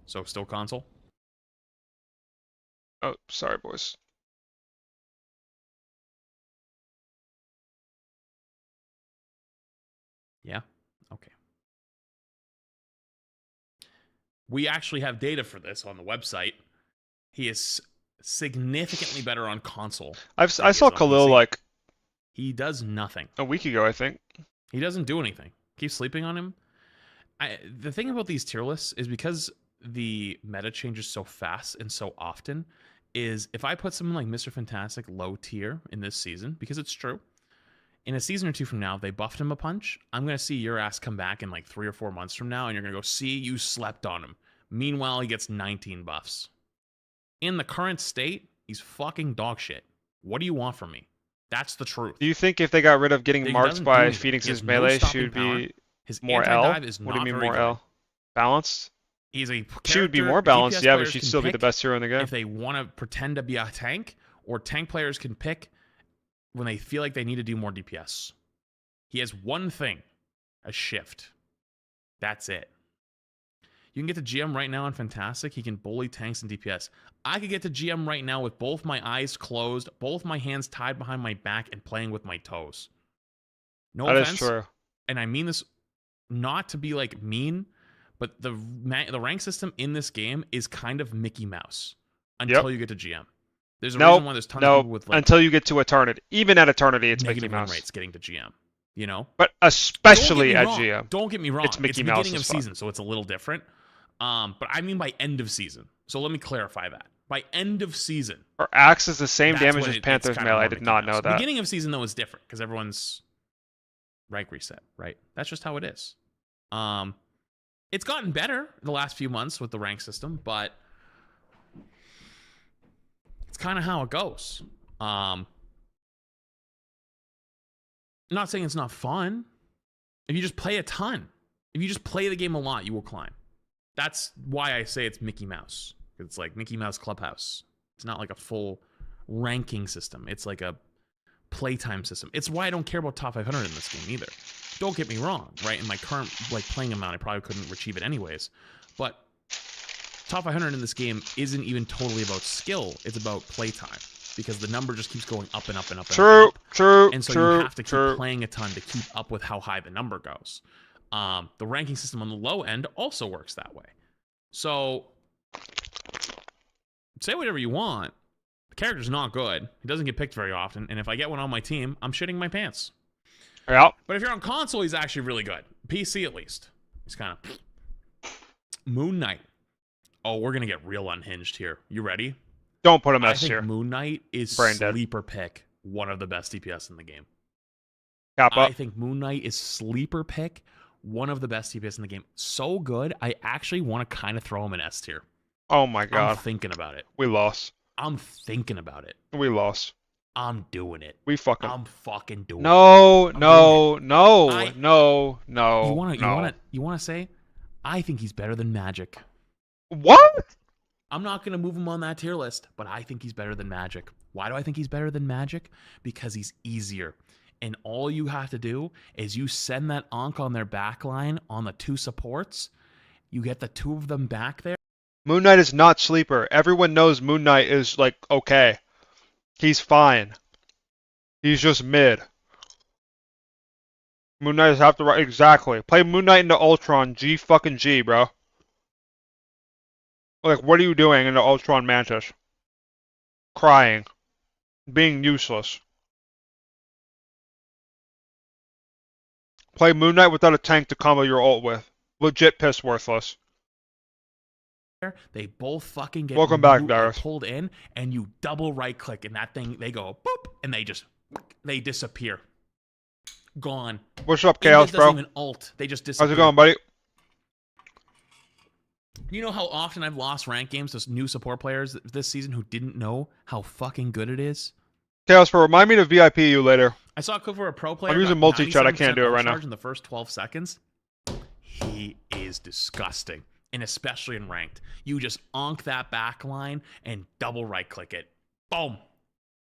So still console? Oh, sorry, boys. Yeah? Okay. We actually have data for this on the website. He is significantly better on console. I saw Khalil like he does nothing. a week ago, I think. He doesn't do anything. Keep sleeping on him. The thing about these tier lists is because the meta changes so fast and so often, is if I put someone like Mr. Fantastic low tier in this season, because it's true, in a season or two from now, they buffed him a punch, I'm going to see your ass come back in like 3 or 4 months from now, and you're going to go, see, you slept on him. Meanwhile, he gets 19 buffs. In the current state, he's fucking dog shit. What do you want from me? That's the truth. Do you think if they got rid of getting He marked doesn't do by anything. Phoenix's He has no melee, stopping she would power. be His more anti-dive L? is What do you not mean very more good. L? Balanced? He's a She would be character more balanced, DPS yeah, but players she'd can still be the pick best hero in the game. if they want to pretend to be a tank, or tank players can pick when they feel like they need to do more DPS. He has one thing, a shift. That's it. You can get to GM right now on Fantastic. He can bully tanks and DPS. I could get to GM right now with both my eyes closed, both my hands tied behind my back, and playing with my toes. No offense. That is true. And I mean this not to be like mean, but the rank system in this game is kind of Mickey Mouse until you get to GM. There's a reason why there's tons of people with like until you get to Eternity. Even at Eternity, it's Mickey negative win Mouse. rates getting to GM. You know, But especially at Don't get me wrong. GM. Don't get me wrong. It's Mickey it's Mouse beginning as of fuck. season, so it's a little different. But I mean by end of season. So let me clarify that. By end of season, Or Axe is the same that's damage when as it's Panther's kind of melee. more I did Mickey not Mouse. know that. Beginning of season though is different because everyone's rank reset, right? That's just how it is. It's gotten better the last few months with the rank system, but it's kind of how it goes. I'm not saying it's not fun. If you just play a ton, if you just play the game a lot, you will climb. That's why I say it's Mickey Mouse. It's like Mickey Mouse Clubhouse. It's not like a full ranking system. It's like a playtime system. It's why I don't care about top 500 in this game either. Don't get me wrong, right? In my current like playing amount, I probably couldn't achieve it anyways. But top 500 in this game isn't even totally about skill. It's about playtime because the number just keeps going up and up and up. True. And so you have to keep playing a ton to keep up with how high the number goes. The ranking system on the low end also works that way. So say whatever you want. The character's not good. He doesn't get picked very often. And if I get one on my team, I'm shitting my pants. Yeah. But if you're on console, he's actually really good. PC at least. He's kind of Moon Knight. Oh, we're gonna get real unhinged here. You ready? Don't put him I S think tier. Moon Knight is Brain dead. sleeper pick. One of the best DPS in the game. Kappa. I think Moon Knight is sleeper pick. One of the best DPS in the game. So good, I actually want to kind of throw him in S tier. Oh my god. I'm thinking about it. We lost. I'm thinking about it. We lost. I'm doing it. We fucking. I'm fucking doing it. No. You wanna say? I think he's better than Magic. What? I'm not gonna move him on that tier list, but I think he's better than Magic. Why do I think he's better than Magic? Because he's easier. And all you have to do is you send that Ankh on their back line on the 2 supports. You get the 2 of them back there. Moon Knight is not sleeper. Everyone knows Moon Knight is like okay. He's fine. He's just mid. Moon Knight is half the right. Exactly. Play Moon Knight into Ultron. G fucking G, bro. Like, what are you doing into Ultron Mantis? Crying. Being useless. Play Moon Knight without a tank to combo your ult with. Legit piss worthless. They both fucking get Welcome back, Darius. pulled in, and you double right click, and that thing, they go boop, and they disappear. Gone. What's up, Invis Chaos, bro? doesn't even ult. They just disappear. How's it going, buddy? You know how often I've lost rank games to new support players this season who didn't know how fucking good it is? Chaos, bro, remind me to VIP you later. I saw a clip where a pro player I'm using got multi-chat, I can't do it 97% right now. charge in the first 12 seconds. He is disgusting. And especially in ranked. You just onk that back line and double right click it. Boom.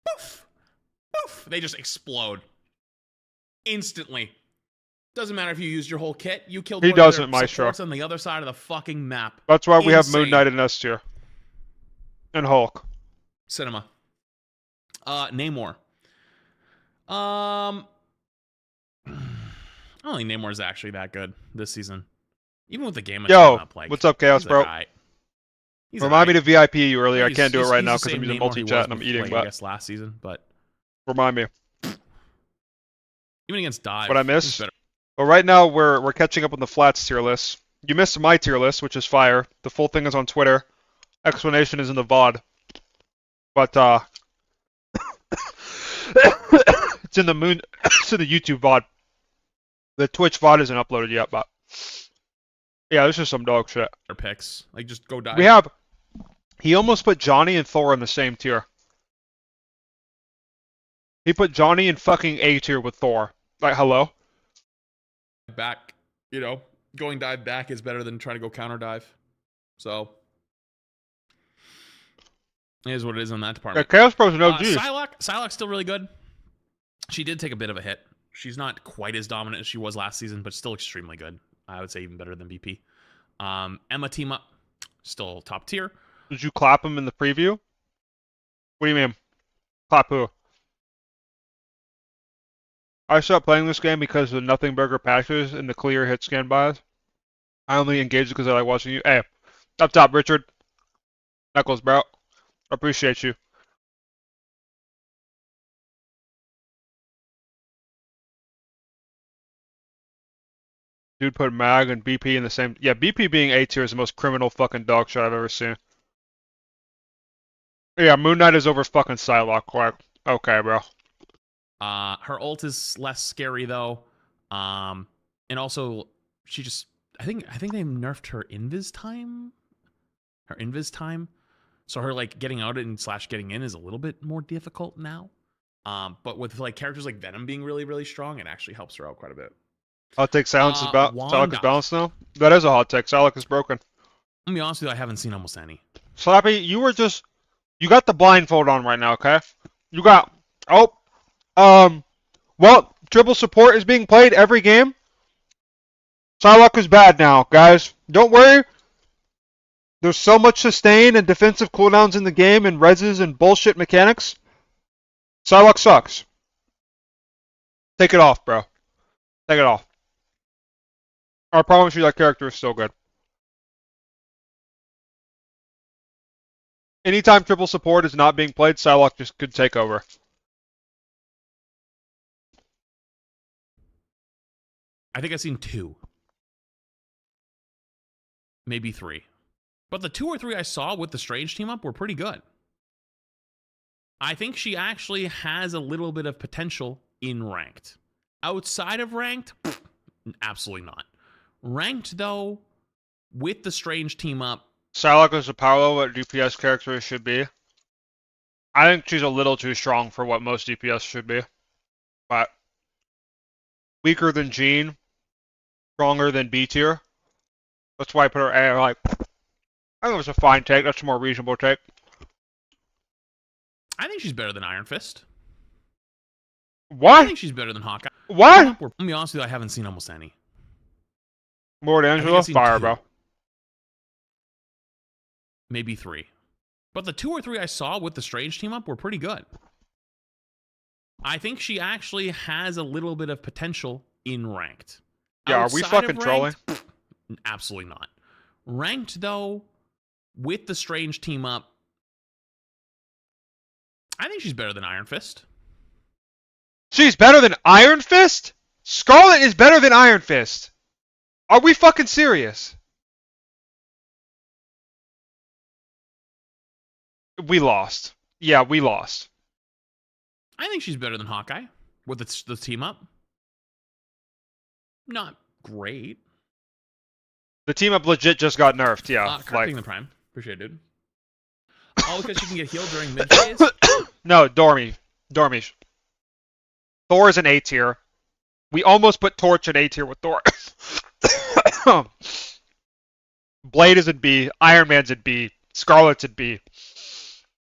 Poof. Poof. They just explode. Instantly. Doesn't matter if you used your whole kit. You killed He one of doesn't, their Maestro. supports on the other side of the fucking map. That's why we have Insane. Moon Knight in S tier. And Hulk. Cinema. Namor. I don't think Namor is actually that good this season. Even with the game it's Yo, up, like, what's up, Chaos, he's bro? alright. He's Remind me to VIP you earlier. I He's- can't do it he's- right he's now the because I'm same using Namor he multi-chat was and I'm before, eating, like, I but guess last season, but remind me. even against Dive. What I he's missed? better. Well, right now we're catching up on the flats tier list. You missed my tier list, which is fire. The full thing is on Twitter. Explanation is in the VOD. But it's in the it's in the YouTube VOD. The Twitch VOD isn't uploaded yet, but yeah, this is some dog shit. Their picks. Like, just go Dive. We have. He almost put Johnny and Thor in the same tier. He put Johnny in fucking A tier with Thor. Like, hello? Back, you know, going Dive back is better than trying to go counter Dive. So, it is what it is in that Yeah, department. Chaos Pro's no juice. Psylocke's still really good. She did take a bit of a hit. She's not quite as dominant as she was last season, but still extremely good. I would say even better than BP. Emma team up, still top tier. Did you clap him in the preview? What do you mean? Clap who? I stopped playing this game because of the Nothing Burger patches and the clear hit scan buys. I only engaged because I like watching you. Hey, up top, Richard. Knuckles, bro. Appreciate you. Dude put Mag and BP in the same. Yeah, BP being A tier is the most criminal fucking dog shit I've ever seen. Yeah, Moon Knight is over fucking Psylocke, Quack. Okay, bro. Her ult is less scary though. And also she just I think they nerfed her invis time. Her invis time. So her like getting out and / getting in is a little bit more difficult now. But with like characters like Venom being really, really strong, it actually helps her out quite a bit. Hot take silence is Psylocke Wanda. is balanced now? That is a hot take. Psylocke is broken. I'll be honest with you, I haven't seen almost any. Slappy, you got the blindfold on right now, okay? You got, well, triple support is being played every game. Psylocke is bad now, guys. Don't worry. There's so much sustain and defensive cooldowns in the game and reses and bullshit mechanics. Psylocke sucks. Take it off, bro. Take it off. I promise you that character is still good. Anytime triple support is not being played, Psylocke just could take over. I think I've seen 2. Maybe 3. But the 2 or 3 I saw with the Strange team up were pretty good. I think she actually has a little bit of potential in ranked. Outside of ranked, absolutely not. Ranked, though, with the Strange team up. Psylocke is a power what DPS characters should be. I think she's a little too strong for what most DPS should be. But weaker than Jean, stronger than B tier. That's why I put her A. Like, I think it was a fine take. That's a more reasonable take. I think she's better than Iron Fist. What? I think she's better than Hawkeye. What? I'll be honest with you, I haven't seen almost any. Lord Angela, fire, bro. Maybe 3. But the 2 or 3 I saw with the Strange team up were pretty good. I think she actually has a little bit of potential in ranked. Yeah, are we Outside fucking of trolling? ranked, absolutely not. Ranked, though, with the Strange team up, I think she's better than Iron Fist. She's better than Iron Fist? Scarlet is better than Iron Fist. Are we fucking serious? We lost. Yeah, we lost. I think she's better than Hawkeye with the team up. Not great. The team up legit just got nerfed, yeah. Correcting the Prime. Appreciate it, dude. All because she can get healed during mid phase? No, Dormy. Thor is an A tier. We almost put Torch in A tier with Thor. Blade is in B. Iron Man's in B. Scarlet's in B.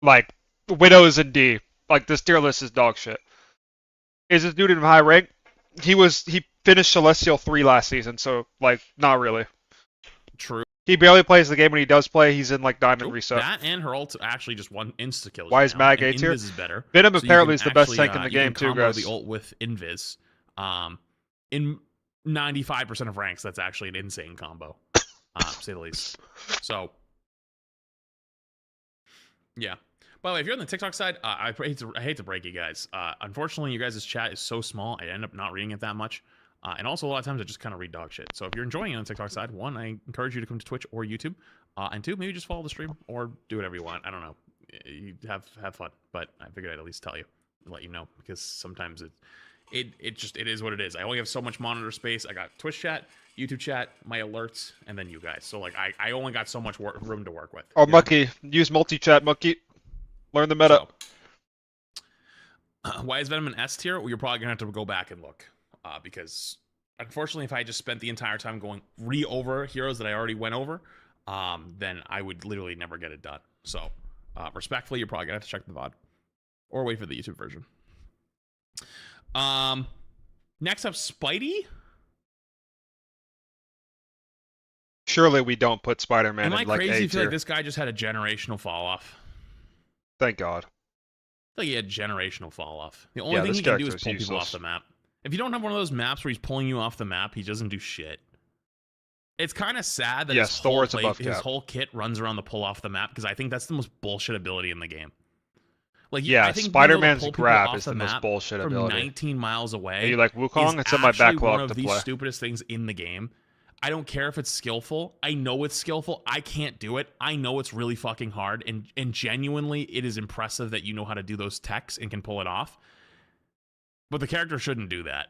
Like, Widow is in D. Like, this tier list is dog shit. Is this dude in high rank? He finished Celestial 3 last season, so like not really. True. He barely plays the game. When he does play, he's in like Diamond Reset. That and her ult actually just one insta kills. Why is Mag A and tier? Invis is better. Venom So you apparently can is the best actually, tank in the you can game too, combo guys. the ult with Invis. In 95% of ranks, that's actually an insane combo, to say the least. So, yeah. By the way, if you're on the TikTok side, I hate to break you guys. Unfortunately, you guys' chat is so small, I end up not reading it that much. And also, a lot of times, I just kind of read dog shit. So if you're enjoying it on the TikTok side, one, I encourage you to come to Twitch or YouTube. And two, maybe just follow the stream or do whatever you want. I don't know. You have fun. But I figured I'd at least tell you, let you know, because sometimes it is what it is. I only have so much monitor space. I got Twitch chat, YouTube chat, my alerts, and then you guys. So like I only got so much room to work with. Oh, Mucky, use multi-chat, Mucky. Learn the meta. So, why is Venom an S tier? Well, you're probably gonna have to go back and look, because unfortunately, if I just spent the entire time going over heroes that I already went over, then I would literally never get it done. So, respectfully, you're probably gonna have to check the VOD or wait for the YouTube version. Next up, Spidey. Surely we don't put Spider-Man Am in I like crazy A if you feel tier. like this guy just had a generational fall off? Thank God. I feel like he had generational fall off. The only Yeah, thing this he can do is character is pull people off useless. the map. If you don't have one of those maps where he's pulling you off the map, he doesn't do shit. It's kind of sad that Yes, his, Thor's above his cap. whole kit runs around the pull off the map, because I think that's the most bullshit ability in the game. Like, Yeah, I think being able to Spider-Man's pull people grab off is the most map bullshit from ability. 19 miles away. Are you like Wukong? Is It's in my actually backlog one of to the play. stupidest things in the game. I don't care if it's skillful. I know it's skillful. I can't do it. I know it's really fucking hard, and genuinely, it is impressive that you know how to do those techs and can pull it off. But the character shouldn't do that.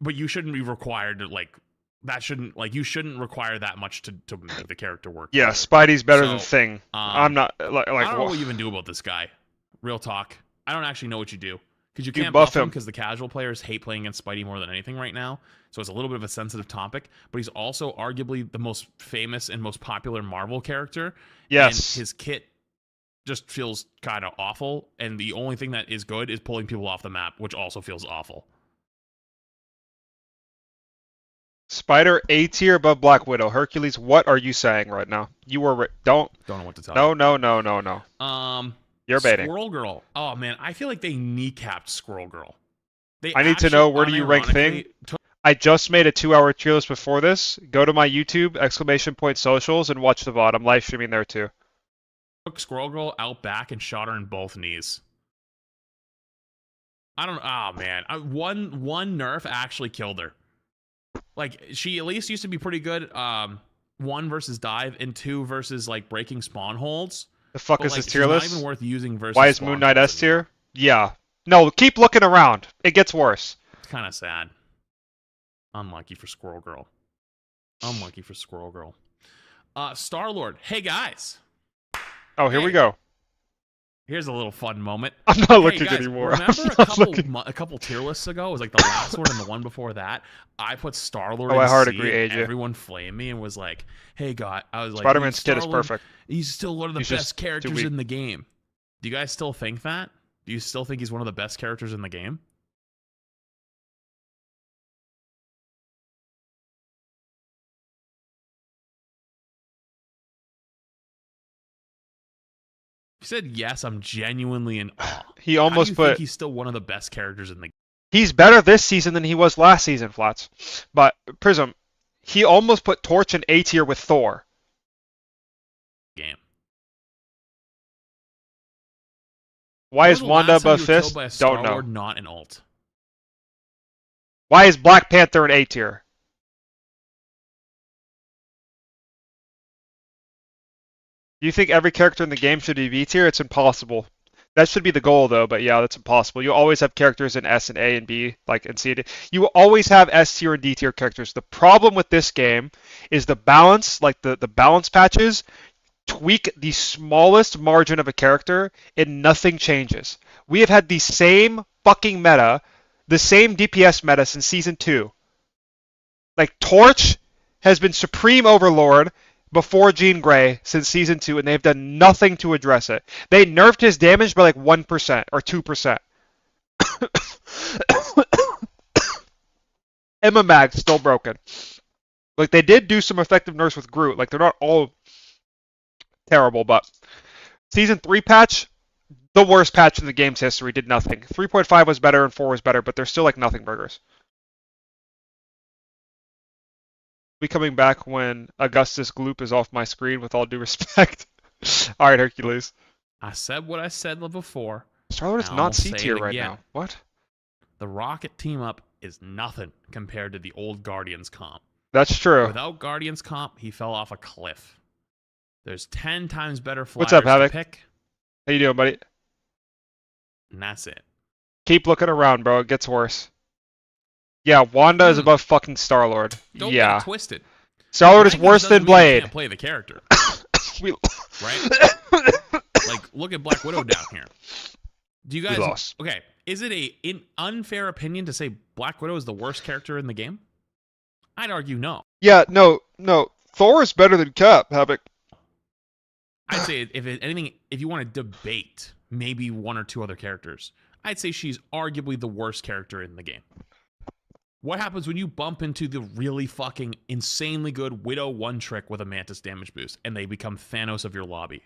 But you shouldn't be required to, like, that shouldn't, like, you shouldn't require that much to make the character work. Yeah, better. Spidey's better than So, Thing. I'm not like I don't know wha- what you even do about this guy. Real talk. I don't actually know what you do. Because you You can't buff buff him him. because the casual players hate playing against Spidey more than anything right now. So it's a little bit of a sensitive topic. But he's also arguably the most famous and most popular Marvel character. Yes. And his kit just feels kind of awful. And the only thing that is good is pulling people off the map, which also feels awful. Spider A tier above Black Widow. Hercules, what are you saying right now? You were don't know what to tell no, you. No. You're baiting. Squirrel Girl. Oh man, I feel like they kneecapped Squirrel Girl. They I need to actually know, where do you rank Thing? unironically I just made a 2-hour tier list before this. Go to my YouTube, !socials, and watch the VOD. I'm live streaming there too. Took Squirrel Girl out back and shot her in both knees. I don't. Oh man, one nerf actually killed her. Like, she at least used to be pretty good. 1 versus dive and 2 versus like breaking spawn holds. The fuck But, is like, this she's tier not list? even worth using versus Why is spawn Moon Knight holds S tier? Yeah. No, keep looking around. It gets worse. It's kind of sad. Unlucky for Squirrel Girl. Unlucky for Squirrel Girl. Star-Lord. Hey, guys. Oh, here we go. Here's a little fun moment. I'm not Hey, looking guys, anymore. Remember I'm a not couple looking. a couple tier lists ago? It was like the last one and the one before that. I put Star-Lord Oh, in I hard C, agree, and AJ. everyone flamed me and was like, hey, God. I was like, Spider-Man's "Dude, kid is Star-Lord, perfect. He's still one of the He's just best too characters weak. in the game. Do you guys still think that? Do you still think he's one of the best characters in the game? If you said yes, I'm genuinely in awe. He How almost do you put- think he's still one of the best characters in the game? He's better this season than he was last season, Flats. But Prism, he almost put Torch in A tier with Thor. Game. Why When is was the Wanda last time above you were killed Fist? by a Don't know. Star-Lord not an ult? Why is Black Panther in A tier? Do you think every character in the game should be B tier? It's impossible. That should be the goal, though, but yeah, that's impossible. You always have characters in S and A and B, like in C. You always have S tier and D tier characters. The problem with this game is the balance, like the balance patches, tweak the smallest margin of a character and nothing changes. We have had the same fucking meta, the same DPS meta since Season 2. Like, Torch has been Supreme Overlord before Jean Grey since Season 2, and they've done nothing to address it. They nerfed his damage by like 1% or 2%. Emma Mag's still broken. Like, they did do some effective nerfs with Groot. Like, they're not all terrible, but Season 3 patch, the worst patch in the game's history, did nothing. 3.5 was better and 4 was better, but they're still like nothing burgers. Be coming back when Augustus Gloop is off my screen, with all due respect. Alright, Hercules. I said what I said before. Star-Lord is and not I'll C say tier it right again. now. What? The Rocket team up is nothing compared to the old Guardians comp. That's true. Without Guardians comp, he fell off a cliff. There's 10 times better flyers What's up, Havoc? to pick, How you doing, buddy? and that's it. Keep looking around, bro. It gets worse. Yeah, Wanda is above fucking Star-Lord. Don't Yeah. get it twisted. Star-Lord is Rankings worse doesn't than mean you Blade. can't play the character, We right? Like, look at Black Widow down here. Do you guys? lost. Okay, is it an unfair opinion to say Black Widow is the worst character in the game? I'd argue no. Yeah, no. Thor is better than Cap, Havoc. I'd say if you want to debate maybe one or two other characters, I'd say she's arguably the worst character in the game. What happens when you bump into the really fucking insanely good Widow one trick with a Mantis damage boost and they become Thanos of your lobby?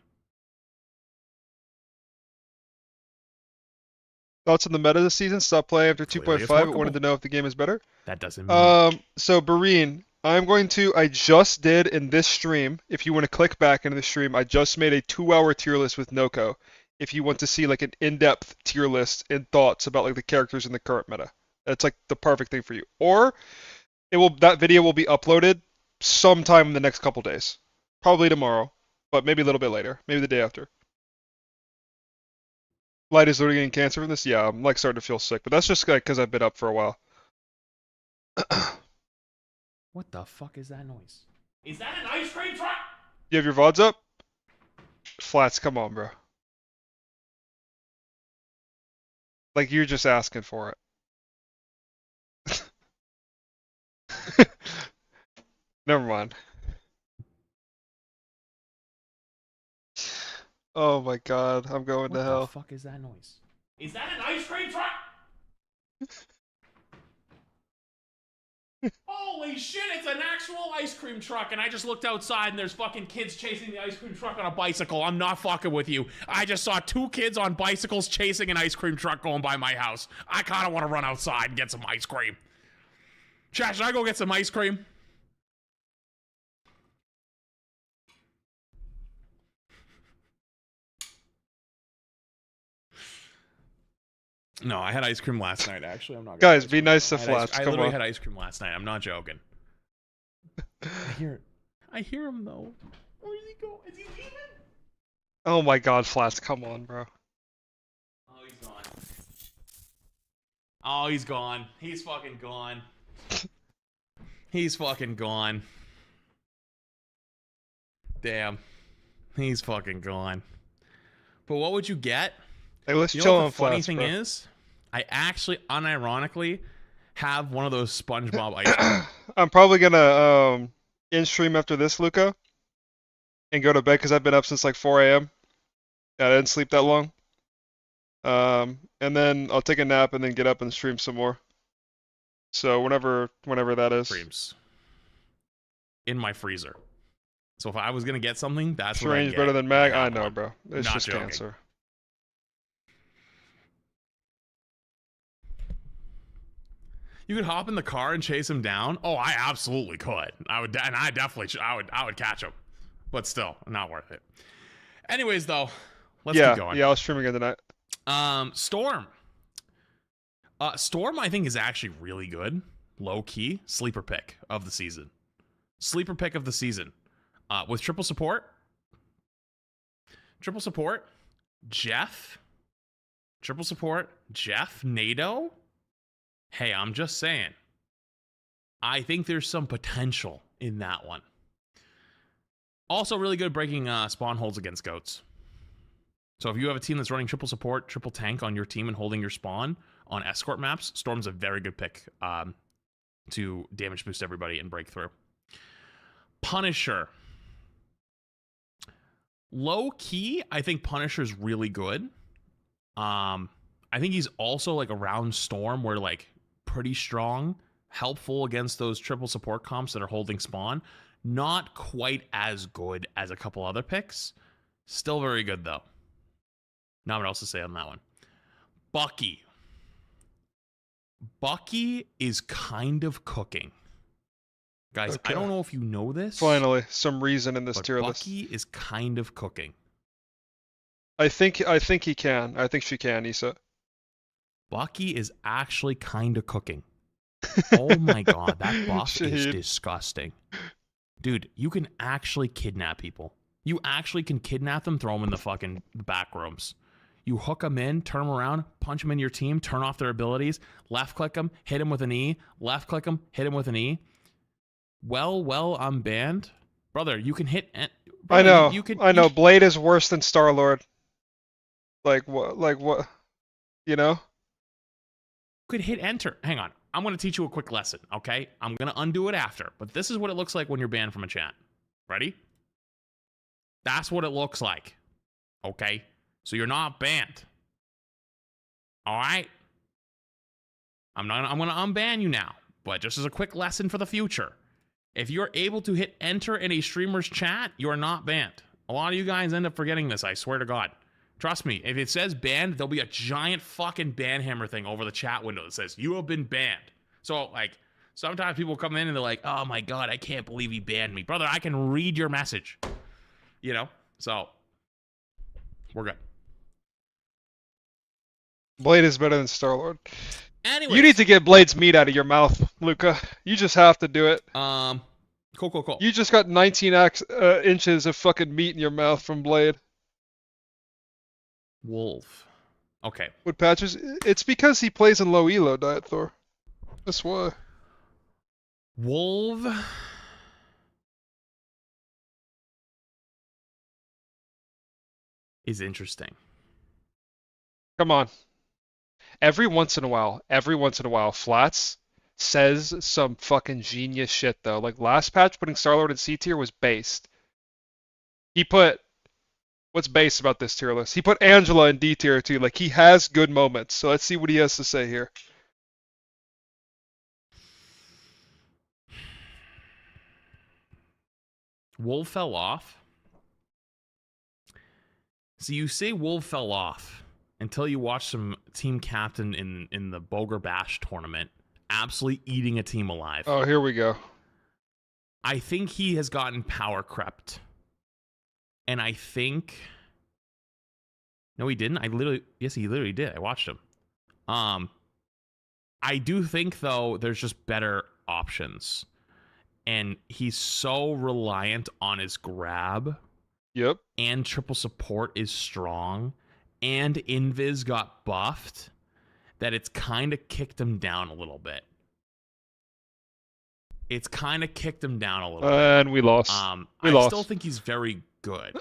Thoughts on the meta this season? Stop playing after Clearly it's 2.5, but workable. wanted to know if the game is better. That doesn't mean So Bareen, I just did in this stream, if you want to click back into the stream, I just made a 2-hour tier list with Noko. If you want to see like an in-depth tier list and thoughts about like the characters in the current meta. That's like the perfect thing for you. Or that video will be uploaded sometime in the next couple days. Probably tomorrow, but maybe a little bit later. Maybe the day after. Light is literally getting cancer from this? Yeah, I'm like starting to feel sick, but that's just like because I've been up for a while. what the fuck is that noise? Is that an ice cream truck? You have your VODs up? Flats, come on, bro. Like, you're just asking for it. Never mind. Oh my god, I'm going to hell. What the fuck is that noise? Is that an ice cream truck? Holy shit, it's an actual ice cream truck, and I just looked outside and there's fucking kids chasing the ice cream truck on a bicycle. I'm not fucking with you. I just saw 2 kids on bicycles chasing an ice cream truck going by my house. I kinda wanna run outside and get some ice cream. Chat, should I go get some ice cream? No, I had ice cream last night, actually. I'm not gonna Guys, be nice to Flats, I come literally on. had ice cream last night. I'm not joking. I hear him though. Where is he going? Is he leaving? Oh my god, Flats, come on, bro. Oh, he's gone. Oh, he's gone. He's fucking gone. He's fucking gone. Damn. He's fucking gone. But what would you get? Hey, let's You know chill what on the funny Flats, thing bro. is? I actually, unironically, have one of those SpongeBob ice cream. I'm probably gonna in stream after this, Luca, and go to bed because I've been up since like 4 a.m. I didn't sleep that long. And then I'll take a nap and then get up and stream some more. So whenever that is. Streams. In my freezer. So if I was gonna get something, that's what Strange I'd get. better than Mag? I I got know, one. bro. It's Not just joking. cancer. You could hop in the car and chase him down. Oh, I absolutely could. I would, and I definitely, I would catch him. But still, not worth it. Anyways, though, let's keep going. Yeah, I'll stream again tonight. Storm. Storm, I think, is actually really good. Low key sleeper pick of the season. Sleeper pick of the season. With triple support. Triple support. Jeff. Triple support. Jeff. NATO. Hey, I'm just saying. I think there's some potential in that one. Also, really good breaking spawn holds against goats. So if you have a team that's running triple support, triple tank on your team and holding your spawn on escort maps, Storm's a very good pick to damage boost everybody and break through. Punisher. Low key, I think Punisher's really good. I think he's also like around Storm where like pretty strong, helpful against those triple support comps that are holding spawn. Not quite as good as a couple other picks. Still very good, though. Not what else to say on that one. Bucky. Bucky is kind of cooking. Guys, I don't know if you know this. Finally, some reason in this tier list. Bucky is kind of cooking. I think he can. I think she can, Issa. Bucky is actually kind of cooking. Oh my god, that buff is disgusting. Dude, you can actually kidnap people. You actually can kidnap them, throw them in the fucking back rooms. You hook them in, turn them around, punch them into your team, turn off their abilities, left click them, hit them with an E, left click them, hit them with an E. Well, I'm banned. Brother, you can hit... Brother, I know. Blade is worse than Star-Lord. Like what? You know? You could hit enter. Hang on. I'm going to teach you a quick lesson, okay? I'm going to undo it after. But this is what it looks like when you're banned from a chat. Ready? That's what it looks like. Okay? So you're not banned. All right? I'm going to unban you now. But just as a quick lesson for the future. If you're able to hit enter in a streamer's chat, you are not banned. A lot of you guys end up forgetting this, I swear to God. Trust me, if it says banned, there'll be a giant fucking ban hammer thing over the chat window that says, you have been banned. So, like, sometimes people come in and they're like, oh my god, I can't believe he banned me. Brother, I can read your message. You know? So, we're good. Blade is better than Star-Lord. Anyways. You need to get Blade's meat out of your mouth, Luca. You just have to do it. Cool. You just got 19 inches of fucking meat in your mouth from Blade. Wolf. Okay. With patches, it's because he plays in low elo, Diet Thor. That's why. Wolf is interesting. Come on. Every once in a while, Flats says some fucking genius shit though. Like last patch, putting Star-Lord in C tier was based. He put... What's based about this tier list? He put Angela in D tier too. Like he has good moments. So let's see what he has to say here. Wolf fell off. So you say Wolf fell off until you watch some team captain in the Boger Bash tournament absolutely eating a team alive. Oh, here we go. I think he has gotten power crept. And I think... No, he didn't. Yes, he literally did. I watched him. I do think, though, there's just better options. And he's so reliant on his grab. Yep. And triple support is strong. And Invis got buffed. That it's kind of kicked him down a little bit. It's kind of kicked him down a little bit. And we lost. I still think he's very good.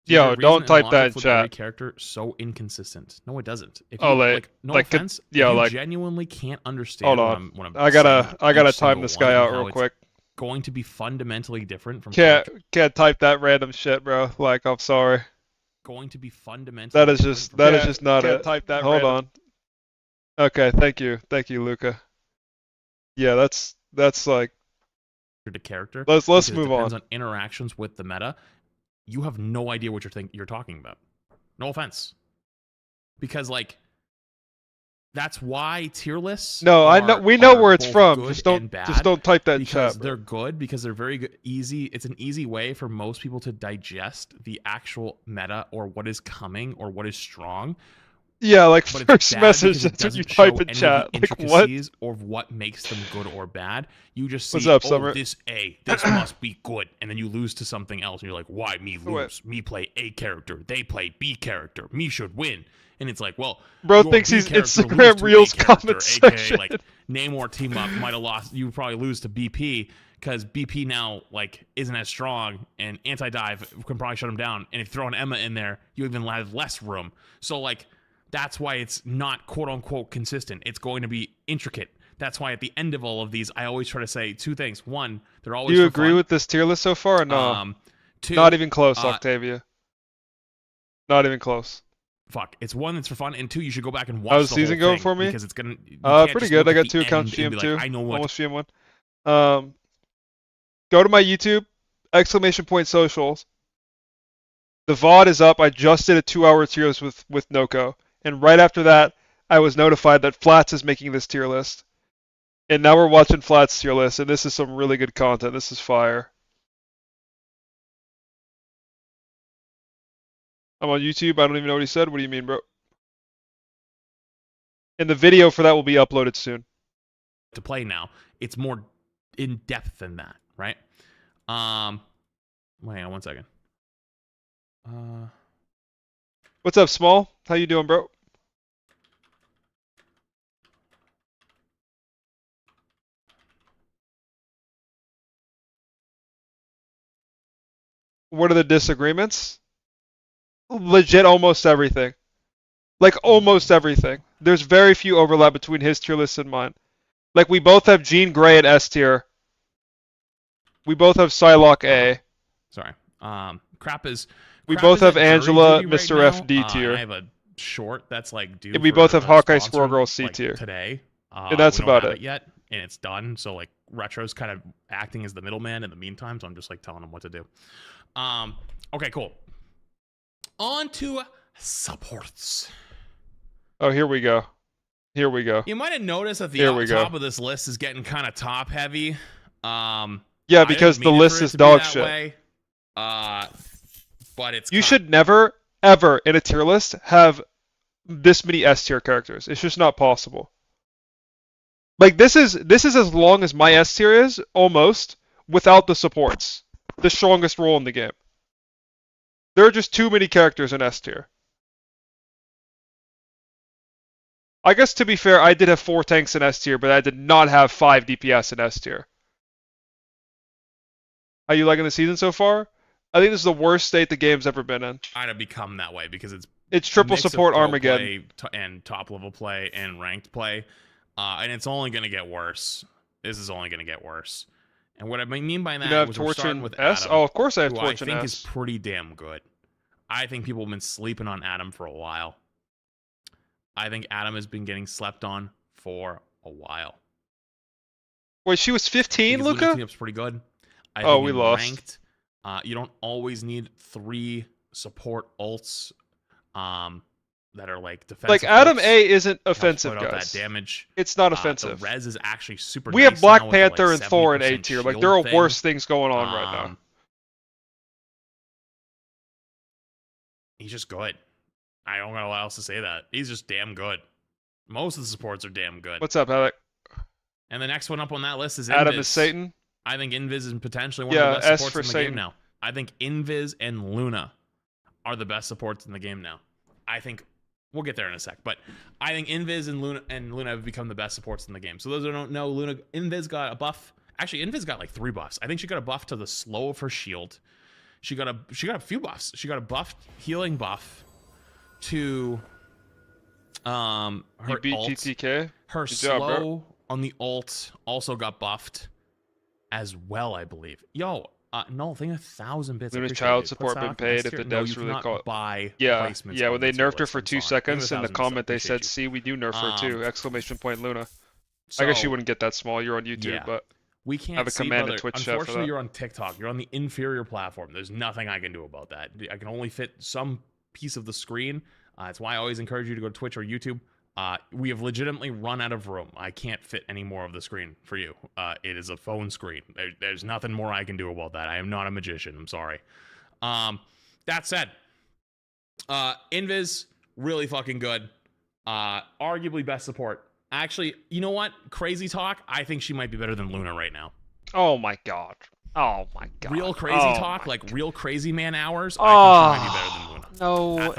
Yo, don't type that in chat. Every character so inconsistent. No, it doesn't. If oh, you, no offense. Yo, you genuinely can't understand. Hold on. What I'm I gotta time this guy out real quick. Going to be fundamentally different from. Can't type that random shit, bro. Like, I'm sorry. Going to be fundamentally. That is just not it. Type that. Hold on. Okay, thank you, Luca. Yeah, that's like. The character. Let's move on. It depends on interactions with the meta. You have no idea what you're talking about. No offense. Because like that's why tier lists. No, I know we know where it's from. Just don't type that in chat. They're good because they're very good, easy. It's an easy way for most people to digest the actual meta or what is coming or what is strong. Yeah, like first message that's what you type in chat. Like what? Or what makes them good or bad. You just see, what's up, Summer? This must be good. And then you lose to something else. And you're like, why me lose? Me play A character. They play B character. Me should win. And it's like, well, bro thinks he's Instagram Reels comment section. Like, Namor team up might have lost. You would probably lose to BP because BP now like isn't as strong and anti-dive can probably shut him down. And if you throw an Emma in there, you even have less room. So like, that's why it's not quote-unquote consistent. It's going to be intricate. That's why at the end of all of these, I always try to say two things. One, they're always Do you agree with this tier list so far or no? Two, not even close, Octavia. Not even close. fuck. It's one that's for fun, and two, you should go back and watch How's the the season whole going thing for me? because it's gonna. You can't Pretty just good. look I at got the 2 accounts, end and be GM2. like, I know what. Almost GM1. Go to my YouTube, !socials. The VOD is up. I just did a 2-hour tier list with Noko. And right after that, I was notified that Flats is making this tier list. And now we're watching Flats tier list, and this is some really good content. This is fire. I'm on YouTube. I don't even know what he said. What do you mean, bro? And the video for that will be uploaded soon. To play now, it's more in depth than that, right? Wait, hang on 1 second. What's up, Small? How you doing, bro? What are the disagreements? Legit almost everything. Like, almost everything. There's very few overlap between his tier list and mine. Like, we both have Jean Grey at S tier. We both have Psylocke A. Sorry. Crap is. We Crap both is have at Angela, jury duty Mr. right F D now. tier. I have a short that's like due. And we for both have a Hawkeye sponsor, Squirrel Girl C like, tier. today. And that's we don't about have it. Yet, and it's done. So like Retro's kind of acting as the middleman in the meantime. So I'm just like telling him what to do. Okay, cool. On to supports. Oh, here we go. Here we go. You might have noticed that the top of this list is getting kind of top heavy. Yeah, because the list is dog shit. But it's you should never, ever in a tier list have this many S tier characters. It's just not possible. Like this is as long as my S tier is, almost, without the supports. The strongest role in the game. There are just too many characters in S tier. I guess to be fair, I did have 4 tanks in S tier, but I did not have 5 DPS in S tier. How you liking the season so far? I think this is the worst state the game's ever been in. Kind of become that way because it's triple mix of support pro Armageddon play and top level play and ranked play, and it's only gonna get worse. This is only gonna get worse. And what I mean by that have is we're Torch starting and with S? Adam, Oh, of course I have who Torch I and think S. is pretty damn good. I think people have been sleeping on Adam for a while. I think Adam has been getting slept on for a while. Wait, she was 15, Luca? Cleanup's pretty good. I oh, think we in lost. Ranked, you don't always need 3 support ults that are like defensive. Like Adam ults A isn't to offensive, put out guys. That damage. It's not offensive. The res is actually super. We nice have Black now Panther with the, and like, Thor in A 70% tier. Like shield there are thing. worse things going on right now. He's just good. I don't know what else to say that. He's just damn good. Most of the supports are damn good. What's up, Alec? And the next one up on that list is Adam Invis. is Satan. I think Invis is potentially one of the best supports in the game now. I think Invis and Luna are the best supports in the game now. I think we'll get there in a sec, but I think Invis and Luna have become the best supports in the game. So those who don't know, Invis got a buff. Actually, Invis got like 3 buffs. I think she got a buff to the slow of her shield. She got a few buffs. She got a buffed healing buff to her You beat ult. GTK? Her Good slow job, bro. on the ult also got buffed as well, I believe. Yo, no, think 1,000 bits. Luna's Appreciate child it. support Put been stock in paid S if the tier. No, devs you really cannot call it. buy Yeah, placements yeah. on When the they tier nerfed her list. for I'm 2 sorry. seconds, in the 1,000 comment they appreciate said, you. "See, we do nerf her too!" Exclamation point Luna. I guess you wouldn't get that small. You're on YouTube, Yeah. but We can't have a see, command brother. in Twitch chat for Unfortunately, that. you're on TikTok. You're on the inferior platform. There's nothing I can do about that. I can only fit some piece of the screen. That's why I always encourage you to go to Twitch or YouTube. We have legitimately run out of room. I can't fit any more of the screen for you. It is a phone screen. There's nothing more I can do about that. I am not a magician. I'm sorry. That said, Invis, really fucking good. Arguably best support. Actually, you know what? Crazy talk. I think she might be better than Luna right now. Oh my god. Oh my god. Real crazy talk, like real crazy man hours. Oh, I think she might be better than Luna. No. Think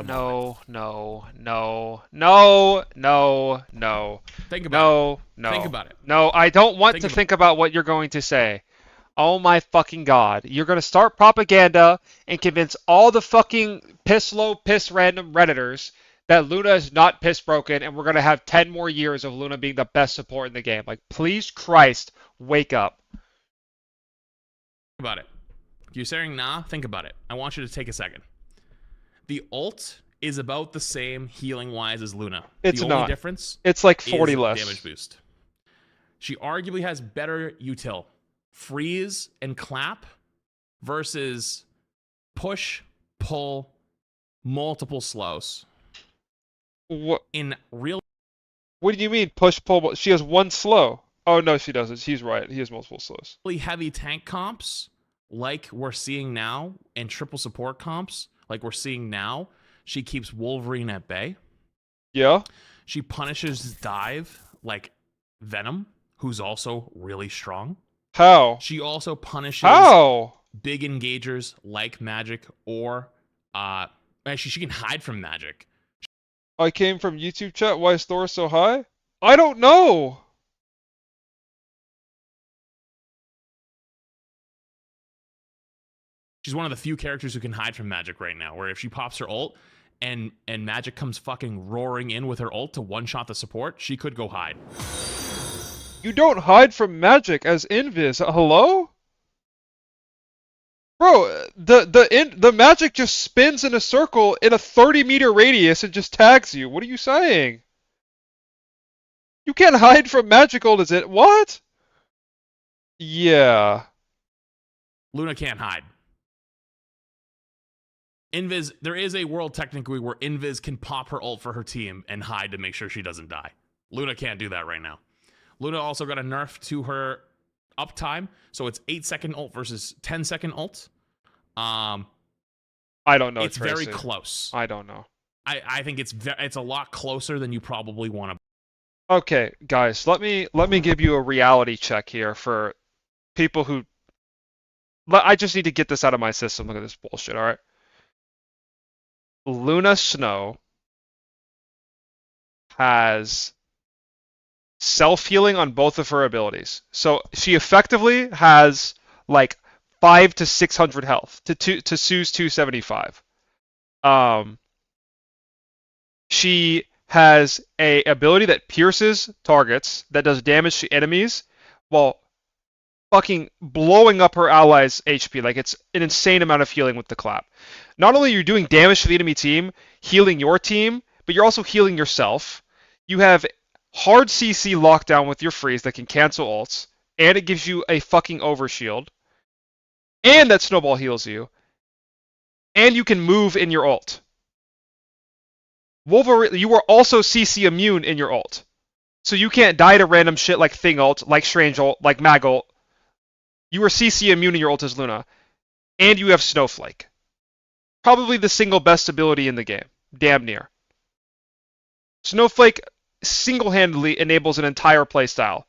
about it. No. Think about it. No, I don't want to think about what you're going to say. Oh my fucking god. You're going to start propaganda and convince all the fucking piss low, piss random Redditors that Luna is not piss broken and we're going to have 10 more years of Luna being the best support in the game. Like, please Christ, wake up. About it. You're saying nah? Think about it. I want you to take a second. The ult is about the same healing wise as Luna. It's the not. only difference It's like 40 is less. damage boost. She arguably has better util. Freeze and clap versus push, pull, multiple slows. What in real? What do you mean push pull? She has one slow. Oh no, she doesn't. He's right. He has multiple slows. Really heavy tank comps like we're seeing now, and triple support comps like we're seeing now. She keeps Wolverine at bay. Yeah. She punishes dive like Venom, who's also really strong. How? She also punishes big engagers like Magic or actually she can hide from Magic. I came from YouTube chat. Why is Thor so high? I don't know. She's one of the few characters who can hide from Magic right now, where if she pops her ult and Magic comes fucking roaring in with her ult to one-shot the support, she could go hide. You don't hide from Magic as Invis. Hello? Bro, the Magic just spins in a circle in a 30-meter radius and just tags you. What are you saying? You can't hide from Magic ult, is it? What? Yeah. Luna can't hide. Invis, there is a world technically where Invis can pop her ult for her team and hide to make sure she doesn't die. Luna can't do that right now. Luna also got a nerf to her uptime, so it's 8-second ult versus 10-second ult. I don't know. It's Tracy. very close. I don't know. I think it's a lot closer than you probably want to. Okay, guys, let me give you a reality check here for people who. I just need to get this out of my system. Look at this bullshit. All right. Luna Snow has self-healing on both of her abilities. So she effectively has like 500 to 600 health to Sue's 275. She has a ability that pierces targets, that does damage to enemies, while fucking blowing up her allies' HP. Like, it's an insane amount of healing with the clap. Not only are you doing damage to the enemy team, healing your team, but you're also healing yourself. You have hard CC lockdown with your freeze that can cancel ults, and it gives you a fucking overshield. And that snowball heals you. And you can move in your ult. Wolverine, you are also CC immune in your ult. So you can't die to random shit like Thing ult, like Strange ult, like Mag ult. You are CC immune in your ult as Luna. And you have Snowflake. Probably the single best ability in the game. Damn near. Snowflake single-handedly enables an entire playstyle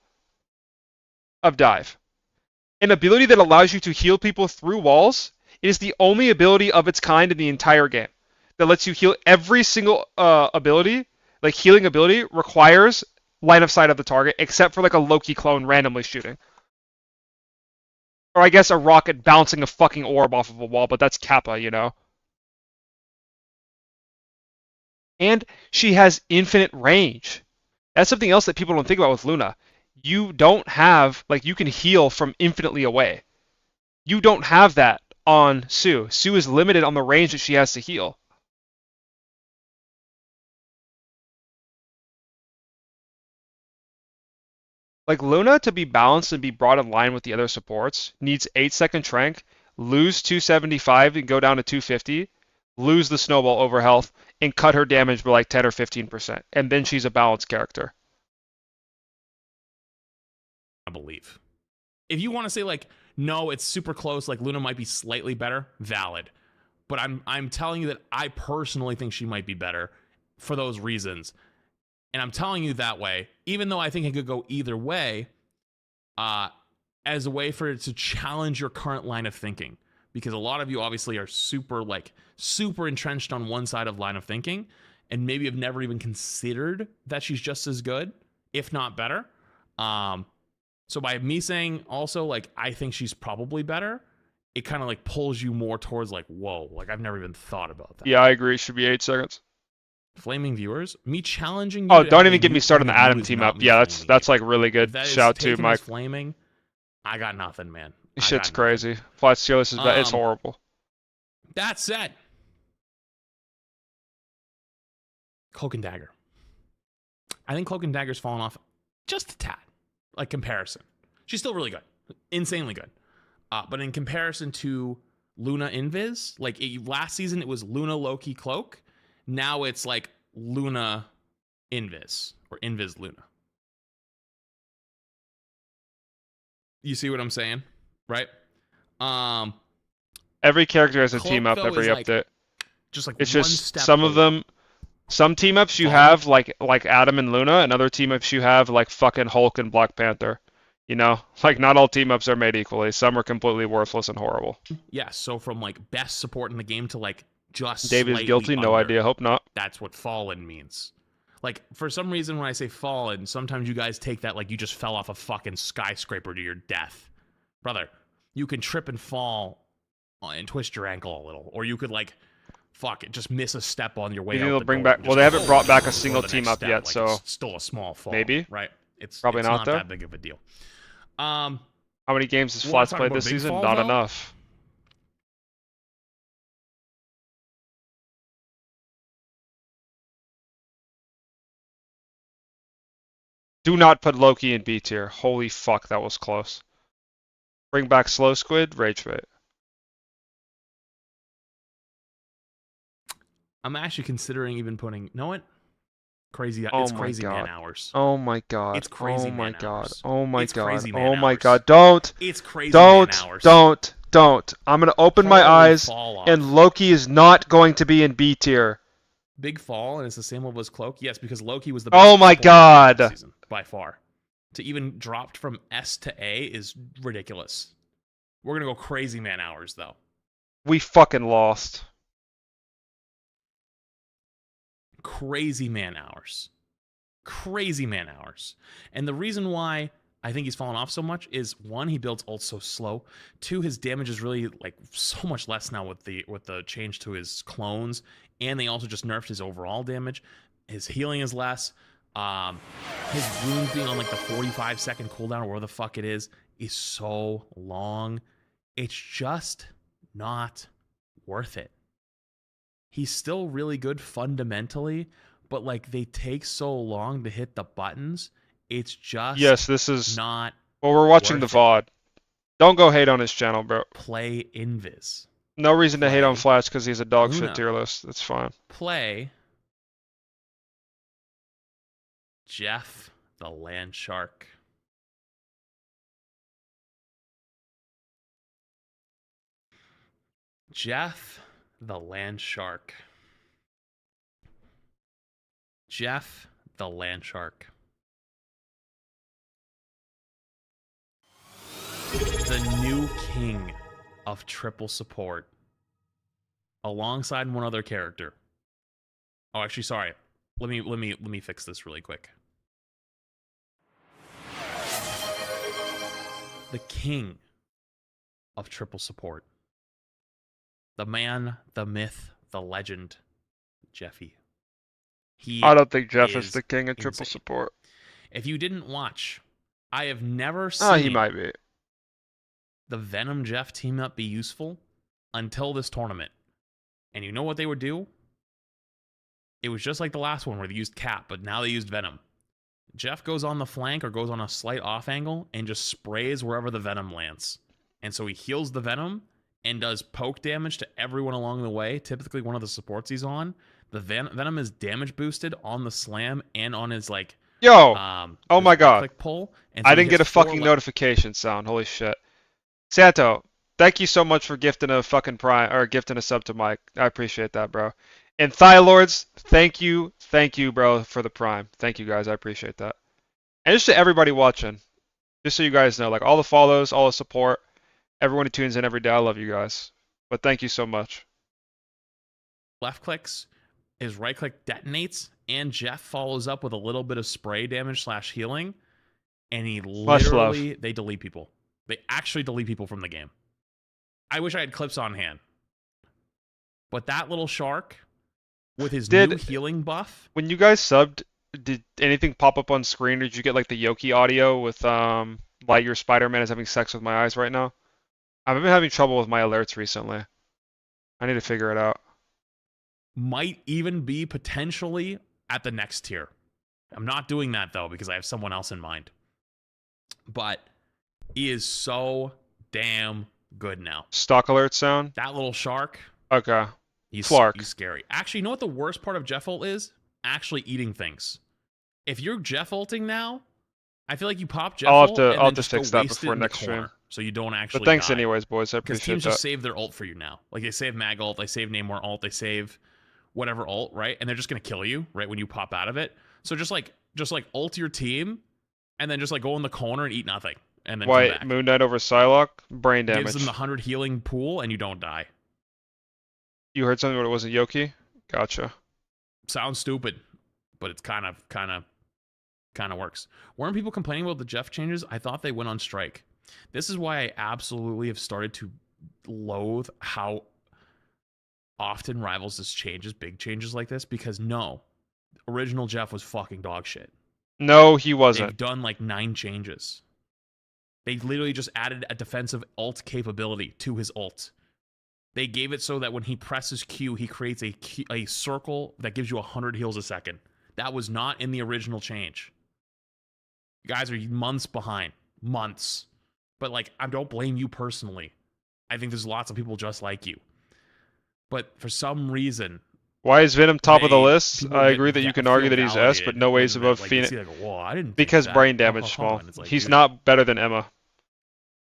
of dive. An ability that allows you to heal people through walls. It is the only ability of its kind in the entire game that lets you heal. Every single ability, like healing ability, requires line of sight of the target, except for like a Loki clone randomly shooting. Or I guess a rocket bouncing a fucking orb off of a wall, but that's Kappa, you know? And she has infinite range. That's something else that people don't think about with Luna. You don't have, like, you can heal from infinitely away. You don't have that on Sue. Sue is limited on the range that she has to heal. Like, Luna, to be balanced and be brought in line with the other supports, needs 8-second trank, lose 275 and go down to 250, lose the snowball over health, and cut her damage by like 10 or 15%. And then she's a balanced character. I believe. If you want to say like, no, it's super close, like Luna might be slightly better, valid. But I'm telling you that I personally think she might be better for those reasons. And I'm telling you that way, even though I think it could go either way, as a way for it to challenge your current line of thinking. Because a lot of you obviously are super entrenched on one side of line of thinking, and maybe have never even considered that she's just as good, if not better. So by me saying also, like, I think she's probably better, it kind of like pulls you more towards like, whoa, like I've never even thought about that. Yeah, I agree. It should be 8 seconds. Flaming viewers, me challenging you. Oh, don't even get me started on the Adam team up. Yeah, that's like really good. Shout to Mike. Flaming, I got nothing, man. Shit's crazy. Flat Steelers is bad. It's horrible. That said, Cloak and Dagger. I think Cloak and Dagger's fallen off just a tad, like comparison. She's still really good, insanely good. But in comparison to Luna Invis, like last season it was Luna Loki Cloak. Now it's like Luna Invis or Invis Luna. You see what I'm saying, right? Every character has a Cloak, team up though, every is like- update. Just like It's one just step some of over. them. Some team ups you have like Adam and Luna, and other team ups you have like fucking Hulk and Black Panther. You know, like not all team ups are made equally. Some are completely worthless and horrible. Yeah, so from like best support in the game to like just David's slightly guilty. No under. idea. Hope not. That's what fallen means. Like for some reason when I say fallen, sometimes you guys take that like you just fell off a fucking skyscraper to your death. Brother, you can trip and fall and twist your ankle a little, or you could like fuck it, just miss a step on your way You think out they'll the bring door back? and Well, just they haven't brought back go a single to the team next up step, yet, like, so it's still a small fall. maybe. Right? It's Probably it's not, not though. that big of a deal. How many games has wanna Flats talk played about this Big season? Fall, Not though? enough. Do not put Loki in B tier. Holy fuck, that was close. Bring back Slow Squid, Rage Bait. I'm actually considering even putting. Know what? Crazy. Oh It's my crazy man god. hours. Oh my god. It's crazy Oh my man god. hours. Oh my It's god. crazy man Oh my hours. god. Don't. It's crazy Don't. man hours. Don't. I'm gonna open my Holy eyes, fall off. and Loki is not going to be in B tier. Big fall, and it's the same level as Cloak. Yes, because Loki was the Oh best my support last god. season, by far. To even dropped from S to A is ridiculous. We're gonna go crazy man hours though. We fucking lost. Crazy man hours. Crazy man hours. And the reason why I think he's fallen off so much is one, he builds ult so slow. Two, his damage is really like so much less now with the change to his clones, and they also just nerfed his overall damage. His healing is less. His wounds being on like the 45-second cooldown or where the fuck it is so long. It's just not worth it. He's still really good fundamentally, but like they take so long to hit the buttons. It's just Yes, this is not. Well, we're watching the worth it. VOD. Don't go hate on his channel, bro. Play Invis. No reason to hate on Play Flash because he's a dog Luna. shit tier list. That's fine. Play Jeff the Land Shark. Jeff the Land Shark. Jeff the Land Shark. The new king of triple support. Alongside one other character. Oh, actually, sorry. Let me fix this really quick. The king of triple support. The man, the myth, the legend, Jeffy. I don't think Jeff is the king of triple insane. support. If you didn't watch, I have never seen Oh, he might be. the Venom Jeff team up be useful until this tournament. And you know what they would do? It was just like the last one where they used Cap, but now they used Venom. Jeff goes on the flank or goes on a slight off angle and just sprays wherever the Venom lands. And so he heals the Venom and does poke damage to everyone along the way, typically one of the supports he's on. The Venom is damage boosted on the slam and on his like Yo! Oh his my god. click pull. And so I he didn't get a hits four fucking le- notification sound. Holy shit. Santo, thank you so much for gifting a fucking prime or gifting a sub to Mike. I appreciate that, bro. And Thylords, thank you, bro, for the prime. Thank you guys, I appreciate that. And just to everybody watching, just so you guys know, like all the follows, all the support, everyone who tunes in every day, I love you guys. But thank you so much. left clicks, his right click detonates, and Jeff follows up with a little bit of spray damage / healing, and he Much love. literally they delete people. They actually delete people from the game. I wish I had clips on hand. But that little shark with his new healing buff. When you guys subbed, did anything pop up on screen, or did you get like the Yoki audio with like your Spider-Man is having sex with my eyes right now? I've been having trouble with my alerts recently. I need to figure it out. Might even be potentially at the next tier. I'm not doing that though because I have someone else in mind. But he is so damn good now. Stock alert sound. That little shark. Okay. He's Clark. scary. Actually, you know what the worst part of Jeff ult is? Actually eating things. If you're Jeff ulting now, I feel like you pop Jeff ult and I'll then just go fix that waste it before in the next stream. corner, so you don't actually But thanks die. anyways, boys. I Because appreciate teams that. just save their ult for you now. Like they save mag ult, they save Namor ult, they save whatever ult, right? And they're just gonna kill you right when you pop out of it. So just like ult your team, and then just like go in the corner and eat nothing, and then come White back. Moon Knight over Psylocke. Brain damage. Gives them the 100 healing pool, and you don't die. You heard something, but it wasn't Yoki. Gotcha. Sounds stupid, but it's kind of works. Weren't people complaining about the Jeff changes? I thought they went on strike. This is why I absolutely have started to loathe how often Rivals does changes, big changes like this, because no, original Jeff was fucking dog shit. No, he wasn't. They've done like 9 changes. They literally just added a defensive ult capability to his ult. They gave it so that when he presses Q, he creates a circle that gives you 100 heals a second. That was not in the original change. You guys are months behind. Months. But, like, I don't blame you personally. I think there's lots of people just like you. But for some reason... Why is Venom top of the list? people I get agree that you can feel argue that he's S, but validated no ways when above like, Phoenix. you see, like, whoa, I didn't think Because that. brain damage, small. And it's like, He's dude, not better than Emma.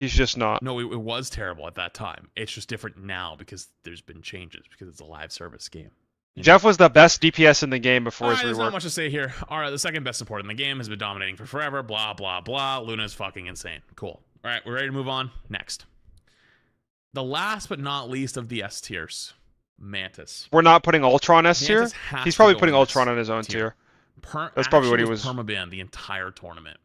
He's just not. No, it was terrible at that time. It's just different now because there's been changes, because it's a live service game. Jeff was the best DPS in the game before his There's not rework. much to say here. All right, the second best support in the game has been dominating for forever. Blah, blah, blah. Luna's fucking insane. Cool. All right, we're ready to move on. Next. The last but not least of the S tiers. Mantis. We're not putting Ultron S tier? Mantis has He's to probably go putting in this Ultron on his own tier. That's That's probably what he was. permabanned the entire tournament.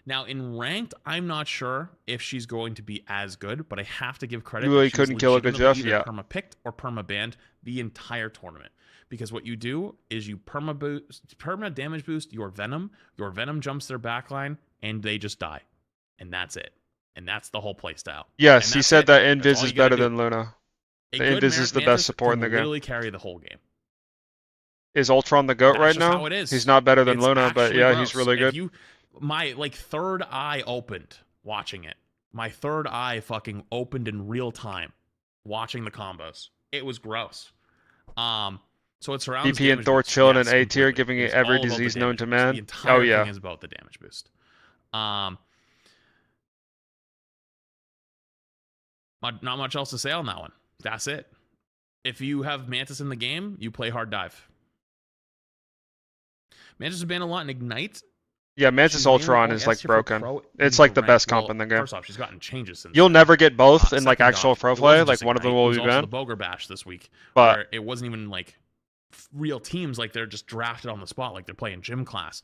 Now, in ranked, I'm not sure if she's going to be as good, but I have to give credit. You really that she was couldn't kill a good legitimately Jeff? either Yeah. perma-picked or perma-banned the entire tournament. Because what you do is you perma-damage boost your Venom jumps their backline, and they just die. And that's it. And that's the whole playstyle. Yes, And he that's said it. that That's Invis all is you gotta better do. than Luna. A The good Invis is the Mantis best support in can the game. literally carry the whole game. Is Ultron the GOAT That's right just now? how it is. He's not better than It's Luna, but actually yeah, gross. he's really If good. my third eye opened watching it. My third eye fucking opened in real time watching the combos. It was gross. So it surrounds DP and damage Thor boost. chilling Yes, in A tier, completely. giving It's it every all about the disease known damage to boost. man. The entire Oh yeah. thing is about the damage boost. Not much else to say on that one. That's it. If you have Mantis in the game, you play hard dive. Mantis has been a lot in Ignite. Yeah, Mantis She's mainly Ultron only is S like tier for broken. pro It's like the into best ranked. comp in the game. First off, she's gotten changes since You'll then. never get both in like Second actual off, pro it play. wasn't Like just one of them Ignite. will It be was also banned. the Boger Bash this week, But- where it wasn't even like real teams. Like they're just drafted on the spot, like they're playing gym class.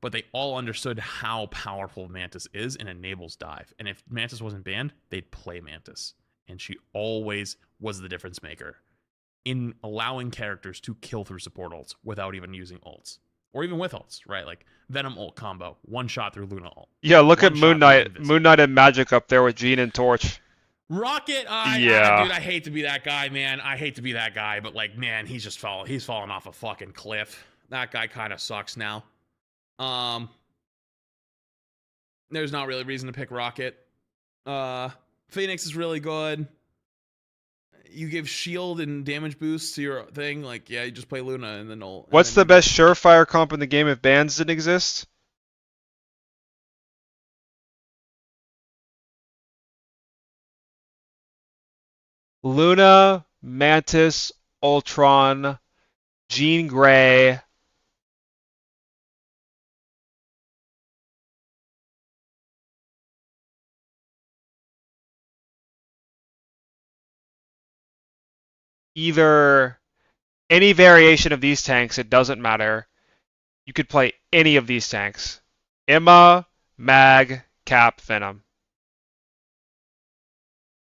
But they all understood how powerful Mantis is and enables dive. And if Mantis wasn't banned, they'd play Mantis. And she always was the difference maker in allowing characters to kill through support ults without even using ults. Or even with ults, right? Like Venom ult combo, one shot through Luna ult. Yeah, look One at shot Moon through Knight. Invis. Moon Knight and Magic up there with Jean and Torch. Rocket, Yeah. dude, I hate to be that guy, man. I hate to be that guy, but like, man, he's falling off a fucking cliff. That guy kind of sucks now. There's not really a reason to pick Rocket. Phoenix is really good. You give shield and damage boost to your thing, like yeah, you just play Luna and then ult. What's the best surefire comp in the game if bans didn't exist? Luna, Mantis, Ultron, Jean Grey. Either any variation of these tanks, it doesn't matter. You could play any of these tanks. Emma, Mag, Cap, Venom.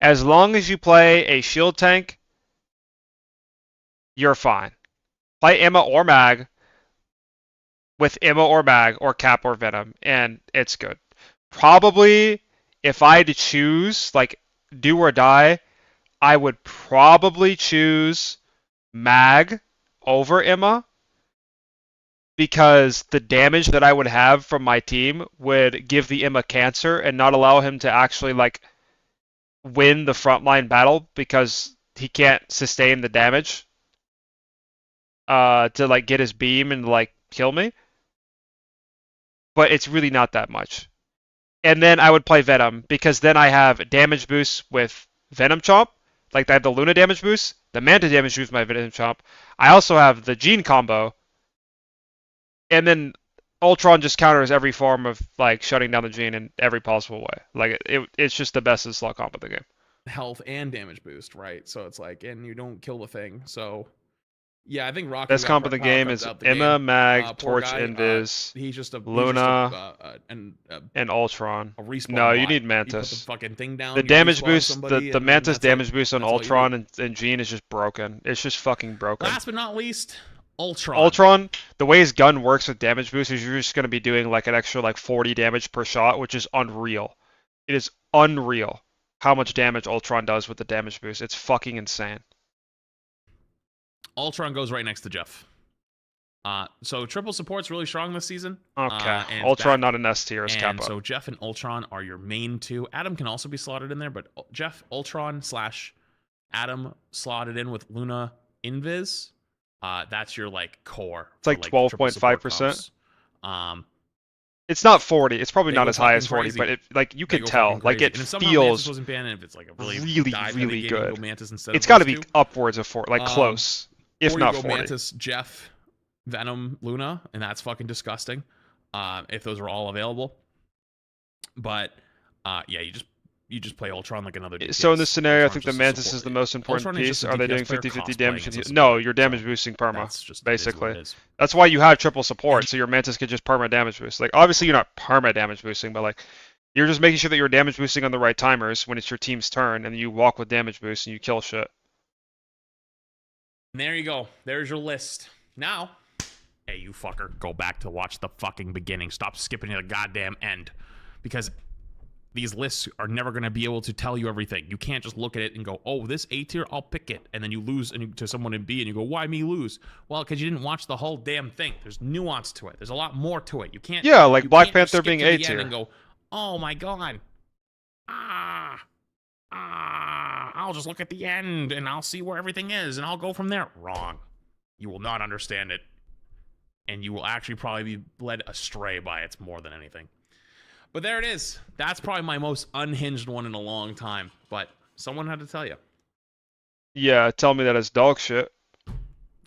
As long as you play a shield tank, you're fine. Play Emma or Mag with Emma or Mag or Cap or Venom, and it's good. Probably, if I had to choose, like, do or die, I would probably choose Mag over Emma because the damage that I would have from my team would give the Imma cancer and not allow him to actually like win the frontline battle because he can't sustain the damage to like get his beam and like kill me. But it's really not that much. And then I would play Venom because then I have damage boost with Venom Chomp. Like I have the Luna damage boost, the Manta damage boost with my Venom Chomp. I also have the Gene combo. And then Ultron just counters every form of like shutting down the Gene in every possible way. Like it's just the best slot comp of the game. Health and damage boost, right? So it's like, and you don't kill the thing. So yeah, I think Rocky Best comp of the game is Imma, Mag, Poor Torch, guy, Invis, he's just a Luna, and Ultron. No, you need Mantis. You put the fucking thing down, the you damage respawn boost, somebody, the and Mantis that's damage like- boost on that's all you Ultron do. and Gene is just broken. It's just fucking broken. Last but not least, Ultron. Ultron, the way his gun works with damage boost is you're just going to be doing like an extra like 40 damage per shot, which is unreal. It is unreal how much damage Ultron does with the damage boost. It's fucking insane. Ultron goes right next to Jeff. So triple support's really strong this season. Okay, and it's Ultron back. not an S tier as And Kappa. so Jeff and Ultron are your main two. Adam can also be slotted in there, but Jeff, Ultron / Adam slotted in with Luna Invis. That's your like core. It's like 12.5%. It's not 40. It's probably they not go as high as fucking 40, crazy. but it like you They can go tell. fucking Like crazy. it And if somehow Mantis feels wasn't banned, if it's like a really really dive heavy really game, you go good. Mantis instead It's of got to those be two. upwards of 40, like close, if Or not you go 40. Mantis, Jeff, Venom, Luna, and that's fucking disgusting. If those were all available, but yeah, you just play Ultron like another DPS. So in this scenario, I Ultron's think the just a Mantis support. is the most important Ultron is piece. just a Are they DPS doing player 50-50 cosplaying damage? as a No, support. you're damage boosting perma, That's just basically. it is. That's why you have triple support, so your Mantis could just perma damage boost. Like obviously you're not perma damage boosting, but like you're just making sure that you're damage boosting on the right timers when it's your team's turn, and you walk with damage boost and you kill shit. And there you go. There's your list. Now, hey, you fucker, go back to watch the fucking beginning. Stop skipping to the goddamn end. Because these lists are never going to be able to tell you everything. You can't just look at it and go, oh, this A tier, I'll pick it. And then you lose to someone in B and you go, why me lose? Well, because you didn't watch the whole damn thing. There's nuance to it. There's a lot more to it. You can't. Yeah, like you Black can't just Panther skip being to the A end tier. and go, oh my god. I'll just look at the end and I'll see where everything is and I'll go from there. Wrong. You will not understand it. And you will actually probably be led astray by it more than anything. But there it is. That's probably my most unhinged one in a long time. But someone had to tell you. Yeah, tell me that it's dog shit.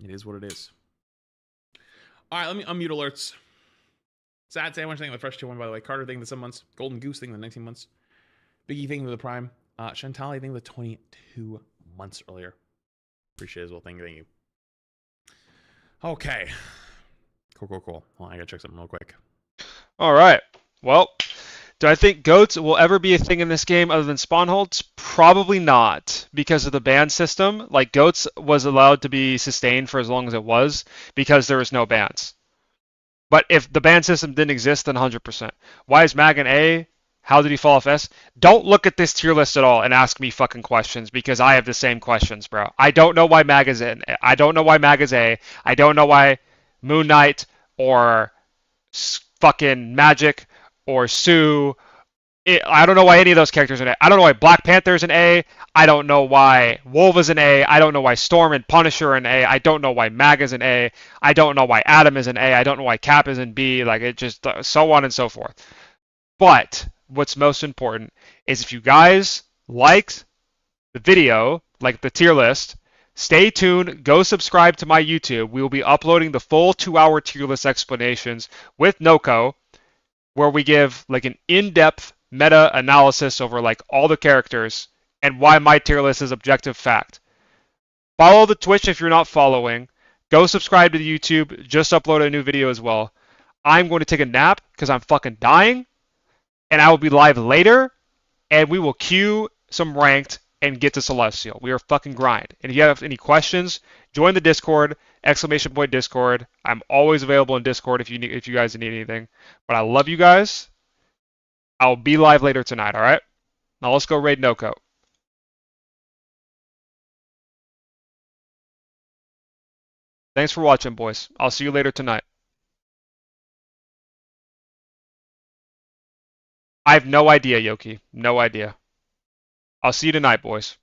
It is what it is. All right, let me unmute alerts. Sad Sandwich thing, the fresh 2-1, by the way. Carter thing, the 7 months. Golden Goose thing, the 19 months. Biggie thing, the prime. Shantali thing, the 22 months earlier. Appreciate it as well. Thank you. Okay. Cool. Hold on, I gotta check something real quick. All right. Well, do I think goats will ever be a thing in this game other than spawn holds? Probably not, because of the ban system. Like goats was allowed to be sustained for as long as it was because there was no bans. But if the ban system didn't exist, then 100%. Why is Mag an A? How did he fall off S? Don't look at this tier list at all and ask me fucking questions because I have the same questions, bro. I don't know why Mag is in. I don't know why Mag is A. I don't know why Moon Knight or fucking Magic or Sue. I don't know why any of those characters are in A. I don't know why Black Panther's an A. I don't know why Wolf is an A. I don't know why Storm and Punisher are an A. I don't know why Mag is an A. I don't know why Adam is an A. I don't know why Cap is in B. Like it just so on and so forth. But what's most important is if you guys liked the video, like the tier list, stay tuned, go subscribe to my YouTube. We will be uploading the full 2-hour tier list explanations with Noko, where we give like an in-depth meta analysis over like all the characters and why my tier list is objective fact. Follow the Twitch if you're not following. Go subscribe to the YouTube. Just upload a new video as well. I'm going to take a nap because I'm fucking dying. And I will be live later. And we will queue some ranked and get to Celestial. We are fucking grind. And if you have any questions, join the Discord, !Discord. I'm always available in Discord if you guys need anything. But I love you guys. I'll be live later tonight, alright? Now let's go raid Noko. Thanks for watching, boys. I'll see you later tonight. I have no idea, Yoki. No idea. I'll see you tonight, boys.